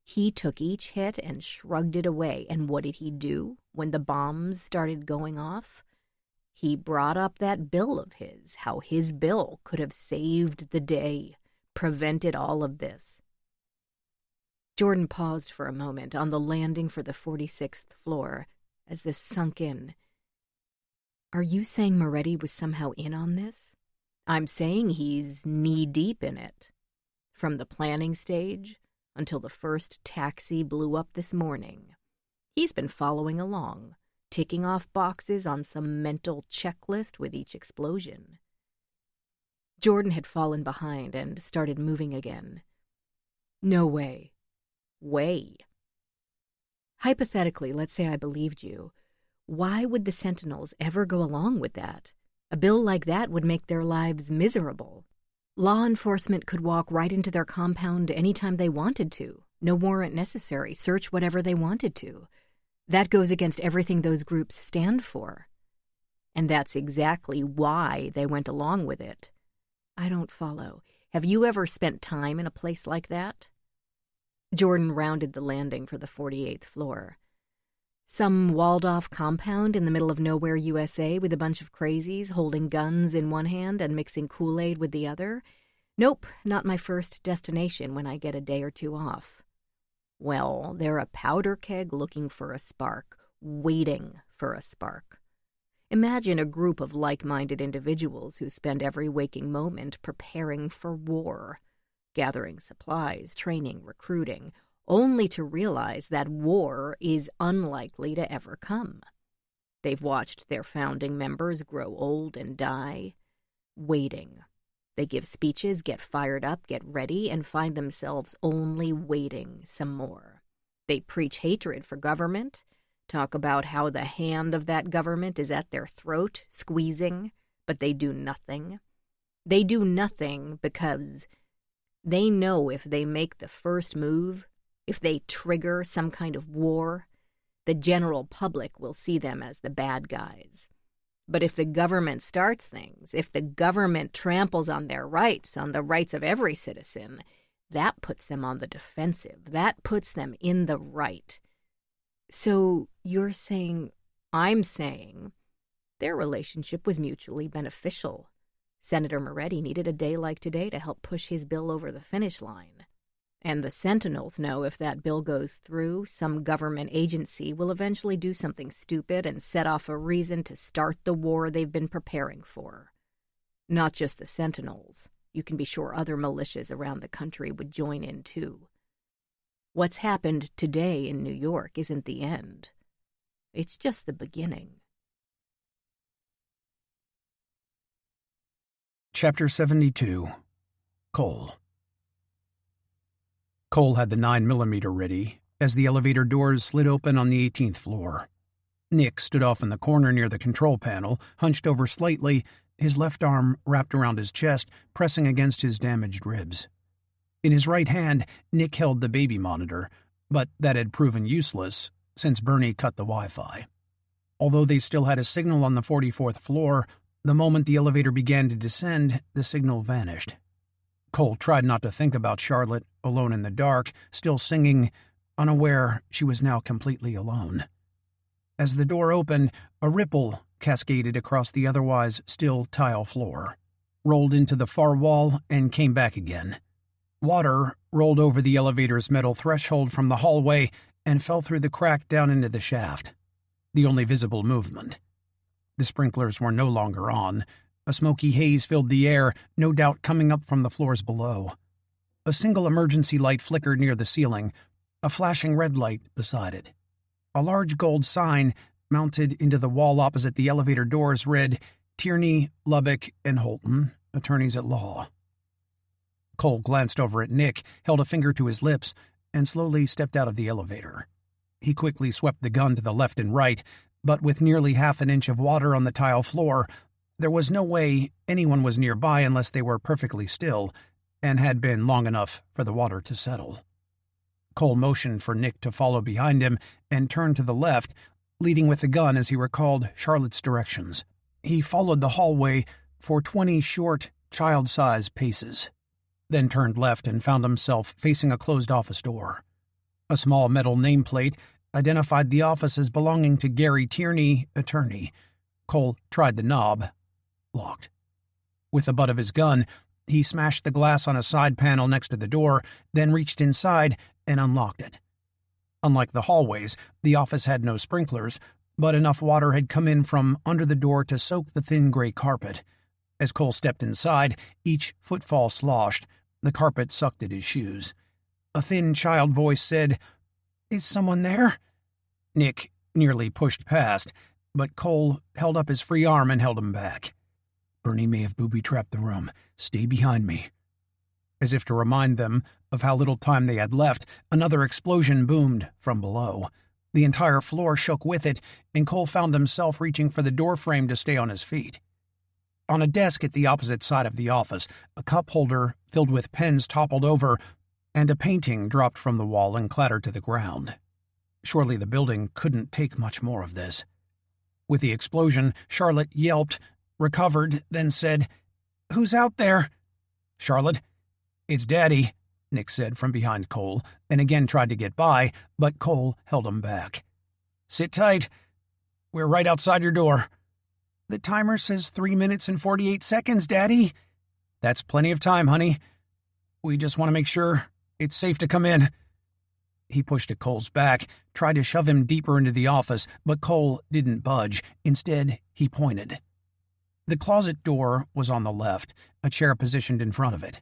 He took each hit and shrugged it away, and what did he do when the bombs started going off? He brought up that bill of his, how his bill could have saved the day, prevented all of this. Jordan paused for a moment on the landing for the 46th floor as this sunk in. Are you saying Moretti was somehow in on this? I'm saying he's knee-deep in it. From the planning stage until the first taxi blew up this morning. He's been following along, ticking off boxes on some mental checklist with each explosion. Jordan had fallen behind and started moving again. No way. Way. Hypothetically, let's say I believed you. Why would the Sentinels ever go along with that? A bill like that would make their lives miserable. Law enforcement could walk right into their compound anytime they wanted to. No warrant necessary. Search whatever they wanted to. That goes against everything those groups stand for. And that's exactly why they went along with it. I don't follow. Have you ever spent time in a place like that? Jordan rounded the landing for the 48th floor. Some walled-off compound in the middle of nowhere, USA, with a bunch of crazies holding guns in one hand and mixing Kool-Aid with the other? Nope, not my first destination when I get a day or two off. Well, they're a powder keg looking for a spark, waiting for a spark. Imagine a group of like-minded individuals who spend every waking moment preparing for war, gathering supplies, training, recruiting, only to realize that war is unlikely to ever come. They've watched their founding members grow old and die, waiting. They give speeches, get fired up, get ready, and find themselves only waiting some more. They preach hatred for government, talk about how the hand of that government is at their throat, squeezing, but they do nothing. They do nothing because they know if they make the first move, if they trigger some kind of war, the general public will see them as the bad guys. But if the government starts things, if the government tramples on their rights, on the rights of every citizen, that puts them on the defensive. That puts them in the right. So you're saying, I'm saying, their relationship was mutually beneficial. Senator Moretti needed a day like today to help push his bill over the finish line. And the Sentinels know if that bill goes through, some government agency will eventually do something stupid and set off a reason to start the war they've been preparing for. Not just the Sentinels. You can be sure other militias around the country would join in too. What's happened today in New York isn't the end. It's just the beginning. Chapter 72. Cole. Cole had the 9mm ready as the elevator doors slid open on the 18th floor. Nick stood off in the corner near the control panel, hunched over slightly, his left arm wrapped around his chest, pressing against his damaged ribs. In his right hand, Nick held the baby monitor, but that had proven useless since Bernie cut the Wi-Fi. Although they still had a signal on the 44th floor, the moment the elevator began to descend, the signal vanished. Cole tried not to think about Charlotte, alone in the dark, still singing, unaware she was now completely alone. As the door opened, a ripple cascaded across the otherwise still tile floor, rolled into the far wall, and came back again. Water rolled over the elevator's metal threshold from the hallway and fell through the crack down into the shaft, the only visible movement. The sprinklers were no longer on. A smoky haze filled the air, no doubt coming up from the floors below. A single emergency light flickered near the ceiling, a flashing red light beside it. A large gold sign mounted into the wall opposite the elevator doors, read Tierney, Lubbock, and Holton, attorneys at law. Cole glanced over at Nick, held a finger to his lips, and slowly stepped out of the elevator. He quickly swept the gun to the left and right, but with nearly half an inch of water on the tile floor, there was no way anyone was nearby unless they were perfectly still and had been long enough for the water to settle. Cole motioned for Nick to follow behind him and turned to the left, leading with the gun as he recalled Charlotte's directions. He followed the hallway for 20 short, child-sized paces, then turned left and found himself facing a closed office door. A small metal nameplate identified the office as belonging to Gary Tierney, attorney. Cole tried the knob. Locked. With the butt of his gun, he smashed the glass on a side panel next to the door, then reached inside and unlocked it. Unlike the hallways, the office had no sprinklers, but enough water had come in from under the door to soak the thin gray carpet. As Cole stepped inside, each footfall sloshed. The carpet sucked at his shoes. A thin child voice said, "Is someone there?" Nick nearly pushed past, but Cole held up his free arm and held him back. "Bernie may have booby-trapped the room. Stay behind me." As if to remind them of how little time they had left, another explosion boomed from below. The entire floor shook with it, and Cole found himself reaching for the doorframe to stay on his feet. On a desk at the opposite side of the office, a cup holder filled with pens toppled over, and a painting dropped from the wall and clattered to the ground. Surely the building couldn't take much more of this. With the explosion, Charlotte yelped, recovered, then said, "Who's out there?" "Charlotte, it's Daddy," Nick said from behind Cole, and again tried to get by, but Cole held him back. "Sit tight. We're right outside your door." "The timer says 3 minutes and 48 seconds, Daddy." "That's plenty of time, honey. We just want to make sure it's safe to come in." He pushed at Cole's back, tried to shove him deeper into the office, but Cole didn't budge. Instead, he pointed. The closet door was on the left, a chair positioned in front of it.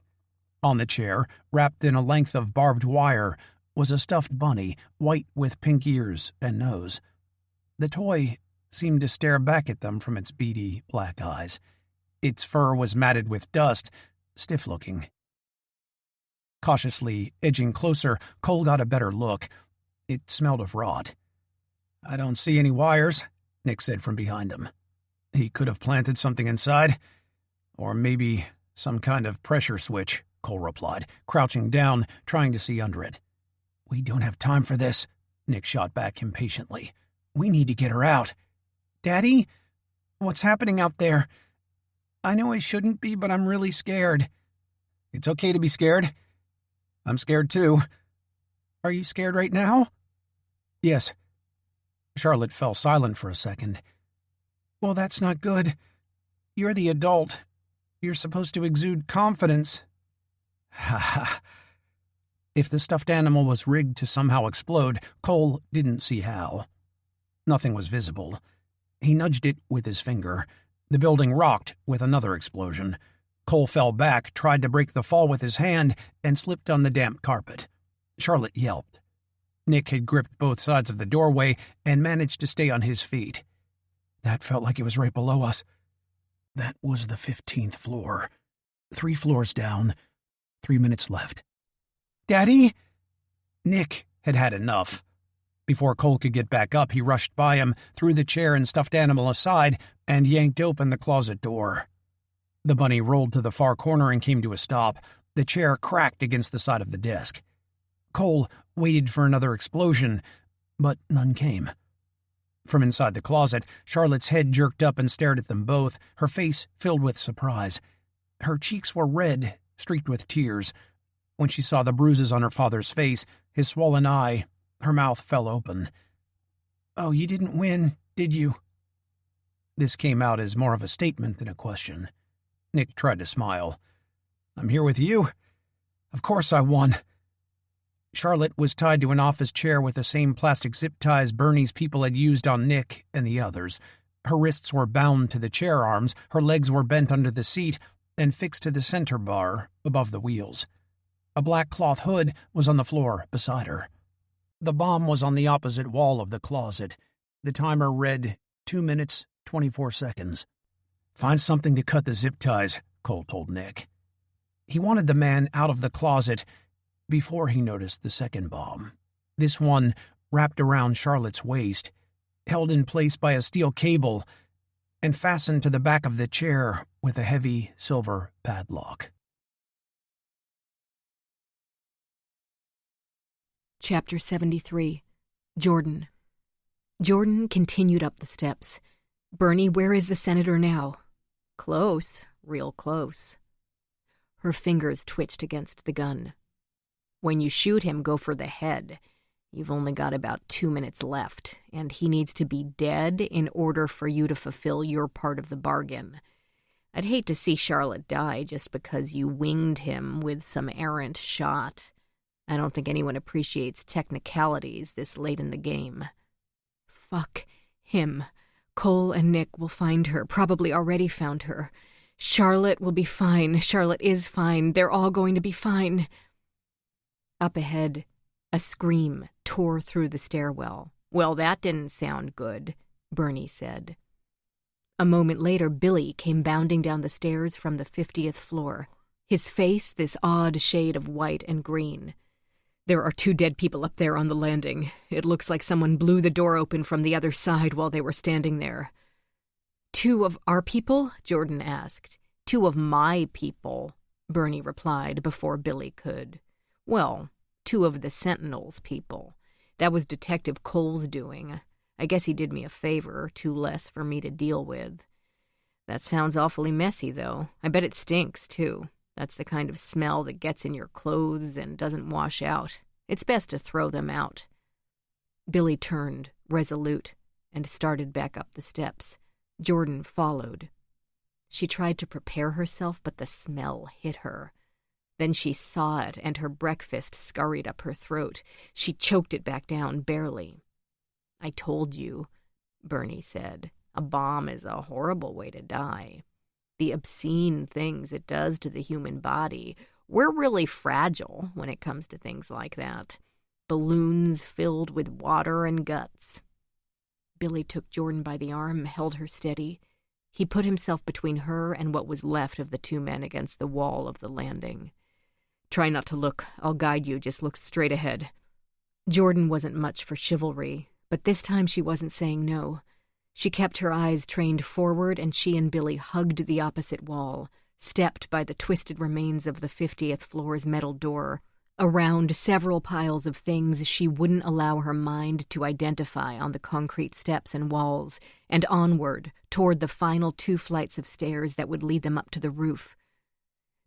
On the chair, wrapped in a length of barbed wire, was a stuffed bunny, white with pink ears and nose. The toy seemed to stare back at them from its beady black eyes. Its fur was matted with dust, stiff-looking. Cautiously edging closer, Cole got a better look. It smelled of rot. "I don't see any wires," Nick said from behind him. "He could have planted something inside. Or maybe some kind of pressure switch," Cole replied, crouching down, trying to see under it. "We don't have time for this," Nick shot back impatiently. "We need to get her out." "Daddy? What's happening out there? I know I shouldn't be, but I'm really scared." "It's okay to be scared. I'm scared too." "Are you scared right now?" "Yes." Charlotte fell silent for a second. "Well, that's not good. You're the adult. You're supposed to exude confidence." "Ha ha." If the stuffed animal was rigged to somehow explode, Cole didn't see how. Nothing was visible. He nudged it with his finger. The building rocked with another explosion. Cole fell back, tried to break the fall with his hand, and slipped on the damp carpet. Charlotte yelped. Nick had gripped both sides of the doorway and managed to stay on his feet. That felt like it was right below us. That was the 15th floor. 3 floors down. 3 minutes left. "Daddy?" Nick had had enough. Before Cole could get back up, he rushed by him, threw the chair and stuffed animal aside, and yanked open the closet door. The bunny rolled to the far corner and came to a stop. The chair cracked against the side of the desk. Cole waited for another explosion, but none came. From inside the closet, Charlotte's head jerked up and stared at them both, her face filled with surprise. Her cheeks were red, streaked with tears. When she saw the bruises on her father's face, his swollen eye, her mouth fell open. "Oh, you didn't win, did you?" This came out as more of a statement than a question. Nick tried to smile. "I'm here with you. Of course I won." Charlotte was tied to an office chair with the same plastic zip ties Bernie's people had used on Nick and the others. Her wrists were bound to the chair arms, her legs were bent under the seat and fixed to the center bar above the wheels. A black cloth hood was on the floor beside her. The bomb was on the opposite wall of the closet. The timer read 2 minutes, 24 seconds. "Find something to cut the zip ties," Cole told Nick. He wanted the man out of the closet before he noticed the second bomb. This one wrapped around Charlotte's waist, held in place by a steel cable, and fastened to the back of the chair with a heavy silver padlock. Chapter 73. Jordan. Jordan continued up the steps. "Bernie, where is the senator now?" "Close, real close." Her fingers twitched against the gun. "When you shoot him, go for the head. You've only got about 2 minutes left, and he needs to be dead in order for you to fulfill your part of the bargain. I'd hate to see Charlotte die just because you winged him with some errant shot. I don't think anyone appreciates technicalities this late in the game." "Fuck him. Cole and Nick will find her, probably already found her. Charlotte will be fine. Charlotte is fine. They're all going to be fine." Up ahead, a scream tore through the stairwell. "Well, that didn't sound good," Bernie said. A moment later, Billy came bounding down the stairs from the 50th floor, his face this odd shade of white and green. "There are 2 dead people up there on the landing. It looks like someone blew the door open from the other side while they were standing there." "2 of our people?" Jordan asked. "2 of my people," Bernie replied before Billy could. "Well, 2 of the Sentinel's people. That was Detective Cole's doing. I guess he did me a favor, 2 less for me to deal with. That sounds awfully messy, though. I bet it stinks, too. That's the kind of smell that gets in your clothes and doesn't wash out. It's best to throw them out." Billy turned, resolute, and started back up the steps. Jordan followed. She tried to prepare herself, but the smell hit her. Then she saw it, and her breakfast scurried up her throat. She choked it back down, barely. "I told you," Bernie said. "A bomb is a horrible way to die. The obscene things it does to the human body. We're really fragile when it comes to things like that. Balloons filled with water and guts." Billy took Jordan by the arm, held her steady. He put himself between her and what was left of the 2 men against the wall of the landing. "Try not to look. I'll guide you. Just look straight ahead." Jordan wasn't much for chivalry, but this time she wasn't saying no. She kept her eyes trained forward, and she and Billy hugged the opposite wall, stepped by the twisted remains of the 50th floor's metal door, around several piles of things she wouldn't allow her mind to identify on the concrete steps and walls, and onward toward the final 2 flights of stairs that would lead them up to the roof.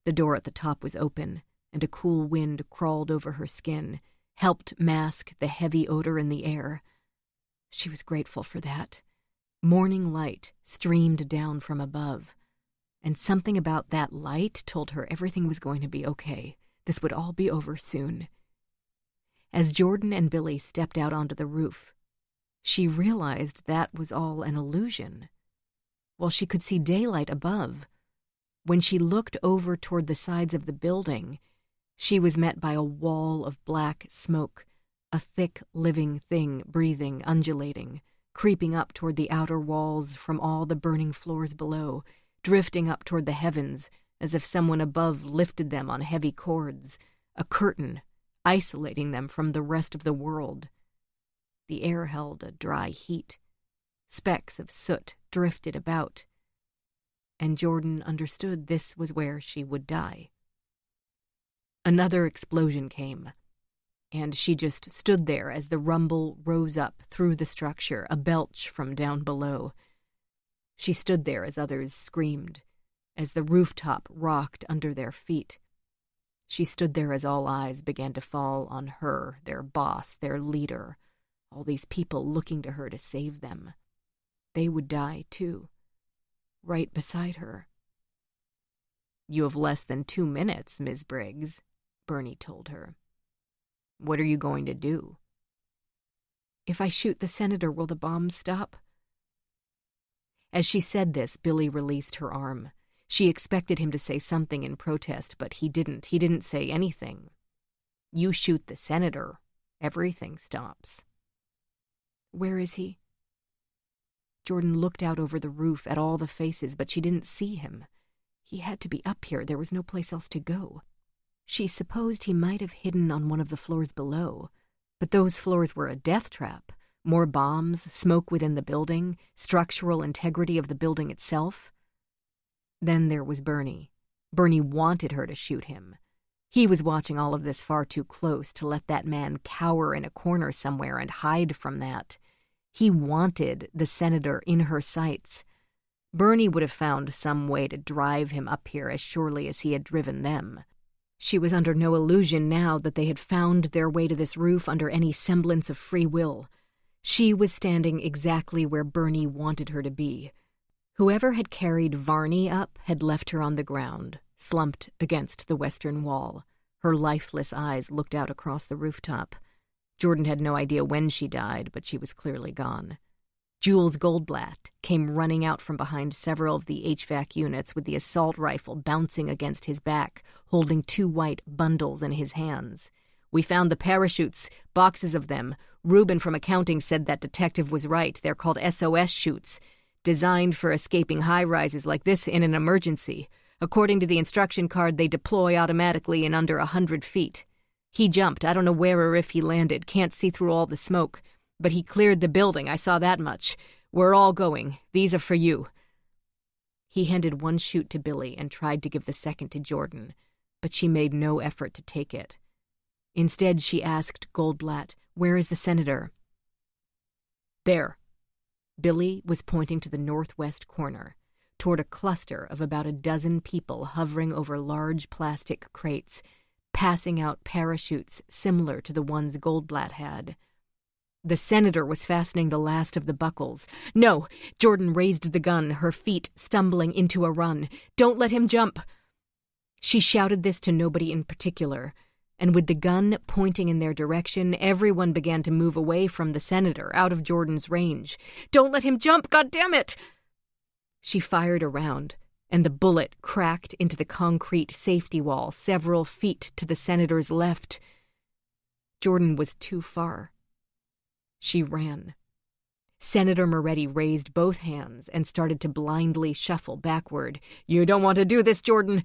The door at the top was open, and a cool wind crawled over her skin, helped mask the heavy odor in the air. She was grateful for that. Morning light streamed down from above, and something about that light told her everything was going to be okay. This would all be over soon. As Jordan and Billy stepped out onto the roof, she realized that was all an illusion. While she could see daylight above, when she looked over toward the sides of the building, she was met by a wall of black smoke, a thick, living thing breathing, undulating, creeping up toward the outer walls from all the burning floors below, drifting up toward the heavens as if someone above lifted them on heavy cords, a curtain isolating them from the rest of the world. The air held a dry heat. Specks of soot drifted about, and Jordan understood this was where she would die. Another explosion came, and she just stood there as the rumble rose up through the structure, a belch from down below. She stood there as others screamed, as the rooftop rocked under their feet. She stood there as all eyes began to fall on her, their boss, their leader, all these people looking to her to save them. They would die, too, right beside her. "You have less than 2 minutes, Ms. Briggs," Bernie told her. "What are you going to do?" "If I shoot the senator, will the bombs stop?" As she said this, Billy released her arm. She expected him to say something in protest, but he didn't. He didn't say anything. "You shoot the senator, everything stops." "Where is he?" Jordan looked out over the roof at all the faces, but she didn't see him. He had to be up here. There was no place else to go. She supposed he might have hidden on one of the floors below, but those floors were a death trap. More bombs, smoke within the building, structural integrity of the building itself. Then there was Bernie. Bernie wanted her to shoot him. He was watching all of this far too close to let that man cower in a corner somewhere and hide from that. He wanted the senator in her sights. Bernie would have found some way to drive him up here as surely as he had driven them. She was under no illusion now that they had found their way to this roof under any semblance of free will. She was standing exactly where Bernie wanted her to be. Whoever had carried Varney up had left her on the ground, slumped against the western wall. Her lifeless eyes looked out across the rooftop. Jordan had no idea when she died, but she was clearly gone. Jules Goldblatt came running out from behind several of the HVAC units with the assault rifle bouncing against his back, holding 2 white bundles in his hands. "We found the parachutes, boxes of them. Reuben from accounting said that detective was right. They're called SOS chutes, designed for escaping high-rises like this in an emergency. According to the instruction card, they deploy automatically in under 100 feet. He jumped. I don't know where or if he landed. Can't see through all the smoke. But he cleared the building. I saw that much. We're all going. These are for you." He handed 1 chute to Billy and tried to give the second to Jordan, but she made no effort to take it. Instead, she asked Goldblatt, "Where is the senator?" "There." Billy was pointing to the northwest corner, toward a cluster of about a dozen people hovering over large plastic crates, passing out parachutes similar to the ones Goldblatt had. The senator was fastening the last of the buckles. "No!" Jordan raised the gun, her feet stumbling into a run. "Don't let him jump!" She shouted this to nobody in particular, and with the gun pointing in their direction, everyone began to move away from the senator, out of Jordan's range. "Don't let him jump, goddammit!" She fired around, and the bullet cracked into the concrete safety wall several feet to the senator's left. Jordan was too far. She ran. Senator Moretti raised both hands and started to blindly shuffle backward. "You don't want to do this, Jordan!"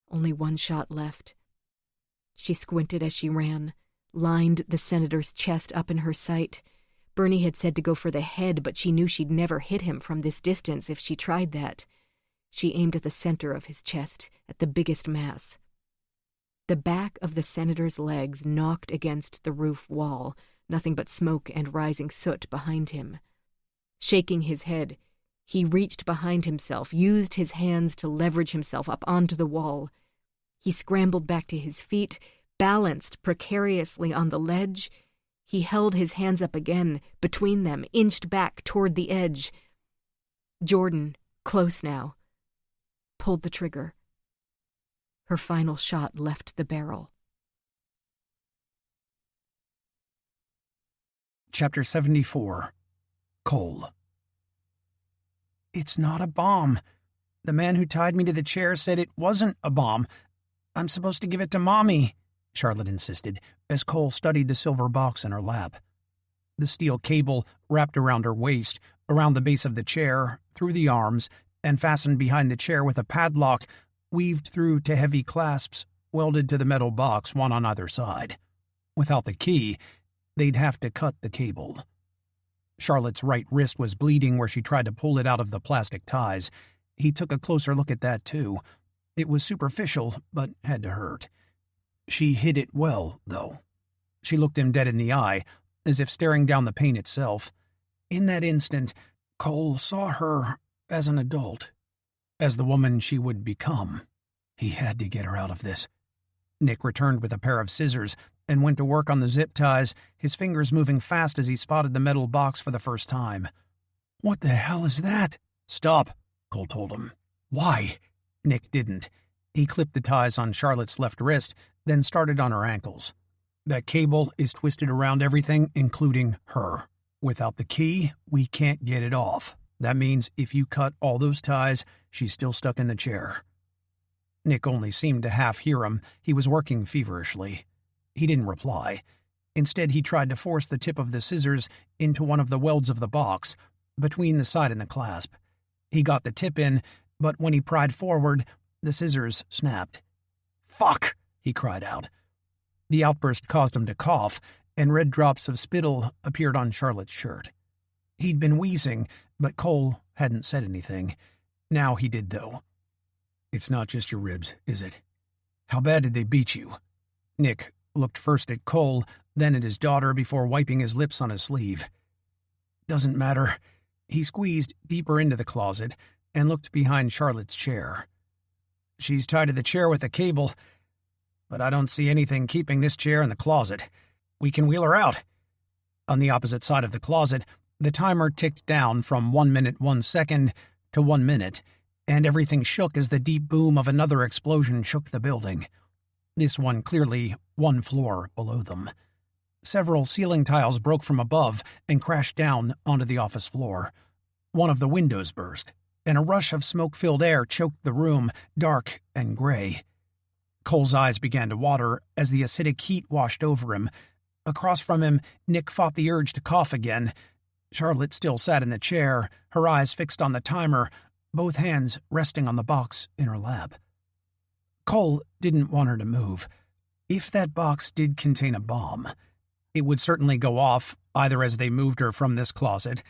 Only 1 shot left. She squinted as she ran, lined the senator's chest up in her sight. Bernie had said to go for the head, but she knew she'd never hit him from this distance if she tried that. She aimed at the center of his chest, at the biggest mass. The back of the senator's legs knocked against the roof wall, nothing but smoke and rising soot behind him. Shaking his head, he reached behind himself, used his hands to leverage himself up onto the wall. He scrambled back to his feet, balanced precariously on the ledge. He held his hands up again, between them, inched back toward the edge. Jordan, close now, pulled the trigger. Her final shot left the barrel. Chapter 74. Cole. "It's not a bomb. The man who tied me to the chair said it wasn't a bomb. I'm supposed to give it to Mommy," Charlotte insisted, as Cole studied the silver box in her lap. The steel cable wrapped around her waist, around the base of the chair, through the arms, and fastened behind the chair with a padlock, weaved through to heavy clasps, welded to the metal box, one on either side. Without the key, they'd have to cut the cable. Charlotte's right wrist was bleeding where she tried to pull it out of the plastic ties. He took a closer look at that, too. It was superficial, but had to hurt. She hid it well, though. She looked him dead in the eye, as if staring down the pain itself. In that instant, Cole saw her as an adult, as the woman she would become. He had to get her out of this. Nick returned with a pair of scissors and went to work on the zip ties, his fingers moving fast as he spotted the metal box for the first time. "What the hell is that?" "Stop," Cole told him. "Why?" Nick didn't. He clipped the ties on Charlotte's left wrist, then started on her ankles. "That cable is twisted around everything, including her. Without the key, we can't get it off. That means if you cut all those ties, she's still stuck in the chair." Nick only seemed to half hear him. He was working feverishly. He didn't reply. Instead, he tried to force the tip of the scissors into one of the welds of the box, between the side and the clasp. He got the tip in, but when he pried forward, the scissors snapped. "Fuck!" he cried out. The outburst caused him to cough, and red drops of spittle appeared on Charlotte's shirt. He'd been wheezing, but Cole hadn't said anything. Now he did, though. "It's not just your ribs, is it? How bad did they beat you?" Nick looked first at Cole, then at his daughter before wiping his lips on his sleeve. "Doesn't matter." He squeezed deeper into the closet and looked behind Charlotte's chair. "She's tied to the chair with a cable, but I don't see anything keeping this chair in the closet. We can wheel her out." On the opposite side of the closet, the timer ticked down from 1 minute 1 second to 1 minute, and everything shook as the deep boom of another explosion shook the building. This one clearly 1 floor below them. Several ceiling tiles broke from above and crashed down onto the office floor. One of the windows burst, and a rush of smoke-filled air choked the room, dark and gray. Cole's eyes began to water as the acidic heat washed over him. Across from him, Nick fought the urge to cough again. Charlotte still sat in the chair, her eyes fixed on the timer, both hands resting on the box in her lap. Cole didn't want her to move. If that box did contain a bomb, it would certainly go off either as they moved her from this closet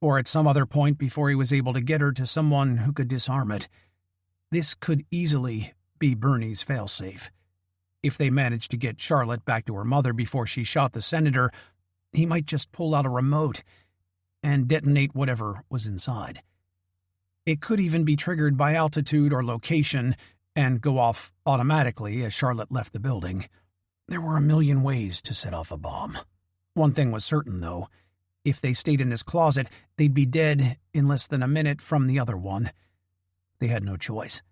or at some other point before he was able to get her to someone who could disarm it. This could easily be Bernie's failsafe. If they managed to get Charlotte back to her mother before she shot the senator, he might just pull out a remote and detonate whatever was inside. It could even be triggered by altitude or location and go off automatically as Charlotte left the building. There were a million ways to set off a bomb. One thing was certain, though. If they stayed in this closet, they'd be dead in less than a minute from the other one. They had no choice.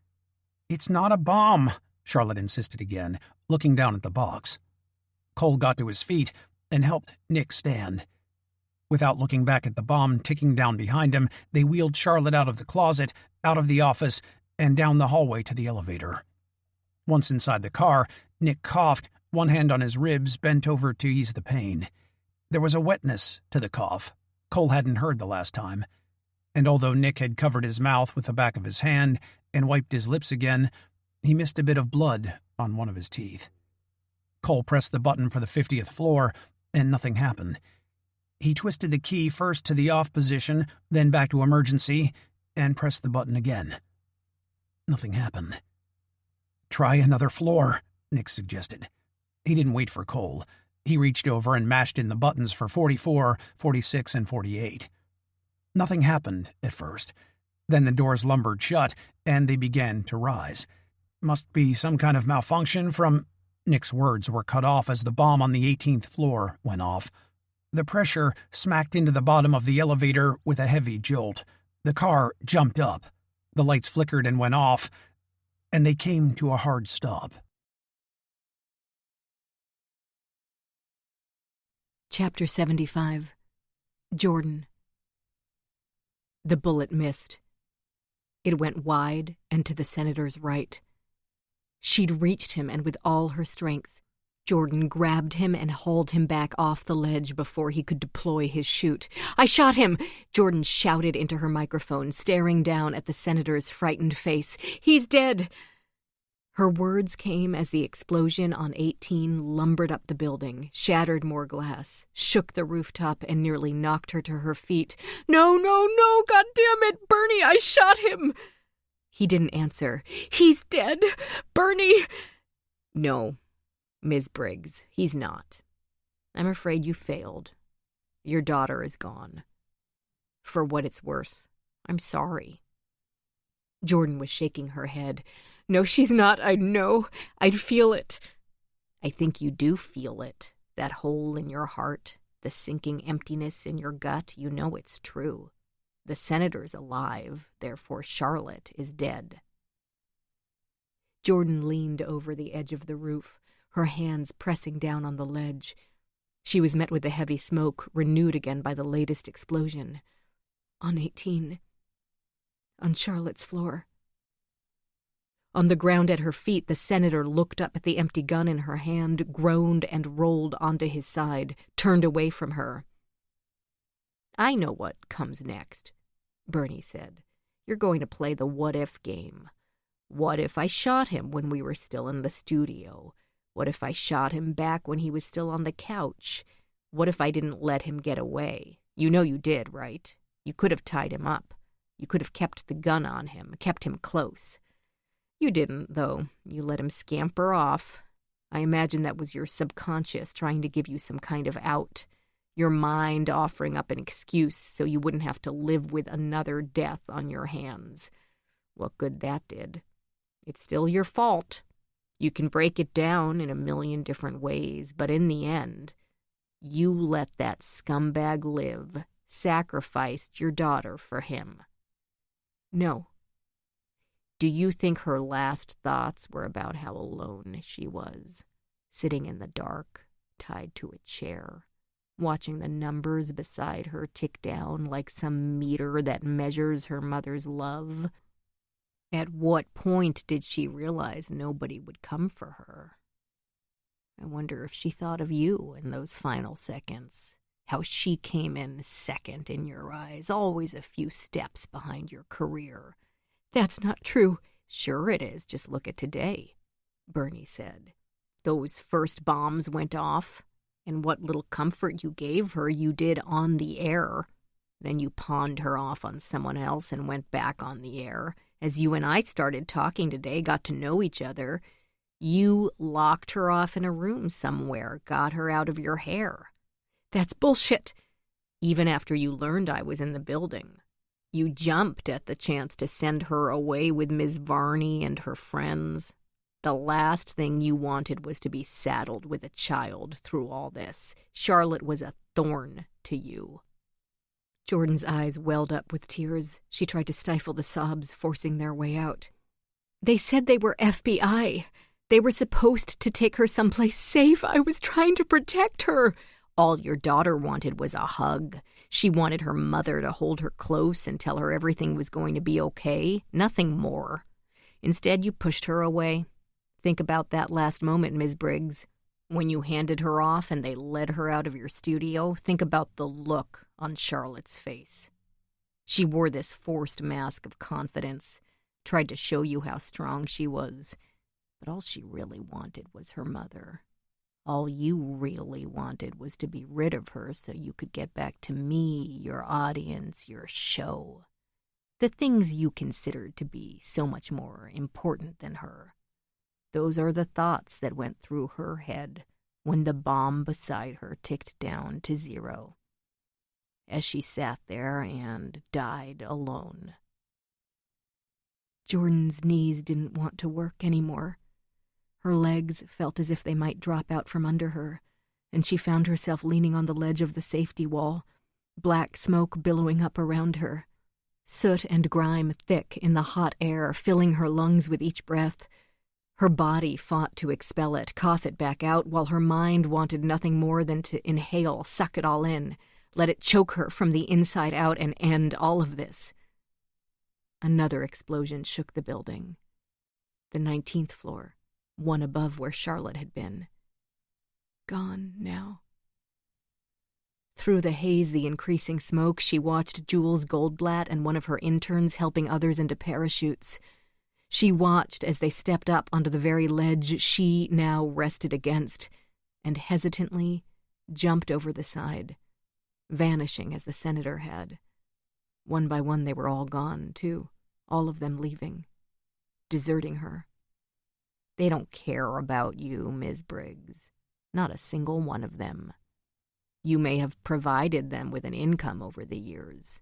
"It's not a bomb," Charlotte insisted again, looking down at the box. Cole got to his feet and helped Nick stand. Without looking back at the bomb ticking down behind him, they wheeled Charlotte out of the closet, out of the office, and down the hallway to the elevator. Once inside the car, Nick coughed, one hand on his ribs, bent over to ease the pain. There was a wetness to the cough Cole hadn't heard the last time, and although Nick had covered his mouth with the back of his hand and wiped his lips again, he missed a bit of blood on one of his teeth. Cole pressed the button for the 50th floor, and nothing happened. He twisted the key first to the off position, then back to emergency, and pressed the button again. Nothing happened. "Try another floor," Nick suggested. He didn't wait for Cole. He reached over and mashed in the buttons for 44, 46, and 48. Nothing happened at first. Then the doors lumbered shut, and they began to rise. "Must be some kind of malfunction from—" Nick's words were cut off as the bomb on the 18th floor went off. The pressure smacked into the bottom of the elevator with a heavy jolt. The car jumped up. The lights flickered and went off, and they came to a hard stop. Chapter 75. Jordan. The bullet missed. It went wide and to the senator's right. She'd reached him, and with all her strength, Jordan grabbed him and hauled him back off the ledge before he could deploy his chute. "I shot him!" Jordan shouted into her microphone, staring down at the senator's frightened face. "He's dead!" Her words came as the explosion on 18 lumbered up the building, shattered more glass, shook the rooftop, and nearly knocked her to her feet. "No, no, no! God damn it! Bernie, I shot him!" He didn't answer. "He's dead! Bernie!" "No, Ms. Briggs, he's not. I'm afraid you failed. Your daughter is gone. For what it's worth, I'm sorry." Jordan was shaking her head. "No, she's not. I know. I'd feel it." "I think you do feel it. That hole in your heart, the sinking emptiness in your gut, you know it's true. The senator's alive, therefore Charlotte is dead." Jordan leaned over the edge of the roof, her hands pressing down on the ledge. She was met with the heavy smoke, renewed again by the latest explosion. On 18. On Charlotte's floor. On the ground at her feet, the senator looked up at the empty gun in her hand, groaned and rolled onto his side, turned away from her. I know what comes next, Bernie said. You're going to play the what-if game. What if I shot him when we were still in the studio? What if I shot him back when he was still on the couch? What if I didn't let him get away? You know you did, right? You could have tied him up. You could have kept the gun on him, kept him close. You didn't, though. You let him scamper off. I imagine that was your subconscious trying to give you some kind of out. Your mind offering up an excuse so you wouldn't have to live with another death on your hands. What good that did. It's still your fault. You can break it down in a million different ways, but in the end, you let that scumbag live, sacrificed your daughter for him. No. Do you think her last thoughts were about how alone she was, sitting in the dark, tied to a chair, watching the numbers beside her tick down like some meter that measures her mother's love? At what point did she realize nobody would come for her? I wonder if she thought of you in those final seconds, how she came in second in your eyes, always a few steps behind your career. That's not true. Sure it is, just look at today, Bernie said. Those first bombs went off, and what little comfort you gave her you did on the air. Then you pawned her off on someone else and went back on the air. As you and I started talking today, got to know each other, you locked her off in a room somewhere, got her out of your hair. That's bullshit. Even after you learned I was in the building, you jumped at the chance to send her away with Ms. Varney and her friends. The last thing you wanted was to be saddled with a child through all this. Charlotte was a thorn to you. Jordan's eyes welled up with tears. She tried to stifle the sobs, forcing their way out. They said they were FBI. They were supposed to take her someplace safe. I was trying to protect her. All your daughter wanted was a hug. She wanted her mother to hold her close and tell her everything was going to be okay. Nothing more. Instead, you pushed her away. Think about that last moment, Ms. Briggs. When you handed her off and they led her out of your studio, think about the look on Charlotte's face. She wore this forced mask of confidence, tried to show you how strong she was, but all she really wanted was her mother. All you really wanted was to be rid of her so you could get back to me, your audience, your show. The things you considered to be so much more important than her. Those are the thoughts that went through her head when the bomb beside her ticked down to 0, as she sat there and died alone. Jordan's knees didn't want to work anymore. Her legs felt as if they might drop out from under her, and she found herself leaning on the ledge of the safety wall, black smoke billowing up around her. Soot and grime thick in the hot air, filling her lungs with each breath. Her body fought to expel it, cough it back out, while her mind wanted nothing more than to inhale, suck it all in, let it choke her from the inside out and end all of this. Another explosion shook the building. The 19th floor, one above where Charlotte had been. Gone now. Through the haze, the increasing smoke, she watched Jules Goldblatt and one of her interns helping others into parachutes. She watched as they stepped up onto the very ledge she now rested against, and hesitantly jumped over the side, vanishing as the senator had. One by one they were all gone, too, all of them leaving, deserting her. They don't care about you, Ms. Briggs. Not a single one of them. You may have provided them with an income over the years,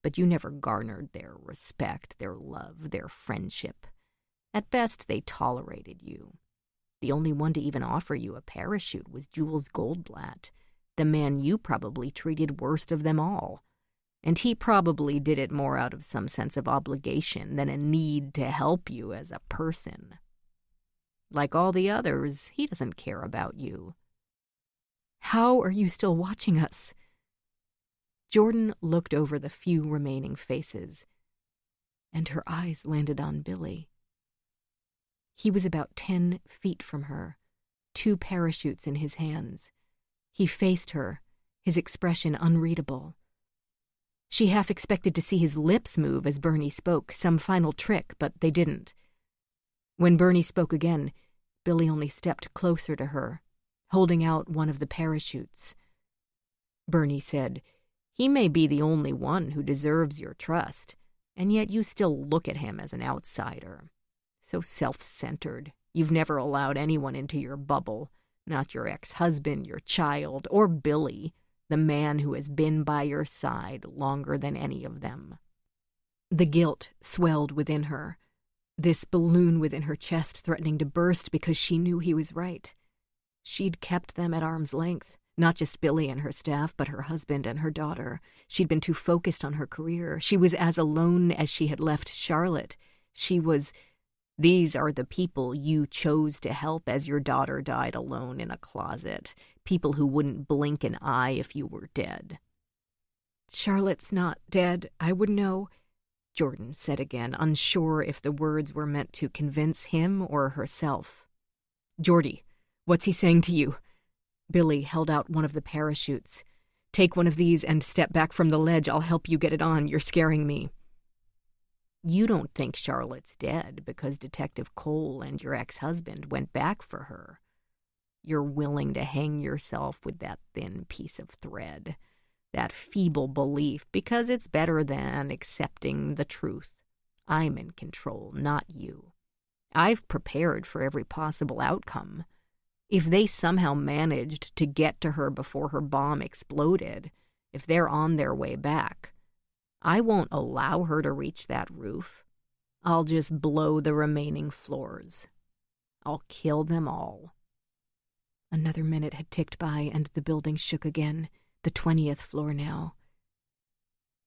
but you never garnered their respect, their love, their friendship. At best, they tolerated you. The only one to even offer you a parachute was Jules Goldblatt, the man you probably treated worst of them all. And he probably did it more out of some sense of obligation than a need to help you as a person. Like all the others, he doesn't care about you. How are you still watching us? Jordan looked over the few remaining faces, and her eyes landed on Billy. He was about 10 feet from her, 2 parachutes in his hands. He faced her, his expression unreadable. She half expected to see his lips move as Bernie spoke, some final trick, but they didn't. When Bernie spoke again, Billy only stepped closer to her, holding out one of the parachutes. Bernie said, "He may be the only one who deserves your trust, and yet you still look at him as an outsider. So self-centered. You've never allowed anyone into your bubble, not your ex-husband, your child, or Billy, the man who has been by your side longer than any of them." The guilt swelled within her, this balloon within her chest threatening to burst because she knew he was right. She'd kept them at arm's length, not just Billy and her staff, but her husband and her daughter. She'd been too focused on her career. She was as alone as she had left Charlotte. She was, "These are the people you chose to help as your daughter died alone in a closet. People who wouldn't blink an eye if you were dead." "Charlotte's not dead. I would know," Jordan said again, unsure if the words were meant to convince him or herself. "Jordy, what's he saying to you?" Billy held out one of the parachutes. "Take one of these and step back from the ledge. I'll help you get it on. You're scaring me." "You don't think Charlotte's dead because Detective Cole and your ex-husband went back for her. You're willing to hang yourself with that thin piece of thread, that feeble belief, because it's better than accepting the truth. I'm in control, not you. I've prepared for every possible outcome. If they somehow managed to get to her before her bomb exploded, if they're on their way back, I won't allow her to reach that roof. I'll just blow the remaining floors. I'll kill them all." Another minute had ticked by, and the building shook again, the 20th floor now.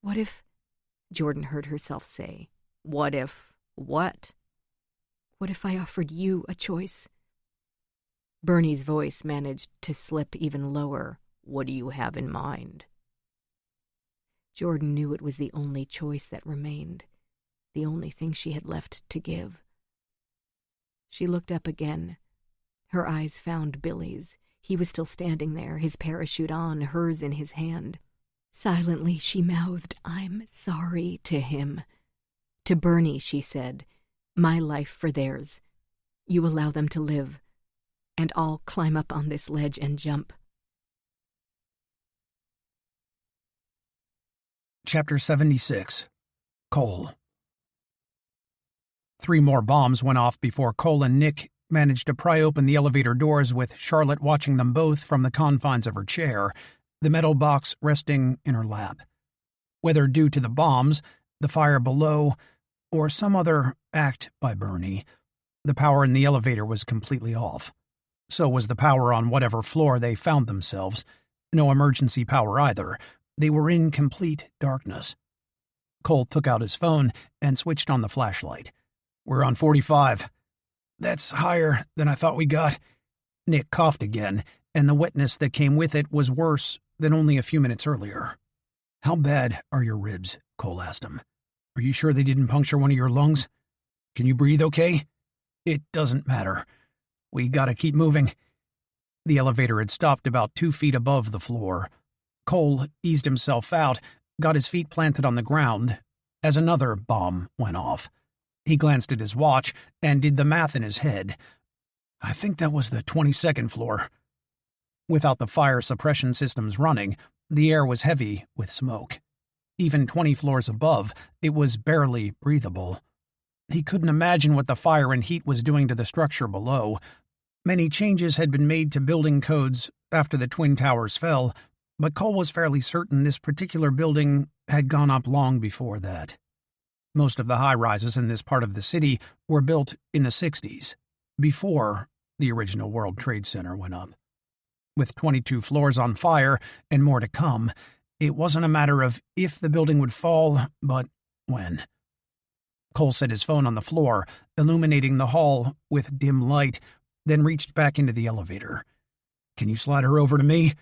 "What if," Jordan heard herself say. "What if what?" "What if I offered you a choice?" Bernie's voice managed to slip even lower. "What do you have in mind?" Jordan knew it was the only choice that remained, the only thing she had left to give. She looked up again. Her eyes found Billy's. He was still standing there, his parachute on, hers in his hand. Silently, she mouthed, "I'm sorry," to him. To Bernie, she said, "My life for theirs. You allow them to live, and I'll climb up on this ledge and jump." Chapter 76. Cole. 3 more bombs went off before Cole and Nick managed to pry open the elevator doors, with Charlotte watching them both from the confines of her chair, the metal box resting in her lap. Whether due to the bombs, the fire below, or some other act by Bernie, the power in the elevator was completely off. So was the power on whatever floor they found themselves. No emergency power either. They were in complete darkness. Cole took out his phone and switched on the flashlight. "We're on 45. "That's higher than I thought we got." Nick coughed again, and the wetness that came with it was worse than only a few minutes earlier. "How bad are your ribs?" Cole asked him. "Are you sure they didn't puncture one of your lungs? Can you breathe okay?" "It doesn't matter. We gotta keep moving." The elevator had stopped about 2 feet above the floor. Cole eased himself out, got his feet planted on the ground, as another bomb went off. He glanced at his watch and did the math in his head. "I think that was the 22nd floor." Without the fire suppression systems running, the air was heavy with smoke. Even 20 floors above, it was barely breathable. He couldn't imagine what the fire and heat was doing to the structure below. Many changes had been made to building codes after the Twin Towers fell, but Cole was fairly certain this particular building had gone up long before that. Most of the high-rises in this part of the city were built in the 60s, before the original World Trade Center went up. With 22 floors on fire and more to come, it wasn't a matter of if the building would fall, but when. Cole set his phone on the floor, illuminating the hall with dim light, then reached back into the elevator. "Can you slide her over to me?"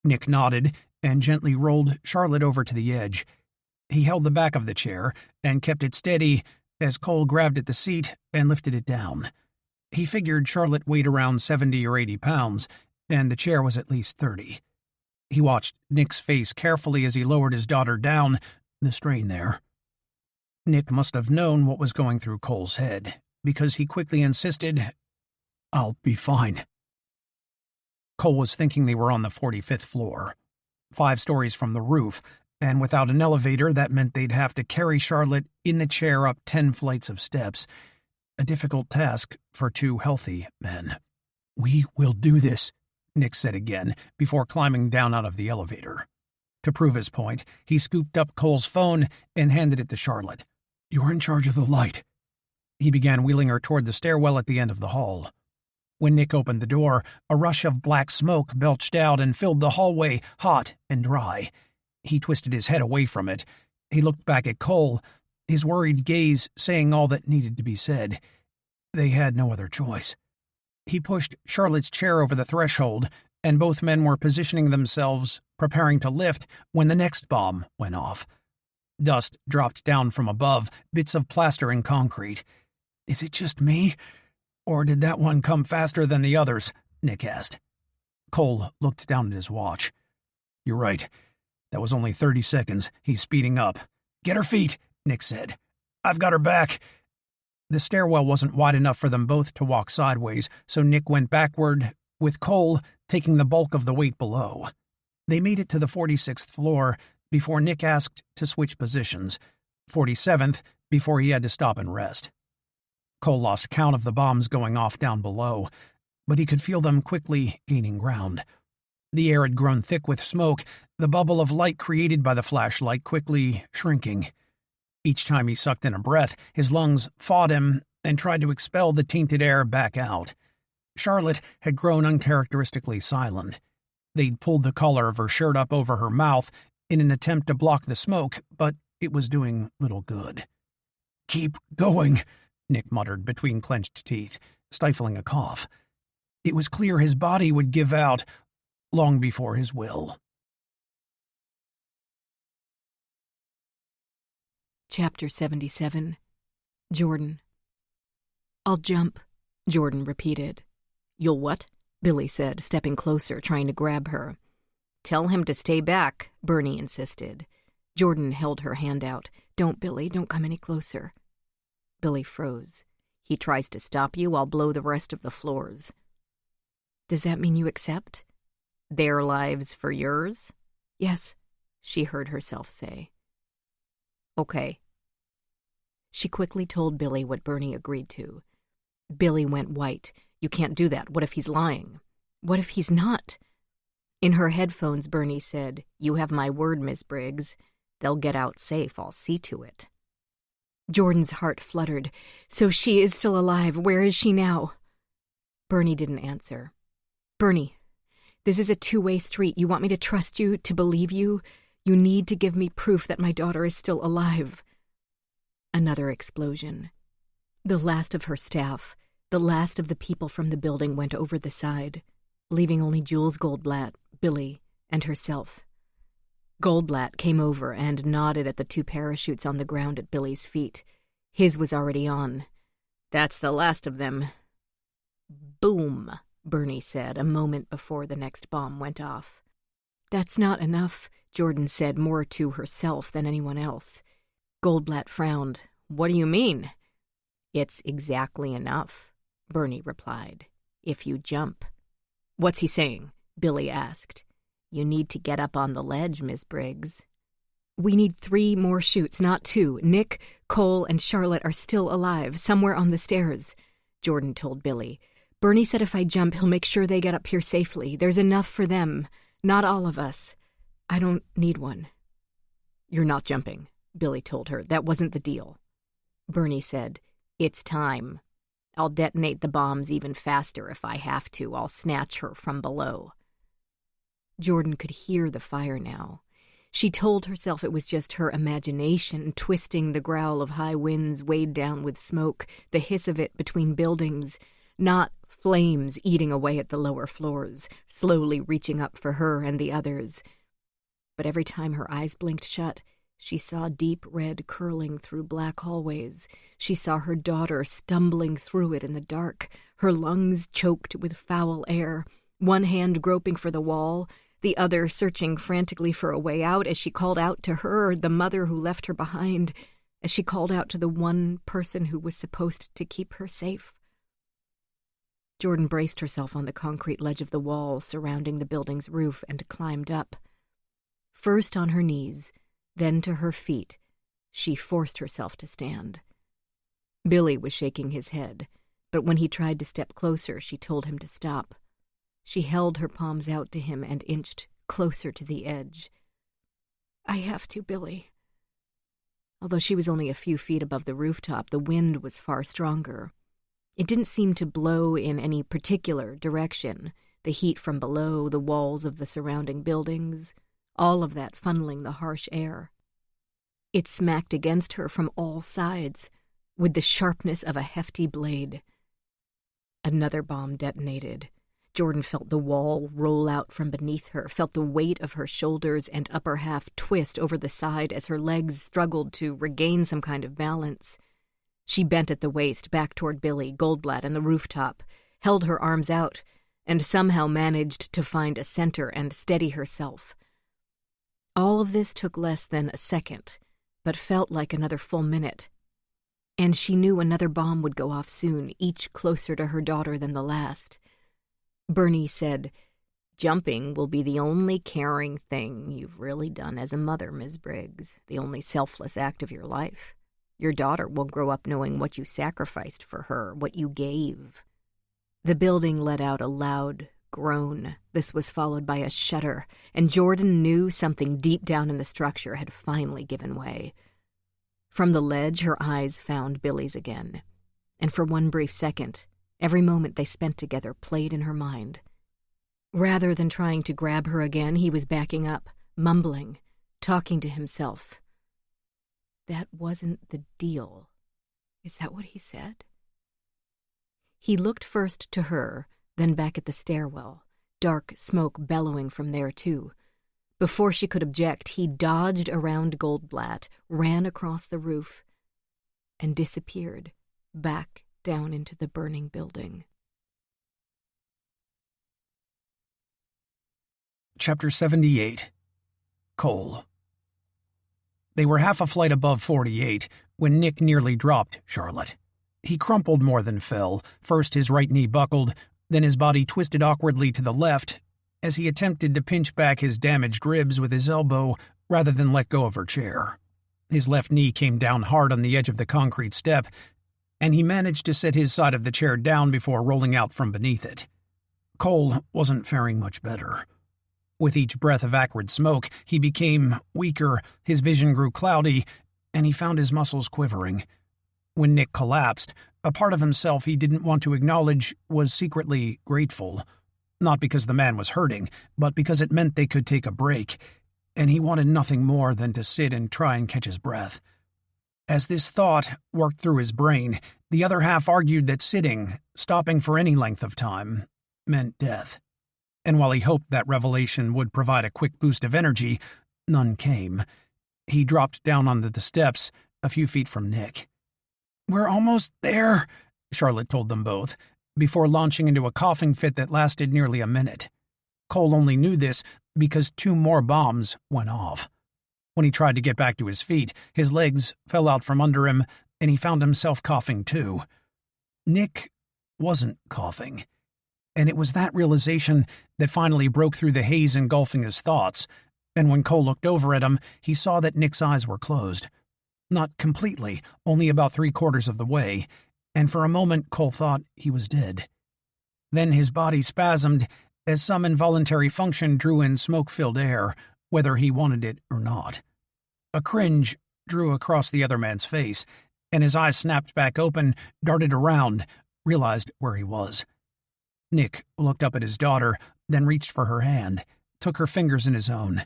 Nick nodded and gently rolled Charlotte over to the edge. He held the back of the chair and kept it steady as Cole grabbed at the seat and lifted it down. He figured Charlotte weighed around 70 or 80 pounds, and the chair was at least 30. He watched Nick's face carefully as he lowered his daughter down, the strain there. Nick must have known what was going through Cole's head, because he quickly insisted, "I'll be fine." Cole was thinking they were on the 45th floor, 5 stories from the roof, and without an elevator, that meant they'd have to carry Charlotte in the chair up 10 flights of steps, a difficult task for 2 healthy men. "We will do this," Nick said again, before climbing down out of the elevator. To prove his point, he scooped up Cole's phone and handed it to Charlotte. "You're in charge of the light." He began wheeling her toward the stairwell at the end of the hall. When Nick opened the door, a rush of black smoke belched out and filled the hallway, hot and dry. He twisted his head away from it. He looked back at Cole, his worried gaze saying all that needed to be said. They had no other choice. He pushed Charlotte's chair over the threshold, and both men were positioning themselves, preparing to lift, when the next bomb went off. Dust dropped down from above, bits of plaster and concrete. "Is it just me? Or did that one come faster than the others?" Nick asked. Cole looked down at his watch. "You're right. That was only 30 seconds. He's speeding up." "Get her feet," Nick said. "I've got her back." The stairwell wasn't wide enough for them both to walk sideways, so Nick went backward, with Cole taking the bulk of the weight below. They made it to the 46th floor before Nick asked to switch positions, 47th before he had to stop and rest. Cole lost count of the bombs going off down below, but he could feel them quickly gaining ground. The air had grown thick with smoke, the bubble of light created by the flashlight quickly shrinking. Each time he sucked in a breath, his lungs fought him and tried to expel the tainted air back out. Charlotte had grown uncharacteristically silent. They'd pulled the collar of her shirt up over her mouth in an attempt to block the smoke, but it was doing little good. "Keep going," Nick muttered between clenched teeth, stifling a cough. It was clear his body would give out long before his will. Chapter 77. Jordan. "I'll jump," Jordan repeated. "You'll what?" Billy said, stepping closer, trying to grab her. "Tell him to stay back," Bernie insisted. Jordan held her hand out. "Don't, Billy, don't come any closer." Billy froze. "He tries to stop you, I'll blow the rest of the floors." "Does that mean you accept?" "Their lives for yours?" "Yes," she heard herself say. "Okay." She quickly told Billy what Bernie agreed to. Billy went white. "You can't do that. What if he's lying?" "What if he's not?" In her headphones, Bernie said, "You have my word, Miss Briggs. They'll get out safe. I'll see to it." Jordan's heart fluttered. "So she is still alive. Where is she now?" Bernie didn't answer. "Bernie, this is a 2-way street. You want me to trust you, to believe you? You need to give me proof that my daughter is still alive." Another explosion. The last of her staff, the last of the people from the building went over the side, leaving only Jules Goldblatt, Billy, and herself. Goldblatt came over and nodded at the 2 parachutes on the ground at Billy's feet. His was already on. "That's the last of them." "Boom," Bernie said a moment before the next bomb went off. "That's not enough," Jordan said, more to herself than anyone else. Goldblatt frowned. "What do you mean?" "It's exactly enough," Bernie replied, "if you jump." "What's he saying?" Billy asked. "You need to get up on the ledge, Miss Briggs." "We need 3 more chutes, not 2. Nick, Cole, and Charlotte are still alive, somewhere on the stairs," Jordan told Billy. "Bernie said if I jump, he'll make sure they get up here safely. There's enough for them, not all of us. I don't need one." "You're not jumping," Billy told her. "That wasn't the deal." Bernie said, "It's time. I'll detonate the bombs even faster if I have to. I'll snatch her from below." Jordan could hear the fire now. She told herself it was just her imagination twisting the growl of high winds weighed down with smoke, the hiss of it between buildings, not flames eating away at the lower floors, slowly reaching up for her and the others. But every time her eyes blinked shut, she saw deep red curling through black hallways. She saw her daughter stumbling through it in the dark, her lungs choked with foul air, one hand groping for the wall, the other searching frantically for a way out as she called out to her, the mother who left her behind, as she called out to the one person who was supposed to keep her safe. Jordan braced herself on the concrete ledge of the wall surrounding the building's roof and climbed up. First on her knees, then to her feet, she forced herself to stand. Billy was shaking his head, but when he tried to step closer, she told him to stop. She held her palms out to him and inched closer to the edge. "I have to, Billy." Although she was only a few feet above the rooftop, the wind was far stronger. It didn't seem to blow in any particular direction, the heat from below, the walls of the surrounding buildings, all of that funneling the harsh air. It smacked against her from all sides, with the sharpness of a hefty blade. Another bomb detonated. Jordan felt the wall roll out from beneath her, felt the weight of her shoulders and upper half twist over the side as her legs struggled to regain some kind of balance. She bent at the waist, back toward Billy, Goldblatt, and the rooftop, held her arms out, and somehow managed to find a center and steady herself. All of this took less than a second, but felt like another full minute. And she knew another bomb would go off soon, each closer to her daughter than the last. Bernie said, "Jumping will be the only caring thing you've really done as a mother, Ms. Briggs, the only selfless act of your life. Your daughter will grow up knowing what you sacrificed for her, what you gave." The building let out a loud groan. This was followed by a shudder, and Jordan knew something deep down in the structure had finally given way. From the ledge, her eyes found Billy's again, and for one brief second, every moment they spent together played in her mind. Rather than trying to grab her again, he was backing up, mumbling, talking to himself. "That wasn't the deal. Is that what he said?" He looked first to her, then back at the stairwell, dark smoke bellowing from there too. Before she could object, he dodged around Goldblatt, ran across the roof, and disappeared back down into the burning building. Chapter 78. Cole. They were half a flight above 48 when Nick nearly dropped Charlotte. He crumpled more than fell. First his right knee buckled, then his body twisted awkwardly to the left as he attempted to pinch back his damaged ribs with his elbow rather than let go of her chair. His left knee came down hard on the edge of the concrete step, and he managed to set his side of the chair down before rolling out from beneath it. Cole wasn't faring much better. With each breath of acrid smoke, he became weaker, his vision grew cloudy, and he found his muscles quivering. When Nick collapsed, a part of himself he didn't want to acknowledge was secretly grateful. Not because the man was hurting, but because it meant they could take a break, and he wanted nothing more than to sit and try and catch his breath. As this thought worked through his brain, the other half argued that sitting, stopping for any length of time, meant death. And while he hoped that revelation would provide a quick boost of energy, none came. He dropped down onto the steps, a few feet from Nick. "We're almost there," Charlotte told them both, before launching into a coughing fit that lasted nearly a minute. Cole only knew this because 2 more bombs went off. When he tried to get back to his feet, his legs fell out from under him, and he found himself coughing too. Nick wasn't coughing, and it was that realization that finally broke through the haze engulfing his thoughts, and when Cole looked over at him, he saw that Nick's eyes were closed. Not completely, only about 3/4 of the way, and for a moment Cole thought he was dead. Then his body spasmed as some involuntary function drew in smoke-filled air, whether he wanted it or not. A cringe drew across the other man's face, and his eyes snapped back open, darted around, realized where he was. Nick looked up at his daughter, then reached for her hand, took her fingers in his own.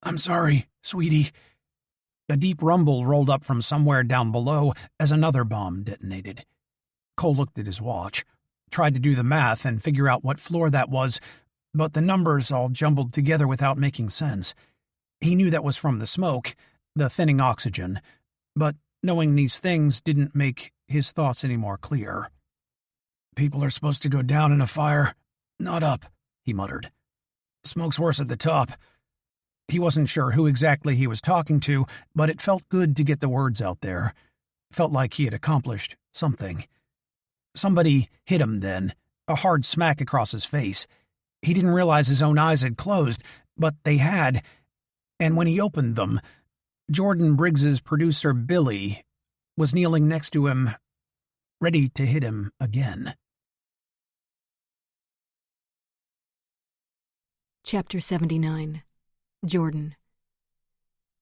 "I'm sorry, sweetie." A deep rumble rolled up from somewhere down below as another bomb detonated. Cole looked at his watch, tried to do the math and figure out what floor that was, but the numbers all jumbled together without making sense. He knew that was from the smoke, the thinning oxygen, but knowing these things didn't make his thoughts any more clear. "People are supposed to go down in a fire, not up," he muttered. Smoke's worse at the top. He wasn't sure who exactly he was talking to, but it felt good to get the words out there. Felt like he had accomplished something. Somebody hit him then, a hard smack across his face. He didn't realize his own eyes had closed, but they had, and when he opened them, Jordan Briggs's producer Billy was kneeling next to him, ready to hit him again. Chapter 79. Jordan.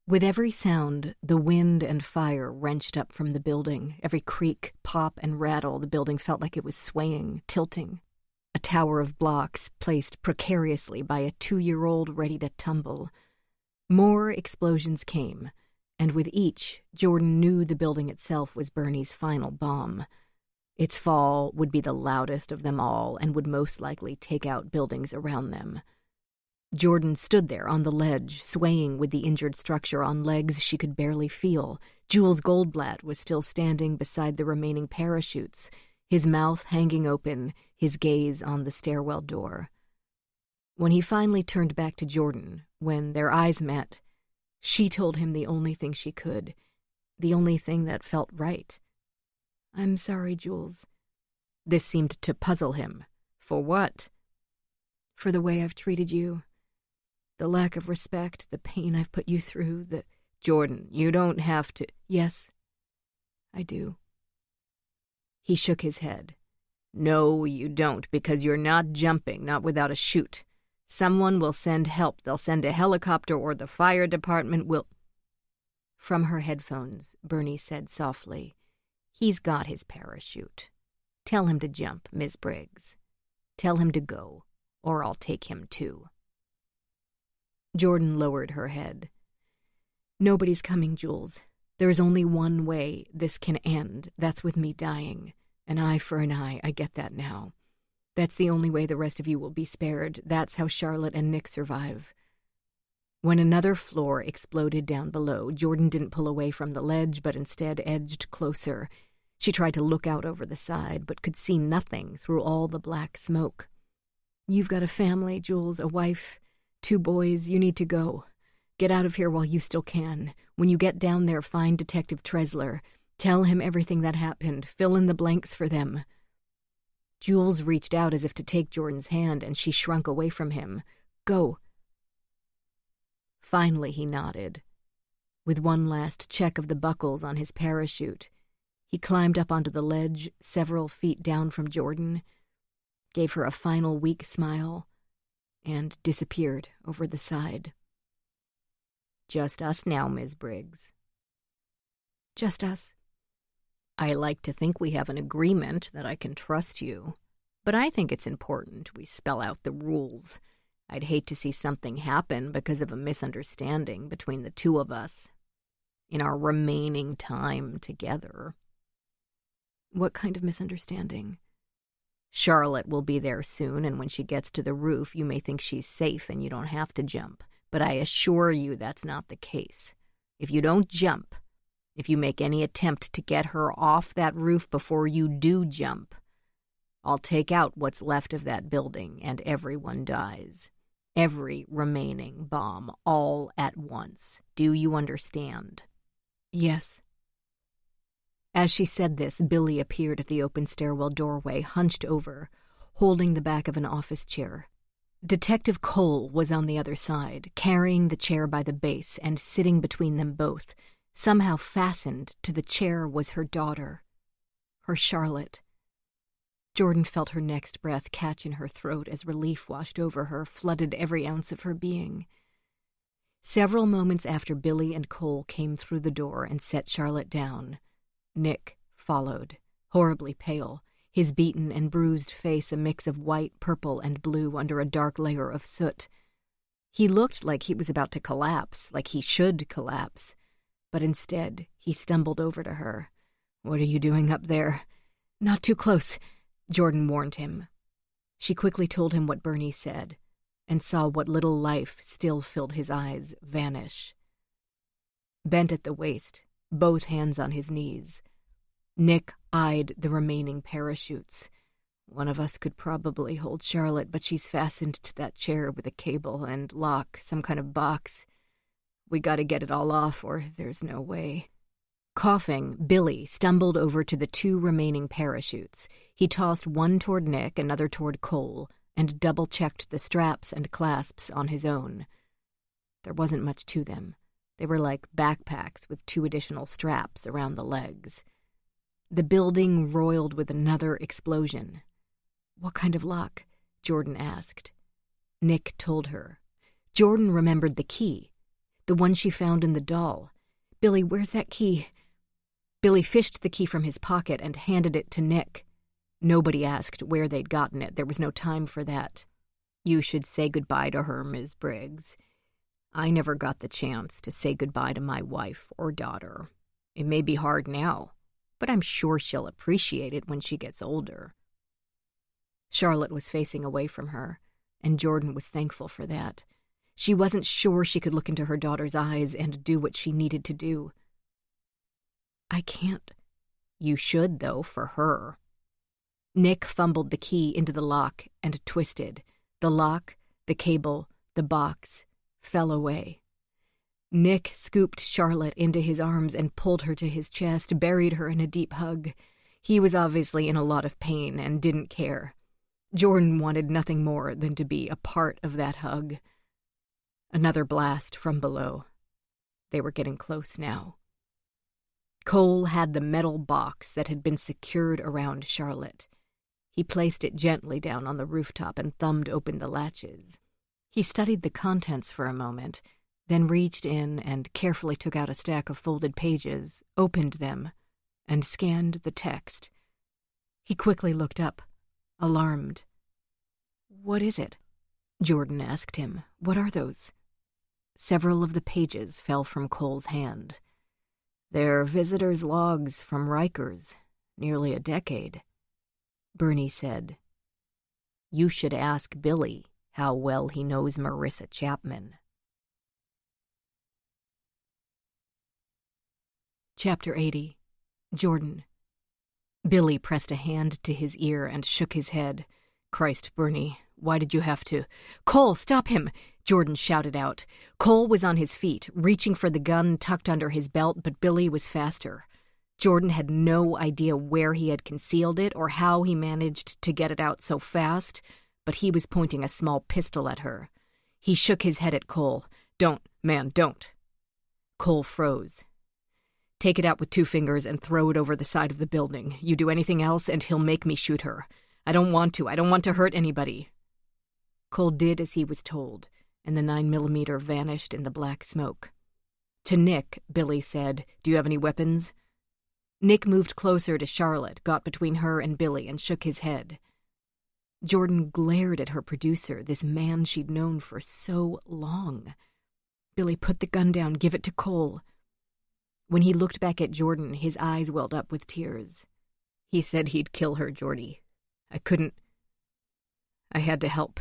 With every sound, the wind and fire wrenched up from the building. Every creak, pop, and rattle, the building felt like it was swaying, tilting. A tower of blocks placed precariously by a 2-year-old ready to tumble. More explosions came, and with each, Jordan knew the building itself was Bernie's final bomb. Its fall would be the loudest of them all and would most likely take out buildings around them. Jordan stood there on the ledge, swaying with the injured structure on legs she could barely feel. Jules Goldblatt was still standing beside the remaining parachutes, his mouth hanging open, his gaze on the stairwell door. When he finally turned back to Jordan, when their eyes met, she told him the only thing she could, the only thing that felt right. "I'm sorry, Jules." This seemed to puzzle him. For what? "For the way I've treated you. The lack of respect, the pain I've put you through, the—" "Jordan, you don't have to—" "Yes, I do." He shook his head. "No, you don't, because you're not jumping, not without a chute. Someone will send help. They'll send a helicopter or the fire department will—" From her headphones, Bernie said softly, "He's got his parachute. Tell him to jump, Miss Briggs. Tell him to go, or I'll take him too." Jordan lowered her head. "Nobody's coming, Jules. There is only one way this can end. That's with me dying. An eye for an eye, I get that now. That's the only way the rest of you will be spared. That's how Charlotte and Nick survive." When another floor exploded down below, Jordan didn't pull away from the ledge, but instead edged closer. She tried to look out over the side, but could see nothing through all the black smoke. "You've got a family, Jules, a wife, 2 boys. You need to go. Get out of here while you still can. When you get down there, find Detective Tresler. Tell him everything that happened. Fill in the blanks for them." Jules reached out as if to take Jordan's hand, and she shrunk away from him. "Go." Finally he nodded. With one last check of the buckles on his parachute, he climbed up onto the ledge several feet down from Jordan, gave her a final weak smile, and disappeared over the side. "Just us now, Miss Briggs." "Just us." "I like to think we have an agreement that I can trust you, but I think it's important we spell out the rules. I'd hate to see something happen because of a misunderstanding between the two of us in our remaining time together." "What kind of misunderstanding?" "Charlotte will be there soon, and when she gets to the roof, you may think she's safe and you don't have to jump. But I assure you that's not the case. If you don't jump, if you make any attempt to get her off that roof before you do jump, I'll take out what's left of that building and everyone dies. Every remaining bomb, all at once. Do you understand?" "Yes." As she said this, Billy appeared at the open stairwell doorway, hunched over, holding the back of an office chair. Detective Cole was on the other side, carrying the chair by the base, and sitting between them both. Somehow fastened to the chair was her daughter, her Charlotte. Jordan felt her next breath catch in her throat as relief washed over her, flooded every ounce of her being. Several moments after Billy and Cole came through the door and set Charlotte down, Nick followed, horribly pale, his beaten and bruised face a mix of white, purple, and blue under a dark layer of soot. He looked like he was about to collapse, like he should collapse, but instead he stumbled over to her. "What are you doing up there?" "Not too close," Jordan warned him. She quickly told him what Bernie said, and saw what little life still filled his eyes vanish. Bent at the waist, both hands on his knees, Nick eyed the remaining parachutes. One of us could probably hold Charlotte, but she's fastened to that chair with a cable and lock, some kind of box. We gotta get it all off, or there's no way." Coughing, Billy stumbled over to the 2 remaining parachutes. He tossed one toward Nick, another toward Cole, and double-checked the straps and clasps on his own. There wasn't much to them. They were like backpacks with 2 additional straps around the legs. The building roiled with another explosion. "What kind of lock?" Jordan asked. Nick told her. Jordan remembered the key, the one she found in the doll. "Billy, where's that key?" Billy fished the key from his pocket and handed it to Nick. Nobody asked where they'd gotten it. There was no time for that. "You should say goodbye to her, Ms. Briggs. I never got the chance to say goodbye to my wife or daughter. It may be hard now, but I'm sure she'll appreciate it when she gets older." Charlotte was facing away from her, and Jordan was thankful for that. She wasn't sure she could look into her daughter's eyes and do what she needed to do. "I can't." "You should, though, for her." Nick fumbled the key into the lock and twisted. The lock, the cable, the box fell away. Nick scooped Charlotte into his arms and pulled her to his chest, buried her in a deep hug. He was obviously in a lot of pain and didn't care. Jordan wanted nothing more than to be a part of that hug. Another blast from below. They were getting close now. Cole had the metal box that had been secured around Charlotte. He placed it gently down on the rooftop and thumbed open the latches. He studied the contents for a moment, then reached in and carefully took out a stack of folded pages, opened them, and scanned the text. He quickly looked up, alarmed. "What is it?" Jordan asked him. "What are those?" Several of the pages fell from Cole's hand. "They're visitors' logs from Rikers, nearly a decade." Bernie said, "You should ask Billy how well he knows Marissa Chapman." Chapter 80. Jordan. Billy pressed a hand to his ear and shook his head. "Christ, Bernie, why did you have to—" "Cole, stop him!" Jordan shouted out. Cole was on his feet, reaching for the gun tucked under his belt, but Billy was faster. Jordan had no idea where he had concealed it or how he managed to get it out so fast, but he was pointing a small pistol at her. He shook his head at Cole. "Don't, man, don't." Cole froze. "Take it out with 2 fingers and throw it over the side of the building. You do anything else and he'll make me shoot her. I don't want to hurt anybody." Cole did as he was told, and the 9mm vanished in the black smoke. To Nick, Billy said, "Do you have any weapons?" Nick moved closer to Charlotte, got between her and Billy, and shook his head. Jordan glared at her producer, this man she'd known for so long. "Billy, put the gun down. Give it to Cole." When he looked back at Jordan, his eyes welled up with tears. "He said he'd kill her, Jordy. I couldn't. I had to help."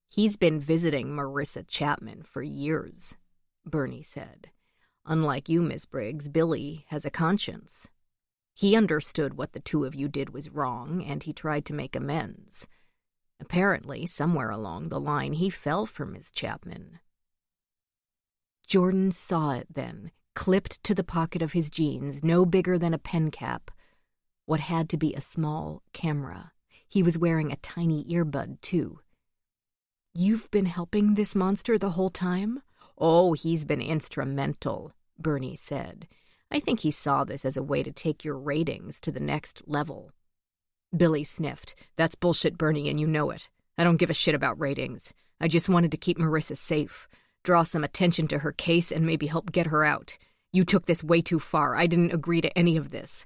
"He's been visiting Marissa Chapman for years," Bernie said. "Unlike you, Miss Briggs, Billy has a conscience. He understood what the 2 of you did was wrong, and he tried to make amends. Apparently, somewhere along the line, he fell for Miss Chapman." Jordan saw it then, clipped to the pocket of his jeans, no bigger than a pen cap, what had to be a small camera. He was wearing a tiny earbud, too. "You've been helping this monster the whole time?" "Oh, he's been instrumental," Bernie said. "I think he saw this as a way to take your ratings to the next level." Billy sniffed. "That's bullshit, Bernie, and you know it. I don't give a shit about ratings. I just wanted to keep Marissa safe, draw some attention to her case, and maybe help get her out. You took this way too far. I didn't agree to any of this.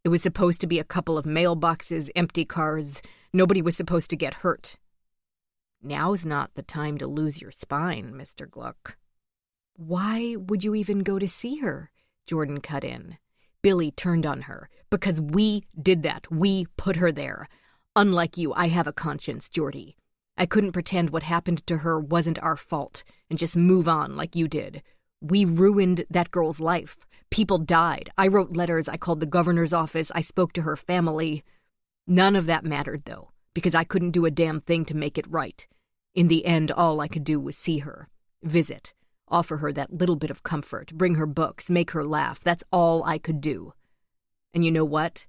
It was supposed to be a couple of mailboxes, empty cars. Nobody was supposed to get hurt." "Now's not the time to lose your spine, Mr. Gluck." "Why would you even go to see her?" Jordan cut in. Billy turned on her. "Because we did that. We put her there. Unlike you, I have a conscience, Jordy. I couldn't pretend what happened to her wasn't our fault and just move on like you did. We ruined that girl's life. People died. I wrote letters. I called the governor's office. I spoke to her family. None of that mattered, though, because I couldn't do a damn thing to make it right. In the end, all I could do was see her, visit, offer her that little bit of comfort, bring her books, make her laugh. That's all I could do. And you know what?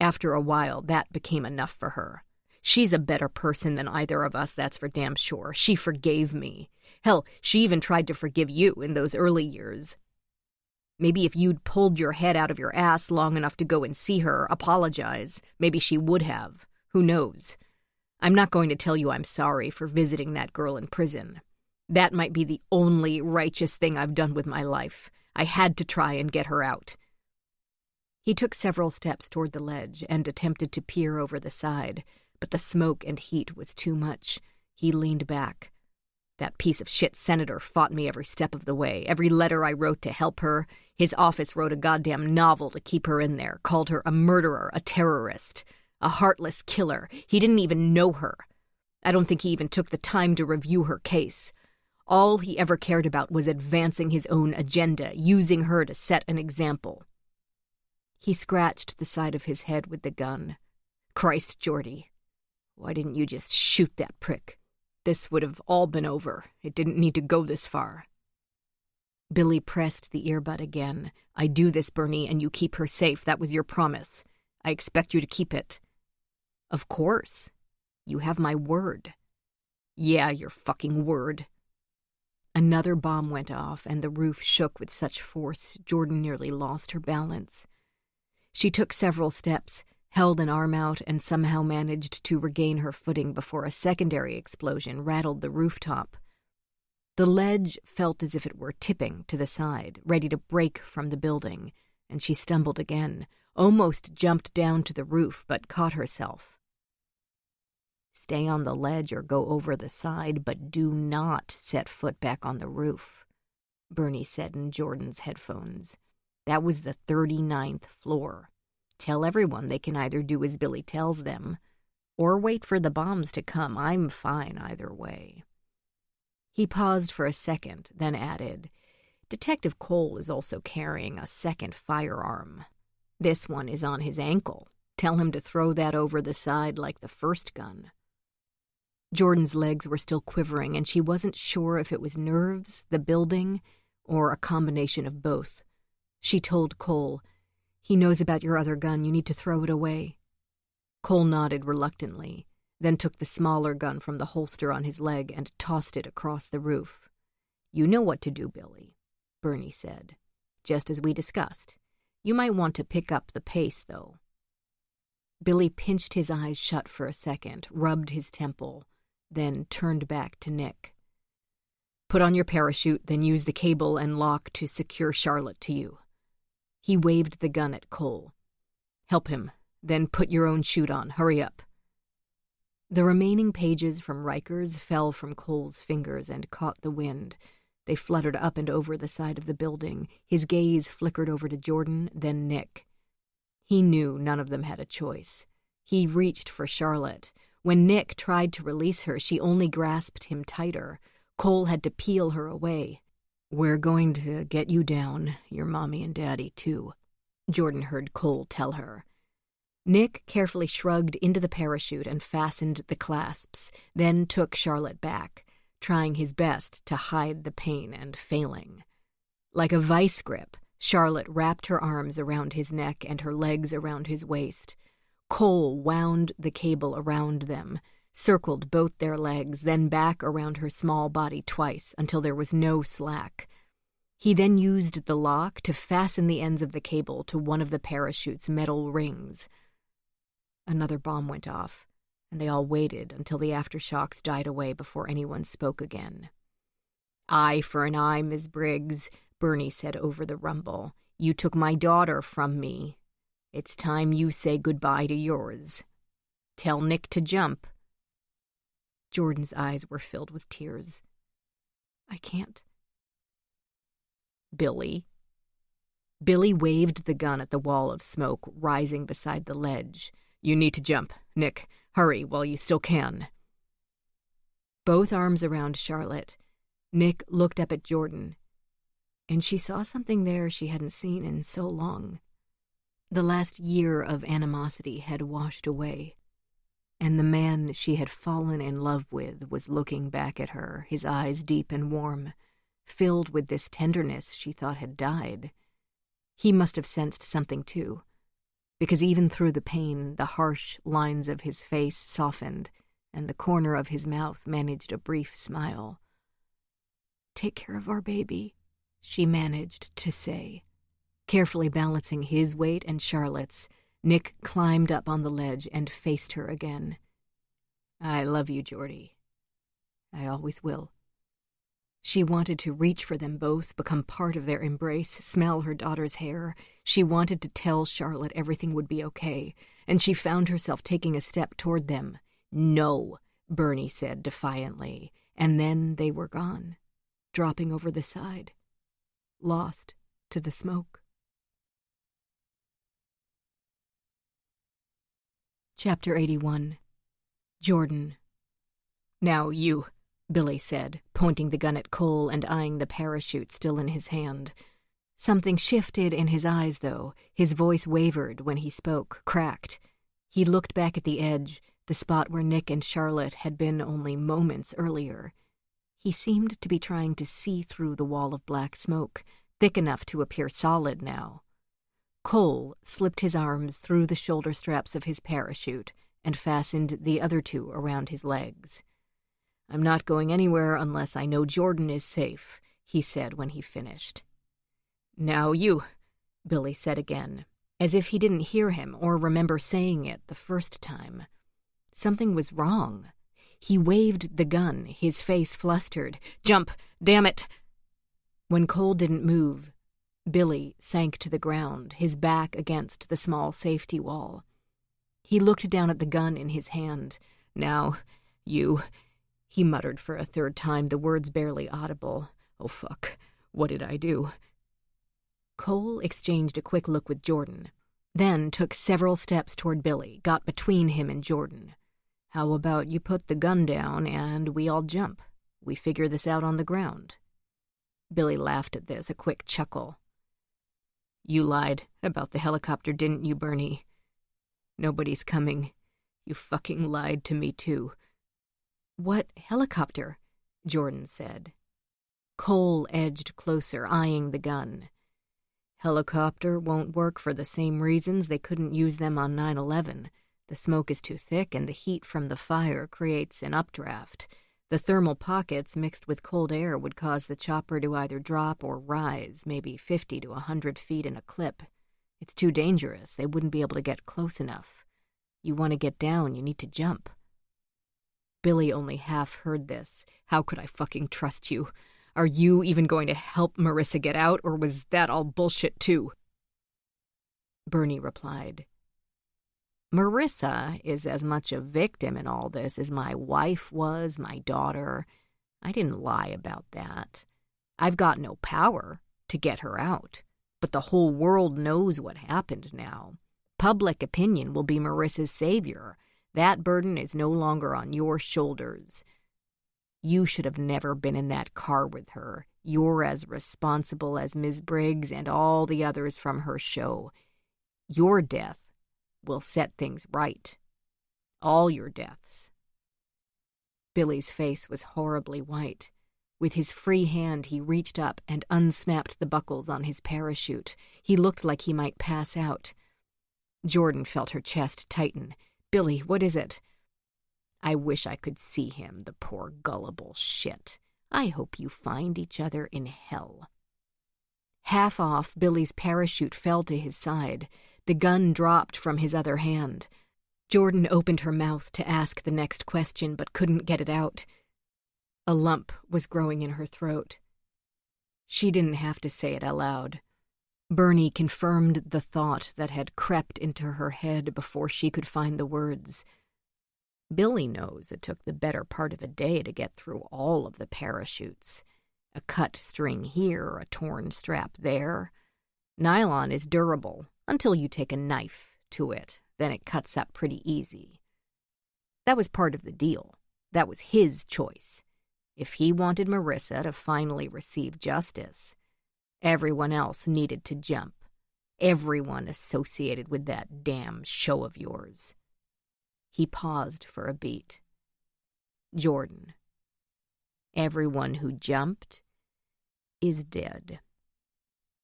After a while, that became enough for her. She's a better person than either of us, that's for damn sure. She forgave me. Hell, she even tried to forgive you in those early years. Maybe if you'd pulled your head out of your ass long enough to go and see her, apologize, maybe she would have. Who knows? I'm not going to tell you I'm sorry for visiting that girl in prison. That might be the only righteous thing I've done with my life. I had to try and get her out. He took several steps toward the ledge and attempted to peer over the side, but the smoke and heat was too much. He leaned back. That piece of shit senator fought me every step of the way. Every letter I wrote to help her. His office wrote a goddamn novel to keep her in there, called her a murderer, a terrorist, a heartless killer. He didn't even know her. I don't think he even took the time to review her case. All he ever cared about was advancing his own agenda, using her to set an example. He scratched the side of his head with the gun. Christ, Geordie, why didn't you just shoot that prick? This would have all been over. It didn't need to go this far. Billy pressed the earbud again. I do this, Bernie, and you keep her safe. That was your promise. I expect you to keep it. Of course. You have my word. Yeah, your fucking word. Another bomb went off, and the roof shook with such force Jordan nearly lost her balance. She took several steps, held an arm out, and somehow managed to regain her footing before a secondary explosion rattled the rooftop. The ledge felt as if it were tipping to the side, ready to break from the building, and she stumbled again, almost jumped down to the roof, but caught herself. Stay on the ledge or go over the side, but do not set foot back on the roof, Bernie said in Jordan's headphones. That was the 39th floor. Tell everyone they can either do as Billy tells them, or wait for the bombs to come. I'm fine either way. He paused for a second, then added, Detective Cole is also carrying a second firearm. This one is on his ankle. Tell him to throw that over the side like the first gun. Jordan's legs were still quivering, and she wasn't sure if it was nerves, the building, or a combination of both. She told Cole, He knows about your other gun. You need to throw it away. Cole nodded reluctantly, then took the smaller gun from the holster on his leg and tossed it across the roof. You know what to do, Billy, Bernie said. Just as we discussed. You might want to pick up the pace, though. Billy pinched his eyes shut for a second, rubbed his temple, then turned back to Nick. Put on your parachute, then use the cable and lock to secure Charlotte to you. He waved the gun at Cole. Help him, then put your own chute on. Hurry up. The remaining pages from Riker's fell from Cole's fingers and caught the wind. They fluttered up and over the side of the building. His gaze flickered over to Jordan, then Nick. He knew none of them had a choice. He reached for Charlotte. When Nick tried to release her, she only grasped him tighter. Cole had to peel her away. We're going to get you down, your mommy and daddy, too, Jordan heard Cole tell her. Nick carefully shrugged into the parachute and fastened the clasps, then took Charlotte back, trying his best to hide the pain and failing. Like a vice grip, Charlotte wrapped her arms around his neck and her legs around his waist. Cole wound the cable around them, circled both their legs, then back around her small body twice until there was no slack. He then used the lock to fasten the ends of the cable to one of the parachute's metal rings. Another bomb went off, and they all waited until the aftershocks died away before anyone spoke again. Eye for an eye, Miss Briggs, Bernie said over the rumble. You took my daughter from me. It's time you say goodbye to yours. Tell Nick to jump. Jordan's eyes were filled with tears. I can't. Billy. Billy waved the gun at the wall of smoke rising beside the ledge. You need to jump. Nick, hurry while you still can. Both arms around Charlotte, Nick looked up at Jordan, and she saw something there she hadn't seen in so long. The last year of animosity had washed away, and the man she had fallen in love with was looking back at her, his eyes deep and warm, filled with this tenderness she thought had died. He must have sensed something too, because even through the pain, the harsh lines of his face softened, and the corner of his mouth managed a brief smile. "Take care of our baby," she managed to say. Carefully balancing his weight and Charlotte's, Nick climbed up on the ledge and faced her again. "I love you, Geordie. I always will." She wanted to reach for them both, become part of their embrace, smell her daughter's hair. She wanted to tell Charlotte everything would be okay, and she found herself taking a step toward them. "No," Bernie said defiantly, and then they were gone, dropping over the side, lost to the smoke. Chapter 81. Jordan. "Now you," Billy said, pointing the gun at Cole and eyeing the parachute still in his hand. Something shifted in his eyes, though. His voice wavered when he spoke, cracked. He looked back at the edge, the spot where Nick and Charlotte had been only moments earlier. He seemed to be trying to see through the wall of black smoke, thick enough to appear solid now. Cole slipped his arms through the shoulder straps of his parachute and fastened the other two around his legs. "I'm not going anywhere unless I know Jordan is safe," he said when he finished. "Now you," Billy said again, as if he didn't hear him or remember saying it the first time. Something was wrong. He waved the gun, his face flustered. "Jump! Damn it!" When Cole didn't move, Billy sank to the ground, his back against the small safety wall. He looked down at the gun in his hand. "Now, you," he muttered for a third time, the words barely audible. "Oh, fuck. What did I do?" Cole exchanged a quick look with Jordan, then took several steps toward Billy, got between him and Jordan. "How about you put the gun down and we all jump? We figure this out on the ground." Billy laughed at this, a quick chuckle. "You lied about the helicopter, didn't you, Bernie? Nobody's coming. You fucking lied to me, too." "What helicopter?" Jordan said. Cole edged closer, eyeing the gun. "Helicopter won't work for the same reasons they couldn't use them on 9/11. The smoke is too thick and the heat from the fire creates an updraft. The thermal pockets mixed with cold air would cause the chopper to either drop or rise, maybe 50 to 100 feet in a clip. It's too dangerous. They wouldn't be able to get close enough. You want to get down, you need to jump." Billy only half heard this. "How could I fucking trust you? Are you even going to help Marissa get out, or was that all bullshit too?" Bernie replied, "Marissa is as much a victim in all this as my wife was, my daughter. I didn't lie about that. I've got no power to get her out, but the whole world knows what happened now. Public opinion will be Marissa's savior. That burden is no longer on your shoulders. You should have never been in that car with her. You're as responsible as Ms. Briggs and all the others from her show. Your death will set things right. All your deaths." Billy's face was horribly white. With his free hand, he reached up and unsnapped the buckles on his parachute. He looked like he might pass out. Jordan felt her chest tighten. "Billy, what is it?" "I wish I could see him, the poor gullible shit. I hope you find each other in hell." Half off, Billy's parachute fell to his side. The gun dropped from his other hand. Jordan opened her mouth to ask the next question, but couldn't get it out. A lump was growing in her throat. She didn't have to say it aloud. Bernie confirmed the thought that had crept into her head before she could find the words. Billy knows it took the better part of a day to get through all of the parachutes. A cut string here, a torn strap there. Nylon is durable until you take a knife to it. Then it cuts up pretty easy. That was part of the deal. That was his choice. If he wanted Marissa to finally receive justice, everyone else needed to jump. Everyone associated with that damn show of yours." He paused for a beat. "Jordan, everyone who jumped is dead."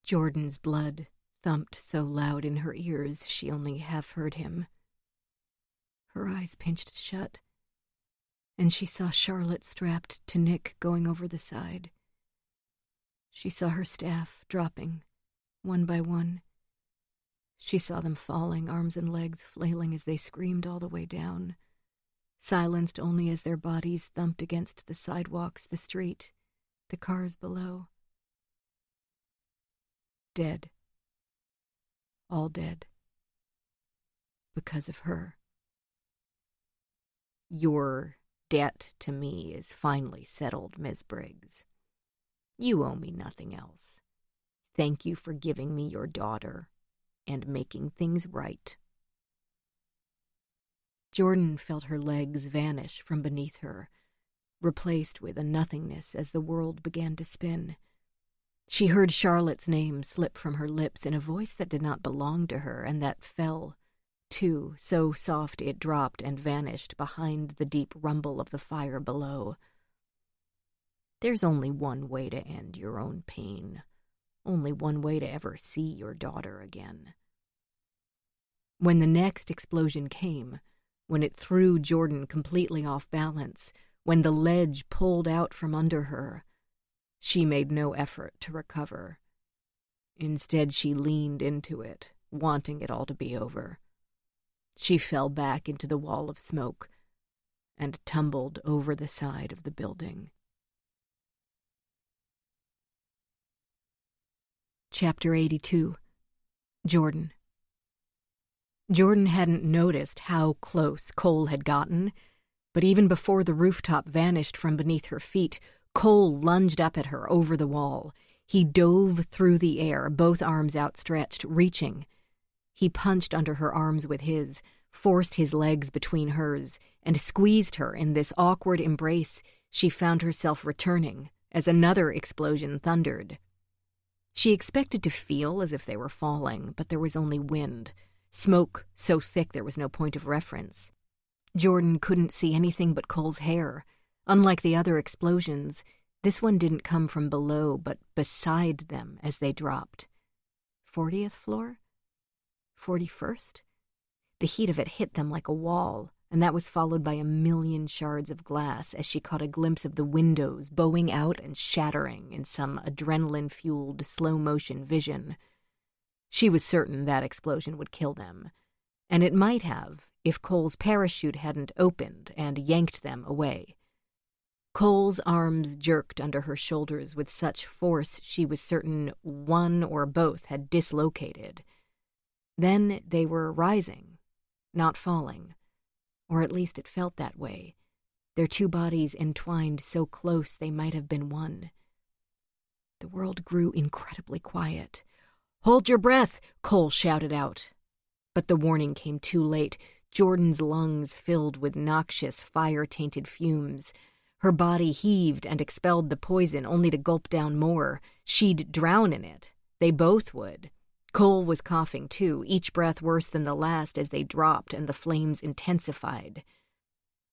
Jordan's blood thumped so loud in her ears she only half heard him. Her eyes pinched shut, and she saw Charlotte strapped to Nick going over the side. She saw her staff dropping, one by one. She saw them falling, arms and legs flailing as they screamed all the way down, silenced only as their bodies thumped against the sidewalks, the street, the cars below. Dead. All dead. Because of her. "Your debt to me is finally settled, Miss Briggs. You owe me nothing else. Thank you for giving me your daughter and making things right." Jordan felt her legs vanish from beneath her, replaced with a nothingness as the world began to spin. She heard Charlotte's name slip from her lips in a voice that did not belong to her, and that fell, too, so soft it dropped and vanished behind the deep rumble of the fire below. "There's only one way to end your own pain. Only one way to ever see your daughter again." When the next explosion came, when it threw Jordan completely off balance, when the ledge pulled out from under her, she made no effort to recover. Instead, she leaned into it, wanting it all to be over. She fell back into the wall of smoke and tumbled over the side of the building. Chapter 82. Jordan. Jordan hadn't noticed how close Cole had gotten, but even before the rooftop vanished from beneath her feet, Cole lunged up at her over the wall. He dove through the air, both arms outstretched, reaching. He punched under her arms with his, forced his legs between hers, and squeezed her in this awkward embrace she found herself returning as another explosion thundered. She expected to feel as if they were falling, but there was only wind, smoke so thick there was no point of reference. Jordan couldn't see anything but Cole's hair. Unlike the other explosions, this one didn't come from below, but beside them as they dropped. 40th floor? 41st? The heat of it hit them like a wall, and that was followed by a million shards of glass as she caught a glimpse of the windows bowing out and shattering in some adrenaline-fueled slow-motion vision. She was certain that explosion would kill them, and it might have if Cole's parachute hadn't opened and yanked them away. Cole's arms jerked under her shoulders with such force she was certain one or both had dislocated. Then they were rising, not falling, or at least it felt that way, their two bodies entwined so close they might have been one. The world grew incredibly quiet. "Hold your breath!" Cole shouted out. But the warning came too late. Jordan's lungs filled with noxious, fire-tainted fumes. Her body heaved and expelled the poison, only to gulp down more. She'd drown in it. They both would. Cole was coughing, too, each breath worse than the last as they dropped and the flames intensified.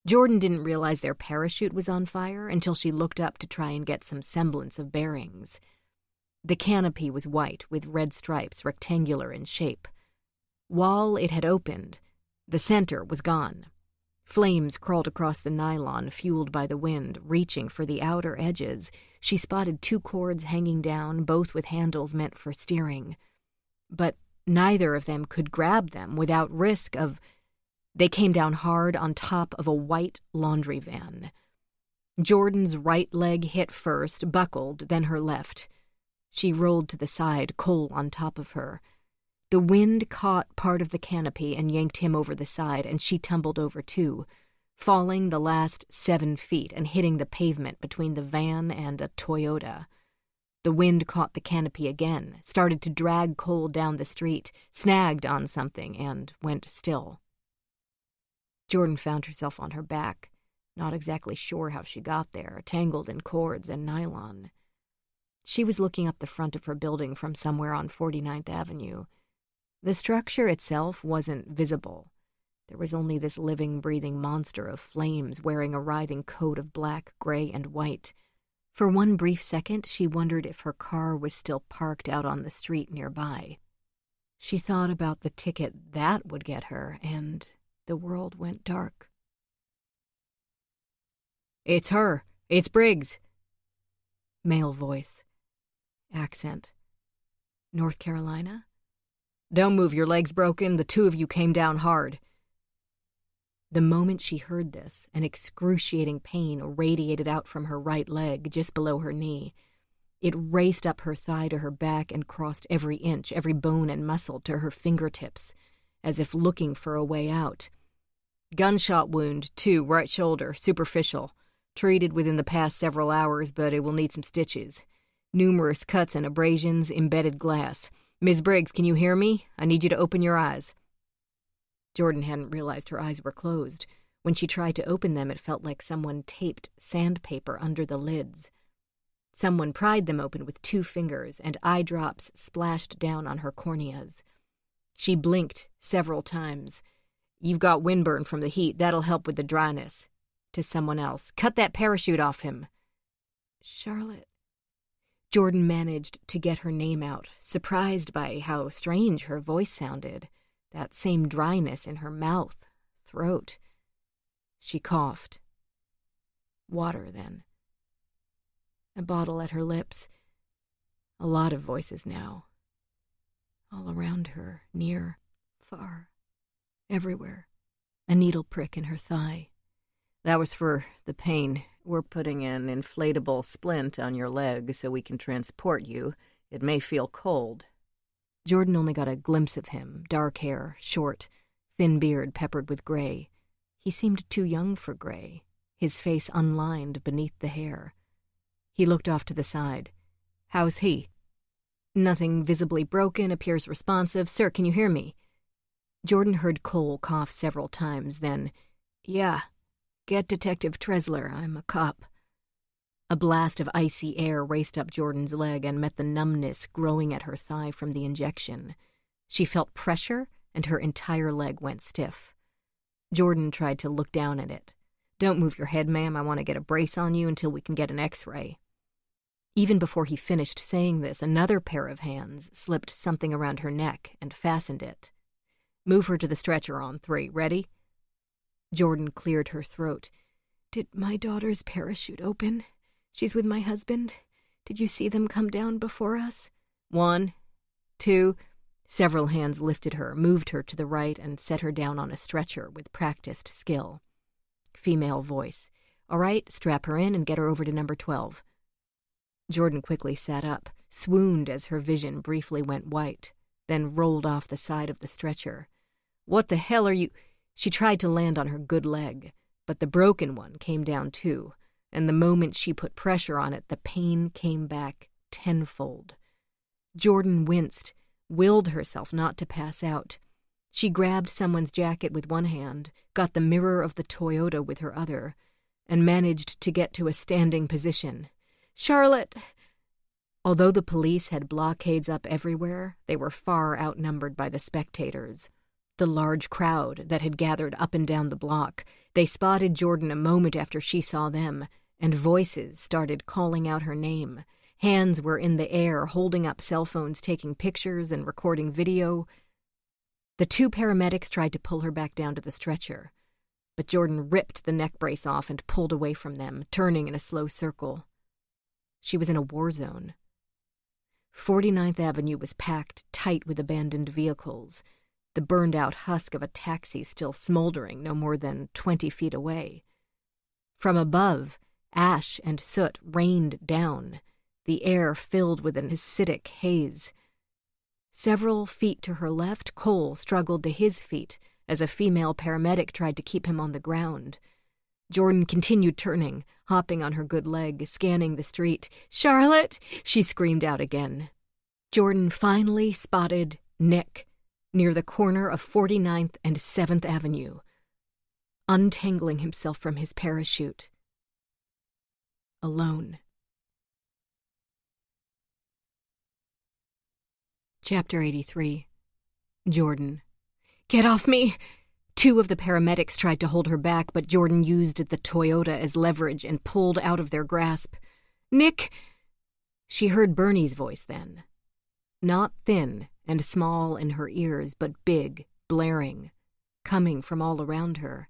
Jordan didn't realize their parachute was on fire until she looked up to try and get some semblance of bearings. The canopy was white, with red stripes, rectangular in shape. While it had opened, the center was gone. Flames crawled across the nylon, fueled by the wind, reaching for the outer edges. She spotted two cords hanging down, both with handles meant for steering. But neither of them could grab them without risk of... They came down hard on top of a white laundry van. Jordan's right leg hit first, buckled, then her left. She rolled to the side, Cole on top of her. The wind caught part of the canopy and yanked him over the side, and she tumbled over too, falling the last 7 feet and hitting the pavement between the van and a Toyota. The wind caught the canopy again, started to drag Cole down the street, snagged on something, and went still. Jordan found herself on her back, not exactly sure how she got there, tangled in cords and nylon. She was looking up the front of her building from somewhere on 49th Avenue. The structure itself wasn't visible. There was only this living, breathing monster of flames wearing a writhing coat of black, gray, and white. For one brief second, she wondered if her car was still parked out on the street nearby. She thought about the ticket that would get her, and the world went dark. "It's her. It's Briggs." Male voice. Accent. "North Carolina?" "Don't move, your leg's broken. The two of you came down hard." The moment she heard this, an excruciating pain radiated out from her right leg, just below her knee. It raced up her thigh to her back and crossed every inch, every bone and muscle to her fingertips, as if looking for a way out. "Gunshot wound, 2, right shoulder, superficial. Treated within the past several hours, but it will need some stitches. Numerous cuts and abrasions, embedded glass. Ms. Briggs, can you hear me? I need you to open your eyes." Jordan hadn't realized her eyes were closed. When she tried to open them, it felt like someone taped sandpaper under the lids. Someone pried them open with 2 fingers, and eye drops splashed down on her corneas. She blinked several times. "You've got windburn from the heat. That'll help with the dryness." To someone else. "Cut that parachute off him." "Charlotte." Jordan managed to get her name out, surprised by how strange her voice sounded. That same dryness in her mouth, throat. She coughed. Water, then. A bottle at her lips. A lot of voices now. All around her, near, far, everywhere. A needle prick in her thigh. "That was for the pain. We're putting an inflatable splint on your leg so we can transport you. It may feel cold." Jordan only got a glimpse of him, dark hair, short, thin beard peppered with gray. He seemed too young for gray, his face unlined beneath the hair. He looked off to the side. "How's he?" "Nothing visibly broken, appears responsive. Sir, can you hear me?" Jordan heard Cole cough several times, then, "Yeah. Get Detective Tresler. I'm a cop." A blast of icy air raced up Jordan's leg and met the numbness growing at her thigh from the injection. She felt pressure, and her entire leg went stiff. Jordan tried to look down at it. "Don't move your head, ma'am. I want to get a brace on you until we can get an X-ray." Even before he finished saying this, another pair of hands slipped something around her neck and fastened it. "Move her to the stretcher on 3. Ready?" Jordan cleared her throat. "Did my daughter's parachute open? She's with my husband. Did you see them come down before us?" 1, 2. Several hands lifted her, moved her to the right, and set her down on a stretcher with practiced skill. Female voice. "All right, strap her in and get her over to number 12. Jordan quickly sat up, swooned as her vision briefly went white, then rolled off the side of the stretcher. "What the hell are you—" She tried to land on her good leg, but the broken one came down too, and the moment she put pressure on it, the pain came back tenfold. Jordan winced, willed herself not to pass out. She grabbed someone's jacket with one hand, got the mirror of the Toyota with her other, and managed to get to a standing position. "Charlotte!" Although the police had blockades up everywhere, they were far outnumbered by the spectators. The large crowd that had gathered up and down the block. They spotted Jordan a moment after she saw them, and voices started calling out her name. Hands were in the air, holding up cell phones, taking pictures and recording video. The 2 paramedics tried to pull her back down to the stretcher, but Jordan ripped the neck brace off and pulled away from them, turning in a slow circle. She was in a war zone. 49th Avenue was packed tight with abandoned vehicles, the burned-out husk of a taxi still smoldering no more than 20 feet away. From above, ash and soot rained down, the air filled with an acidic haze. Several feet to her left, Cole struggled to his feet as a female paramedic tried to keep him on the ground. Jordan continued turning, hopping on her good leg, scanning the street. "Charlotte!" she screamed out again. Jordan finally spotted Nick near the corner of 49th and 7th Avenue, untangling himself from his parachute. Alone. Chapter 83. Jordan. Get off me! 2 of the paramedics tried to hold her back, but Jordan used the Toyota as leverage and pulled out of their grasp. Nick! She heard Bernie's voice then. Not thin and small in her ears, but big, blaring, coming from all around her.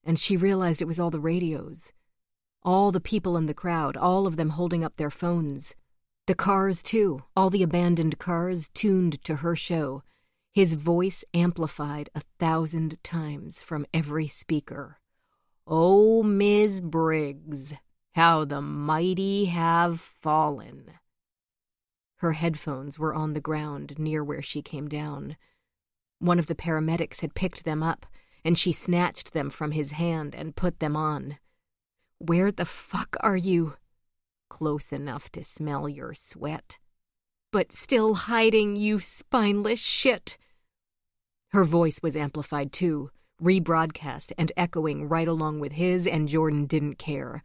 And she realized it was all the radios. All the people in the crowd, all of them holding up their phones. The cars, too, all the abandoned cars tuned to her show. His voice amplified 1,000 times from every speaker. "Oh, Ms. Briggs, how the mighty have fallen." Her headphones were on the ground near where she came down. One of the paramedics had picked them up, and she snatched them from his hand and put them on. "Where the fuck are you?" "Close enough to smell your sweat." "But still hiding, you spineless shit." Her voice was amplified too, rebroadcast and echoing right along with his, and Jordan didn't care.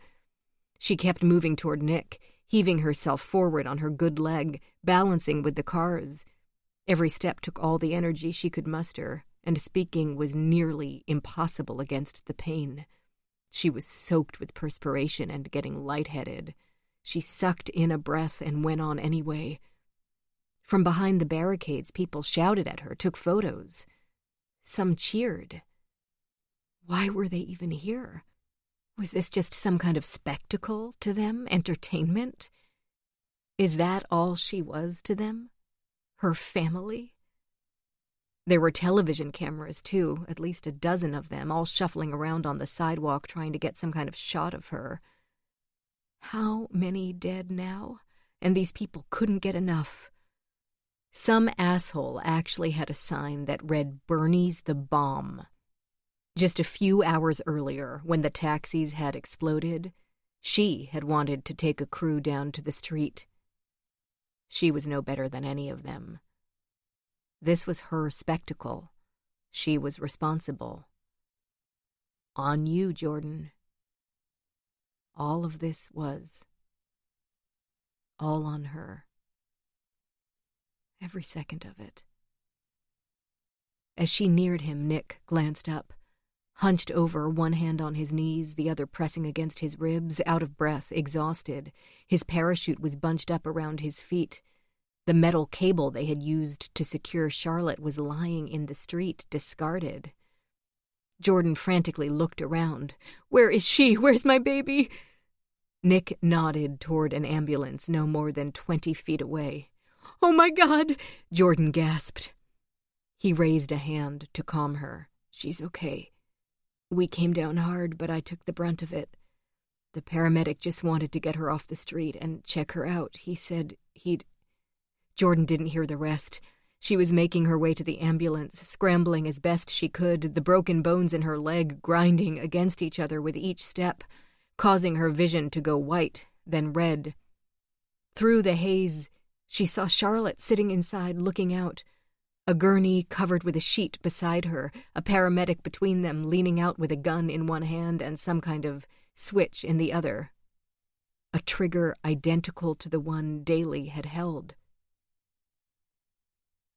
She kept moving toward Nick, heaving herself forward on her good leg, balancing with the cars. Every step took all the energy she could muster, and speaking was nearly impossible against the pain. She was soaked with perspiration and getting lightheaded. She sucked in a breath and went on anyway. From behind the barricades, people shouted at her, took photos. Some cheered. Why were they even here? Was this just some kind of spectacle to them, entertainment? Is that all she was to them? Her family? There were television cameras, too, at least a dozen of them, all shuffling around on the sidewalk trying to get some kind of shot of her. How many dead now? And these people couldn't get enough. Some asshole actually had a sign that read, "Bernie's the bomb." Just a few hours earlier, when the taxis had exploded, she had wanted to take a crew down to the street. She was no better than any of them. This was her spectacle. She was responsible. On you, Jordan. All of this was. All on her. Every second of it. As she neared him, Nick glanced up, hunched over, one hand on his knees, the other pressing against his ribs, out of breath, exhausted. His parachute was bunched up around his feet. The metal cable they had used to secure Charlotte was lying in the street, discarded. Jordan frantically looked around. "Where is she? Where's my baby?" Nick nodded toward an ambulance no more than 20 feet away. "Oh my God!" Jordan gasped. He raised a hand to calm her. "She's okay. We came down hard, but I took the brunt of it. The paramedic just wanted to get her off the street and check her out. He said he'd..." Jordan didn't hear the rest. She was making her way to the ambulance, scrambling as best she could, the broken bones in her leg grinding against each other with each step, causing her vision to go white, then red. Through the haze, she saw Charlotte sitting inside, looking out. A gurney covered with a sheet beside her, a paramedic between them, leaning out with a gun in one hand and some kind of switch in the other. A trigger identical to the one Daly had held.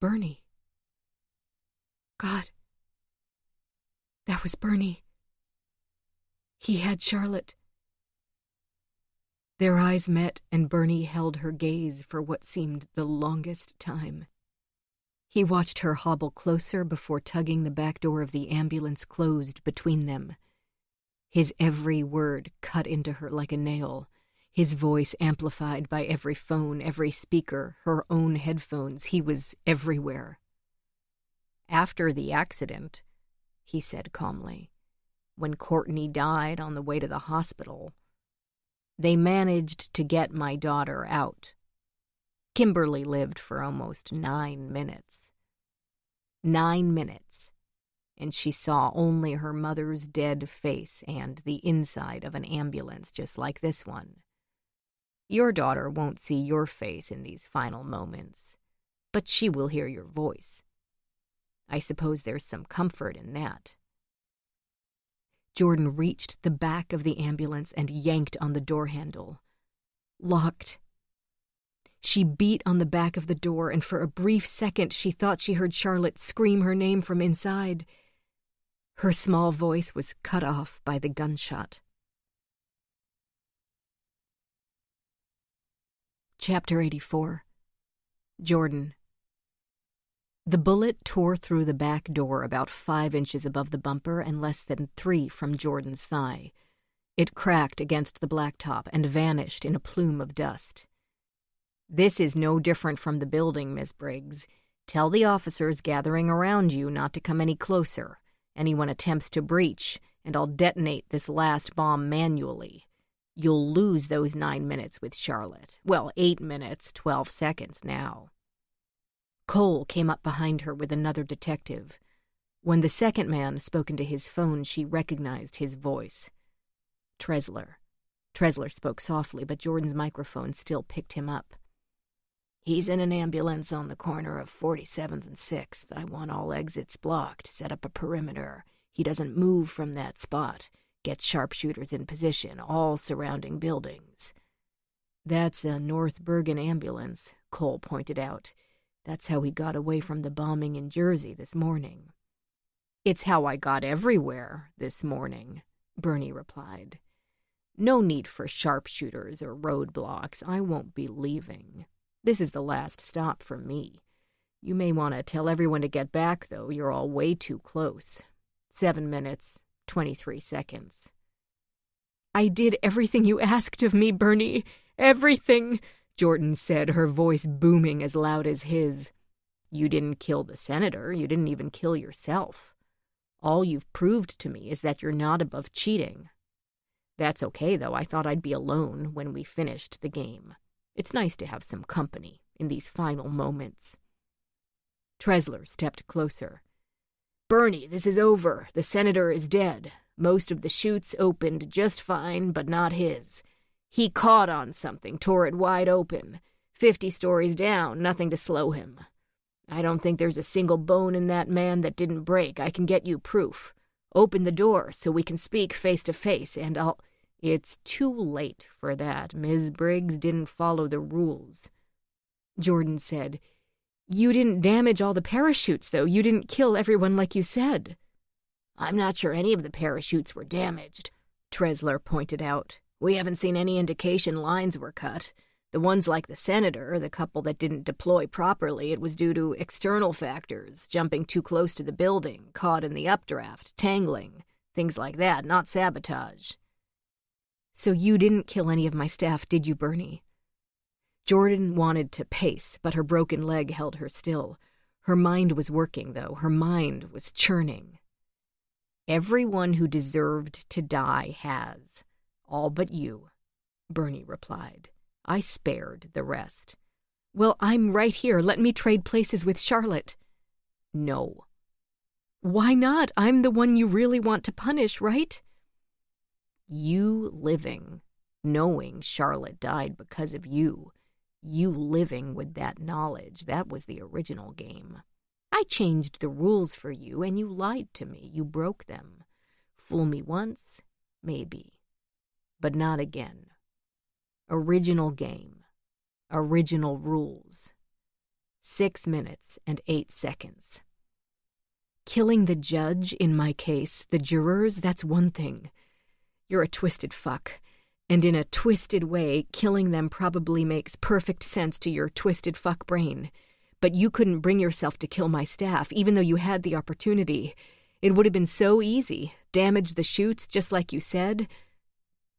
Bernie. God. That was Bernie. He had Charlotte. Their eyes met, and Bernie held her gaze for what seemed the longest time. He watched her hobble closer before tugging the back door of the ambulance closed between them. His every word cut into her like a nail, his voice amplified by every phone, every speaker, her own headphones. He was everywhere. "After the accident," he said calmly, "when Courtney died on the way to the hospital, they managed to get my daughter out. Kimberly lived for almost 9 minutes. 9 minutes, and she saw only her mother's dead face and the inside of an ambulance just like this one. Your daughter won't see your face in these final moments, but she will hear your voice. I suppose there's some comfort in that." Jordan reached the back of the ambulance and yanked on the door handle. Locked. She beat on the back of the door, and for a brief second she thought she heard Charlotte scream her name from inside. Her small voice was cut off by the gunshot. Chapter 84. Jordan. The bullet tore through the back door about 5 inches above the bumper and less than 3 from Jordan's thigh. It cracked against the blacktop and vanished in a plume of dust. "This is no different from the building, Miss Briggs. Tell the officers gathering around you not to come any closer. Anyone attempts to breach, and I'll detonate this last bomb manually. You'll lose those 9 minutes with Charlotte. Well, 8 minutes, 12 seconds now." Cole came up behind her with another detective. When the second man spoke into his phone, she recognized his voice. Tresler. Tresler spoke softly, but Jordan's microphone still picked him up. "He's in an ambulance on the corner of 47th and 6th. I want all exits blocked. Set up a perimeter. He doesn't move from that spot. Get sharpshooters in position, all surrounding buildings." "That's a North Bergen ambulance," Cole pointed out. "That's how he got away from the bombing in Jersey this morning." "It's how I got everywhere this morning," Bernie replied. "No need for sharpshooters or roadblocks. I won't be leaving. This is the last stop for me. You may want to tell everyone to get back, though. You're all way too close. 7 minutes, 23 seconds. "I did everything you asked of me, Bernie. Everything," Jordan said, her voice booming as loud as his. "You didn't kill the senator. You didn't even kill yourself. All you've proved to me is that you're not above cheating. That's okay, though. I thought I'd be alone when we finished the game. It's nice to have some company in these final moments." Tresler stepped closer. "Bernie, this is over. The senator is dead. Most of the chutes opened just fine, but not his. He caught on something, tore it wide open. 50 stories down, nothing to slow him. I don't think there's a single bone in that man that didn't break. I can get you proof. Open the door so we can speak face to face, and I'll—" "It's too late for that. Ms. Briggs didn't follow the rules," Jordan said. "You didn't damage all the parachutes, though. You didn't kill everyone like you said." "I'm not sure any of the parachutes were damaged," Tresler pointed out. "We haven't seen any indication lines were cut. The ones like the senator, the couple that didn't deploy properly, it was due to external factors, jumping too close to the building, caught in the updraft, tangling, things like that, not sabotage." "So you didn't kill any of my staff, did you, Bernie?" Jordan wanted to pace, but her broken leg held her still. Her mind was working, though. Her mind was churning. "Everyone who deserved to die has. All but you," Bernie replied. "I spared the rest." "Well, I'm right here. Let me trade places with Charlotte." "No." "Why not? I'm the one you really want to punish, right?" "You living, knowing Charlotte died because of you. You living with that knowledge. That was the original game. I changed the rules for you, and you lied to me. You broke them. Fool me once, maybe. But not again. Original game. Original rules. 6 minutes and 8 seconds. Killing the judge, in my case, the jurors, that's one thing. You're a twisted fuck. And in a twisted way, killing them probably makes perfect sense to your twisted fuck brain. But you couldn't bring yourself to kill my staff, even though you had the opportunity. It would have been so easy. Damage the chutes, just like you said.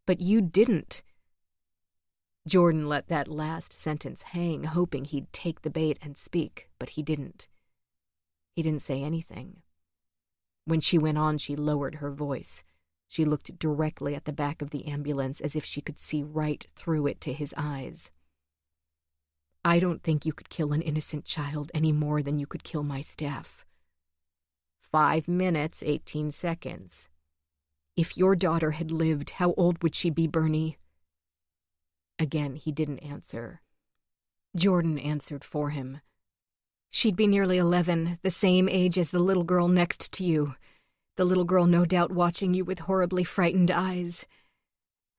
But you didn't. Jordan let that last sentence hang, hoping he'd take the bait and speak, but he didn't. He didn't say anything. When she went on, she lowered her voice. She looked directly at the back of the ambulance as if she could see right through it to his eyes. "I don't think you could kill an innocent child any more than you could kill my staff." 5 minutes, 18 seconds. "If your daughter had lived, how old would she be, Bernie?" Again, he didn't answer. Jordan answered for him. "She'd be nearly 11, the same age as the little girl next to you. The little girl no doubt watching you with horribly frightened eyes.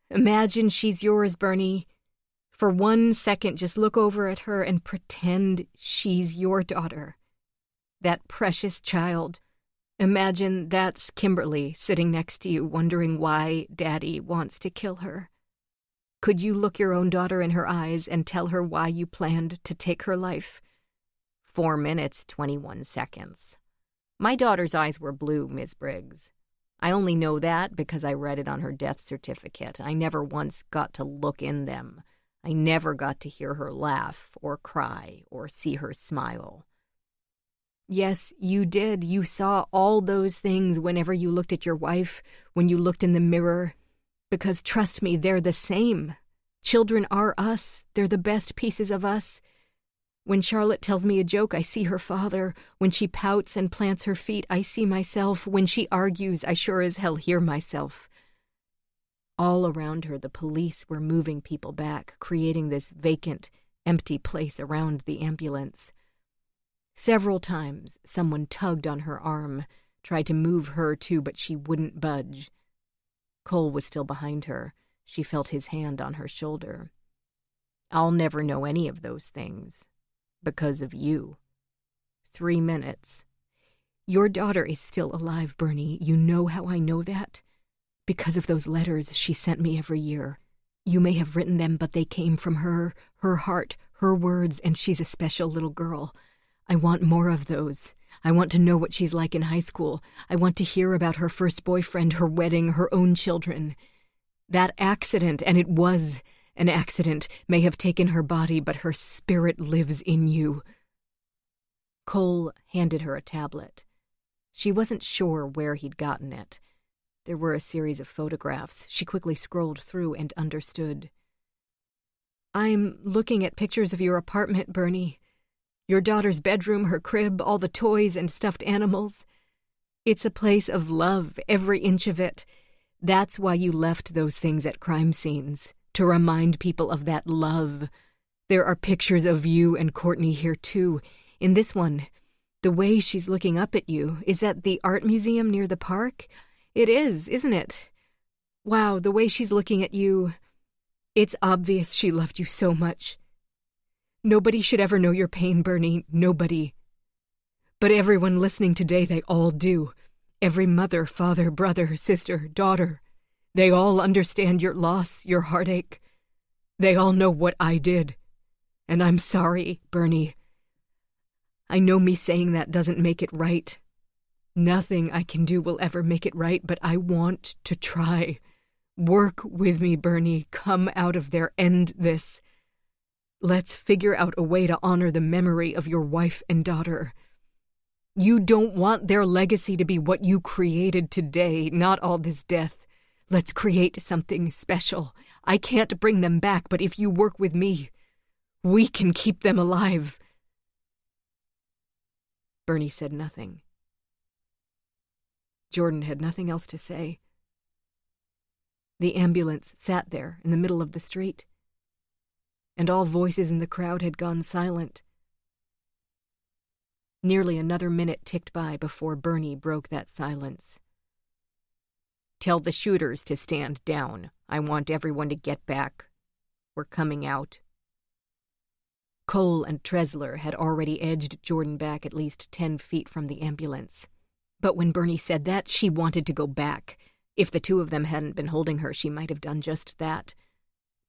Imagine she's yours, Bernie. For 1 second, just look over at her and pretend she's your daughter. That precious child. Imagine that's Kimberly sitting next to you, wondering why Daddy wants to kill her. Could you look your own daughter in her eyes and tell her why you planned to take her life? 4 minutes, 21 seconds. My daughter's eyes were blue, Miss Briggs. I only know that because I read it on her death certificate. I never once got to look in them. I never got to hear her laugh or cry or see her smile. Yes, you did. You saw all those things whenever you looked at your wife, when you looked in the mirror. Because trust me, they're the same. Children are us. They're the best pieces of us. When Charlotte tells me a joke, I see her father. When she pouts and plants her feet, I see myself. When she argues, I sure as hell hear myself. All around her, the police were moving people back, creating this vacant, empty place around the ambulance. Several times, someone tugged on her arm, tried to move her too, but she wouldn't budge. Cole was still behind her. She felt his hand on her shoulder. I'll never know any of those things. Because of you. 3 minutes. Your daughter is still alive, Bernie. You know how I know that? Because of those letters she sent me every year. You may have written them, but they came from her heart, her words, and she's a special little girl. I want more of those. I want to know what she's like in high school. I want to hear about her first boyfriend, her wedding, her own children. That accident, and it was an accident, may have taken her body, but her spirit lives in you. Cole handed her a tablet. She wasn't sure where he'd gotten it. There were a series of photographs. She quickly scrolled through and understood. I'm looking at pictures of your apartment, Bernie. Your daughter's bedroom, her crib, all the toys and stuffed animals. It's a place of love, every inch of it. That's why you left those things at crime scenes, to remind people of that love. There are pictures of you and Courtney here, too. In this one, the way she's looking up at you, is that the art museum near the park? It is, isn't it? Wow, the way she's looking at you. It's obvious she loved you so much. Nobody should ever know your pain, Bernie. Nobody. But everyone listening today, they all do. Every mother, father, brother, sister, daughter. They all understand your loss, your heartache. They all know what I did. And I'm sorry, Bernie. I know me saying that doesn't make it right. Nothing I can do will ever make it right, but I want to try. Work with me, Bernie. Come out of there. End this. Let's figure out a way to honor the memory of your wife and daughter. You don't want their legacy to be what you created today, not all this death. Let's create something special. I can't bring them back, but if you work with me, we can keep them alive. Bernie said nothing. Jordan had nothing else to say. The ambulance sat there in the middle of the street, and all voices in the crowd had gone silent. Nearly another minute ticked by before Bernie broke that silence. Tell the shooters to stand down. I want everyone to get back. We're coming out. Cole and Tresler had already edged Jordan back at least 10 feet from the ambulance. But when Bernie said that, she wanted to go back. If the two of them hadn't been holding her, she might have done just that.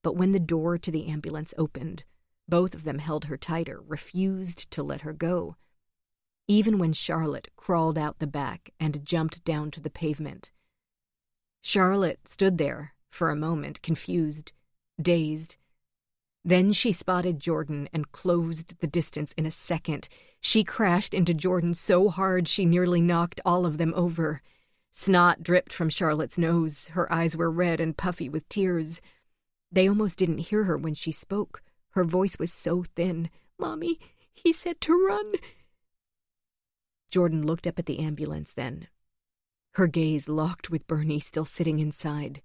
But when the door to the ambulance opened, both of them held her tighter, refused to let her go. Even when Charlotte crawled out the back and jumped down to the pavement. Charlotte stood there for a moment, confused, dazed. Then she spotted Jordan and closed the distance in a second. She crashed into Jordan so hard she nearly knocked all of them over. Snot dripped from Charlotte's nose. Her eyes were red and puffy with tears. They almost didn't hear her when she spoke. Her voice was so thin. "Mommy, he said to run." Jordan looked up at the ambulance then. Her gaze locked with Bernie still sitting inside.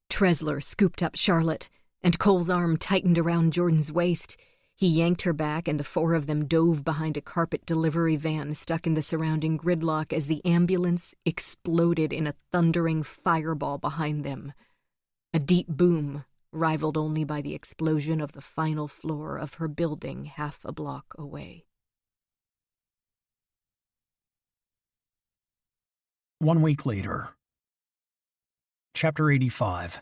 Tresler scooped up Charlotte, and Cole's arm tightened around Jordan's waist. He yanked her back, and the four of them dove behind a carpet delivery van stuck in the surrounding gridlock as the ambulance exploded in a thundering fireball behind them. A deep boom rivaled only by the explosion of the final floor of her building half a block away. 1 week later. Chapter 85.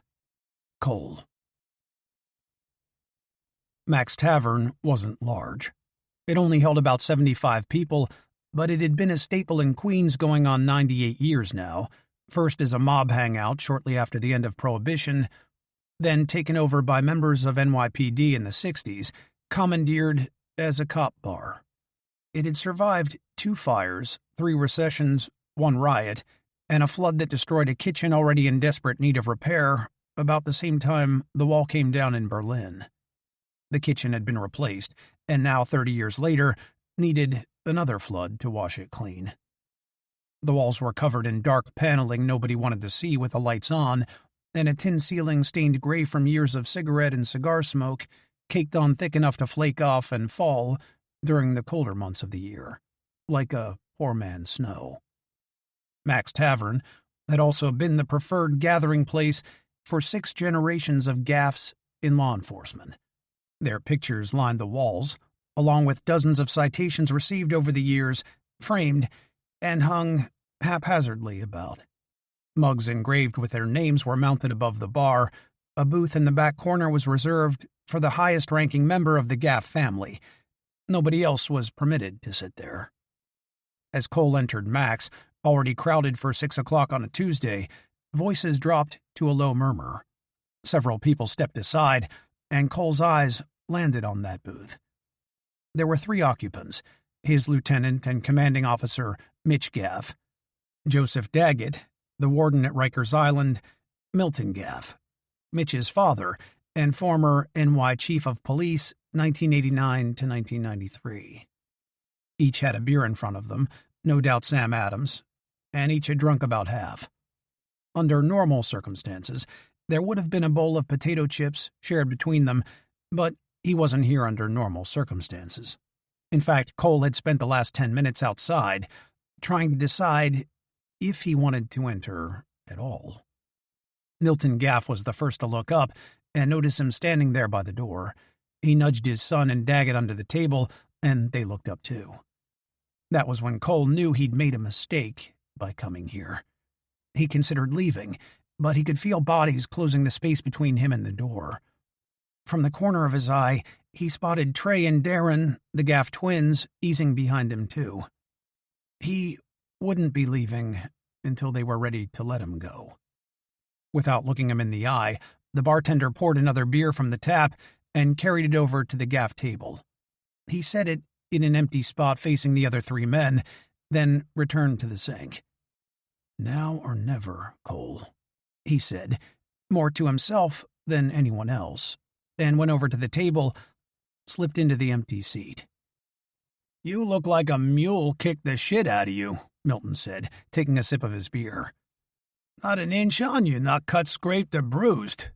Coal. Mac's Tavern wasn't large. It only held about 75 people, but it had been a staple in Queens going on 98 years now, first as a mob hangout shortly after the end of Prohibition, then taken over by members of NYPD in the 60s, commandeered as a cop bar. It had survived 2 fires, 3 recessions, 1 riot, and a flood that destroyed a kitchen already in desperate need of repair about the same time the wall came down in Berlin. The kitchen had been replaced, and now 30 years later needed another flood to wash it clean. The walls were covered in dark paneling nobody wanted to see with the lights on, and a tin ceiling stained gray from years of cigarette and cigar smoke, caked on thick enough to flake off and fall during the colder months of the year, like a poor man's snow. Mac's Tavern had also been the preferred gathering place for 6 generations of gaffes in law enforcement. Their pictures lined the walls, along with dozens of citations received over the years, framed and hung haphazardly about. Mugs engraved with their names were mounted above the bar. A booth in the back corner was reserved for the highest-ranking member of the Gaff family. Nobody else was permitted to sit there. As Cole entered Mac's, already crowded for 6 o'clock on a Tuesday, voices dropped to a low murmur. Several people stepped aside, and Cole's eyes landed on that booth. There were 3 occupants, his lieutenant and commanding officer, Mitch Gaff, Joseph Daggett, the warden at Rikers Island, Milton Gaff, Mitch's father, and former NY Chief of Police, 1989 to 1993. Each had a beer in front of them, no doubt Sam Adams, and each had drunk about half. Under normal circumstances, there would have been a bowl of potato chips shared between them, but he wasn't here under normal circumstances. In fact, Cole had spent the last 10 minutes outside, trying to decide if he wanted to enter at all. Milton Gaff was the first to look up and notice him standing there by the door. He nudged his son and Daggett under the table, and they looked up too. That was when Cole knew he'd made a mistake by coming here. He considered leaving, but he could feel bodies closing the space between him and the door. From the corner of his eye, he spotted Trey and Darren, the Gaff twins, easing behind him too. He wouldn't be leaving until they were ready to let him go. Without looking him in the eye, the bartender poured another beer from the tap and carried it over to the Gaff table. He set it in an empty spot facing the other 3 men, then returned to the sink. "Now or never, Cole," he said, more to himself than anyone else, and went over to the table, slipped into the empty seat. "You look like a mule kicked the shit out of you," Milton said, taking a sip of his beer. "Not an inch on you, not cut, scraped, or bruised."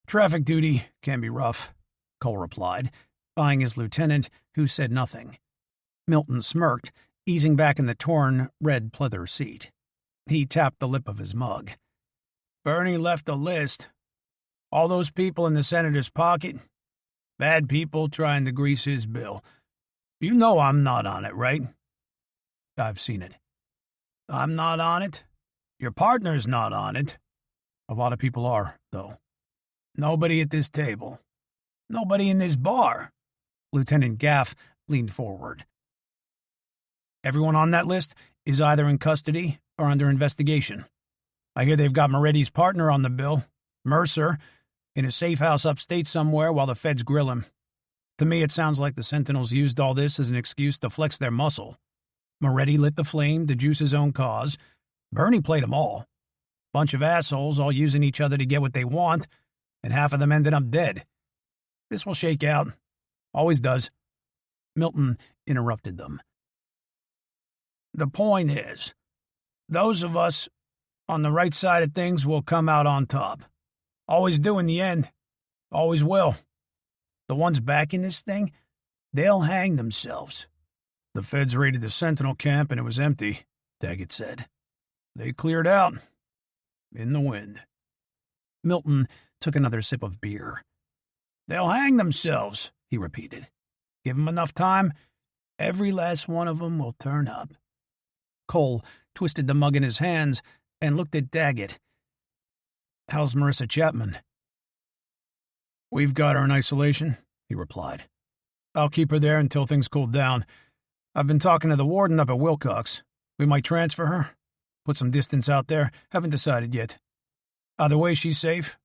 "Traffic duty can be rough," Cole replied, eyeing his lieutenant, who said nothing. Milton smirked, easing back in the torn, red pleather seat. He tapped the lip of his mug. "Bernie left a list. All those people in the senator's pocket? Bad people trying to grease his bill. You know I'm not on it, right?" "I've seen it." "I'm not on it? Your partner's not on it." "A lot of people are, though." "Nobody at this table. Nobody in this bar." Lieutenant Gaff leaned forward. "Everyone on that list is either in custody or under investigation. I hear they've got Moretti's partner on the bill, Mercer, in a safe house upstate somewhere while the feds grill him. To me, it sounds like the Sentinels used all this as an excuse to flex their muscle. Moretti lit the flame to juice his own cause. Bernie played them all. Bunch of assholes all using each other to get what they want, and half of them ended up dead. This will shake out. Always does." Milton interrupted them. "The point is, those of us on the right side of things will come out on top. Always do in the end. Always will. The ones backing this thing, they'll hang themselves." "The feds raided the Sentinel camp and it was empty," Daggett said. "They cleared out. In the wind." Milton took another sip of beer. "They'll hang themselves," he repeated. "Give 'em enough time, every last one of 'em will turn up." Cole twisted the mug in his hands and looked at Daggett. "How's Marissa Chapman?" "We've got her in isolation," he replied. "I'll keep her there until things cool down. I've been talking to the warden up at Wilcox. We might transfer her, put some distance out there, haven't decided yet. Either way, she's safe.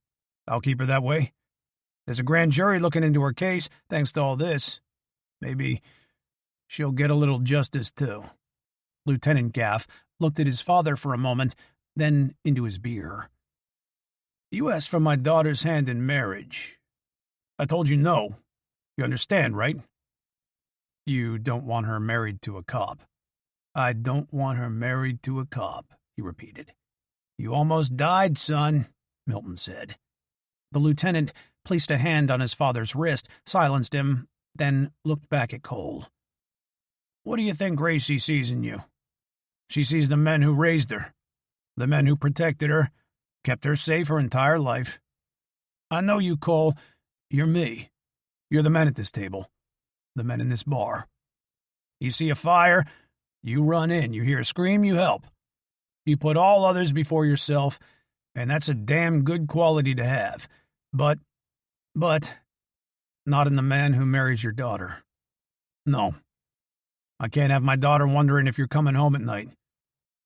I'll keep her that way. There's a grand jury looking into her case, thanks to all this. Maybe she'll get a little justice, too." Lieutenant Gaff looked at his father for a moment, then into his beer. "You asked for my daughter's hand in marriage. I told you no. You understand, right?" "You don't want her married to a cop." "I don't want her married to a cop," he repeated. "You almost died, son," Milton said. The lieutenant placed a hand on his father's wrist, silenced him, then looked back at Cole. "What do you think Gracie sees in you? She sees the men who raised her, the men who protected her, kept her safe her entire life. I know you, Cole. You're me. You're the men at this table, the men in this bar. You see a fire, you run in. You hear a scream, you help. You put all others before yourself, and that's a damn good quality to have. But, not in the man who marries your daughter. No. I can't have my daughter wondering if you're coming home at night.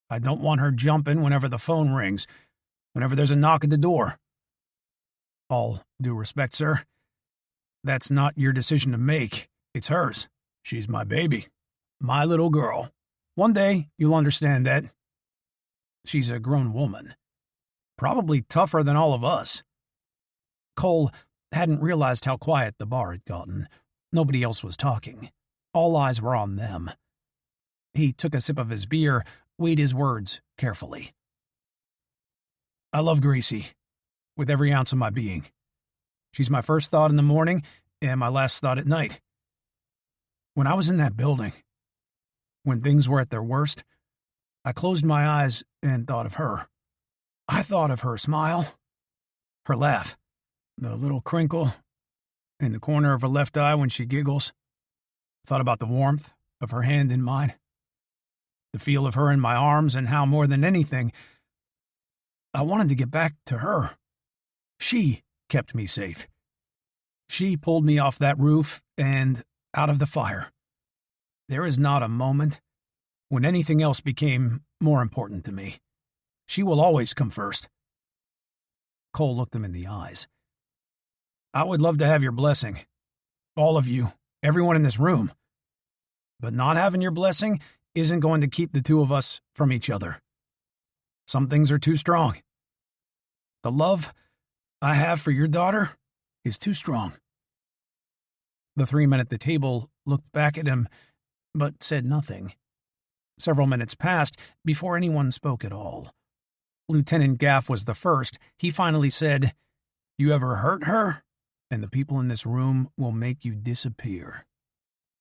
I don't want her jumping whenever the phone rings, whenever there's a knock at the door. All due respect, sir, that's not your decision to make. It's hers. She's my baby. My little girl. One day, you'll understand that. She's a grown woman. Probably tougher than all of us." Cole hadn't realized how quiet the bar had gotten. Nobody else was talking. All eyes were on them. He took a sip of his beer, weighed his words carefully. "I love Gracie, with every ounce of my being. She's my first thought in the morning and my last thought at night. When I was in that building, when things were at their worst, I closed my eyes and thought of her. I thought of her smile, her laugh, the little crinkle in the corner of her left eye when she giggles. Thought about the warmth of her hand in mine, the feel of her in my arms, and how more than anything, I wanted to get back to her. She kept me safe. She pulled me off that roof and out of the fire. There is not a moment when anything else became more important to me. She will always come first." Cole looked him in the eyes. "I would love to have your blessing. All of you, everyone in this room. But not having your blessing isn't going to keep the two of us from each other. Some things are too strong. The love I have for your daughter is too strong." The 3 men at the table looked back at him, but said nothing. Several minutes passed before anyone spoke at all. Lieutenant Gaff was the first. He finally said, "You ever hurt her, and the people in this room will make you disappear.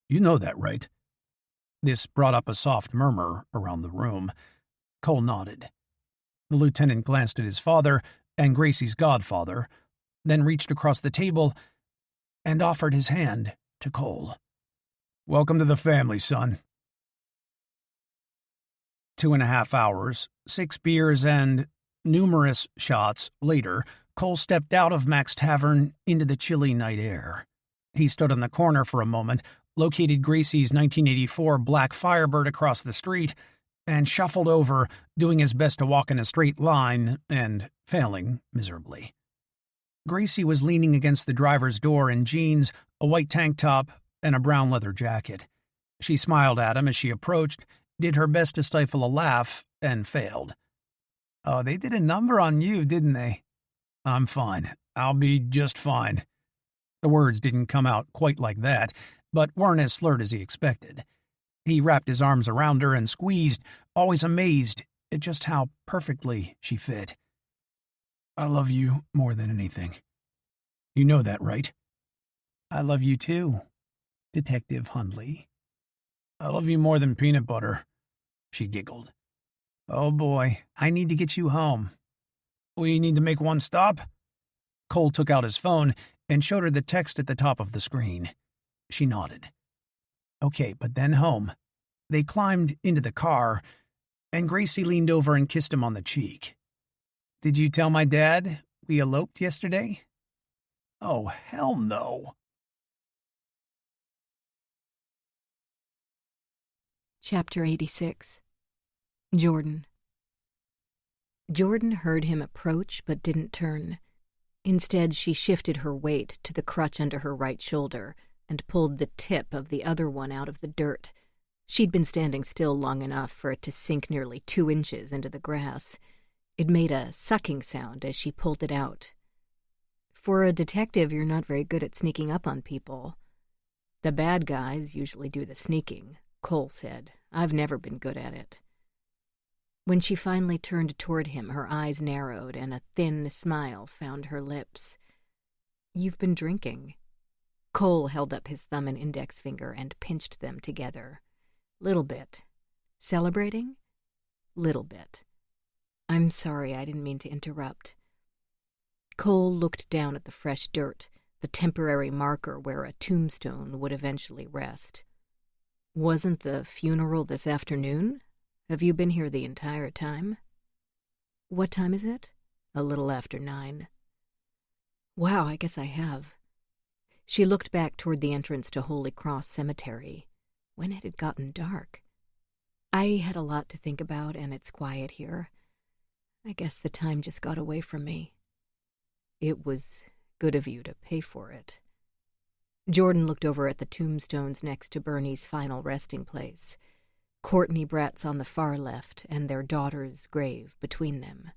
You know that, right?" This brought up a soft murmur around the room. Cole nodded. The lieutenant glanced at his father and Gracie's godfather, then reached across the table and offered his hand to Cole. "Welcome to the family, son." 2.5 hours, 6 beers, and numerous shots later, Cole stepped out of Mac's Tavern into the chilly night air. He stood on the corner for a moment, located Gracie's 1984 black Firebird across the street, and shuffled over, doing his best to walk in a straight line and failing miserably. Gracie was leaning against the driver's door in jeans, a white tank top, and a brown leather jacket. She smiled at him as she approached, did her best to stifle a laugh, and failed. "Oh, they did a number on you, didn't they?" "I'm fine. I'll be just fine." The words didn't come out quite like that, but weren't as slurred as he expected. He wrapped his arms around her and squeezed, always amazed at just how perfectly she fit. "I love you more than anything. You know that, right?" "I love you too, Detective Hundley." "I love you more than peanut butter," she giggled. "Oh boy, I need to get you home." "We need to make one stop?" Cole took out his phone and showed her the text at the top of the screen. She nodded. Okay, but then home. They climbed into the car, and Gracie leaned over and kissed him on the cheek. Did you tell my dad we eloped yesterday? Oh, hell no. Chapter 86. Jordan. Jordan heard him approach but didn't turn. Instead, she shifted her weight to the crutch under her right shoulder and pulled the tip of the other one out of the dirt. She'd been standing still long enough for it to sink nearly 2 inches into the grass. It made a sucking sound as she pulled it out. For a detective, you're not very good at sneaking up on people. The bad guys usually do the sneaking, Cole said. I've never been good at it. When she finally turned toward him, her eyes narrowed and a thin smile found her lips. You've been drinking. Cole held up his thumb and index finger and pinched them together. Little bit. Celebrating? Little bit. I'm sorry, I didn't mean to interrupt. Cole looked down at the fresh dirt, the temporary marker where a tombstone would eventually rest. Wasn't the funeral this afternoon? Have you been here the entire time? What time is it? A little after 9. Wow, I guess I have. She looked back toward the entrance to Holy Cross Cemetery. When had it gotten dark? I had a lot to think about, and it's quiet here. I guess the time just got away from me. It was good of you to pay for it. Jordan looked over at the tombstones next to Bernie's final resting place. Courtney Brett's on the far left, and their daughter's grave between them.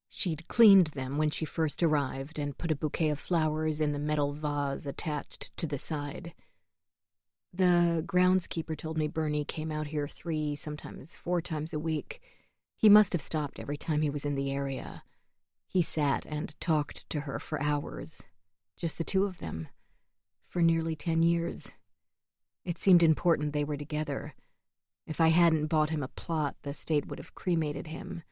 She'd cleaned them when she first arrived and put a bouquet of flowers in the metal vase attached to the side. The groundskeeper told me Bernie came out here 3, sometimes 4 times a week. He must have stopped every time he was in the area. He sat and talked to her for hours, just the 2 of them, for nearly 10 years. It seemed important they were together. If I hadn't bought him a plot, the state would have cremated him,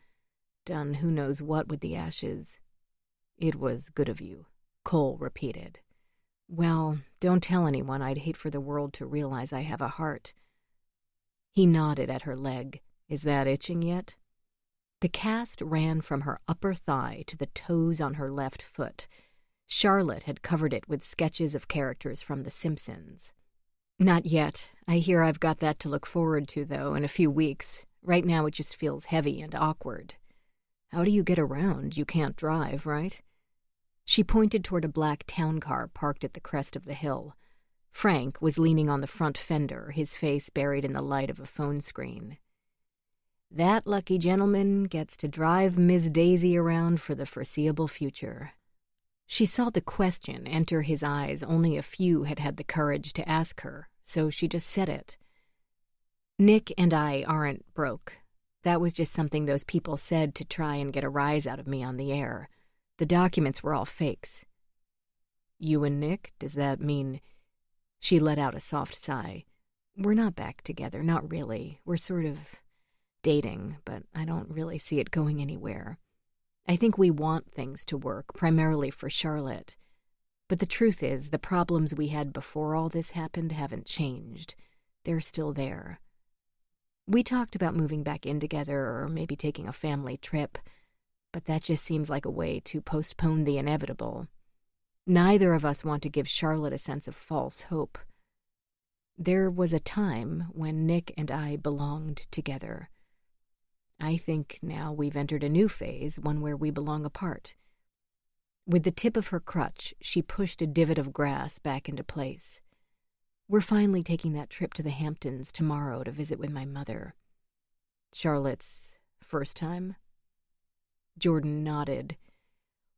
done who knows what with the ashes. It was good of you, Cole repeated. Well, don't tell anyone. I'd hate for the world to realize I have a heart. He nodded at her leg. Is that itching yet? The cast ran from her upper thigh to the toes on her left foot. Charlotte had covered it with sketches of characters from The Simpsons. Not yet. I hear I've got that to look forward to, though, in a few weeks. Right now it just feels heavy and awkward. How do you get around? You can't drive, right? She pointed toward a black town car parked at the crest of the hill. Frank was leaning on the front fender, his face buried in the light of a phone screen. That lucky gentleman gets to drive Miss Daisy around for the foreseeable future. She saw the question enter his eyes. Only a few had had the courage to ask her, so she just said it. Nick and I aren't broke. That was just something those people said to try and get a rise out of me on the air. The documents were all fakes. You and Nick? Does that mean... She let out a soft sigh. We're not back together, not really. We're sort of dating, but I don't really see it going anywhere. I think we want things to work, primarily for Charlotte. But the truth is, the problems we had before all this happened haven't changed. They're still there. We talked about moving back in together or maybe taking a family trip, but that just seems like a way to postpone the inevitable. Neither of us want to give Charlotte a sense of false hope. There was a time when Nick and I belonged together. I think now we've entered a new phase, one where we belong apart. With the tip of her crutch, she pushed a divot of grass back into place. We're finally taking that trip to the Hamptons tomorrow to visit with my mother. Charlotte's first time? Jordan nodded.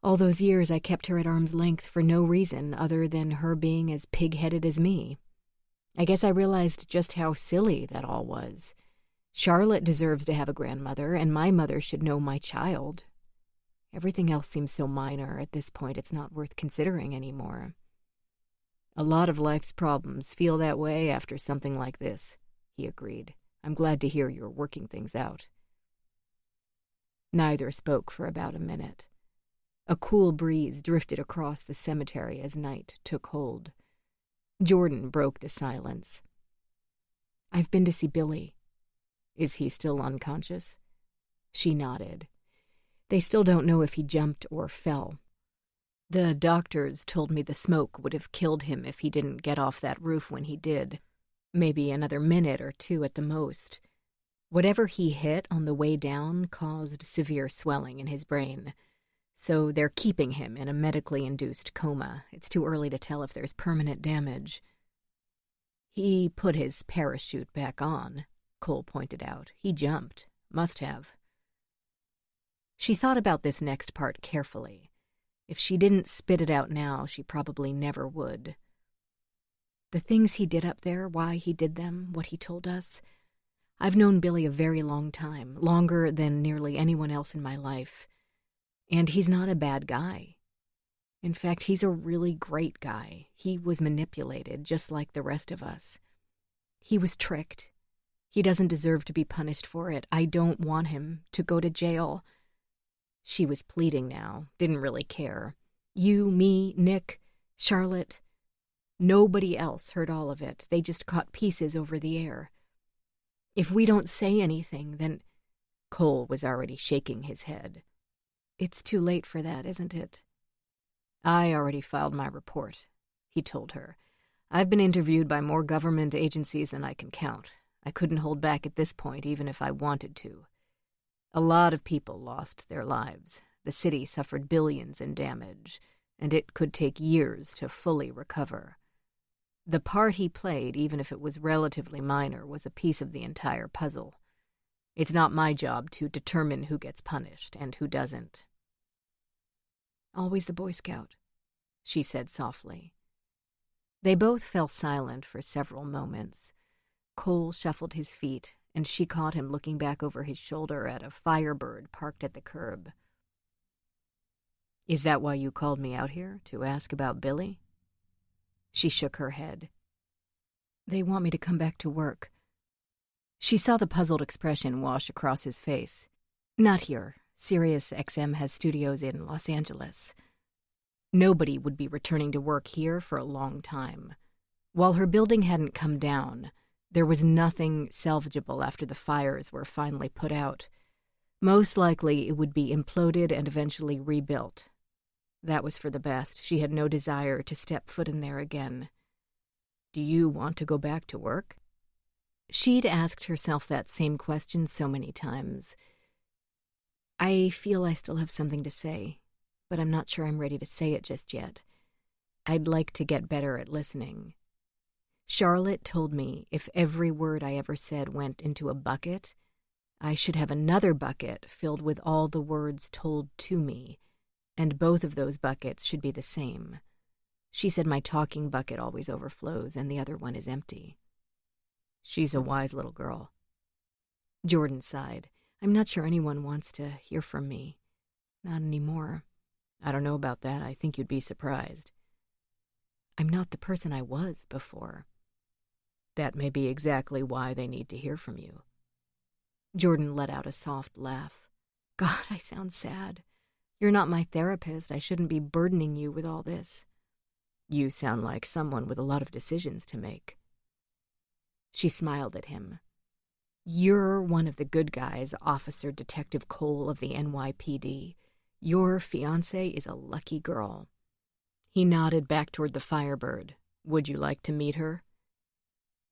All those years I kept her at arm's length for no reason other than her being as pig-headed as me. I guess I realized just how silly that all was. Charlotte deserves to have a grandmother, and my mother should know my child. Everything else seems so minor. At this point, it's not worth considering anymore. A lot of life's problems feel that way after something like this, he agreed. I'm glad to hear you're working things out. Neither spoke for about a minute. A cool breeze drifted across the cemetery as night took hold. Jordan broke the silence. "I've been to see Billy." "Is he still unconscious?" She nodded. "They still don't know if he jumped or fell. The doctors told me the smoke would have killed him if he didn't get off that roof when he did. Maybe another minute or two at the most. Whatever he hit on the way down caused severe swelling in his brain. So they're keeping him in a medically induced coma. It's too early to tell if there's permanent damage." "He put his parachute back on," Cole pointed out. "He jumped. Must have." She thought about this next part carefully. If she didn't spit it out now, she probably never would. The things he did up there, why he did them, what he told us. I've known Billy a very long time, longer than nearly anyone else in my life. And he's not a bad guy. In fact, he's a really great guy. He was manipulated, just like the rest of us. He was tricked. He doesn't deserve to be punished for it. I don't want him to go to jail. She was pleading now, didn't really care. You, me, Nick, Charlotte. Nobody else heard all of it. They just caught pieces over the air. If we don't say anything, then... Cole was already shaking his head. "It's too late for that, isn't it?" "I already filed my report," he told her. "I've been interviewed by more government agencies than I can count. I couldn't hold back at this point, even if I wanted to. A lot of people lost their lives. The city suffered billions in damage, and it could take years to fully recover. The part he played, even if it was relatively minor, was a piece of the entire puzzle. It's not my job to determine who gets punished and who doesn't." "Always the Boy Scout," she said softly. They both fell silent for several moments. Cole shuffled his feet, and she caught him looking back over his shoulder at a Firebird parked at the curb. "Is that why you called me out here, to ask about Billy?" She shook her head. "They want me to come back to work." She saw the puzzled expression wash across his face. "Not here. Sirius XM has studios in Los Angeles. Nobody would be returning to work here for a long time. While her building hadn't come down, there was nothing salvageable after the fires were finally put out. Most likely it would be imploded and eventually rebuilt. That was for the best. She had no desire to step foot in there again. "Do you want to go back to work?" She'd asked herself that same question so many times. "I feel I still have something to say, but I'm not sure I'm ready to say it just yet. I'd like to get better at listening. Charlotte told me if every word I ever said went into a bucket, I should have another bucket filled with all the words told to me, and both of those buckets should be the same. She said my talking bucket always overflows and the other one is empty." "She's a wise little girl." Jordan sighed. "I'm not sure anyone wants to hear from me. Not anymore." "I don't know about that. I think you'd be surprised." "I'm not the person I was before." "That may be exactly why they need to hear from you." Jordan let out a soft laugh. "God, I sound sad. You're not my therapist. I shouldn't be burdening you with all this." "You sound like someone with a lot of decisions to make." She smiled at him. "You're one of the good guys, Officer Detective Cole of the NYPD. Your fiancée is a lucky girl." He nodded back toward the Firebird. "Would you like to meet her?"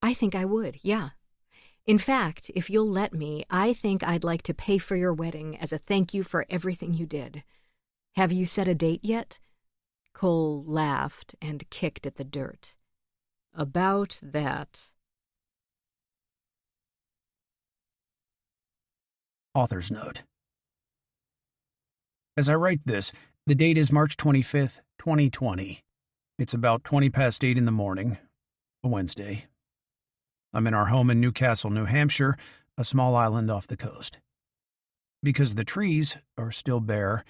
"I think I would, yeah. In fact, if you'll let me, I think I'd like to pay for your wedding as a thank you for everything you did. Have you set a date yet?" Cole laughed and kicked at the dirt. "About that." Author's note. As I write this, the date is March 25th, 2020. It's about 20 past 8 in the morning, a Wednesday. I'm in our home in Newcastle, New Hampshire, a small island off the coast. Because the trees are still bare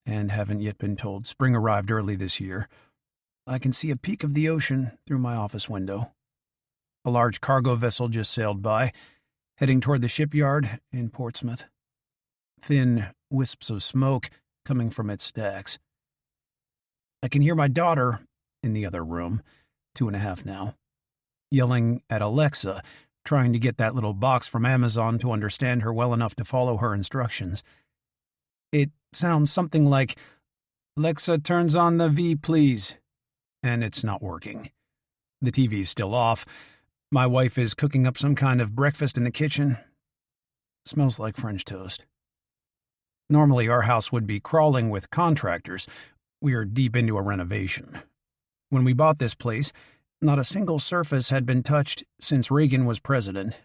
and haven't yet been told spring arrived early this year, I can see a peek of the ocean through my office window. A large cargo vessel just sailed by, heading toward the shipyard in Portsmouth. Thin wisps of smoke coming from its stacks. I can hear my daughter, in the other room, 2.5 now, yelling at Alexa, trying to get that little box from Amazon to understand her well enough to follow her instructions. It sounds something like, "Alexa, turns on the V, please," and it's not working. The TV's still off. My wife is cooking up some kind of breakfast in the kitchen. Smells like French toast. Normally, our house would be crawling with contractors. We are deep into a renovation. When we bought this place, not a single surface had been touched since Reagan was president.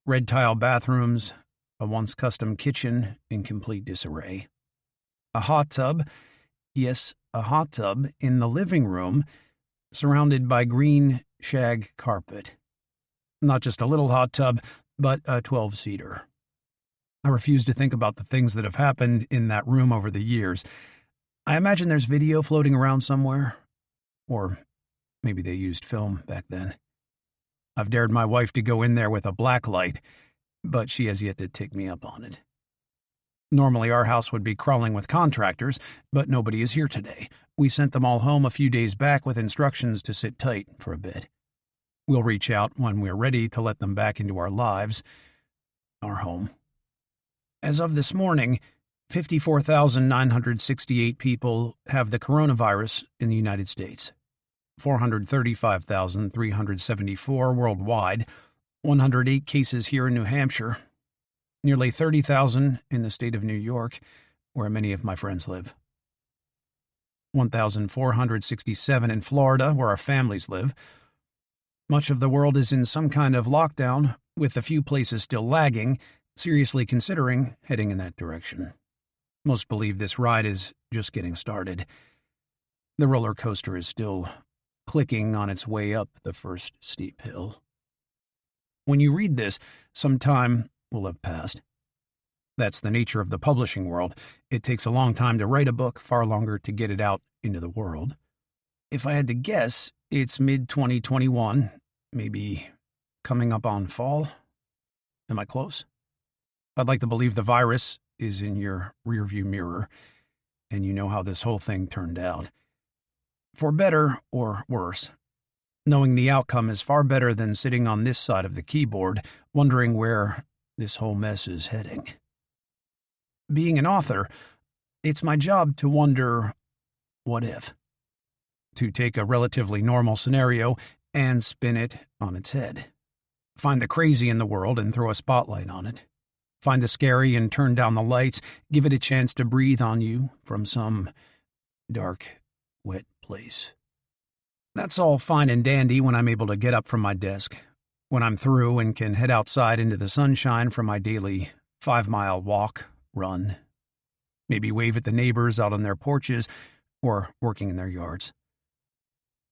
Red tile bathrooms, a once custom kitchen in complete disarray. A hot tub, yes, a hot tub in the living room, surrounded by green shag carpet. Not just a little hot tub, but a 12-seater. I refuse to think about the things that have happened in that room over the years. I imagine there's video floating around somewhere. Or maybe they used film back then. I've dared my wife to go in there with a black light, but she has yet to take me up on it. Normally our house would be crawling with contractors, but nobody is here today. We sent them all home a few days back with instructions to sit tight for a bit. We'll reach out when we're ready to let them back into our lives, our home. As of this morning, 54,968 people have the coronavirus in the United States. 435,374 worldwide, 108 cases here in New Hampshire, nearly 30,000 in the state of New York, where many of my friends live. 1,467 in Florida, where our families live. Much of the world is in some kind of lockdown, with a few places still lagging, seriously considering heading in that direction. Most believe this ride is just getting started. The roller coaster is still clicking on its way up the first steep hill. When you read this, some time will have passed. That's the nature of the publishing world. It takes a long time to write a book, far longer to get it out into the world. If I had to guess, it's mid-2021, maybe coming up on fall. Am I close? I'd like to believe the virus is in your rearview mirror, and you know how this whole thing turned out. For better or worse, knowing the outcome is far better than sitting on this side of the keyboard, wondering where this whole mess is heading. Being an author, it's my job to wonder, what if? To take a relatively normal scenario and spin it on its head. Find the crazy in the world and throw a spotlight on it. Find the scary and turn down the lights, give it a chance to breathe on you from some dark, wet place. That's all fine and dandy when I'm able to get up from my desk, when I'm through and can head outside into the sunshine for my daily 5-mile walk, run, maybe wave at the neighbors out on their porches or working in their yards.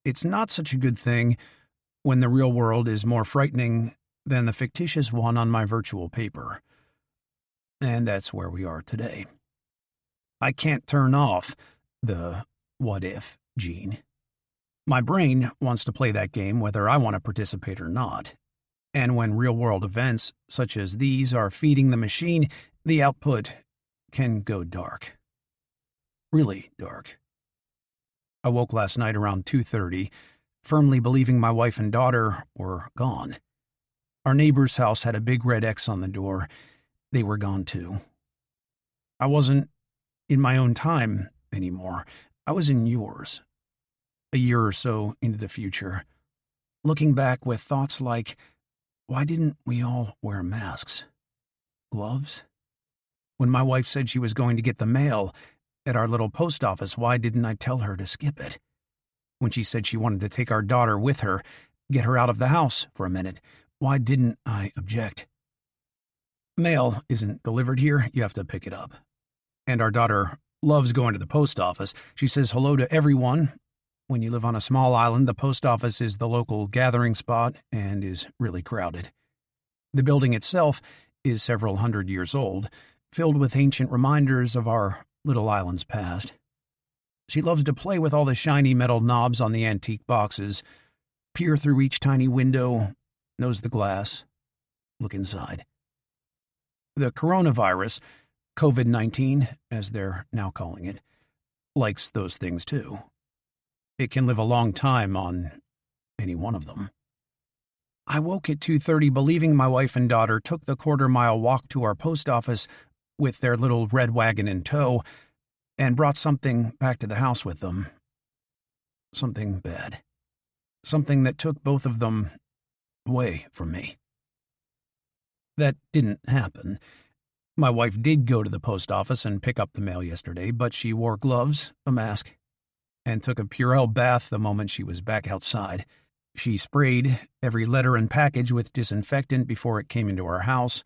It's not such a good thing when the real world is more frightening than the fictitious one on my virtual paper. And that's where we are today. I can't turn off the what-if gene. My brain wants to play that game whether I want to participate or not. And when real-world events such as these are feeding the machine, the output can go dark. Really dark. I woke last night around 2:30, firmly believing my wife and daughter were gone. Our neighbor's house had a big red X on the door. They were gone too. I wasn't in my own time anymore. I was in yours. A year or so into the future, looking back with thoughts like, why didn't we all wear masks? Gloves? When my wife said she was going to get the mail at our little post office, why didn't I tell her to skip it? When she said she wanted to take our daughter with her, get her out of the house for a minute, why didn't I object? Mail isn't delivered here, you have to pick it up. And our daughter loves going to the post office. She says hello to everyone. When you live on a small island, the post office is the local gathering spot and is really crowded. The building itself is several hundred years old, filled with ancient reminders of our little island's past. She loves to play with all the shiny metal knobs on the antique boxes, peer through each tiny window, nose the glass, look inside. The coronavirus, COVID-19, as they're now calling it, likes those things too. It can live a long time on any one of them. I woke at 2:30 believing my wife and daughter took the quarter-mile walk to our post office with their little red wagon in tow and brought something back to the house with them. Something bad. Something that took both of them away from me. That didn't happen. My wife did go to the post office and pick up the mail yesterday, but she wore gloves, a mask, and took a Purell bath the moment she was back outside. She sprayed every letter and package with disinfectant before it came into our house.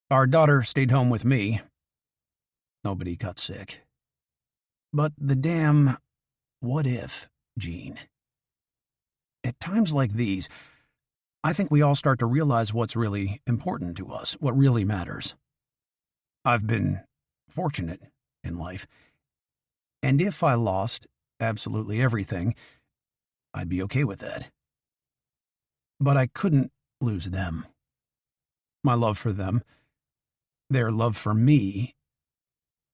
Our daughter stayed home with me. Nobody got sick. But the damn what if gene. At times like these, I think we all start to realize what's really important to us, what really matters. I've been fortunate in life, and if I lost absolutely everything, I'd be okay with that. But I couldn't lose them. My love for them, their love for me,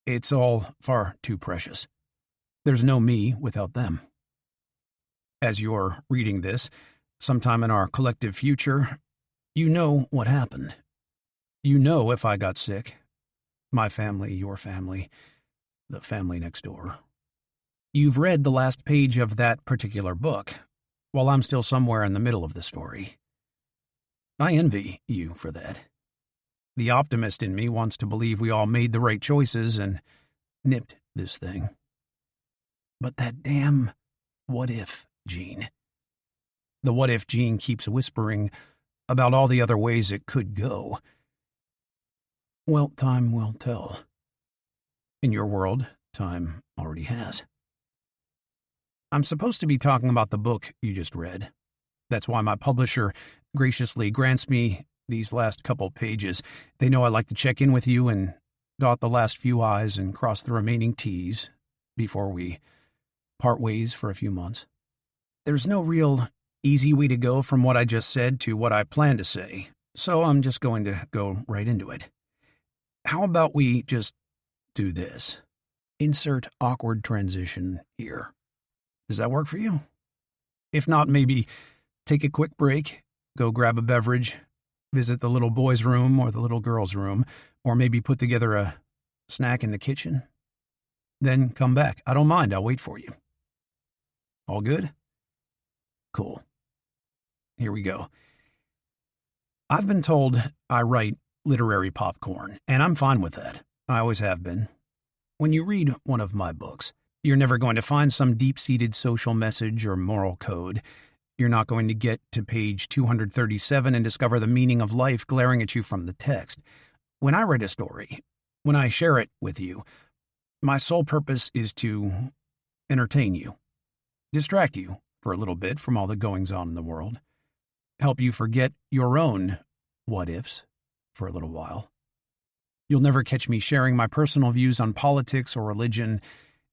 it's all far too precious. There's no me without them. As you're reading this, sometime in our collective future, you know what happened. You know if I got sick, my family, your family, the family next door. You've read the last page of that particular book, while I'm still somewhere in the middle of the story. I envy you for that. The optimist in me wants to believe we all made the right choices and nipped this thing. But that damn what-if gene. The what-if gene keeps whispering about all the other ways it could go. Well, time will tell. In your world, time already has. I'm supposed to be talking about the book you just read. That's why my publisher graciously grants me these last couple pages. They know I like to check in with you and dot the last few I's and cross the remaining T's before we part ways for a few months. There's no real easy way to go from what I just said to what I plan to say, so I'm just going to go right into it. How about we just do this? Insert awkward transition here. Does that work for you? If not, maybe take a quick break, go grab a beverage, visit the little boy's room or the little girl's room, or maybe put together a snack in the kitchen. Then come back. I don't mind. I'll wait for you. All good? Cool. Here we go. I've been told I write literary popcorn, and I'm fine with that. I always have been. When you read one of my books, you're never going to find some deep-seated social message or moral code. You're not going to get to page 237 and discover the meaning of life glaring at you from the text. When I write a story, when I share it with you, my sole purpose is to entertain you, distract you for a little bit from all the goings-on in the world, help you forget your own what-ifs for a little while. You'll never catch me sharing my personal views on politics or religion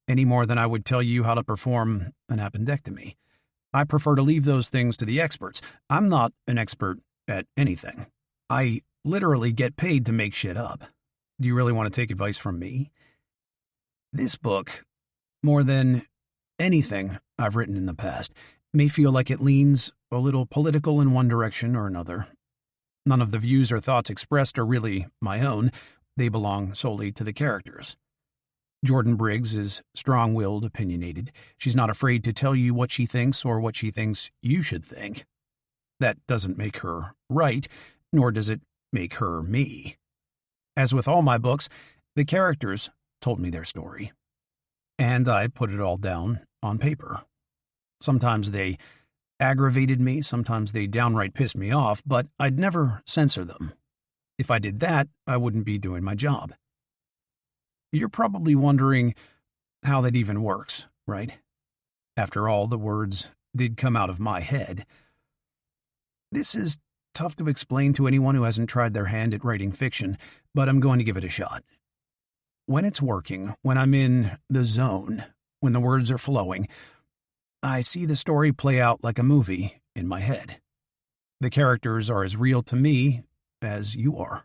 any more than I would tell you how to perform an appendectomy. I prefer to leave those things to the experts. I'm not an expert at anything. I literally get paid to make shit up. Do you really want to take advice from me? This book, more than anything I've written in the past, may feel like it leans a little political in one direction or another. None of the views or thoughts expressed are really my own. They belong solely to the characters. Jordan Briggs is strong-willed, opinionated. She's not afraid to tell you what she thinks or what she thinks you should think. That doesn't make her right, nor does it make her me. As with all my books, the characters told me their story, and I put it all down on paper. Sometimes they aggravated me, sometimes they downright pissed me off, but I'd never censor them. If I did that, I wouldn't be doing my job. You're probably wondering how that even works, right? After all, the words did come out of my head. This is tough to explain to anyone who hasn't tried their hand at writing fiction, but I'm going to give it a shot. When it's working, when I'm in the zone, when the words are flowing, I see the story play out like a movie in my head. The characters are as real to me as you are.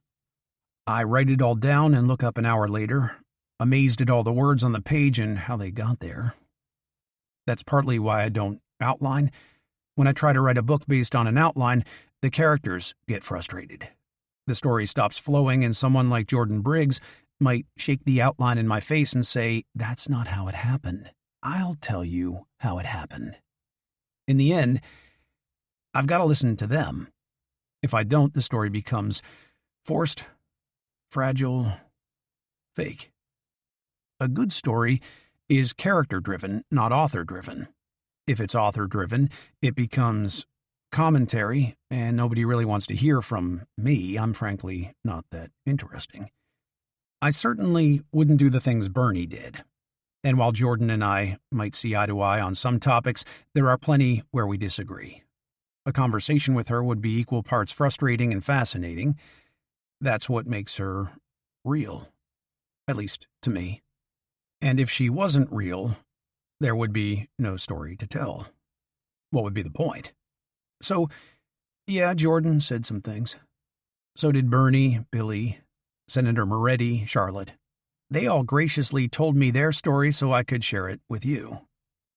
I write it all down and look up an hour later, amazed at all the words on the page and how they got there. That's partly why I don't outline. When I try to write a book based on an outline, the characters get frustrated. The story stops flowing, and someone like Jordan Briggs might shake the outline in my face and say, "That's not how it happened. I'll tell you how it happened." In the end, I've got to listen to them. If I don't, the story becomes forced, fragile, fake. A good story is character-driven, not author-driven. If it's author-driven, it becomes commentary, and nobody really wants to hear from me. I'm frankly not that interesting. I certainly wouldn't do the things Bernie did. And while Jordan and I might see eye to eye on some topics, there are plenty where we disagree. A conversation with her would be equal parts frustrating and fascinating. That's what makes her real, at least to me. And if she wasn't real, there would be no story to tell. What would be the point? So, yeah, Jordan said some things. So did Bernie, Billy, Senator Moretti, Charlotte. They all graciously told me their story so I could share it with you.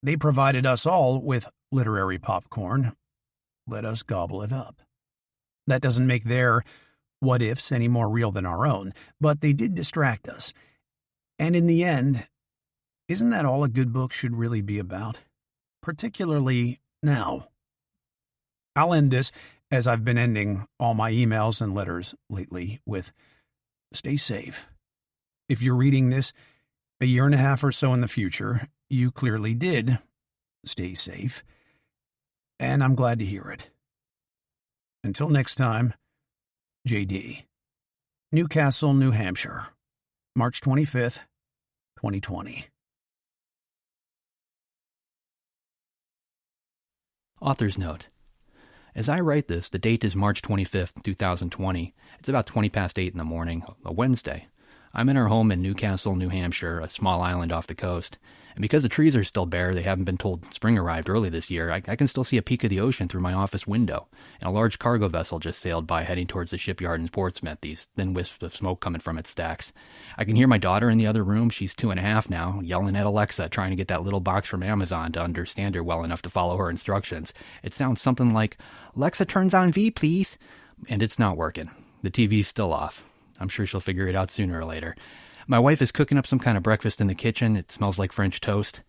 They provided us all with literary popcorn. Let us gobble it up. That doesn't make their what-ifs any more real than our own, but they did distract us. And in the end, isn't that all a good book should really be about? Particularly now. I'll end this, as I've been ending all my emails and letters lately, with stay safe. If you're reading this a year and a half or so in the future, you clearly did stay safe, and I'm glad to hear it. Until next time, J.D. Newcastle, New Hampshire, March 25th, 2020. Author's note. As I write this, the date is March 25th, 2020. It's about 20 past 8 in the morning, a Wednesday. I'm in our home in Newcastle, New Hampshire, a small island off the coast. And because the trees are still bare, they haven't been told spring arrived early this year, I can still see a peek of the ocean through my office window. And a large cargo vessel just sailed by heading towards the shipyard in Portsmouth, these thin wisps of smoke coming from its stacks. I can hear my daughter in the other room, she's 2.5 now, yelling at Alexa, trying to get that little box from Amazon to understand her well enough to follow her instructions. It sounds something like, "Alexa, turns on V, please." And it's not working. The TV's still off. I'm sure she'll figure it out sooner or later. My wife is cooking up some kind of breakfast in the kitchen. It smells like French toast.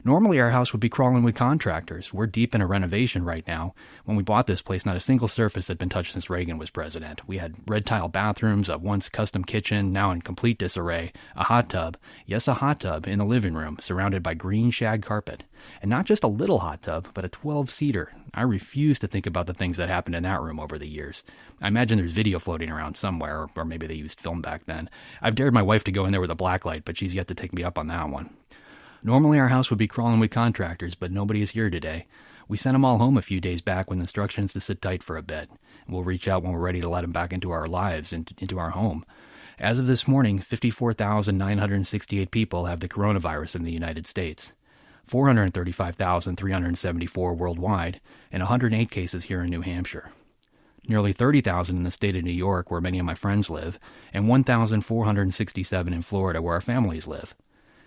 Normally, our house would be crawling with contractors. We're deep in a renovation right now. When we bought this place, not a single surface had been touched since Reagan was president. We had red tile bathrooms, a once custom kitchen, now in complete disarray, a hot tub, yes, a hot tub in the living room, surrounded by green shag carpet. And not just a little hot tub, but a 12-seater. I refuse to think about the things that happened in that room over the years. I imagine there's video floating around somewhere, or maybe they used film back then. I've dared my wife to go in there with a blacklight, but she's yet to take me up on that one. Normally our house would be crawling with contractors, but nobody is here today. We sent them all home a few days back with instructions to sit tight for a bit. We'll reach out when we're ready to let them back into our lives, into our home. As of this morning, 54,968 people have the coronavirus in the United States. 435,374 worldwide, and 108 cases here in New Hampshire. Nearly 30,000 in the state of New York, where many of my friends live, and 1,467 in Florida, where our families live.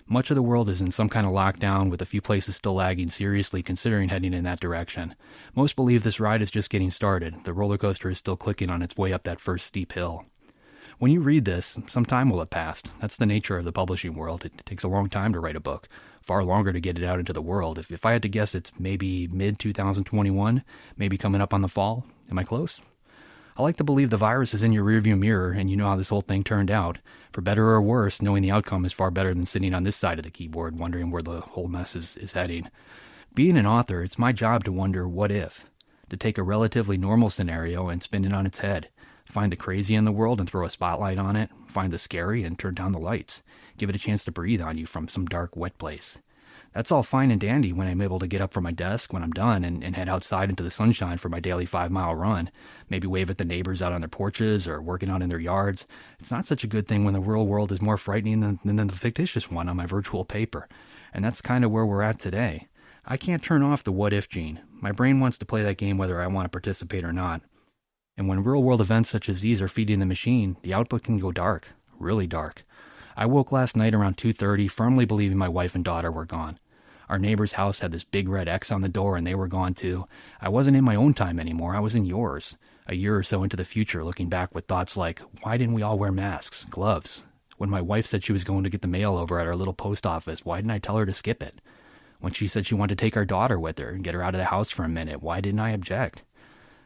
Much of the world is in some kind of lockdown, with a few places still lagging seriously considering heading in that direction. Most believe this ride is just getting started. The roller coaster is still clicking on its way up that first steep hill. When you read this, some time will have passed. That's the nature of the publishing world. It takes a long time to write a book, far longer to get it out into the world. If I had to guess, it's maybe mid-2021, maybe coming up on the fall. Am I close? I like to believe the virus is in your rearview mirror and you know how this whole thing turned out. For better or worse, knowing the outcome is far better than sitting on this side of the keyboard wondering where the whole mess is heading. Being an author, it's my job to wonder what if. To take a relatively normal scenario and spin it on its head. Find the crazy in the world and throw a spotlight on it. Find the scary and turn down the lights. Give it a chance to breathe on you from some dark, wet place. That's all fine and dandy when I'm able to get up from my desk when I'm done and head outside into the sunshine for my daily 5-mile run. Maybe wave at the neighbors out on their porches or working out in their yards. It's not such a good thing when the real world is more frightening than the fictitious one on my virtual paper. And that's kind of where we're at today. I can't turn off the what-if gene. My brain wants to play that game whether I want to participate or not. And when real-world events such as these are feeding the machine, the output can go dark, really dark. I woke last night around 2:30, firmly believing my wife and daughter were gone. Our neighbor's house had this big red X on the door, and they were gone too. I wasn't in my own time anymore, I was in yours. A year or so into the future, looking back with thoughts like, why didn't we all wear masks, gloves? When my wife said she was going to get the mail over at our little post office, why didn't I tell her to skip it? When she said she wanted to take our daughter with her and get her out of the house for a minute, why didn't I object?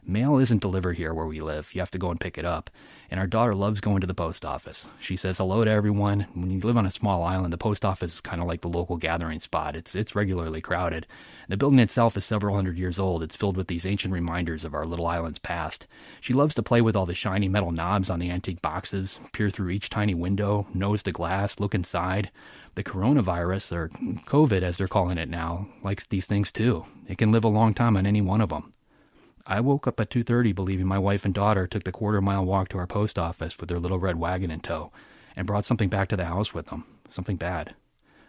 Mail isn't delivered here where we live. You have to go and pick it up. And our daughter loves going to the post office. She says hello to everyone. When you live on a small island, the post office is kind of like the local gathering spot. It's regularly crowded. The building itself is several hundred years old. It's filled with these ancient reminders of our little island's past. She loves to play with all the shiny metal knobs on the antique boxes, peer through each tiny window, nose to glass, look inside. The coronavirus, or COVID as they're calling it now, likes these things too. It can live a long time on any one of them. I woke up at 2:30 believing my wife and daughter took the quarter-mile walk to our post office with their little red wagon in tow and brought something back to the house with them, something bad,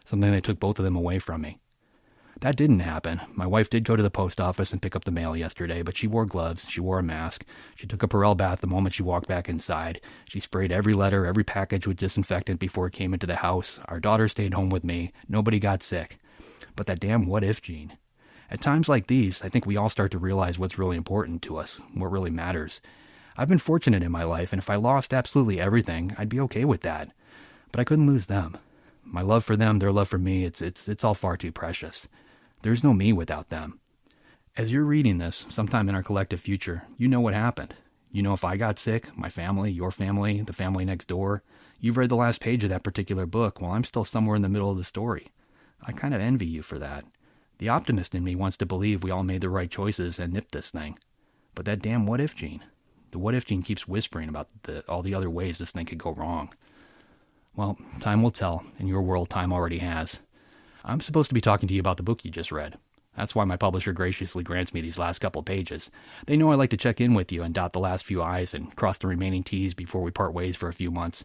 something that took both of them away from me. That didn't happen. My wife did go to the post office and pick up the mail yesterday, but she wore gloves, she wore a mask, she took a Perel bath the moment she walked back inside. She sprayed every letter, every package with disinfectant before it came into the house. Our daughter stayed home with me. Nobody got sick. But that damn what-if gene. At times like these, I think we all start to realize what's really important to us, what really matters. I've been fortunate in my life, and if I lost absolutely everything, I'd be okay with that. But I couldn't lose them. My love for them, their love for me, it's all far too precious. There's no me without them. As you're reading this, sometime in our collective future, you know what happened. You know if I got sick, my family, your family, the family next door. You've read the last page of that particular book while I'm still somewhere in the middle of the story. I kind of envy you for that. The optimist in me wants to believe we all made the right choices and nipped this thing. But that damn what-if gene. The what-if gene keeps whispering about all the other ways this thing could go wrong. Well, time will tell. In your world, time already has. I'm supposed to be talking to you about the book you just read. That's why my publisher graciously grants me these last couple pages. They know I like to check in with you and dot the last few I's and cross the remaining T's before we part ways for a few months.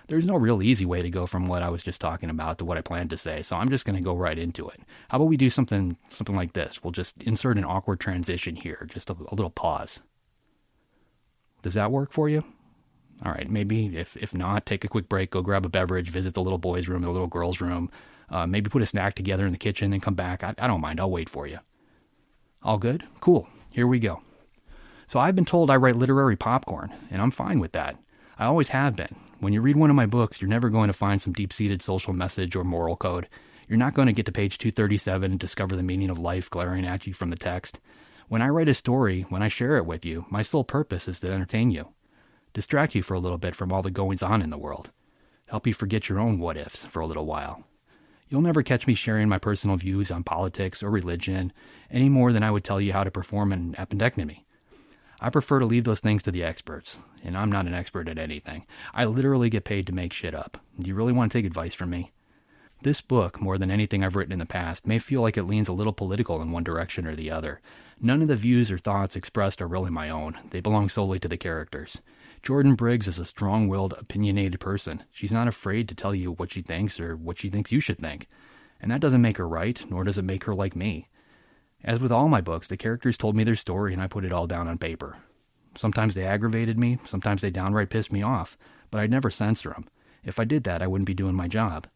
There's no real easy way to go from what I was just talking about to what I planned to say, so I'm just going to go right into it. How about we do something like this? We'll just insert an awkward transition here, just a little pause. Does that work for you? All right, maybe if not, take a quick break, go grab a beverage, visit the little boy's room, the little girl's room, maybe put a snack together in the kitchen and come back. I don't mind, I'll wait for you. All good? Cool, here we go. So I've been told I write literary popcorn, and I'm fine with that. I always have been. When you read one of my books, you're never going to find some deep-seated social message or moral code. You're not going to get to page 237 and discover the meaning of life glaring at you from the text. When I write a story, when I share it with you, my sole purpose is to entertain you. Distract you for a little bit from all the goings-on in the world. Help you forget your own what-ifs for a little while. You'll never catch me sharing my personal views on politics or religion any more than I would tell you how to perform an appendectomy. I prefer to leave those things to the experts, and I'm not an expert at anything. I literally get paid to make shit up. Do you really want to take advice from me? This book, more than anything I've written in the past, may feel like it leans a little political in one direction or the other. None of the views or thoughts expressed are really my own. They belong solely to the characters. Jordan Briggs is a strong-willed, opinionated person. She's not afraid to tell you what she thinks or what she thinks you should think. And that doesn't make her right, nor does it make her like me. As with all my books, the characters told me their story and I put it all down on paper. Sometimes they aggravated me, sometimes they downright pissed me off, but I'd never censor them. If I did that, I wouldn't be doing my job.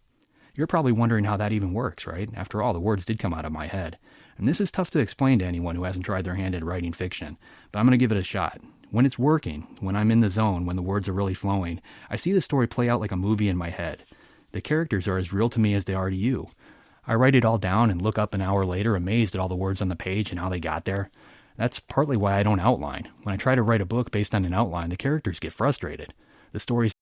You're probably wondering how that even works, right? After all, the words did come out of my head. And this is tough to explain to anyone who hasn't tried their hand at writing fiction, but I'm going to give it a shot. When it's working, when I'm in the zone, when the words are really flowing, I see the story play out like a movie in my head. The characters are as real to me as they are to you. I write it all down and look up an hour later amazed at all the words on the page and how they got there. That's partly why I don't outline. When I try to write a book based on an outline, the characters get frustrated. The stories